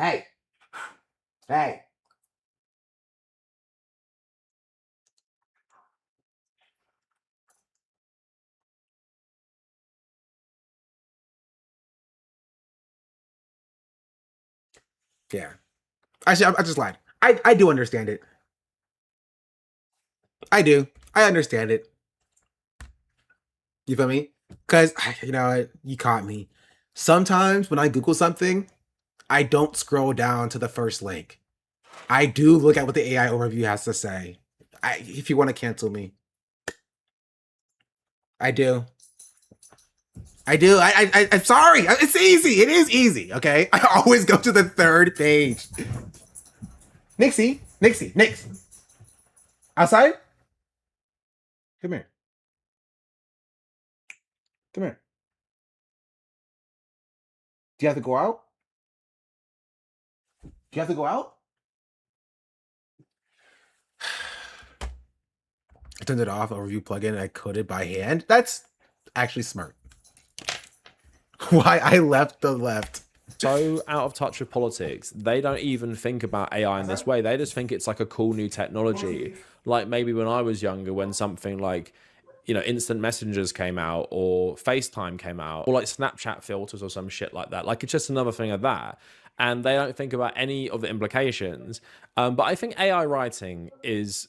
Yeah. Actually, I just lied. I do understand it. I do. I understand it. You feel me? Because, you caught me. Sometimes when I Google something, I don't scroll down to the first link. I do look at what the AI overview has to say. If you want to cancel me. I do. I'm sorry. It's easy. It is easy, okay? I always go to the third page. Nix. Outside? Come here. Do you have to go out? I turned it off, overview plugin, and I coded by hand. That's actually smart. Why I left the left. So out of touch with politics, they don't even think about AI in this way. They just think it's like a cool new technology. Like maybe when I was younger, when something like, instant messengers came out, or FaceTime came out, or like Snapchat filters or some shit like that. Like it's just another thing of that. And they don't think about any of the implications. But I think AI writing is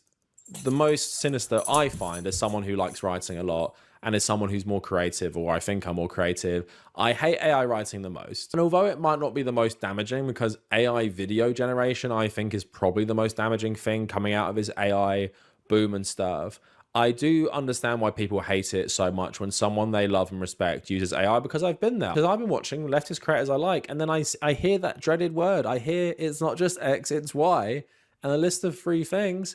the most sinister, I find, as someone who likes writing a lot and as someone who's more creative, or I think I'm more creative. I hate AI writing the most. And although it might not be the most damaging, because AI video generation, I think, is probably the most damaging thing coming out of this AI boom and stuff, I do understand why people hate it so much when someone they love and respect uses AI, because I've been there. Because I've been watching leftist creators I like, and then I hear that dreaded word. I hear it's not just X, it's Y, and a list of 3 things.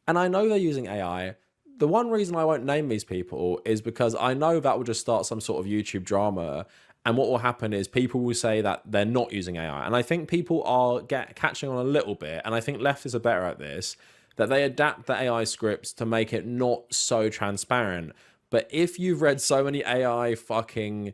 And I know they're using AI. The one reason I won't name these people is because I know that will just start some sort of YouTube drama. And what will happen is people will say that they're not using AI. And I think people are catching on a little bit, and I think leftists are better at this, that they adapt the AI scripts to make it not so transparent. But if you've read so many AI fucking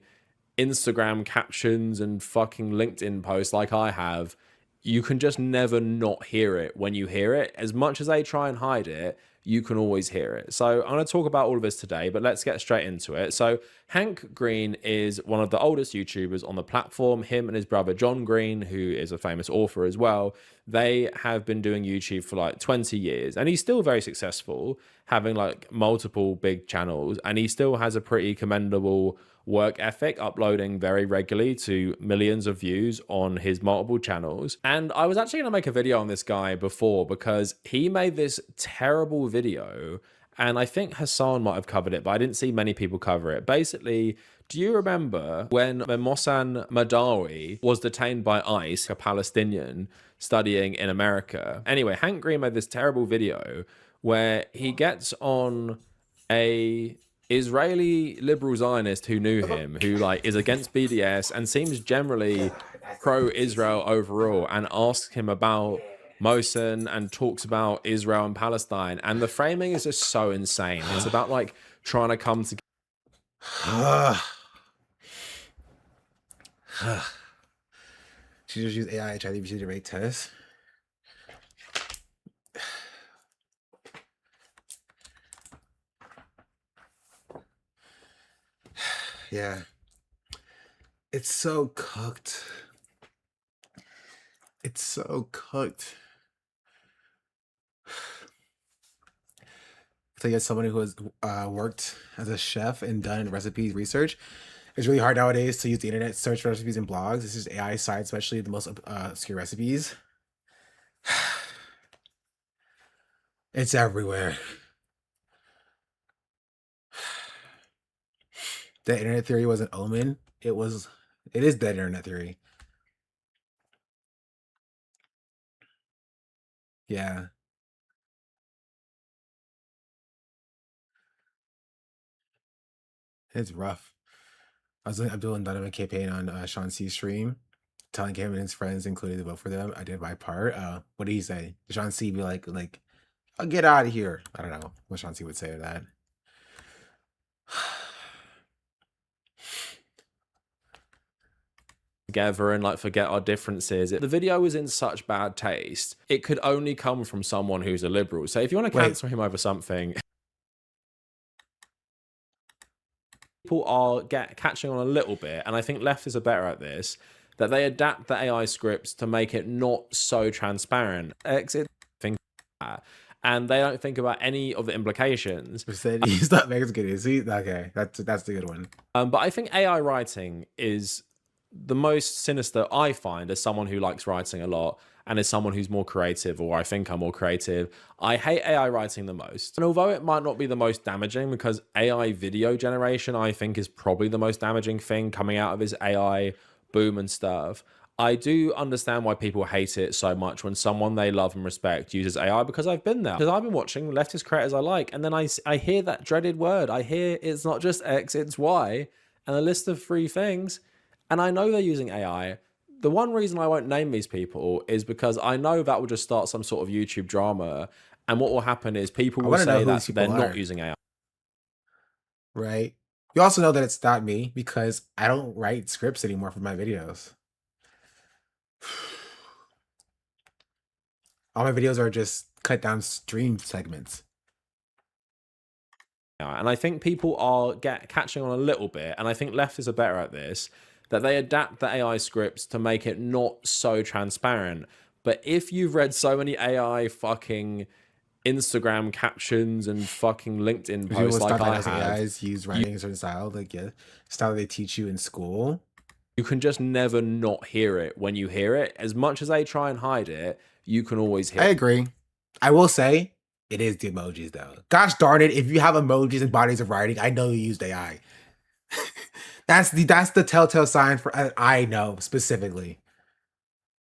Instagram captions and fucking LinkedIn posts like I have, you can just never not hear it when you hear it. As much as they try and hide it, you can always hear it. So I'm going to talk about all of this today, but let's get straight into it. So Hank Green is one of the oldest YouTubers on the platform. Him and his brother John Green, who is a famous author as well, they have been doing YouTube for like 20 years, and he's still very successful, having like multiple big channels, and he still has a pretty commendable work ethic, uploading very regularly to millions of views on his multiple channels. And I was actually going to make a video on this guy before because he made this terrible video, and I think Hassan might have covered it, but I didn't see many people cover it. Basically, do you remember when Mohsen Madawi was detained by ICE, a Palestinian studying in America? Anyway, Hank Green made this terrible video where he gets on a Israeli liberal Zionist who knew him, who like is against BDS and seems generally pro-Israel overall, and asks him about Mohsen and talks about Israel and Palestine. And the framing is just so insane. It's about like trying to come together. She just used AI ChatGPT to rate tests. Yeah. It's so cooked. It's so cooked. I think as someone who has worked as a chef and done recipes research, it's really hard nowadays to use the internet, search for recipes and blogs. This is AI side, especially the most obscure recipes. It's everywhere. The internet theory was an omen. It is dead internet theory. Yeah. It's rough. I was doing Abdul and Donovan campaign on Sean C's stream, telling him and his friends, including to vote for them. I did my part. What did he say? Did Sean C be like, I'll get out of here? I don't know what Sean C would say to that. Together and like forget our differences. The video was in such bad taste. It could only come from someone who's a liberal. So if you want to cancel him over something, people are catching on a little bit, and I think leftists are better at this, that they adapt the AI scripts to make it not so transparent. And they don't think about any of the implications. He's not Mexican, is he? Okay, that's the good one. But I think AI writing is the most sinister I find as someone who likes writing a lot and as someone who's more creative, or I think I'm more creative. I hate AI writing the most. And although it might not be the most damaging, because AI video generation, I think, is probably the most damaging thing coming out of this AI boom and stuff, I do understand why people hate it so much when someone they love and respect uses AI, because I've been there. Because I've been watching leftist creators I like, and then I hear that dreaded word. I hear it's not just X, it's Y, and a list of 3 things. And I know they're using AI. The one reason I won't name these people is because I know that will just start some sort of YouTube drama. And what will happen is people will say that they're not using AI. Right. You also know that it's not me, because I don't write scripts anymore for my videos. All my videos are just cut down stream segments. And I think people are catching on a little bit, and I think leftists are better at this, that they adapt the AI scripts to make it not so transparent. But if you've read so many AI fucking Instagram captions and fucking LinkedIn posts like I have, AIs use writing a certain style, style they teach you in school, you can just never not hear it when you hear it. As much as they try and hide it, you can always hear it. I agree. I will say, it is the emojis though. Gosh darn it, if you have emojis and bodies of writing, I know you used AI. That's the telltale sign for I know specifically.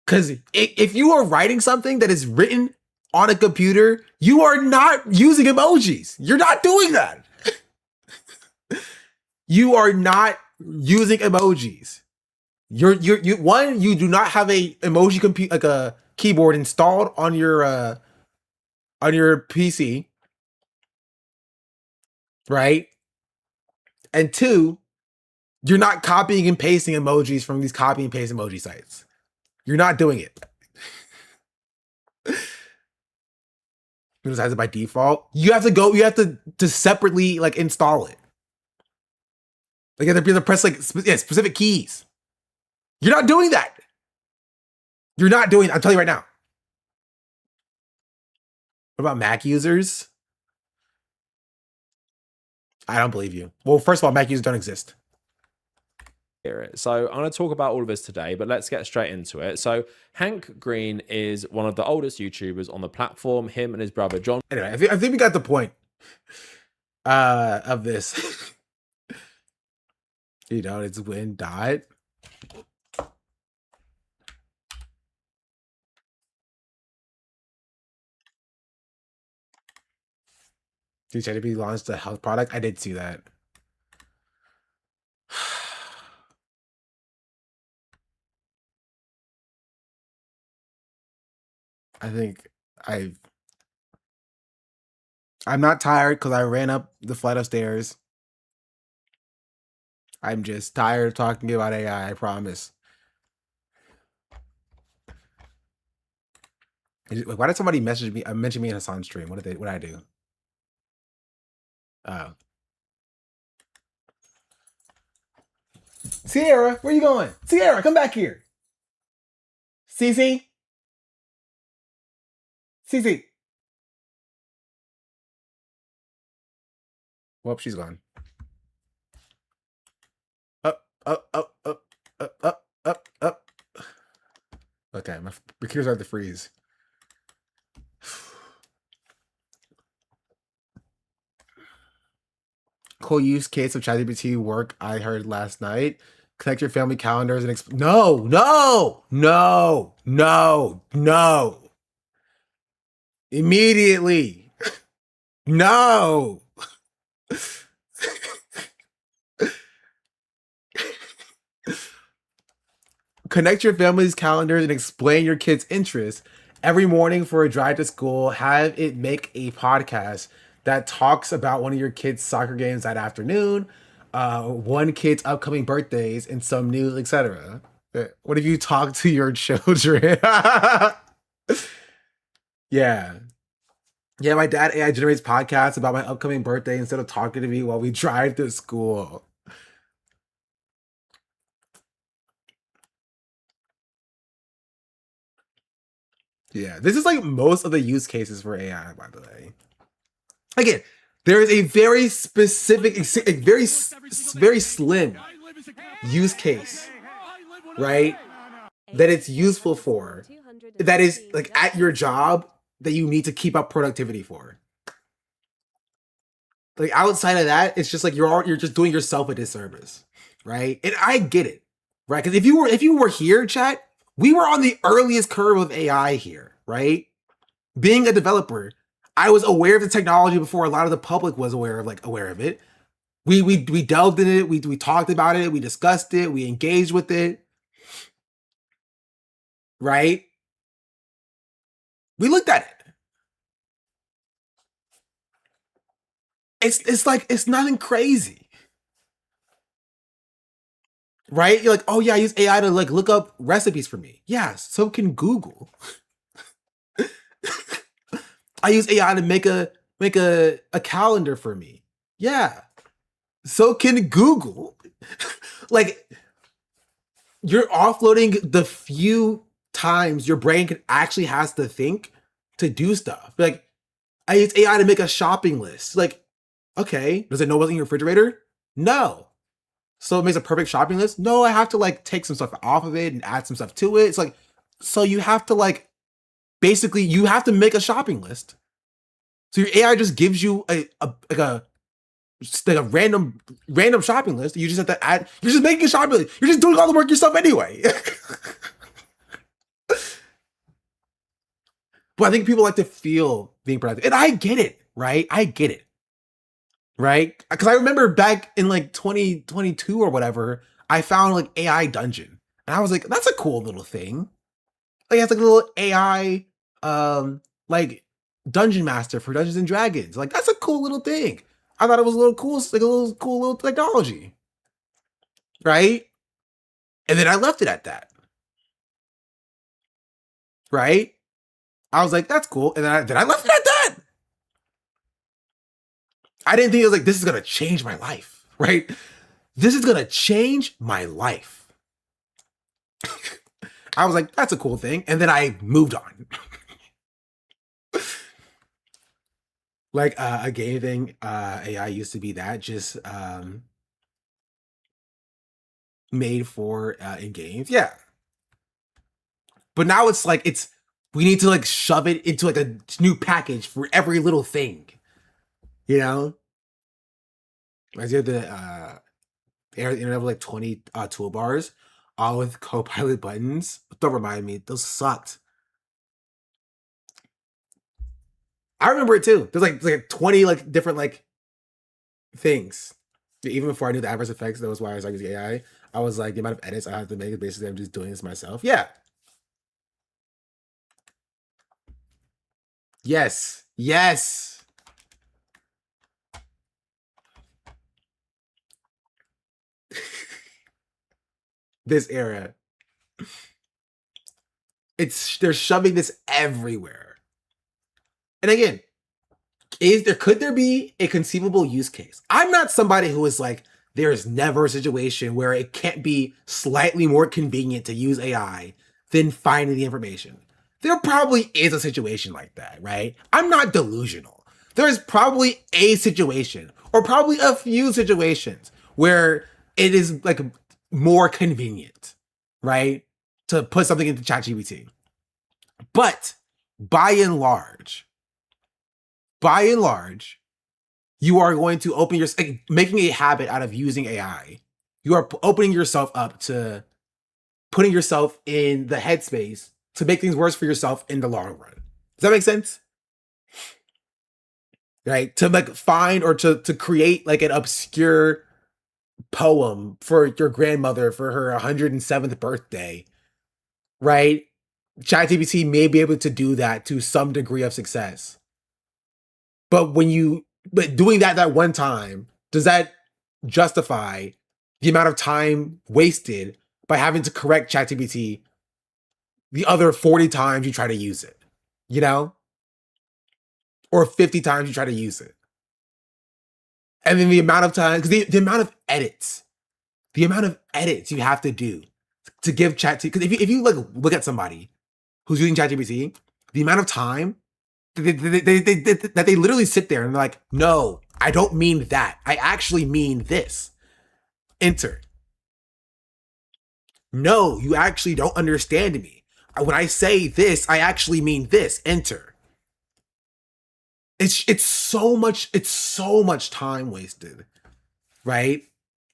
Because if you are writing something that is written on a computer, you are not using emojis. You're not doing that. You are not using emojis. You do not have a emoji compute like a keyboard installed on your PC, right? And two, you're not copying and pasting emojis from these copy and paste emoji sites. You're not doing it. It has it by default. You have to separately like install it. Like you have to press like specific keys. You're not doing that. You're not doing. I'll tell you right now. What about Mac users? I don't believe you. Well, first of all, Mac users don't exist. So I'm going to talk about all of this today, but let's get straight into it. So Hank Green is one of the oldest YouTubers on the platform. Him and his brother John. Anyway, I think we got the point of this. You know, it's Win died. Did ChatGPT launched a health product? I did see that. I think I'm not tired because I ran up the flight of stairs. I'm just tired of talking about AI, I promise. Why did somebody message me, mention me in Hassan's stream? What did I do? Oh. Sierra, where you going? Sierra, come back here. Cece? Cece. Well, she's gone. Up. Okay, my computers are to freeze. Cool use case of ChatGPT work I heard last night. Connect your family calendars and no. Immediately. No. Connect your family's calendars and explain your kids' interests. Every morning for a drive to school, have it make a podcast that talks about one of your kids' soccer games that afternoon, one kid's upcoming birthdays, and some news, etc. What if you talk to your children? Yeah. Yeah, my dad AI generates podcasts about my upcoming birthday instead of talking to me while we drive to school. Yeah, this is like most of the use cases for AI, by the way. Again, there is a very specific, very slim use case, right? That it's useful for. That is like at your job that you need to keep up productivity for. Like outside of that, it's just like you're just doing yourself a disservice, right? And I get it, right? Because if you were here, chat, we were on the earliest curve of AI here, right? Being a developer, I was aware of the technology before a lot of the public was aware of it. We delved in it, we talked about it, we discussed it, we engaged with it, right? We looked at it. It's like it's nothing crazy. Right? You're like, oh yeah, I use AI to like look up recipes for me. Yeah, so can Google. I use AI to make a calendar for me. Yeah. So can Google. Like you're offloading the few times your brain actually has to think to do stuff. Like I use AI to make a shopping list. Like, okay, does it know what's in your refrigerator? No. So it makes a perfect shopping list? No, I have to like take some stuff off of it and add some stuff to it. It's like, so you have to like, basically you have to make a shopping list. So your AI just gives you a random shopping list. You just have to add, you're just making a shopping list. You're just doing all the work yourself anyway. But I think people like to feel being productive. And I get it, right? I get it. Right? Because I remember back in like 2022 or whatever, I found like AI Dungeon. And I was like, that's a cool little thing. Like it's like a little AI like dungeon master for Dungeons and Dragons. Like that's a cool little thing. I thought it was a little cool, like a little cool little technology. Right? And then I left it at that. Right? I was like, that's cool. And then I left it at that. I didn't think it was like, this is gonna change my life, right? This is gonna change my life. I was like, that's a cool thing. And then I moved on. Like a game thing, AI used to be that, just made for in games. Yeah. But now it's like we need to like shove it into like a new package for every little thing. You know? As you have the internet with like 20 toolbars, all with Copilot buttons. Don't remind me, those sucked. I remember it too. There's like 20 like different like things. Even before I knew the adverse effects, that was why I was like using AI. I was like, the amount of edits I have to make, basically I'm just doing this myself. Yeah. Yes. Yes. This era. They're shoving this everywhere. And again, could there be a conceivable use case? I'm not somebody who is like, there is never a situation where it can't be slightly more convenient to use AI than finding the information. There probably is a situation like that, right? I'm not delusional. There's probably a situation, or probably a few situations, where it is like more convenient, right? To put something into ChatGPT. But by and large, you are going to open making a habit out of using AI. You are opening yourself up to putting yourself in the headspace to make things worse for yourself in the long run. Does that make sense? Right? To like find or to create like an obscure poem for your grandmother for her 107th birthday, right? ChatGPT may be able to do that to some degree of success. But doing that one time, does that justify the amount of time wasted by having to correct ChatGPT the other 40 times you try to use it? You know? Or 50 times you try to use it. And then the amount of time, because the amount of edits you have to do to give ChatGPT, because if you like look at somebody who's using ChatGPT, the amount of time that they literally sit there and they're like, no, I don't mean that. I actually mean this. Enter. No, you actually don't understand me. When I say this, I actually mean this. Enter. It's so much time wasted, right?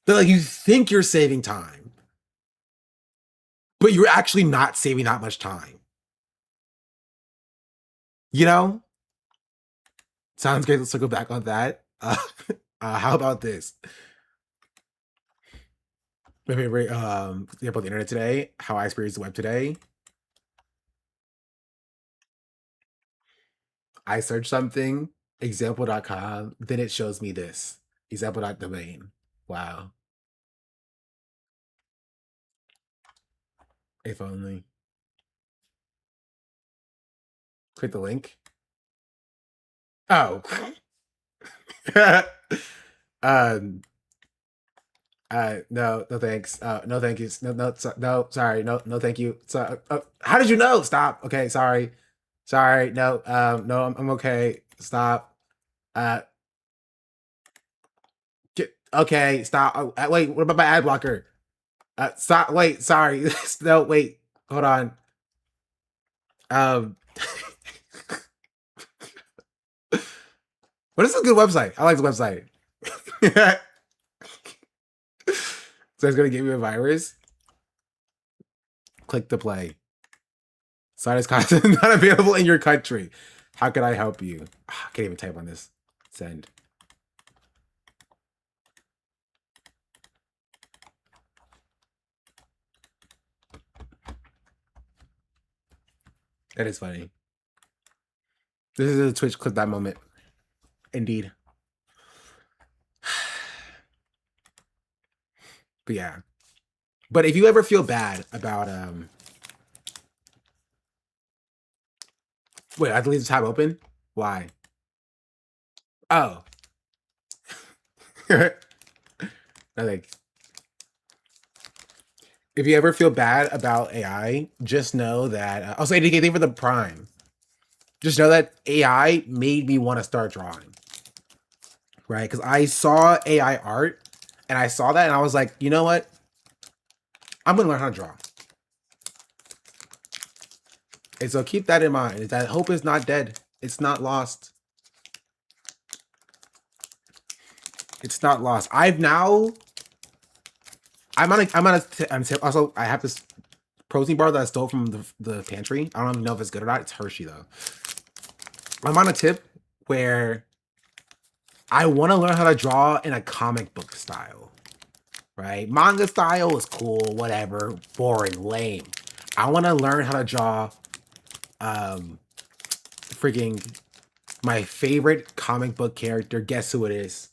That like you think you're saving time, but you're actually not saving that much time. You know? Sounds great. Let's circle back on that. How about this? My favorite thing about the internet today, how I experienced the web today. I search something, example.com, then it shows me this. Example.domain. Wow. If only. Click the link. Oh. No thanks. No thank you. No, sorry. No thank you. So, how did you know? Stop. Okay, sorry. No, no, I'm okay. Stop. Okay, stop. Wait, what about my ad blocker? Stop. Wait, sorry. No, wait. Hold on. What is a good website? I like the website. So it's gonna give you a virus. Click to play. Sinus content not available in your country. How can I help you? I can't even type on this. Send. That is funny. This is a Twitch clip that moment. Indeed. But yeah. But if you ever feel bad about wait, I have to leave the tab open? Why? Oh. Like, if you ever feel bad about AI, just know that I'll say anything for the Prime. Just know that AI made me want to start drawing. Right? Because I saw AI art and I saw that and I was like, you know what? I'm gonna learn how to draw. And so keep that in mind. Is that hope is not dead. It's not lost. It's not lost. Also, I have this protein bar that I stole from the pantry. I don't even know if it's good or not. It's Hershey though. I'm on a tip where I want to learn how to draw in a comic book style, right? Manga style is cool, whatever, boring, lame. I want to learn how to draw freaking my favorite comic book character. Guess who it is?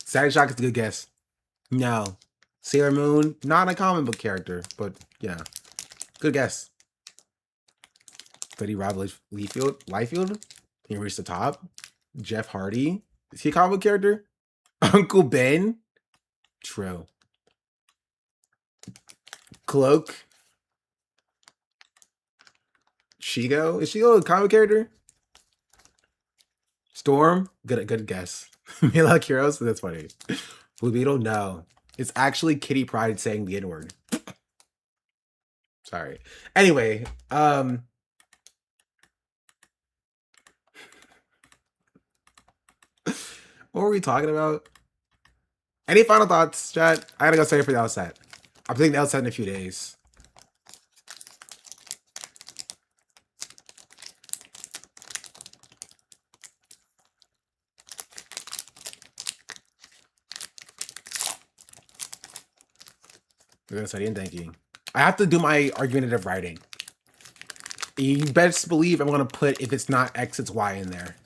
Sag Shock is a good guess. No. Sailor Moon, not a comic book character, but yeah. Good guess. Betty Rob Liefeld? He reached the top. Jeff Hardy. Is he a comic book character? Uncle Ben? True. Cloak. Shigo? Is Shigo a comic character? Storm? Good guess. Mila Kuros? That's funny. Blue Beetle? No. It's actually Kitty Pryde saying the N-word. Sorry. Anyway, what were we talking about? Any final thoughts, chat? I gotta go study for the LSAT. I'm taking the LSAT in a few days. We're gonna study and thinking. I have to do my argumentative writing. You best believe I'm gonna put if it's not X, it's Y in there.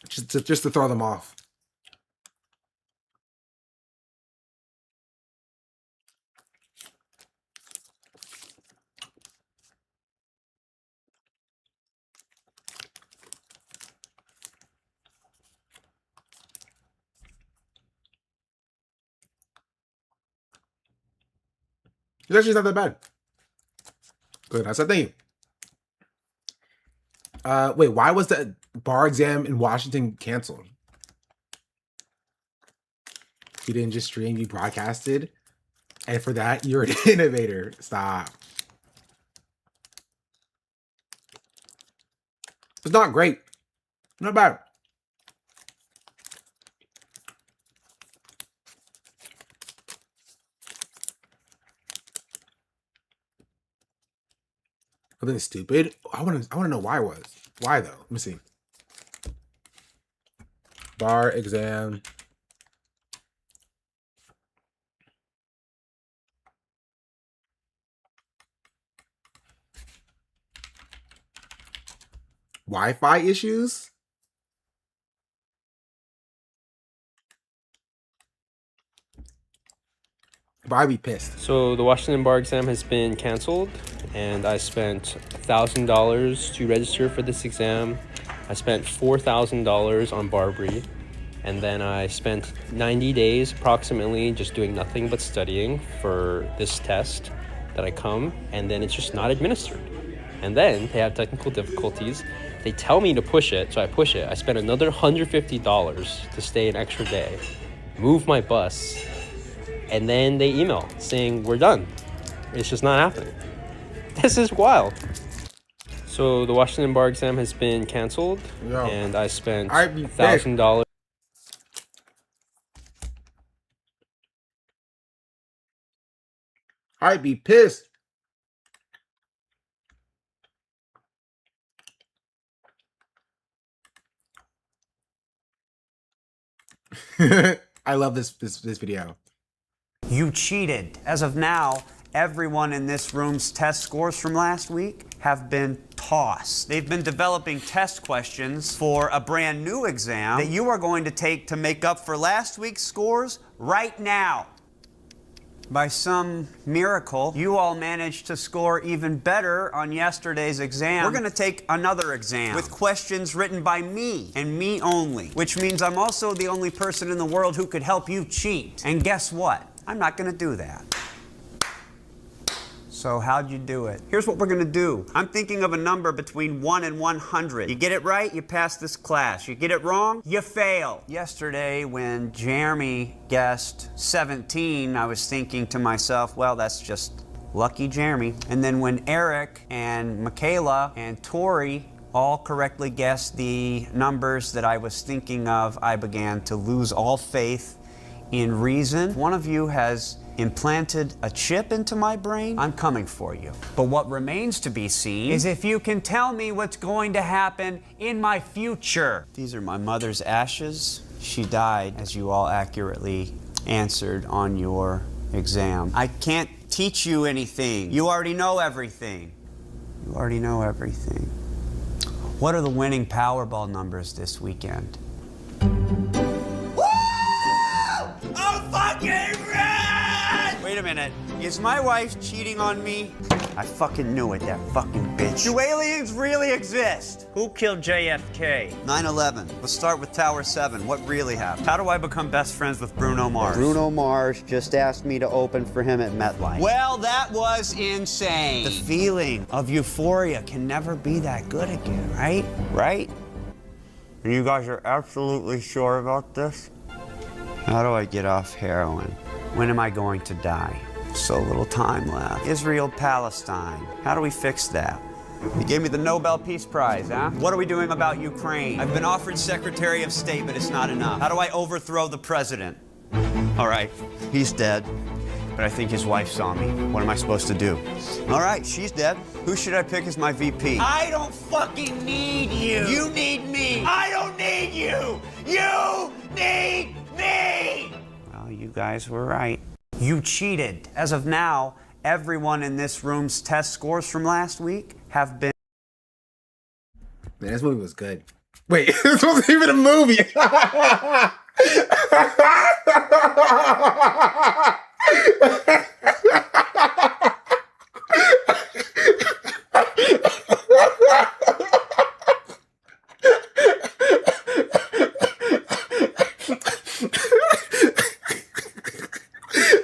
Just to throw them off. It's actually not that bad. Good, that's the thing. Wait, why was the bar exam in Washington canceled? You didn't just stream, you broadcasted. And for that, you're an innovator. Stop. It's not great. Not bad. Something stupid. I want to know why it was. Why though? Let me see. Bar exam. Wi-Fi issues? But I'd be pissed. So the Washington bar exam has been canceled, and I spent $1,000 to register for this exam. I spent $4,000 on Barbary, and then I spent 90 days approximately just doing nothing but studying for this test that I come, and then it's just not administered. And then they have technical difficulties. They tell me to push it, so I push it. I spent another $150 to stay an extra day, move my bus, and then they email saying we're done. It's just not happening. This is wild. So the Washington bar exam has been canceled, and I spent I'd be $1,000. I'd be pissed. I love this video. You cheated. As of now, everyone in this room's test scores from last week have been tossed. They've been developing test questions for a brand new exam that you are going to take to make up for last week's scores right now. By some miracle, you all managed to score even better on yesterday's exam. We're gonna take another exam with questions written by me and me only, which means I'm also the only person in the world who could help you cheat. And guess what? I'm not gonna do that. So how'd you do it? Here's what we're gonna do. I'm thinking of a number between 1 and 100. You get it right, you pass this class. You get it wrong, you fail. Yesterday, when Jeremy guessed 17, I was thinking to myself, well, that's just lucky Jeremy. And then when Eric and Michaela and Tori all correctly guessed the numbers that I was thinking of, I began to lose all faith in reason. One of you has implanted a chip into my brain. I'm coming for you. But what remains to be seen is if you can tell me what's going to happen in my future. These are my mother's ashes. She died, as you all accurately answered on your exam. I can't teach you anything. You already know everything. You already know everything. What are the winning Powerball numbers this weekend? Wait a minute. Is my wife cheating on me? I fucking knew it, that fucking bitch. Do aliens really exist? Who killed JFK? 9/11. Let's start with Tower 7. What really happened? How do I become best friends with Bruno Mars? Bruno Mars just asked me to open for him at MetLife. Well, that was insane. The feeling of euphoria can never be that good again, right? Right? And you guys are absolutely sure about this? How do I get off heroin? When am I going to die? So little time left. Israel, Palestine. How do we fix that? You gave me the Nobel Peace Prize, huh? What are we doing about Ukraine? I've been offered Secretary of State, but it's not enough. How do I overthrow the president? All right, he's dead, but I think his wife saw me. What am I supposed to do? All right, she's dead. Who should I pick as my VP? I don't fucking need you. You need me. I don't need you. You need me. Well, you guys were right. You cheated. As of now, everyone in this room's test scores from last week have been... Man, this movie was good. Wait, this wasn't even a movie.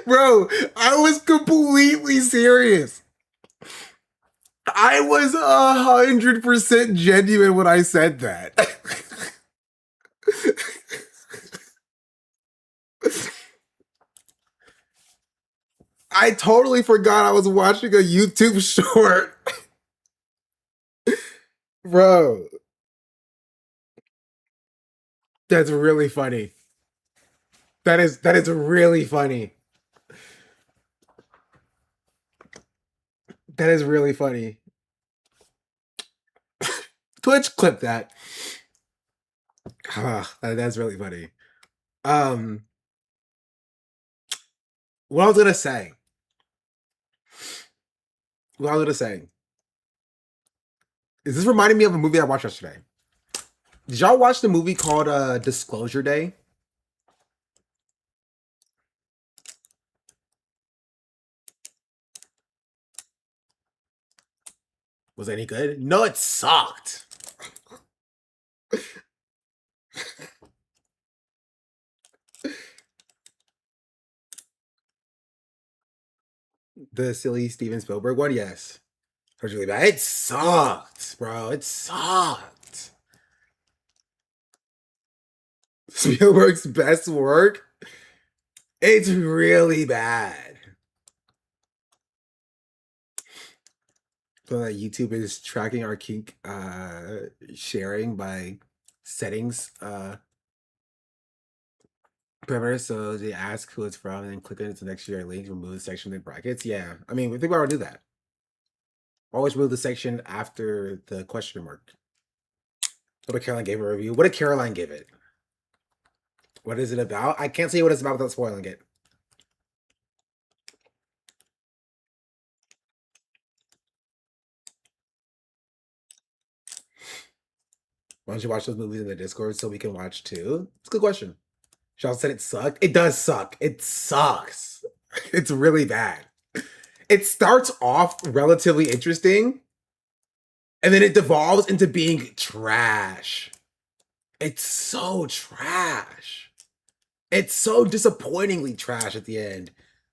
Bro, I was completely serious. I was 100% genuine when I said that. I totally forgot I was watching a YouTube short. Bro. That's really funny. That is really funny. That is really funny. Twitch, clip that. That's really funny. What I was gonna say. Is this reminding me of a movie I watched yesterday? Did y'all watch the movie called Disclosure Day? Was it any good? No, it sucked. The silly Steven Spielberg one? Yes. It was really bad. It sucked, bro. It sucked. Spielberg's best work? It's really bad. So that YouTube is tracking our kink sharing by settings parameters. So they ask who it's from and then click into the next sharing link, remove the section in brackets. Yeah, I mean, we think we already do that. Always move the section after the question mark. What did Caroline give a review? What did Caroline give it? What is it about? I can't say what it's about without spoiling it. Why don't you watch those movies in the Discord so we can watch too? It's a good question. Y'all said it sucked. It does suck. It sucks. It's really bad. It starts off relatively interesting, and then it devolves into being trash. It's so trash. It's so disappointingly trash at the end.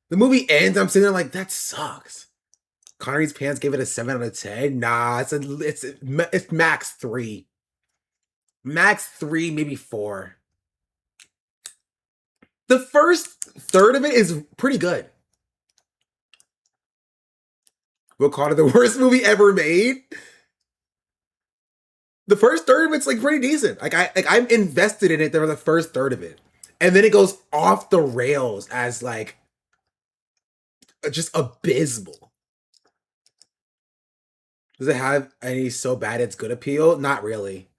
The movie ends, I'm sitting there like, that sucks. Connery's Pants gave it a 7 out of 10. Nah, it's max 3. Max 3, maybe 4. The first third of it is pretty good. We'll call it the worst movie ever made. The first third of it's like pretty decent. I'm invested in it for the first third of it. And then it goes off the rails as like just abysmal. Does it have any so bad it's good appeal? Not really.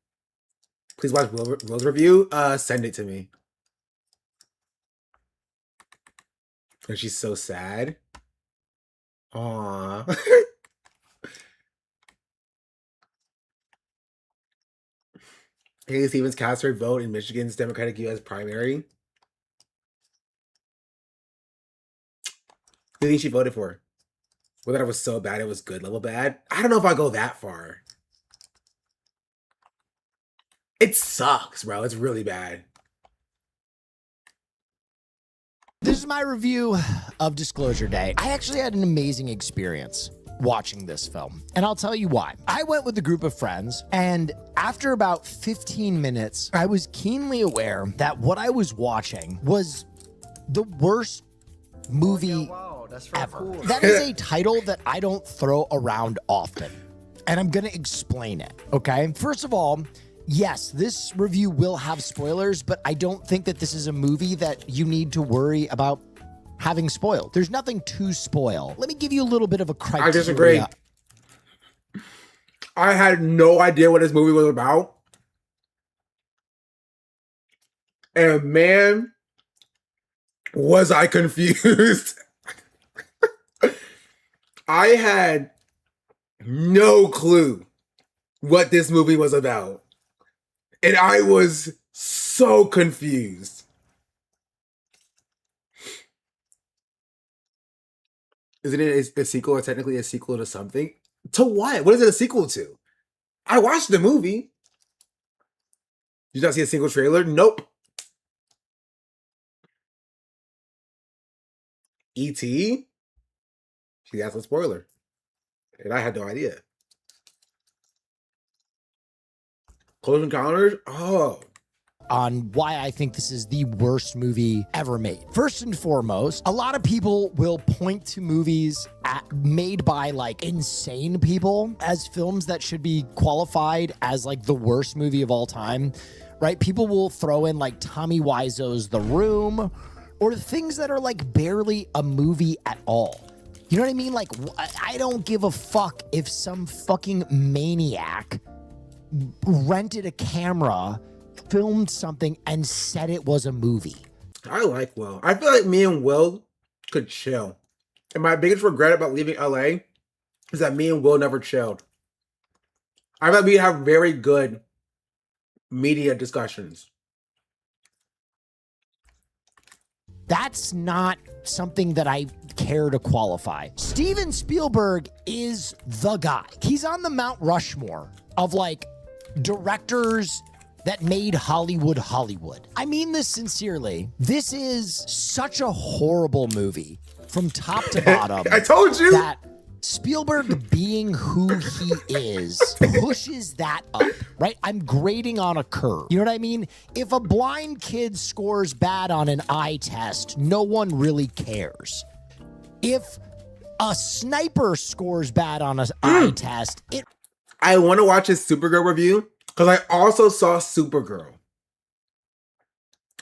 Please watch Will's review. Send it to me. And she's so sad. Aww. Haley Stevens cast her vote in Michigan's Democratic U.S. primary. Who do you think she voted for? Whether it was so bad it was good level bad? I don't know if I go that far. It sucks, bro. It's really bad. This is my review of Disclosure Day. I actually had an amazing experience watching this film, and I'll tell you why. I went with a group of friends, and after about 15 minutes, I was keenly aware that what I was watching was the worst movie ever. Cool. That is a title that I don't throw around often, and I'm gonna explain it, okay? First of all, yes, this review will have spoilers, but I don't think that this is a movie that you need to worry about having spoiled. There's nothing to spoil. Let me give you a little bit of a criteria. I disagree. I had no idea what this movie was about. And man, was I confused. I had no clue what this movie was about. And I was so confused. Isn't it a sequel or technically a sequel to something? To what? What is it a sequel to? I watched the movie. Did you not see a single trailer? Nope. E.T.? See, that's a spoiler. And I had no idea. Close Encounters? Oh. On why I think this is the worst movie ever made. First and foremost, a lot of people will point to movies made by like insane people as films that should be qualified as like the worst movie of all time, right? People will throw in like Tommy Wiseau's The Room or things that are like barely a movie at all. You know what I mean? Like, I don't give a fuck if some fucking maniac rented a camera, filmed something, and said it was a movie. I like Will. I feel like me and Will could chill. And my biggest regret about leaving LA is that me and Will never chilled. I thought we'd have very good media discussions. That's not something that I care to qualify. Steven Spielberg is the guy. He's on the Mount Rushmore of like directors that made Hollywood Hollywood. I mean this sincerely. This is such a horrible movie from top to bottom. I told you that Spielberg being who he is pushes that up, right? I'm grading on a curve. You know what I mean? If a blind kid scores bad on an eye test, no one really cares. If a sniper scores bad on an eye test, I want to watch his Supergirl review because I also saw Supergirl.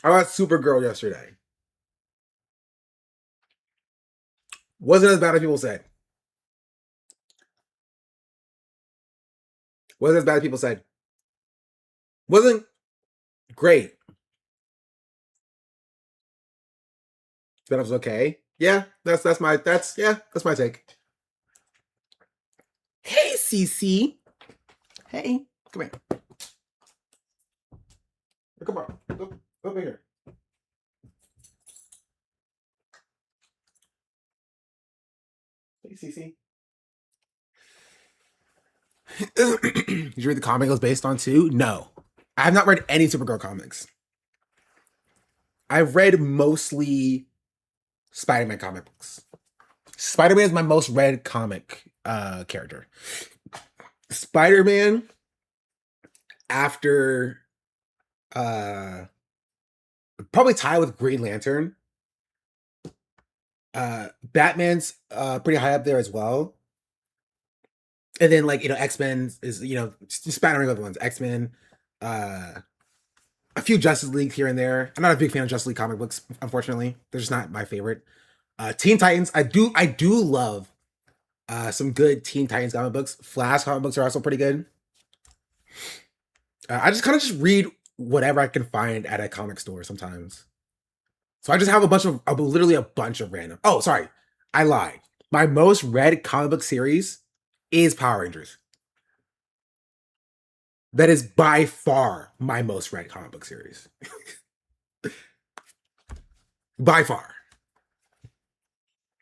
I watched Supergirl yesterday. Wasn't as bad as people said. Wasn't as bad as people said. Wasn't great. That was okay. Yeah, that's my take. Hey, CC. Hey, come here. Come on, go over here. Hey, CC. Did you read the comic it was based on too? No. I have not read any Supergirl comics. I've read mostly Spider-Man comic books. Spider-Man is my most read comic character. Spider-Man after probably tie with Green Lantern. Batman's pretty high up there as well. And then X-Men is Spider-Man other ones. X-Men, a few Justice League here and there. I'm not a big fan of Justice League comic books, unfortunately. They're just not my favorite. Teen Titans, I do love some good Teen Titans comic books. Flash comic books are also pretty good. I just kind of just read whatever I can find at a comic store sometimes. So I just have literally a bunch of random. Oh, sorry, I lied. My most read comic book series is Power Rangers. That is by far my most read comic book series. By far.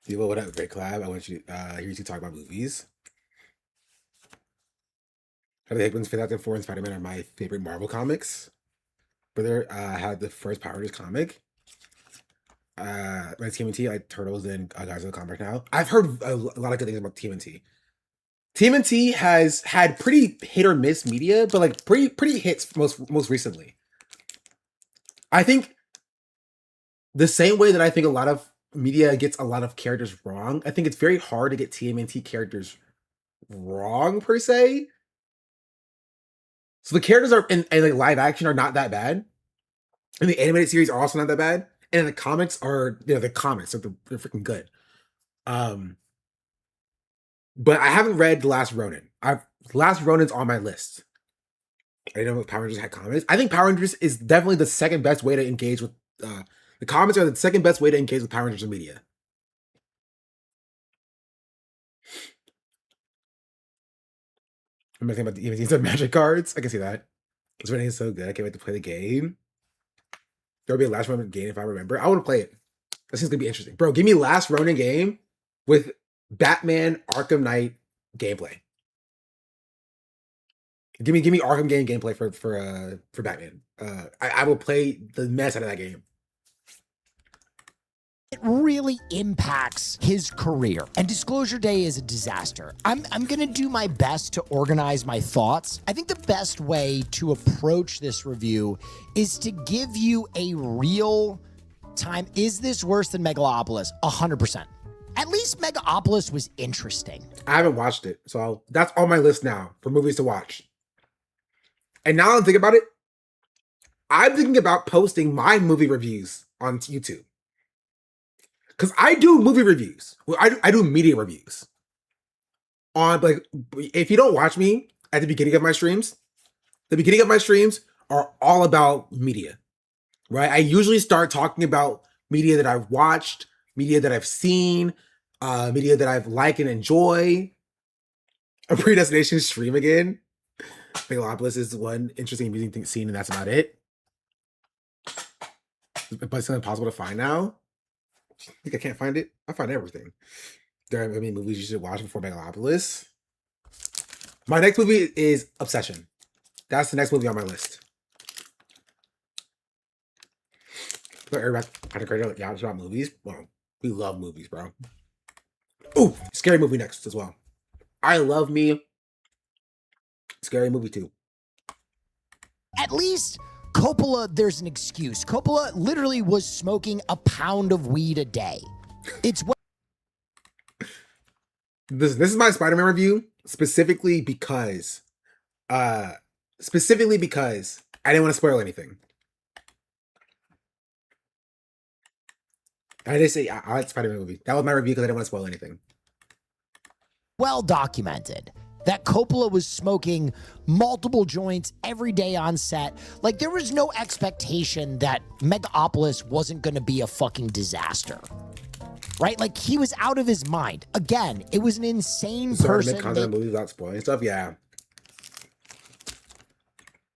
What up, great collab? I want you to hear you talk about movies. The Hickman's 2004 and Spider-Man are my favorite Marvel comics. Brother had the first Power Rangers comic. My TMNT, like Turtles and Guys of the Comic now. I've heard a lot of good things about TMNT. TMNT has had pretty hit or miss media, but like pretty hits most recently. I think the same way that I think a lot of media gets a lot of characters wrong, I think it's very hard to get TMNT characters wrong per se. So the characters are in like live action are not that bad, and the animated series are also not that bad, and the comics are the comics are they're freaking good. But I haven't read The Last Ronin. Last Ronin's on my list. I didn't know if Power Rangers had comics. I think Power Rangers is definitely the second best way to engage with the comics are the second best way to engage with Power Rangers in media. I'm thinking about these are magic cards. I can see that. This running is so good. I can't wait to play the game. There'll be a Last Ronin game if I remember. I want to play it. This is gonna be interesting, bro. Give me Last Ronin game with Batman Arkham Knight gameplay. Give me Arkham game gameplay for Batman. I will play the mess out of that game. it really impacts his career. And Disclosure Day is a disaster. I'm going to do my best to organize my thoughts. I think the best way to approach this review is to give you a real time. Is this worse than Megalopolis? 100%. At least Megalopolis was interesting. I haven't watched it, so that's on my list now for movies to watch. And now I'm thinking about it, I'm thinking about posting my movie reviews on YouTube. Because I do movie reviews. Well, I do media reviews. On, like, if you don't watch me at the beginning of my streams, the beginning of my streams are all about media, right? I usually start talking about media that I've watched, media that I've seen, media that I've liked and enjoy. A Predestination stream again. Megalopolis is one interesting, amusing thing scene, and that's about it. But it's impossible to find now. I think I can't find it. I find everything. There are many movies you should watch before Megalopolis. My next movie is Obsession. That's the next movie on my list. But everybody kind of crazy like about movies. Well, we love movies, bro. Ooh, scary movie next as well. I love me scary movie too. At least Coppola, there's an excuse. Coppola literally was smoking a pound of weed a day. It's what This is my Spider-Man review specifically because I didn't want to spoil anything. I didn't say I like Spider-Man movie. That was my review because I didn't want to spoil anything. Well documented that Coppola was smoking multiple joints every day on set. Like, there was no expectation that Megapolis wasn't going to be a fucking disaster. Right? Like, he was out of his mind. Again, it was an insane person. Make content movies without spoiling stuff, yeah.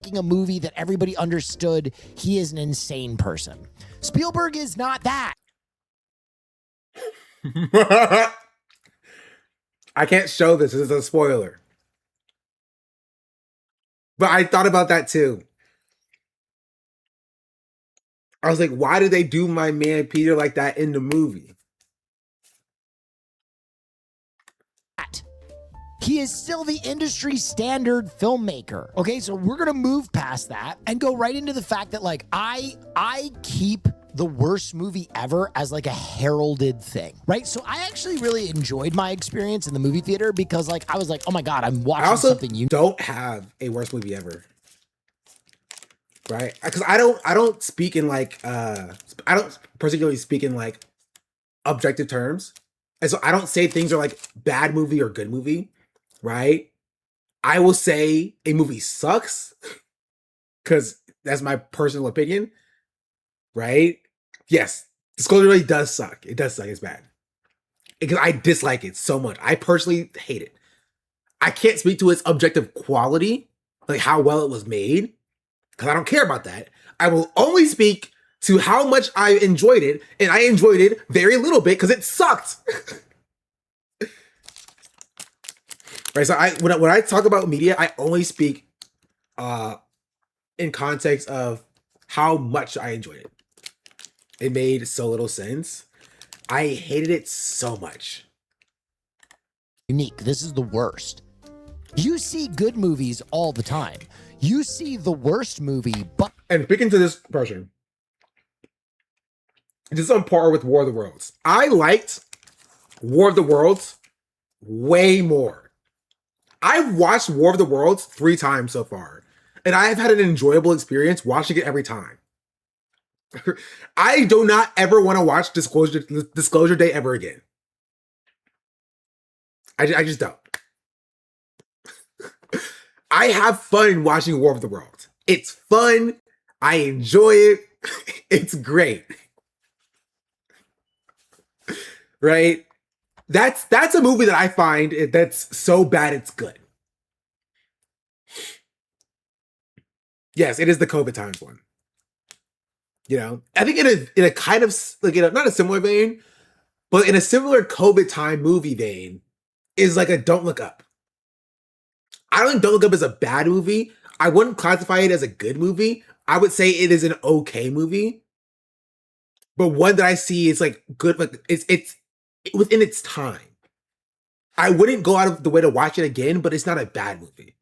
Making a movie that everybody understood he is an insane person. Spielberg is not that. I can't show this. This is a spoiler. But I thought about that too. I was like, why did they do my man Peter like that in the movie? He is still the industry standard filmmaker. Okay, so we're gonna move past that and go right into the fact that, like, I keep the worst movie ever as like a heralded thing, right? So I actually really enjoyed my experience in the movie theater because, like, I was like, oh my God, I'm watching something you don't have a worst movie ever. Right? Because I don't speak in like I don't particularly speak in like objective terms. And so I don't say things are like bad movie or good movie, right? I will say a movie sucks because that's my personal opinion, right? Yes, Disclosure really does suck. It does suck. It's bad. Because I dislike it so much. I personally hate it. I can't speak to its objective quality, like how well it was made, because I don't care about that. I will only speak to how much I enjoyed it, and I enjoyed it very little bit because it sucked. Right, so when I talk about media, I only speak in context of how much I enjoyed it. It made so little sense. I hated it so much. Unique. This is the worst. You see good movies all the time. You see the worst movie, but... And speaking to this person, this is on par with War of the Worlds. I liked War of the Worlds way more. I've watched War of the Worlds 3 times so far, and I have had an enjoyable experience watching it every time. I do not ever want to watch Disclosure Day ever again. I just don't. I have fun watching War of the Worlds. It's fun. I enjoy it. It's great. Right? That's a movie that I find that's so bad it's good. Yes, it is the COVID times one. You know, I think in a kind of like not a similar vein, but in a similar COVID time movie vein is like a Don't Look Up. I don't think Don't Look Up is a bad movie. I wouldn't classify it as a good movie. I would say it is an okay movie, but one that I see is like good, but it's within its time. I wouldn't go out of the way to watch it again, but it's not a bad movie.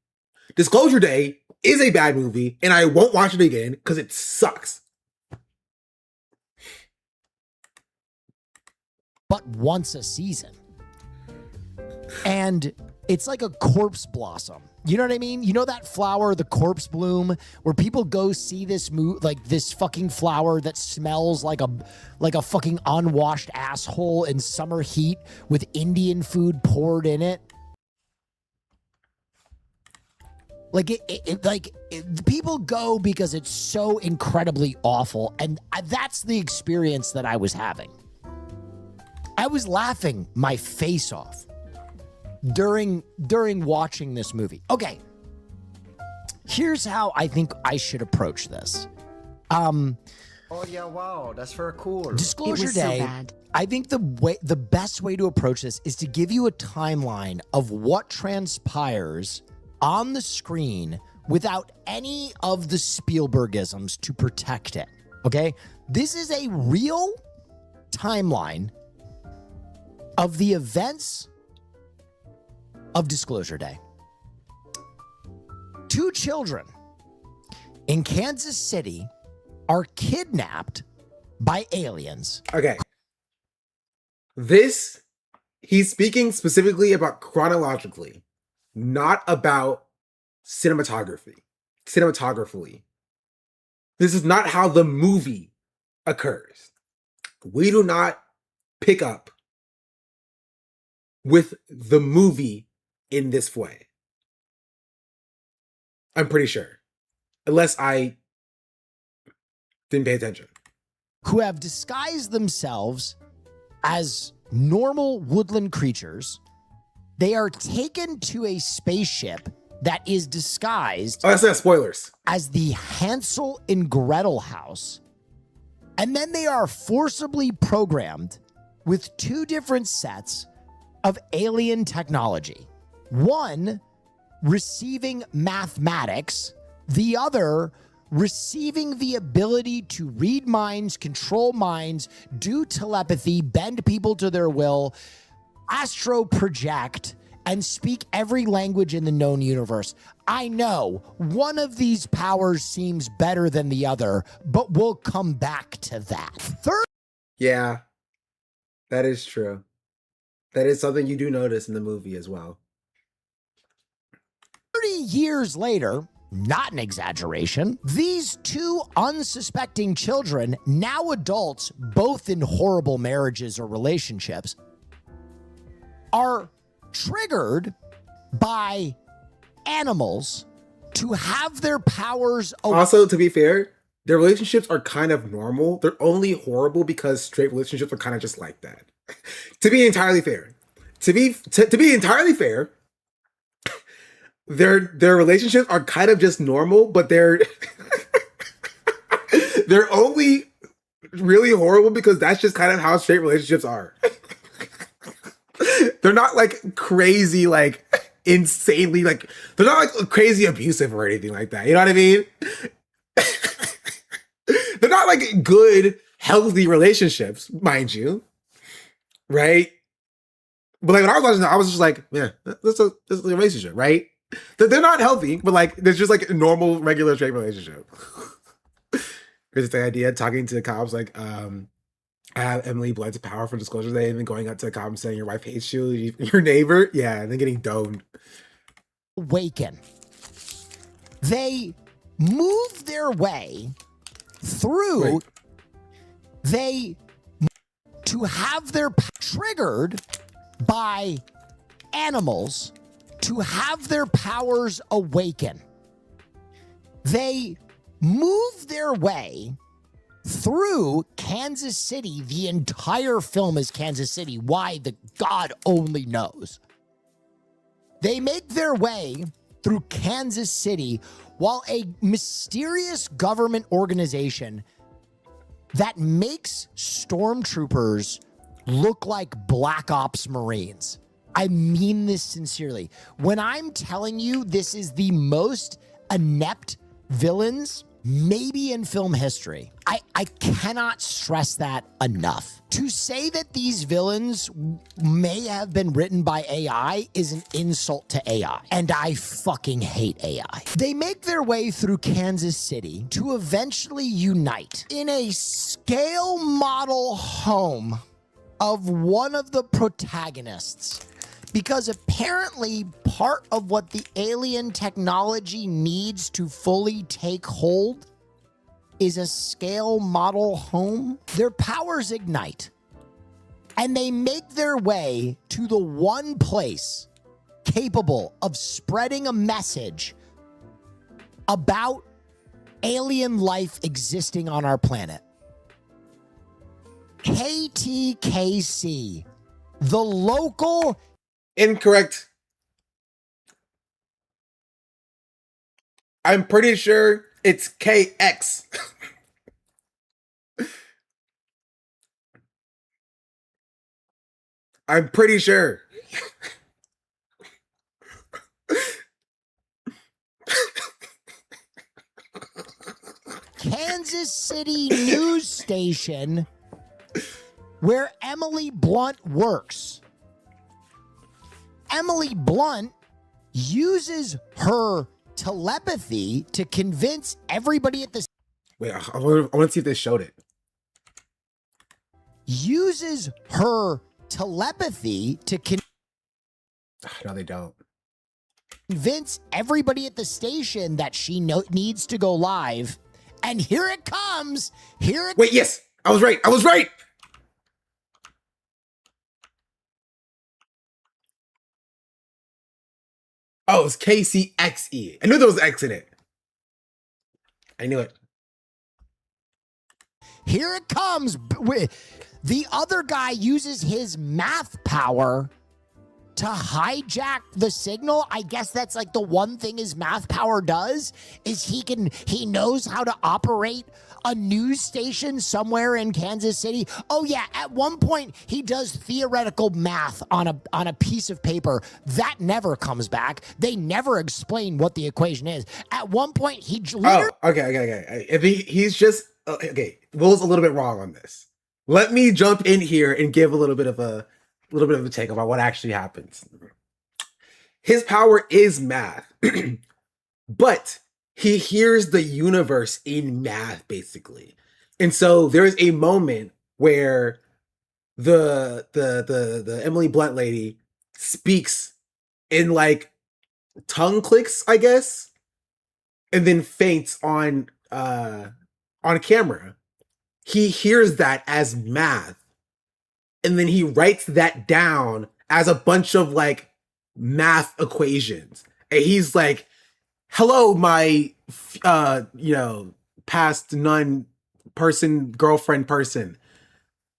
Disclosure Day is a bad movie, and I won't watch it again because it sucks. But once a season. And it's like a corpse blossom. You know what I mean? You know that flower, the corpse bloom, where people go see this like this fucking flower that smells like a fucking unwashed asshole in summer heat with Indian food poured in it. Like people go because it's so incredibly awful, and that's the experience that I was having. I was laughing my face off during watching this movie. Okay, here's how I think I should approach this. Oh yeah, wow, that's very cool. Disclosure Day. I think the best way to approach this is to give you a timeline of what transpires on the screen without any of the Spielbergisms to protect it. Okay, this is a real timeline of the events of Disclosure Day. 2 children in Kansas City are kidnapped by aliens. Okay. This He's speaking specifically about chronologically, not about cinematographically. This is not how the movie occurs. We do not pick up with the movie in this way. I'm pretty sure. Unless I didn't pay attention. Who have disguised themselves as normal woodland creatures. They are taken to a spaceship that is disguised. Oh, that's not spoilers. As the Hansel and Gretel house. And then they are forcibly programmed with two different sets of alien technology. One receiving mathematics, the other receiving the ability to read minds, control minds, do telepathy, bend people to their will, astro project, and speak every language in the known universe. I know one of these powers seems better than the other, but we'll come back to that. Yeah, that is true. That is something you do notice in the movie as well. 30 years later, not an exaggeration, these two unsuspecting children, now adults, both in horrible marriages or relationships, are triggered by animals to have their powers. Also, to be fair, their relationships are kind of normal. They're only horrible because straight relationships are kind of just like that. To be entirely fair, their relationships are kind of just normal, but they're they're only really horrible because that's just kind of how straight relationships are. They're not like crazy, like insanely, like they're not like crazy abusive or anything like that. You know what I mean? They're not like good, healthy relationships, mind you. Right? But like when I was watching it, I was just like, yeah, this is a relationship, right? They're not healthy, but like there's just like a normal, regular straight relationship. Because it's the idea talking to the cops like, I have Emily Blunt's power for disclosure day, and then going up to the cop and saying your wife hates you, your neighbor, yeah, and then getting doned. Awaken. They move their way through. They to have their triggered by animals to have their powers awaken. They move their way through Kansas City. The entire film is Kansas City. Why? The God only knows. They make their way through Kansas City while a mysterious government organization that makes stormtroopers look like Black Ops Marines. I mean this sincerely. When I'm telling you this is the most inept villains maybe in film history, I cannot stress that enough. To say that these villains may have been written by AI is an insult to AI, and I fucking hate AI. They make their way through Kansas City to eventually unite in a scale model home of one of the protagonists. Because apparently part of what the alien technology needs to fully take hold is a scale model home. Their powers ignite, and they make their way to the one place capable of spreading a message about alien life existing on our planet. KTKC, the local... Incorrect. I'm pretty sure it's KX. I'm pretty sure. Kansas City news station where Emily Blunt works. Emily Blunt uses her telepathy to convince everybody at the... Wait, I want to see if they showed it. Uses her telepathy to No, they don't. convince everybody at the station that she needs to go live. And here it comes. Wait, yes, I was right. I was right. Oh, it's KCXE. I knew there was an X in it. I knew it. Here it comes. The other guy uses his math power to hijack the signal. I guess that's like the one thing his math power does is he knows how to operate a news station somewhere in Kansas City. Oh yeah, at one point he does theoretical math on a piece of paper that never comes back. They never explain what the equation is. At one point he literally okay. If he's just okay, Will's a little bit wrong on this. Let me jump in here and give a little bit of a take about what actually happens. His power is math, but he hears the universe in math, basically. And so there's a moment where the Emily Blunt lady speaks in like tongue clicks, I guess, and then faints on camera. He hears that as math. And then he writes that down as a bunch of like math equations. And he's like, hello, my, past nun person, girlfriend person.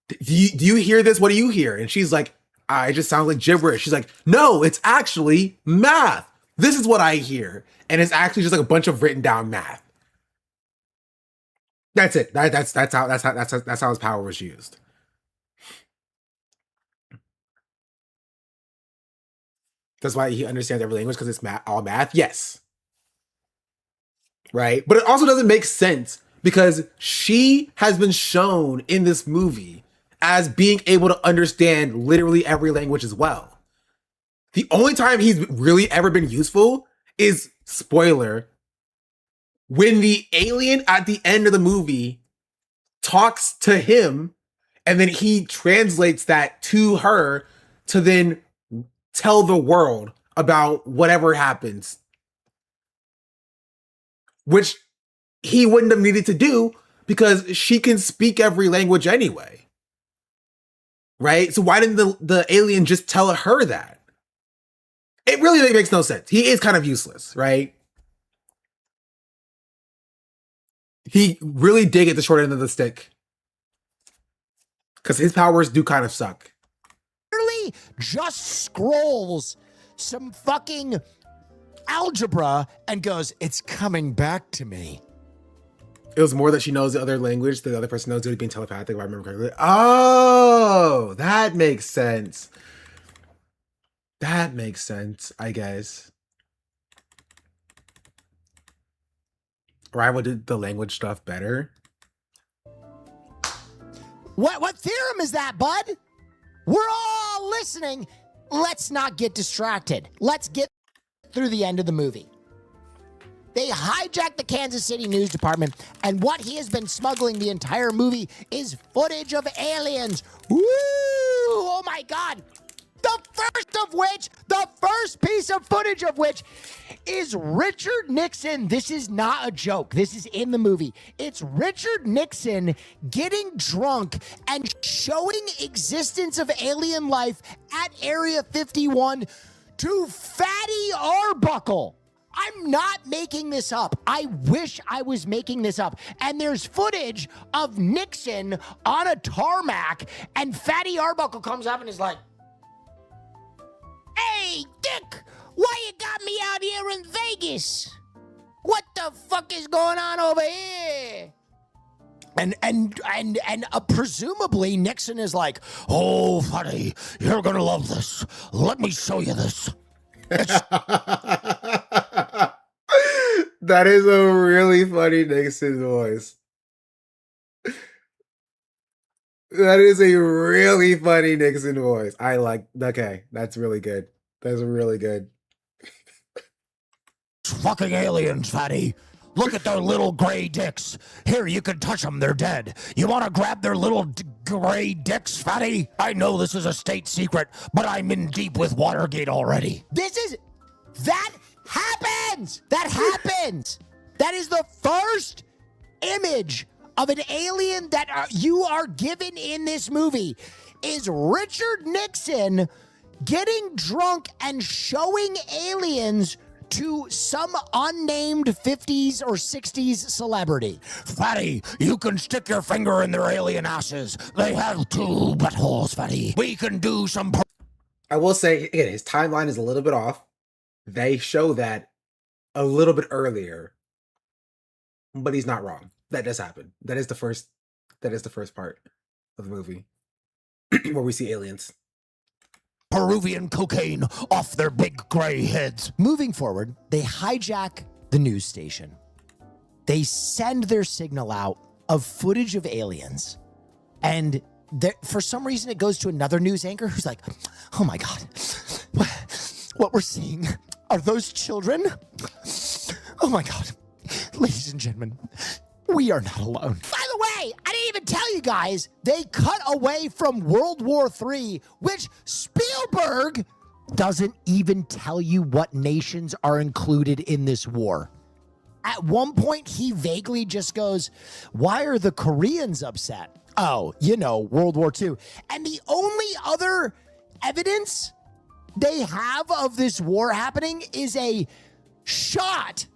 Do you hear this? What do you hear? And she's like, I just sound like gibberish. She's like, no, it's actually math. This is what I hear. And it's actually just like a bunch of written down math. That's it. That's how his power was used. That's why he understands every language, because it's all math. Yes. Right? But it also doesn't make sense because she has been shown in this movie as being able to understand literally every language as well. The only time he's really ever been useful is, spoiler, when the alien at the end of the movie talks to him and then he translates that to her to then tell the world about whatever happens, which he wouldn't have needed to do because she can speak every language anyway. Right? So why didn't the alien just tell her that? It really makes no sense. He is kind of useless, right? He really did get the short end of the stick because his powers do kind of suck. Just scrolls some fucking algebra and goes, it's coming back to me. It was more that she knows the other language, the other person knows it, being telepathic, if I remember correctly. Oh, that makes sense. That makes sense, I guess. Rival did the language stuff better. What theorem is that, bud? We're all listening. Let's not get distracted. Let's get through the end of the movie. They hijacked the Kansas City News Department, and what he has been smuggling the entire movie is footage of aliens. Woo! Oh my God. The first piece of footage of which is Richard Nixon. This is not a joke. This is in the movie. It's Richard Nixon getting drunk and showing existence of alien life at Area 51 to Fatty Arbuckle. I'm not making this up. I wish I was making this up. And there's footage of Nixon on a tarmac, and Fatty Arbuckle comes up and is like, hey, Dick, why you got me out here in Vegas? What the fuck is going on over here? And presumably Nixon is like, oh, Fatty, you're gonna love this. Let me show you this. That is a really funny Nixon voice. That is a really funny Nixon voice. Okay, that's really good. That's really good. Fucking aliens, Fatty. Look at their little gray dicks. Here, you can touch them. They're dead. You want to grab their little gray dicks, fatty. I know this is a state secret, but I'm in deep with Watergate already. That happens. That happens. That is the first image of an alien that you are given in this movie is Richard Nixon getting drunk and showing aliens to some unnamed 50s or 60s celebrity. Fatty, you can stick your finger in their alien asses. They have 2 buttholes, Fatty. We can do some... I will say, again, his timeline is a little bit off. They show that a little bit earlier, but he's not wrong. That does happen. That is the first part of the movie where we see aliens. Peruvian cocaine off their big gray heads. Moving forward, they hijack the news station. They send their signal out of footage of aliens. And for some reason, it goes to another news anchor who's like, oh my God, what we're seeing are those children? Oh my God. Ladies and gentlemen, we are not alone. By the way, I didn't even tell you guys, they cut away from World War III, which Spielberg doesn't even tell you what nations are included in this war. At one point, he vaguely just goes, why are the Koreans upset? Oh, World War II. And the only other evidence they have of this war happening is a shot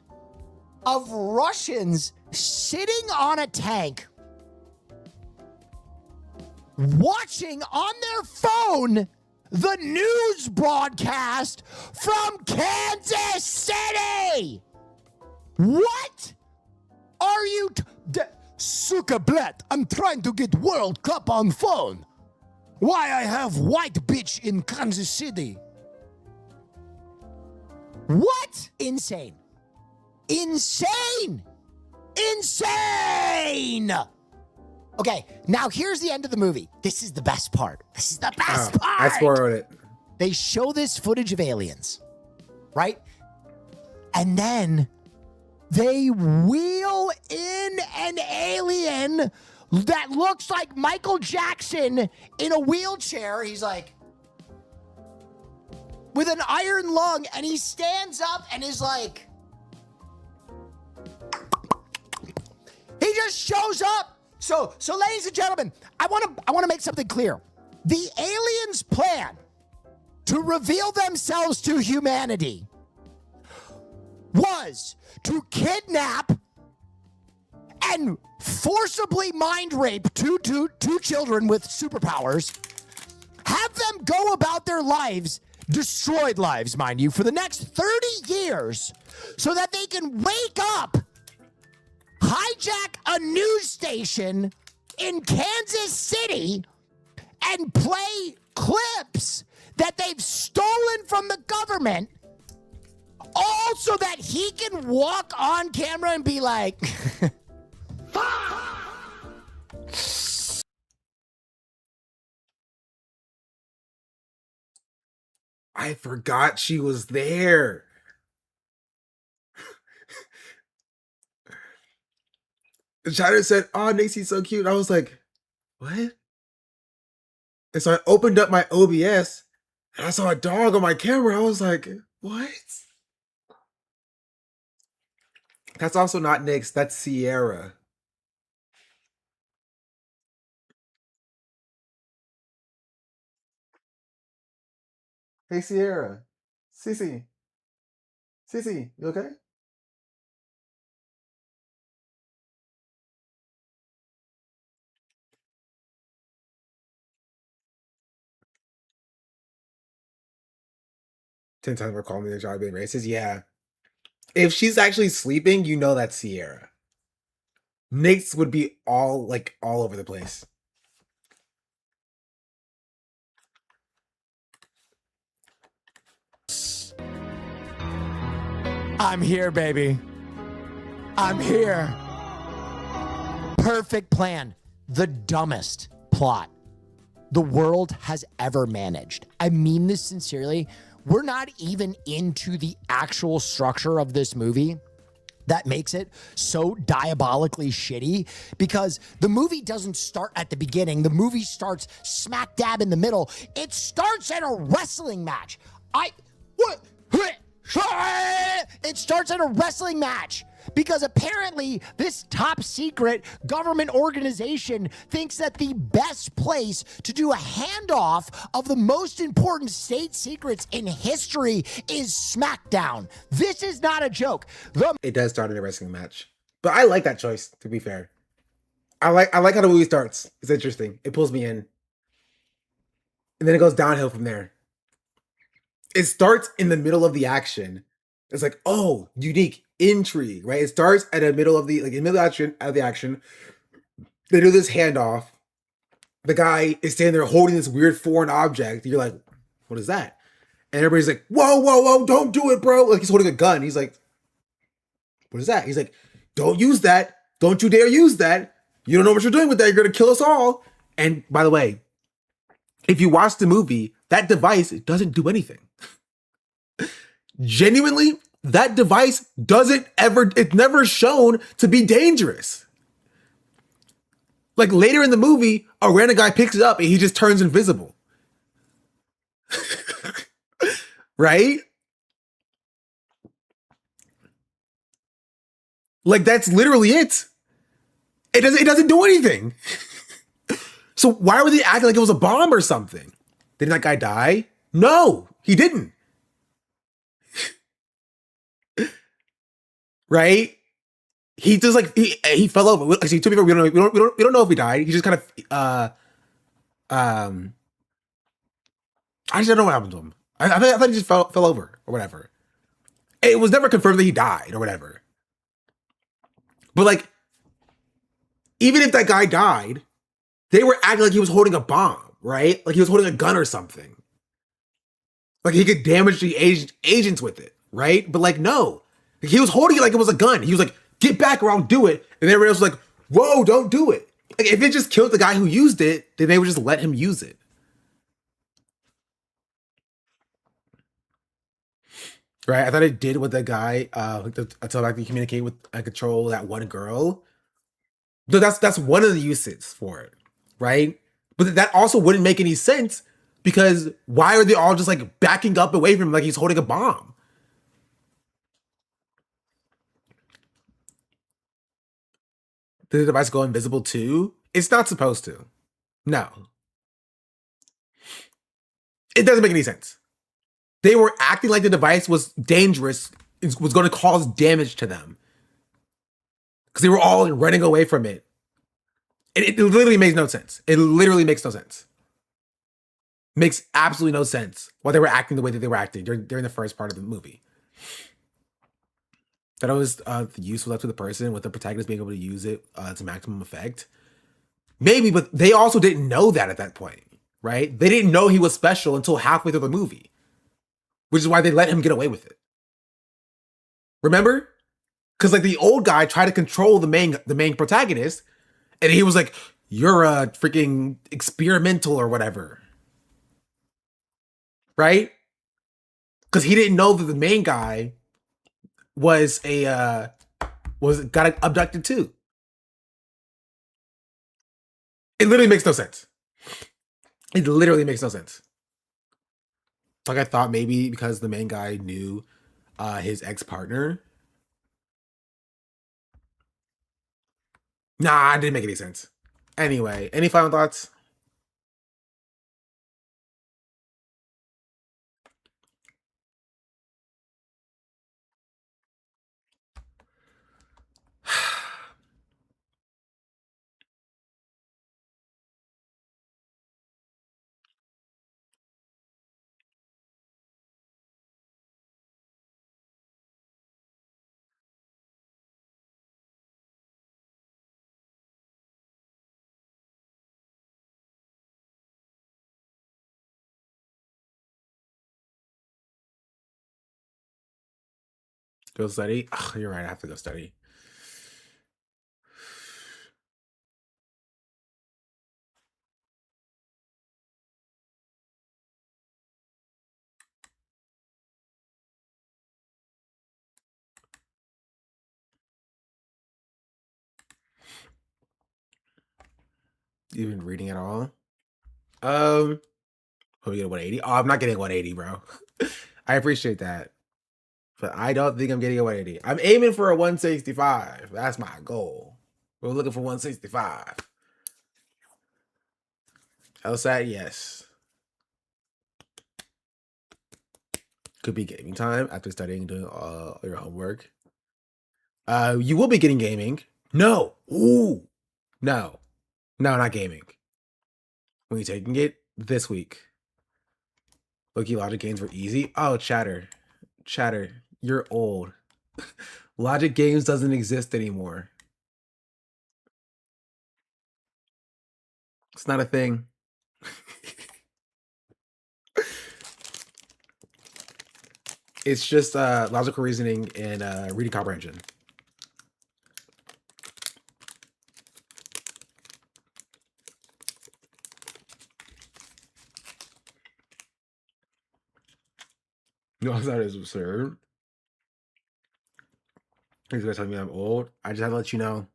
of Russians sitting on a tank, watching on their phone the news broadcast from Kansas City. What are you... Suka Blatt, I'm trying to get World Cup on phone. Why I have white bitch in Kansas City? What? Insane. Insane! Insane! Okay, now here's the end of the movie. This is the best part. This is the best part. I spoiled it. They show this footage of aliens, right? And then they wheel in an alien that looks like Michael Jackson in a wheelchair. He's like, with an iron lung, and he stands up and is like, he just shows up. So ladies and gentlemen, I want to make something clear. The aliens' plan to reveal themselves to humanity was to kidnap and forcibly mind rape two children with superpowers, have them go about their lives, destroyed lives, mind you, for the next 30 years, so that they can wake up, hijack a news station in Kansas City, and play clips that they've stolen from the government, all so that he can walk on camera and be like, I forgot she was there. The chatter said, oh, Nixie's so cute. I was like, what? And so I opened up my OBS and I saw a dog on my camera. I was like, what? That's also not Nix. That's Sierra. Hey, Sierra. Cece. Cece, you okay? Ten times we're calling me the job being racist. Yeah. If she's actually sleeping, you know that's Sierra. Nix would be all over the place. I'm here, baby. I'm here. Perfect plan. The dumbest plot the world has ever managed. I mean this sincerely. We're not even into the actual structure of this movie. that makes it so diabolically shitty, because the movie doesn't start at the beginning. The movie starts smack dab in the middle. It starts at a wrestling match. It starts at a wrestling match because apparently this top secret government organization thinks that the best place to do a handoff of the most important state secrets in history is SmackDown. This is not a joke. It does start in a wrestling match, but I like that choice, to be fair. I like how the movie starts. It's interesting. It pulls me in. And then it goes downhill from there. It starts in the middle of the action. It's like, oh, unique intrigue, right? It starts at the middle of the action. They do this handoff. The guy is standing there holding this weird foreign object. You're like, what is that? And everybody's like, whoa, whoa, whoa, don't do it, bro. Like he's holding a gun. He's like, what is that? He's like, don't use that. Don't you dare use that. You don't know what you're doing with that. You're going to kill us all. And by the way, if you watch the movie, that device doesn't do anything. Genuinely, that device it's never shown to be dangerous. Like later in the movie, a random guy picks it up and he just turns invisible. Right? Like that's literally it. It doesn't do anything. So why were they acting like it was a bomb or something? Didn't that guy die? No, he didn't. Right? He just like he fell over. Actually, to be fair, we don't know if he died. He just kind of I just don't know what happened to him. I thought he just fell over or whatever. It was never confirmed that he died or whatever. But like, even if that guy died, they were acting like he was holding a bomb, right? Like he was holding a gun or something. Like he could damage the agents with it, right? But like, no. He was holding it like it was a gun. He was like, get back or I'll do it. And everybody else was like, whoa, don't do it. Like if it just killed the guy who used it, then they would just let him use it. Right? I thought it did with the guy to like communicate with and control that one girl. So that's one of the uses for it, right? But that also wouldn't make any sense because why are they all just like backing up away from him like he's holding a bomb? Did the device go invisible too? It's not supposed to. No. It doesn't make any sense. They were acting like the device was dangerous, was going to cause damage to them. Because they were all running away from it. It literally makes no sense. It literally makes no sense. Makes absolutely no sense why they were acting the way that they were acting during the first part of the movie. That it was useful up to the person with the protagonist being able to use it to maximum effect. Maybe, but they also didn't know that at that point, right? They didn't know he was special until halfway through the movie, which is why they let him get away with it. Remember? Because like the old guy tried to control the main protagonist, and he was like, "You're a freaking experimental or whatever," right? Because he didn't know that the main guy was got abducted too. It literally makes no sense. It literally makes no sense. Like I thought maybe because the main guy knew his ex-partner. Nah, it didn't make any sense. Anyway, any final thoughts? Go study? Oh, you're right, I have to go study. even reading at all. Hope we get a 180. Oh, I'm not getting 180, bro. I appreciate that, but I don't think I'm getting a 180. I'm aiming for a 165. That's my goal. We're looking for 165. LSAT, yes. Could be gaming time after studying and doing your homework. You will be getting gaming. No. Ooh. No. No, not gaming. When you taking it this week. Loki logic games were easy. Oh, chatter. Chatter. You're old. Logic games doesn't exist anymore. It's not a thing. It's just logical reasoning and reading comprehension. No, that is absurd. He's gonna tell me I'm old. I just have to let you know.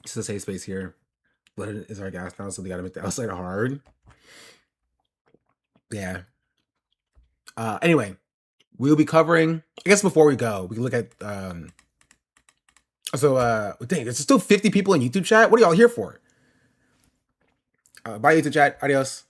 It's a safe space here. Blood is our gas now, so they gotta make the outside hard. Yeah. Anyway, we'll be covering. I guess before we go, we can look at. Dang, there's still 50 people in YouTube chat. What are y'all here for? Bye, YouTube chat. Adios.